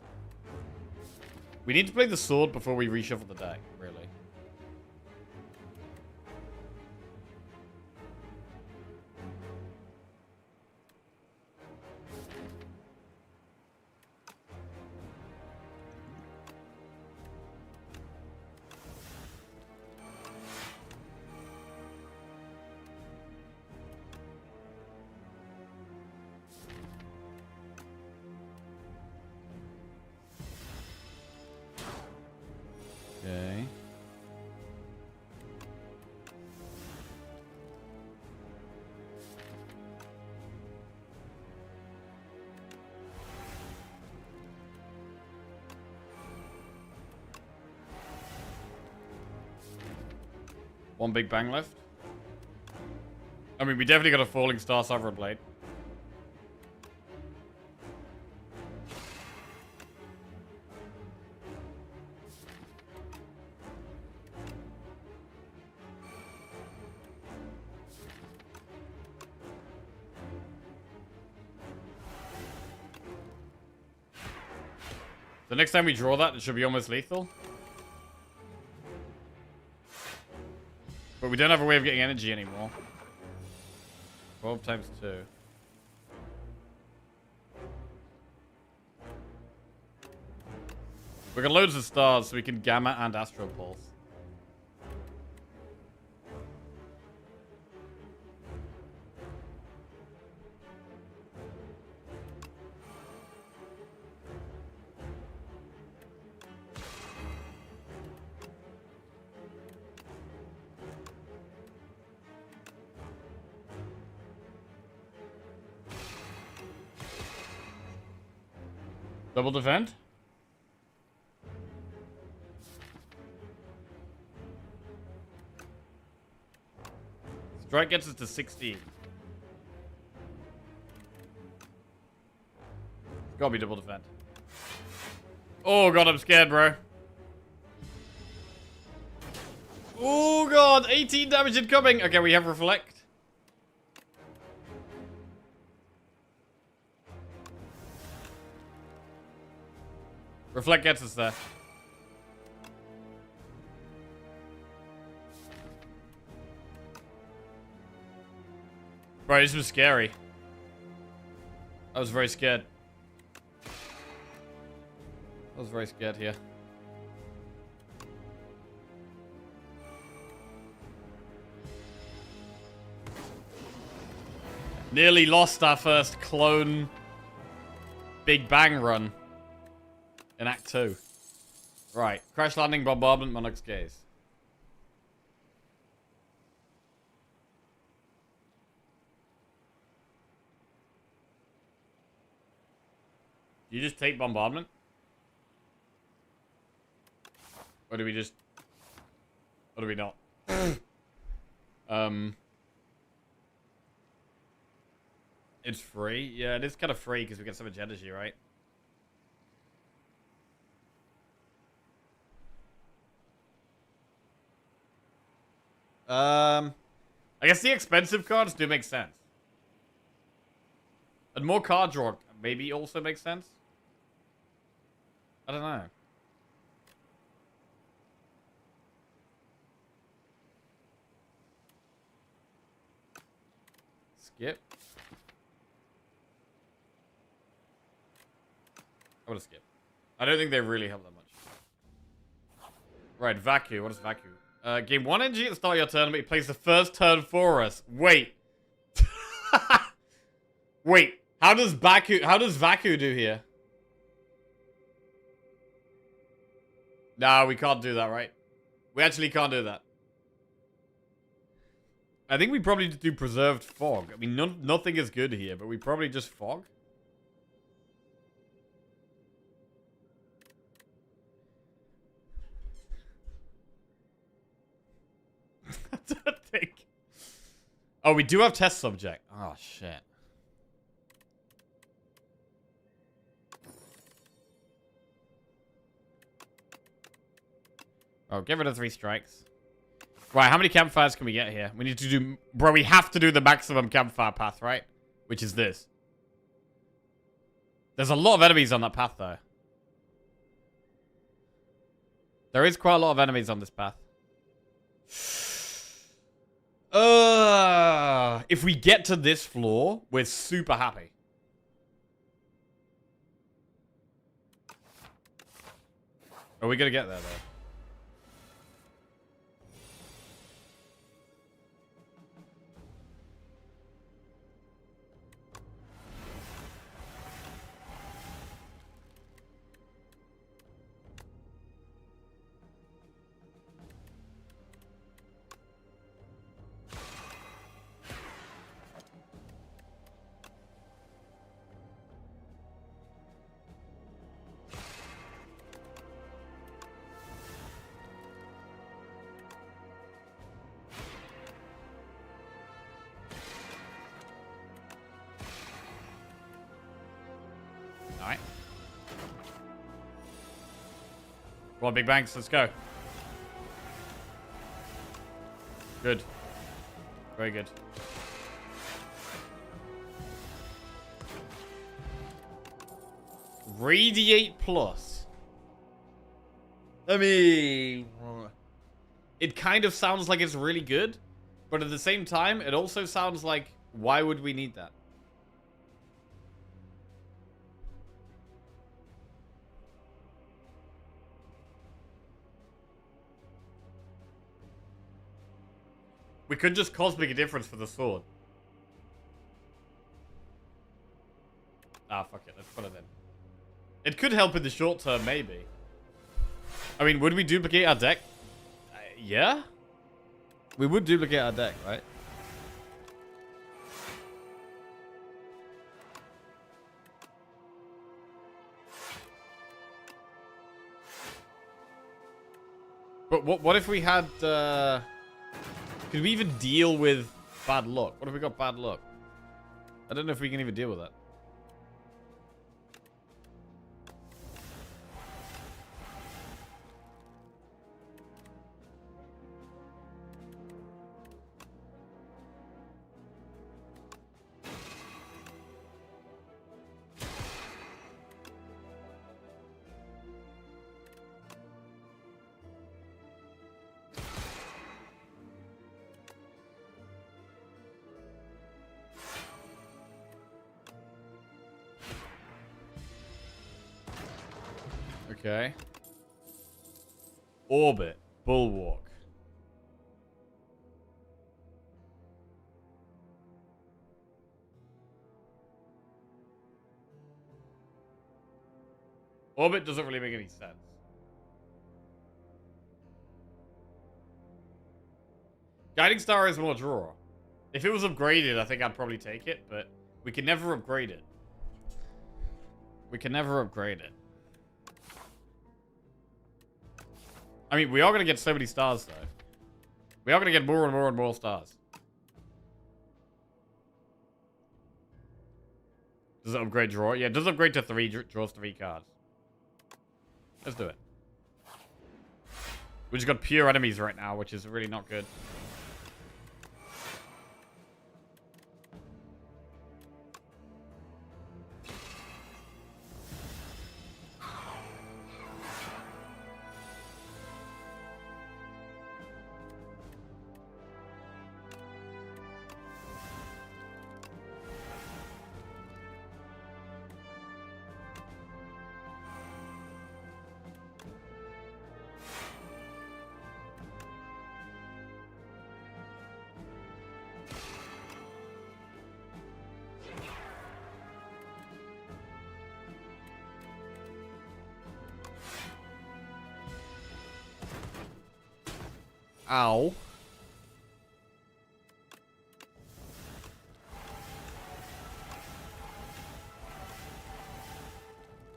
We need to play the sword before we reshuffle the deck, really. One big bang left. I mean, we definitely got a falling star sovereign blade. The next time we draw that, it should be almost lethal. But we don't have a way of getting energy anymore. 12 times 2. We got loads of stars, so we can Gamma and Astral Pulse. Double defend? Strike gets us to 16. It's gotta be double defend. Oh god, I'm scared, bro. Oh god, 18 damage incoming. Okay, we have reflect. Reflect gets us there. Bro, this was scary. I was very scared. I was very scared here. Nearly lost our first clone Big Bang run in Act 2. Right. Crash landing, bombardment, Monarch's Gaze. Do you just take bombardment? Or do we just... Or do we not? It's free? Yeah, it is kind of free because we get so much energy, right? I guess the expensive cards do make sense. And more card draw maybe also makes sense. I don't know. Skip. I want to skip. I don't think they really help that much. Right, Vacu. What is Vacu? Gain 1 energy at the start of your turn, but he plays the first turn for us. Wait. Wait. How does Vacu do here? No, we can't do that, right? We actually can't do that. I think we probably just do Preserved Fog. I mean, nothing is good here, but we probably just Fog. I don't think. Oh, we do have Test Subject. Oh, shit. Oh, get rid of 3 strikes. Right, how many campfires can we get here? We need to do... Bro, we have to do the maximum campfire path, right? Which is this. There's a lot of enemies on that path, though. There is quite a lot of enemies on this path. If we get to this floor, we're super happy. Are we gonna get there, though? Alright. Come on, big banks. Let's go. Good. Very good. Radiate Plus. I mean, it kind of sounds like it's really good, but at the same time, it also sounds like, why would we need that? We could just cosmic a difference for the sword. Ah, fuck it. Let's put it in. It could help in the short term, maybe. I mean, would we duplicate our deck? Yeah? We would duplicate our deck, right? But what if we had... Could we even deal with bad luck? What if we got bad luck? I don't know if we can even deal with that. Okay. Orbit. Bulwark. Orbit doesn't really make any sense. Guiding Star is more draw. If it was upgraded, I think I'd probably take it, but we can never upgrade it. We can never upgrade it. I mean, we are going to get so many stars, though. We are going to get more and more and more stars. Does it upgrade draw? Yeah, it does upgrade to 3, draws 3 cards. Let's do it. We just got pure enemies right now, which is really not good. Ow.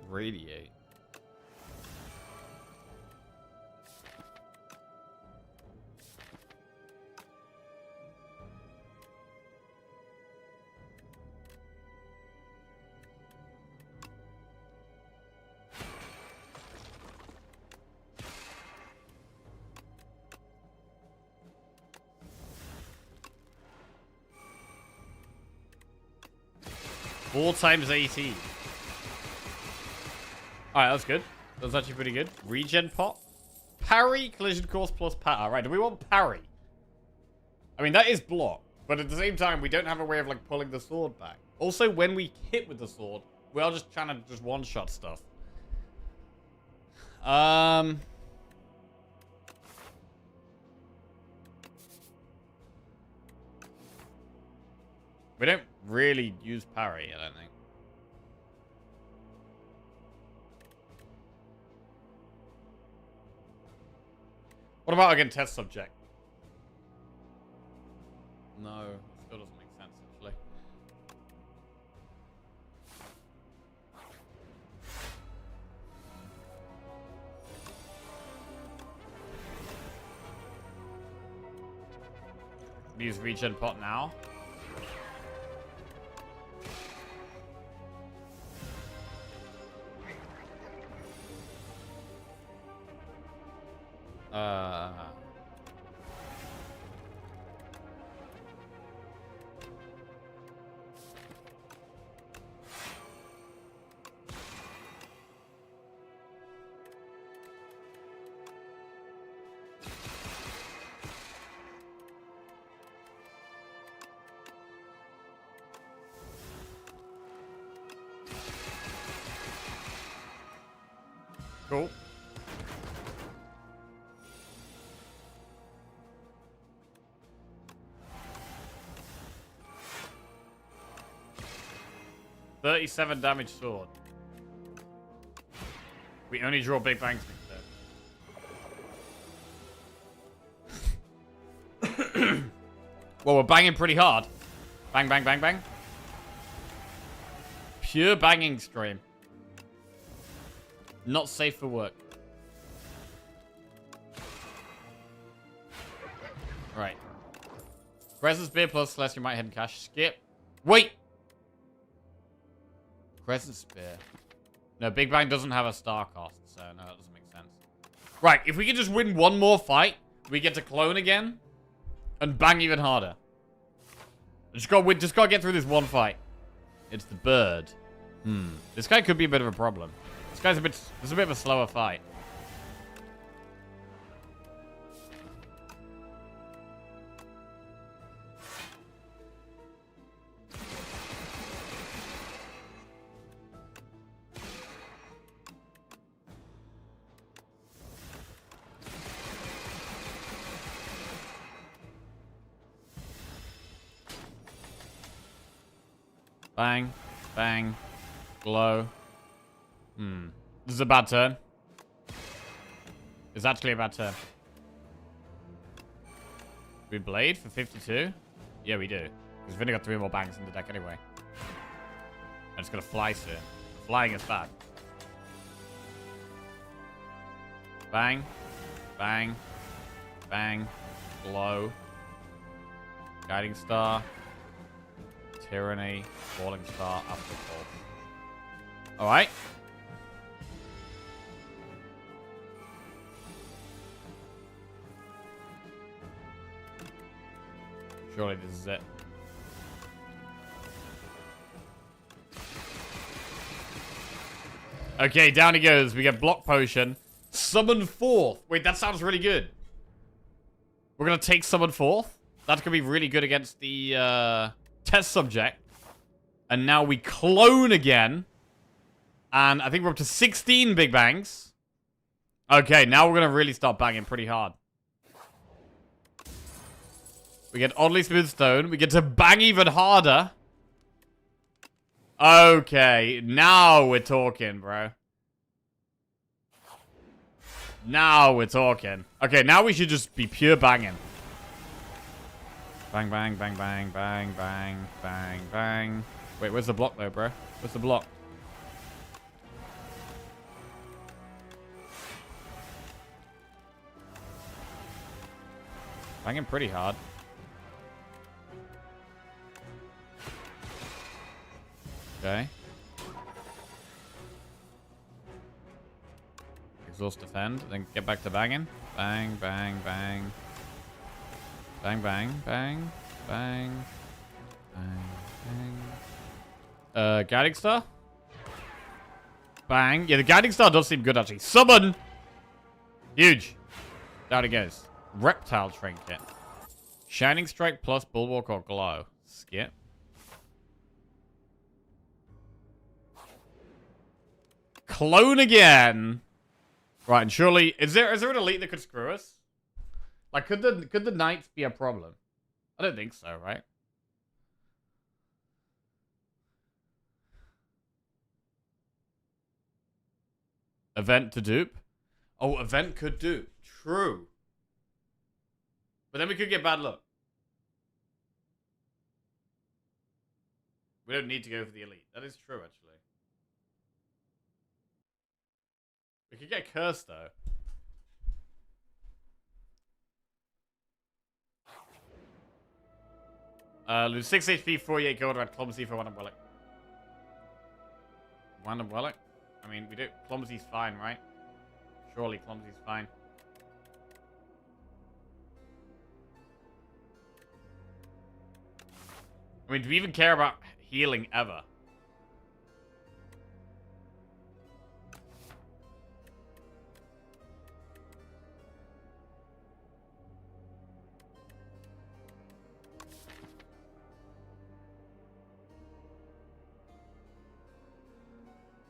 Radiate. Four times 18. Alright, that's good. That's actually pretty good. Regen pot. Parry, collision course plus pat. Alright, do we want parry? I mean, that is block. But at the same time, we don't have a way of, like, pulling the sword back. Also, when we hit with the sword, we are just trying to just one-shot stuff. We don't really use parry, I don't think. What about against test subject? No, still doesn't make sense, actually. Use regen pot now. Uh... Cool. $37 damage sword. We only draw big bangs instead. Well, we're banging pretty hard. Bang, bang, bang, bang. Pure banging stream. Not safe for work. Right. Crescent Spear plus Celestial Might Hidden Cash. Skip. Wait! Crescent Spear. No, Big Bang doesn't have a star cost, so no, that doesn't make sense. Right, if we can just win one more fight, we get to clone again and bang even harder. Just gotta get through this one fight. It's the bird. This guy could be a bit of a problem. This is a bit of a slower fight. Bang, bang, glow. This is a bad turn. It's actually a bad turn. We blade for 52? Yeah, we do. Because we've only got 3 more bangs in the deck anyway. I'm just gonna fly soon. Flying is bad. Bang, bang, bang, glow. Guiding Star. Tyranny, Falling Star, Afterfall. Alright. Surely this is it. Okay, down he goes. We get Block Potion. Summon Fourth. Wait, that sounds really good. We're going to take Summon Fourth. That's going to be really good against the test subject. And now we clone again. And I think we're up to 16 Big Bangs. Okay, now we're going to really start banging pretty hard. We get Oddly Smooth Stone. We get to bang even harder. Okay, now we're talking, bro. Now we're talking. Okay, now we should just be pure banging. Bang, bang, bang, bang, bang, bang, bang, bang. Wait, where's the block though, bro? Where's the block? Banging pretty hard. Okay. Exhaust defend, then get back to banging. Bang, bang, bang. Bang, bang, bang, bang. Bang, bang. Guiding Star? Bang. Yeah, the Guiding Star does seem good, actually. Summon! Huge. Down it goes. Reptile Trinket. Shining Strike plus Bulwark or Glow. Skip. Clone again. Right, and surely is there an elite that could screw us? Like, could the knights be a problem? I don't think so, right? Event to dupe? Oh, event could dupe. True. But then we could get bad luck. We don't need to go for the elite. That is true, actually. We could get cursed, though. Lose 6 HP, 48 gold, add Clumsy for one Umbrella. One Umbrella? I mean, we do. Clumsy's fine, right? Surely Clumsy's fine. I mean, do we even care about healing ever?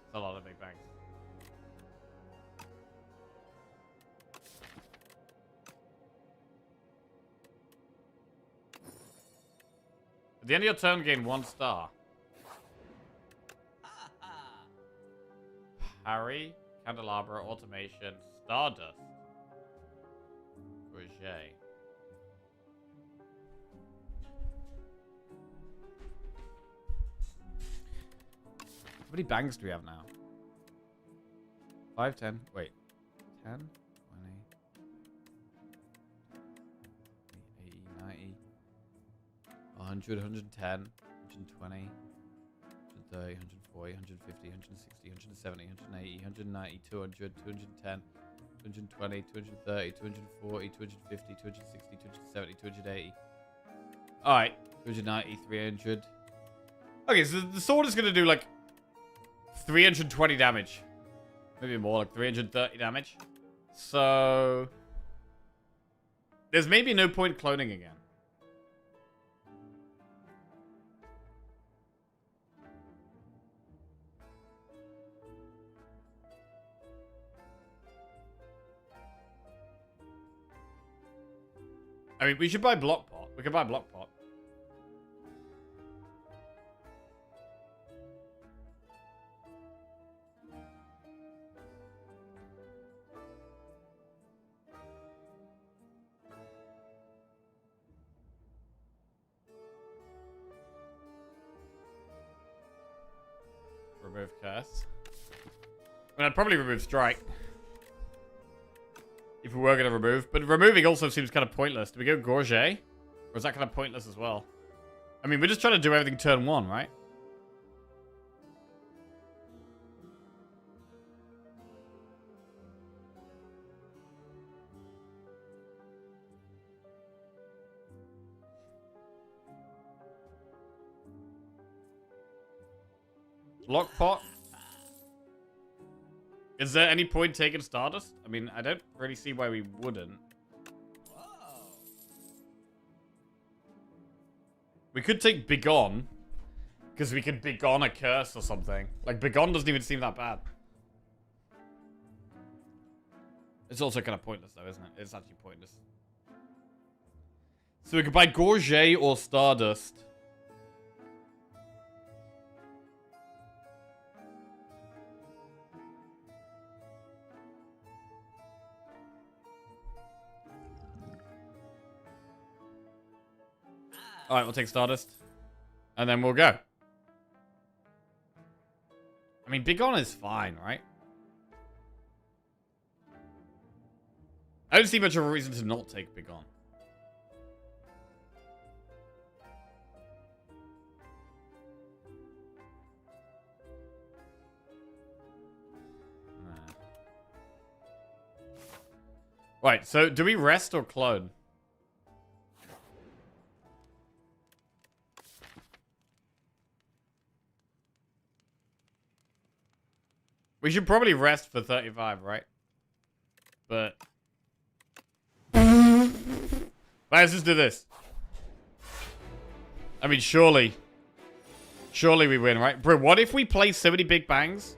It's a lot of big bangs. At the end of your turn, gain 1 star. Harry, Candelabra, Automation, Stardust. Roger. How many bangs do we have now? 5, 10. Wait. 10, 20, 80, 90, 100, 110, 120, 130, 140, 150, 160, 170, 180, 190, 200, 210, 220, 230, 240, 250, 260, 270, 280. Alright. 290, 300. Okay, so the sword is going to do like 320 damage. Maybe more, like 330 damage. So there's maybe no point cloning again. I mean, we should buy Block Pot. We could buy Block Pot. Remove Curse. I mean, I'd probably remove Strike. If we were going to remove. But removing also seems kind of pointless. Do we go Gorget? Or is that kind of pointless as well? I mean, we're just trying to do everything turn 1, right? Lockpot. Is there any point taking Stardust? I mean, I don't really see why we wouldn't. We could take Begone. Because we could Begone a curse or something. Like, Begone doesn't even seem that bad. It's also kind of pointless though, isn't it? It's actually pointless. So we could buy Gorget or Stardust. Alright, we'll take Stardust. And then we'll go. I mean, Begone is fine, right? I don't see much of a reason to not take Begone. Nah. Right, so do we rest or clone? We should probably rest for 35, right? But let's just do this. I mean, surely we win, right? Bro, what if we play so many big bangs?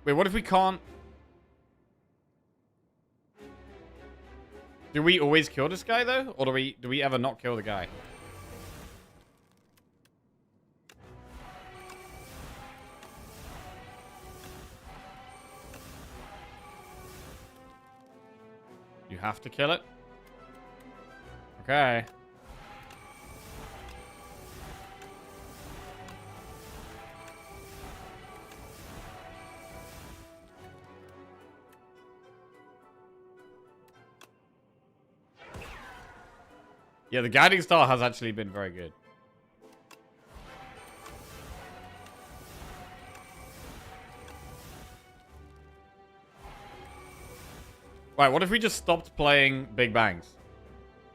Wait, what if we can't? Do we always kill this guy, though? Or do we ever not kill the guy? You have to kill it? Okay. Yeah, the guiding star has actually been very good. Right, what if we just stopped playing Big Bangs?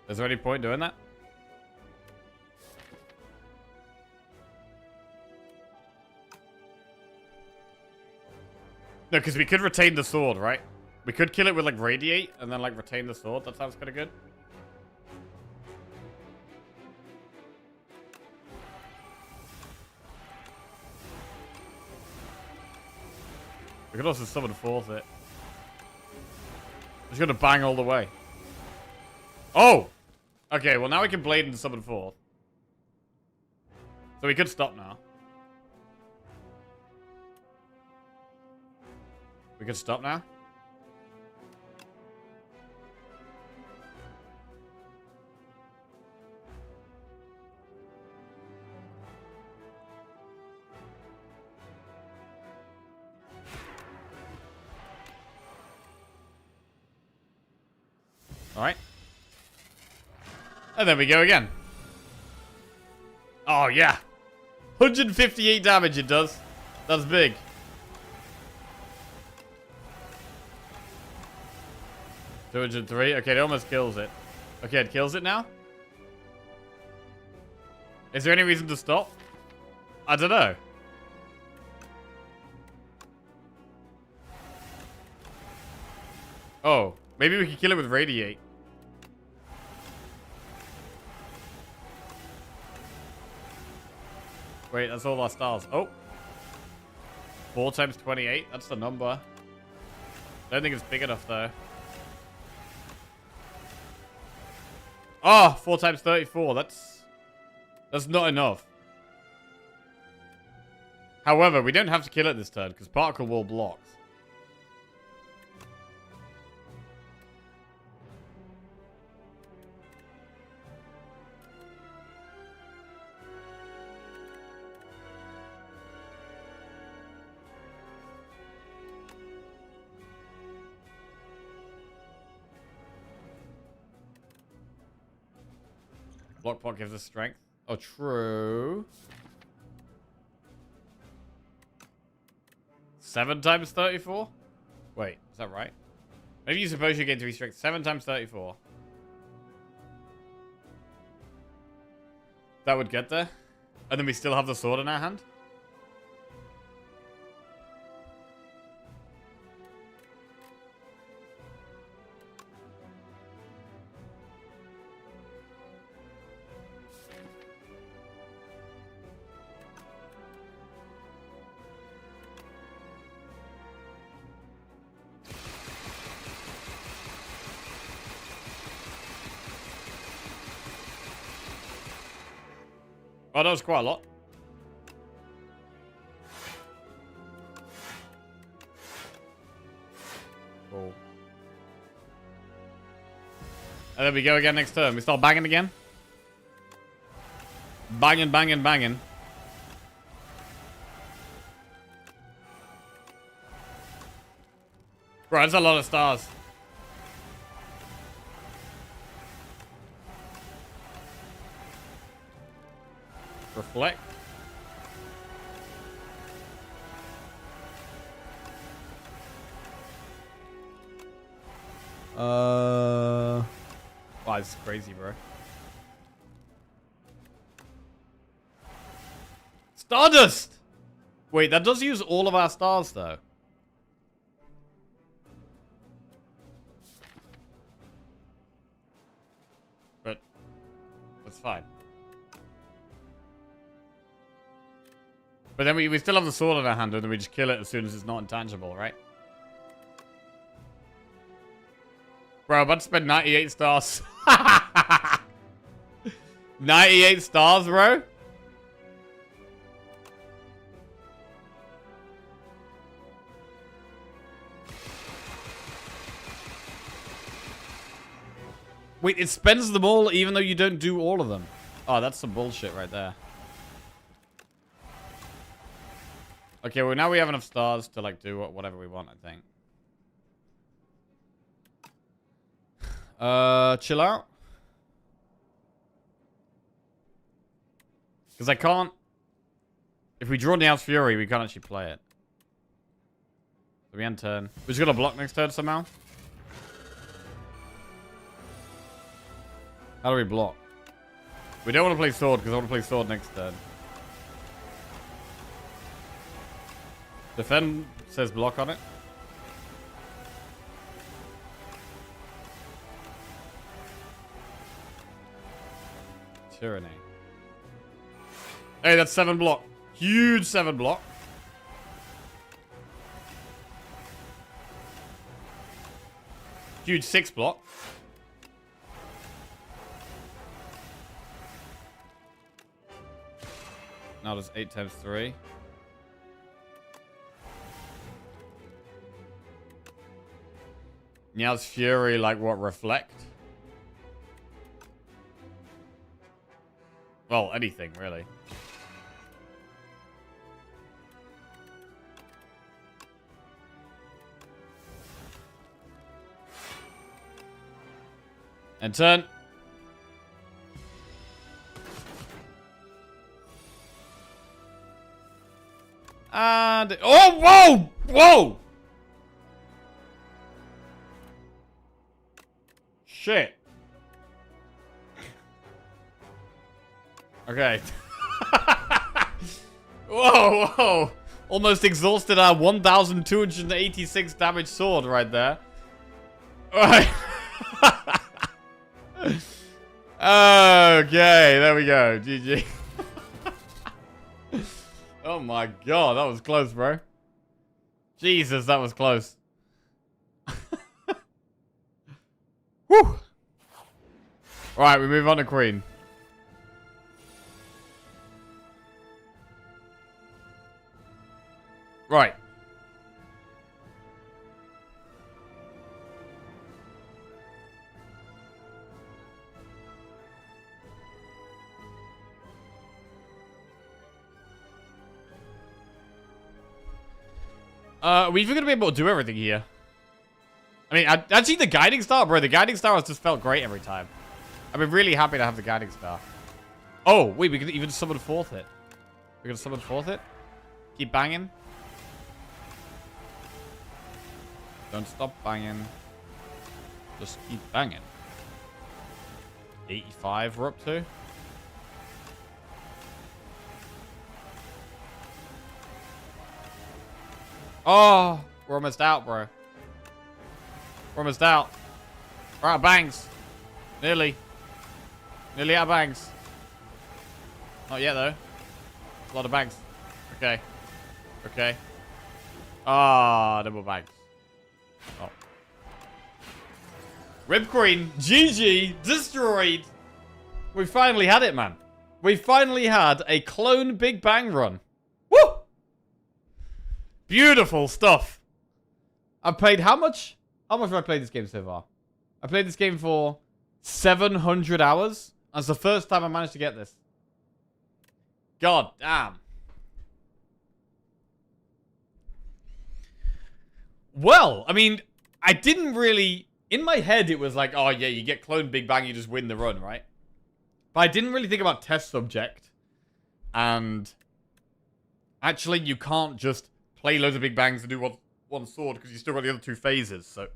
Is there any point doing that? No, because we could retain the sword, right? We could kill it with, like, Radiate, and then, like, retain the sword. That sounds kind of good. We could also summon force it. It's gonna bang all the way. Oh! Okay, well now we can blade and summon forth. So we could stop now. We could stop now? Alright. And then we go again. Oh, yeah. 158 damage it does. That's big. $203. Okay, it almost kills it. Okay, it kills it now? Is there any reason to stop? I don't know. Oh, maybe we can kill it with Radiate. Wait, that's all our stars. Oh. 4 times 28. That's the number. Don't think it's big enough, though. Oh, 4 times 34. That's not enough. However, we don't have to kill it this turn, because Particle Wall blocks. Block pot gives us strength. Oh, true. 7 times 34? Wait, is that right? Maybe you suppose you gain 3 strength. 7 times 34. That would get there. And then we still have the sword in our hand. Oh, that was quite a lot. Cool. And then we go again next turn. We start banging again. Banging, banging, banging. Right, that's a lot of stars. Reflect. Wow, this is crazy, bro. Stardust! Wait, that does use all of our stars, though. But that's fine. But then we still have the sword in our hand, and then we just kill it as soon as it's not intangible, right? Bro, I'm about to spend 98 stars. 98 stars, bro? Wait, it spends them all even though you don't do all of them. Oh, that's some bullshit right there. Okay, well now we have enough stars to like do whatever we want, I think. Chill out. Because I can't... If we draw Neal's Fury, we can't actually play it. So we end turn. We're just gonna block next turn somehow. How do we block? We don't want to play sword because I want to play sword next turn. Defend says block on it. Tyranny. Hey, that's 7 block. Huge 7 block. Huge 6 block. Now there's 8 times 3. Meow's Fury, like what, reflect? Well, anything, really. And turn. And... Oh, whoa! Whoa! Shit. Okay. Whoa, whoa. Almost exhausted our 1,286 damage sword right there. Alright. Okay, there we go. GG. Oh my god, that was close, bro. Jesus, that was close. Woo! Alright, we move on to Queen. Right. Are we even going to be able to do everything here? I mean, actually, the Guiding Star, bro, the Guiding Star has just felt great every time. I've been really happy to have the Guiding Star. Oh, wait, we can even summon forth it. We're going to summon forth it? Keep banging. Don't stop banging. Just keep banging. 85 we're up to. Oh, we're almost out, bro. We're almost out. We're out of bangs. Nearly. Nearly out of bangs. Not yet, though. A lot of bangs. Okay. Okay. Ah, double bangs. Oh. Rib Queen. GG. Destroyed. We finally had it, man. We finally had a clone Big Bang run. Woo! Beautiful stuff. I've played how much? How much have I played this game so far? I played this game for 700 hours. That's the first time I managed to get this. God damn. Well, I mean, I didn't really... In my head, it was like, oh yeah, you get clone Big Bang, you just win the run, right? But I didn't really think about test subject. And... Actually, you can't just play loads of Big Bangs and do one sword, because you still got the other 2 phases, so...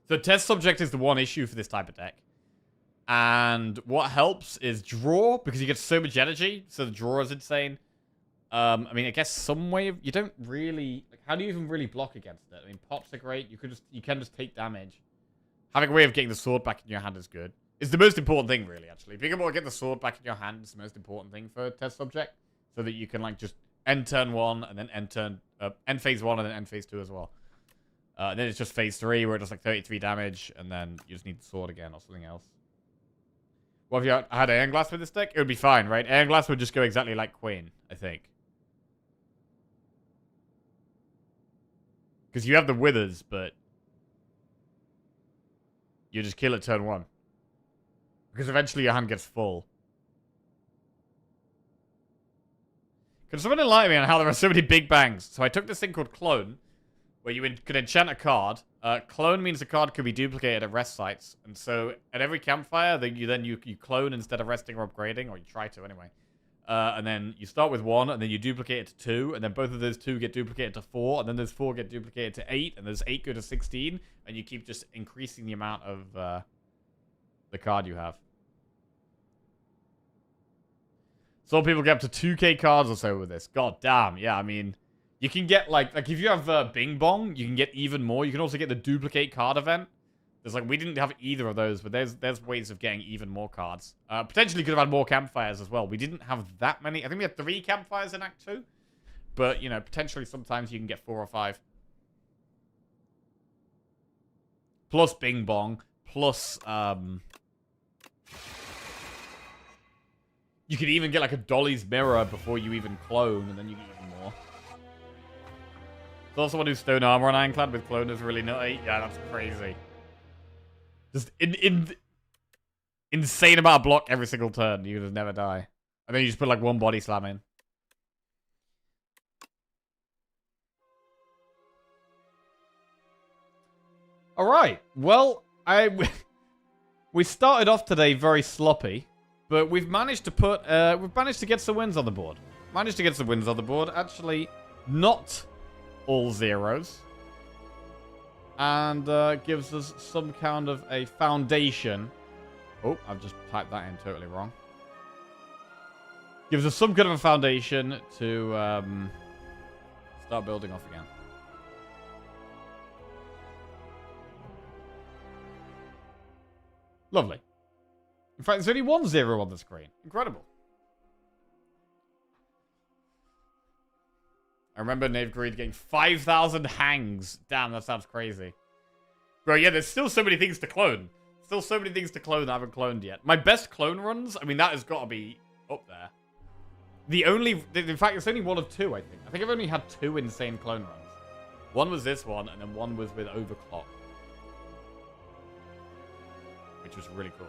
So test subject is the one issue for this type of deck. And what helps is draw, because you get so much energy, so the draw is insane. I mean, I guess some way of... You don't really... Like, how do you even really block against it? I mean, pops are great. You can just take damage. Having a way of getting the sword back in your hand is good. It's the most important thing, really, actually. Being able to get the sword back in your hand is the most important thing for a test subject. So that you can, like, just end turn 1, and then end phase 1, and then end phase 2 as well. And then it's just phase 3, where it does, like, 33 damage, and then you just need the sword again, or something else. What if you had Iron Glass with this deck? It would be fine, right? Iron Glass would just go exactly like Queen, I think. Because you have the Withers, but... You just kill it turn 1. Because eventually your hand gets full. Can someone enlighten me on how there are so many Big Bangs? So I took this thing called Clone, where you could enchant a card. Clone means the card could be duplicated at rest sites. And so at every campfire, you clone instead of resting or upgrading, or you try to anyway. And then you start with 1, and then you duplicate it to 2, and then both of those 2 get duplicated to 4, and then those 4 get duplicated to 8, and those 8 go to 16, and you keep just increasing the amount of the card you have. Some people get up to 2k cards or so with this. God damn, yeah, I mean, you can get, like if you have Bing Bong, you can get even more. You can also get the duplicate card event, There's like, we didn't have either of those, but there's ways of getting even more cards. Potentially could have had more campfires as well. We didn't have that many. I think we had 3 campfires in Act 2. But, you know, potentially sometimes you can get 4 or 5. Plus Bing Bong. Plus, you could even get like a Dolly's Mirror before you even clone, and then you get even more. There's also one who's stone armor on Ironclad with clone is really nutty. Yeah, that's crazy. Just insane amount of block every single turn. You just never die. And then you just put like 1 body slam in. Alright, well, we started off today very sloppy, but we've managed to get some wins on the board. Actually, not all zeros. And gives us some kind of a foundation. Oh, I've just typed that in totally wrong. Gives us some kind of a foundation to start building off again. Lovely. In fact, there's only 1 0 on the screen. Incredible. I remember Knave Greed getting 5,000 hangs. Damn, that sounds crazy. Bro, yeah, there's still so many things to clone. Still so many things to clone that I haven't cloned yet. My best clone runs, I mean, that has got to be up there. In fact, it's only 1 of 2, I think. I think I've only had 2 insane clone runs. One was this one, and then one was with Overclock. Which was really cool.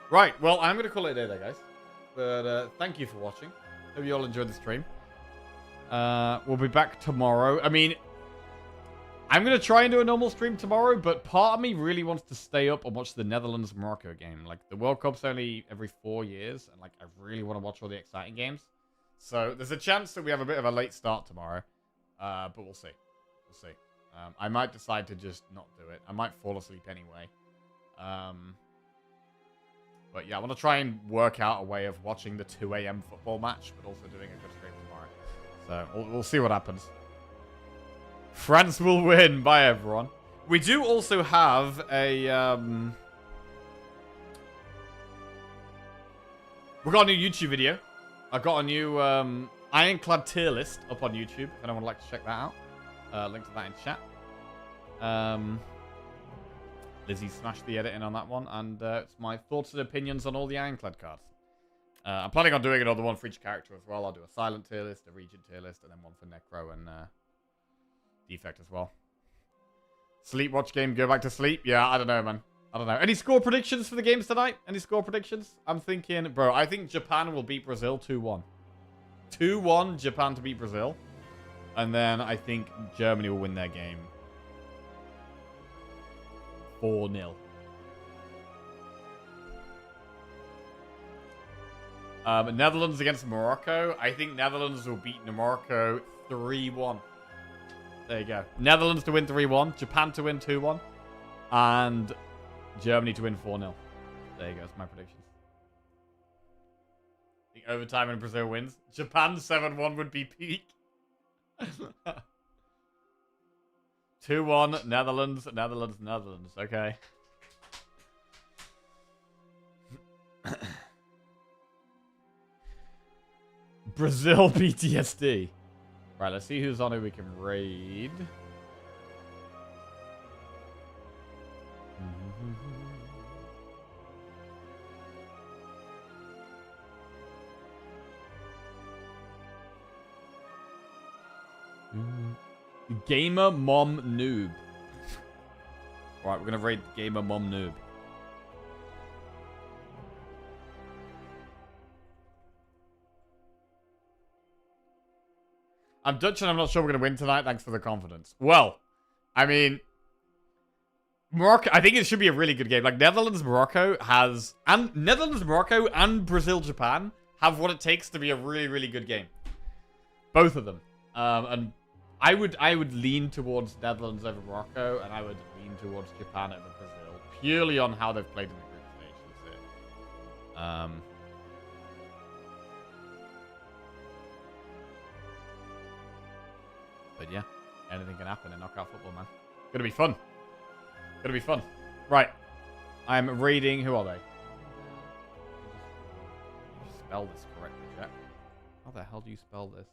Right, well, I'm going to call it a day there, guys. But thank you for watching. Hope you all enjoyed the stream. We'll be back tomorrow. I mean, I'm going to try and do a normal stream tomorrow, but part of me really wants to stay up and watch the Netherlands-Morocco game. Like, the World Cup's only every 4 years, and, like, I really want to watch all the exciting games. So, there's a chance that we have a bit of a late start tomorrow. But we'll see. We'll see. I might decide to just not do it. I might fall asleep anyway. But yeah, I want to try and work out a way of watching the 2 a.m. football match, but also doing a good stream tomorrow. So we'll see what happens. France will win. Bye, everyone. We do also have a... we got a new YouTube video. I got a new Ironclad tier list up on YouTube. If anyone would like to check that out. Link to that in chat. Lizzie smashed the editing on that one, and it's my thoughts and opinions on all the Ironclad cards. I'm planning on doing another one for each character as well. I'll do a Silent tier list, a Regent tier list, and then one for Necro and Defect as well. Sleep, watch game, go back to sleep? Yeah, I don't know, man. I don't know. Any score predictions for the games tonight? Any score predictions? I'm thinking, bro, I think Japan will beat Brazil 2-1. 2-1, Japan to beat Brazil. And then I think Germany will win their game 4-0. Netherlands against Morocco. I think Netherlands will beat Morocco 3-1. There you go. Netherlands to win 3-1. Japan to win 2-1. And Germany to win 4-0. There you go. That's my predictions. I think overtime and Brazil wins. Japan 7-1 would be peak. 2-1, Netherlands. Okay. Brazil PTSD. Right, let's see who's on who we can raid. Gamer Mom Noob. Alright, we're gonna raid Gamer Mom Noob. I'm Dutch and I'm not sure we're gonna win tonight. Thanks for the confidence. Well, I mean, Morocco, I think it should be a really good game. Like, Netherlands-Morocco and Brazil-Japan have what it takes to be a really, really good game. Both of them. And I would lean towards Netherlands over Morocco, and I would lean towards Japan over Brazil, purely on how they've played in the group stage. That's it. But yeah, anything can happen in knockout football, man. Gonna be fun. Gonna be fun. Right. I'm reading. Who are they? Spell this correctly, Jack. How the hell do you spell this?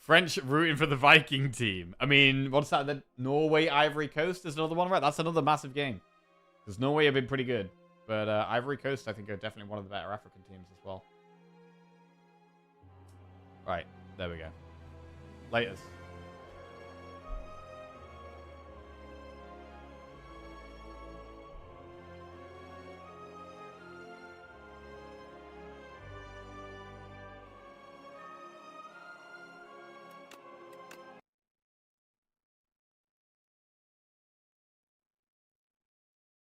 French rooting for the Viking team. I mean, what's that? The Norway Ivory Coast is another one, right? That's another massive game. Because Norway have been pretty good. But Ivory Coast, I think, are definitely one of the better African teams as well. Right. There we go. Laters.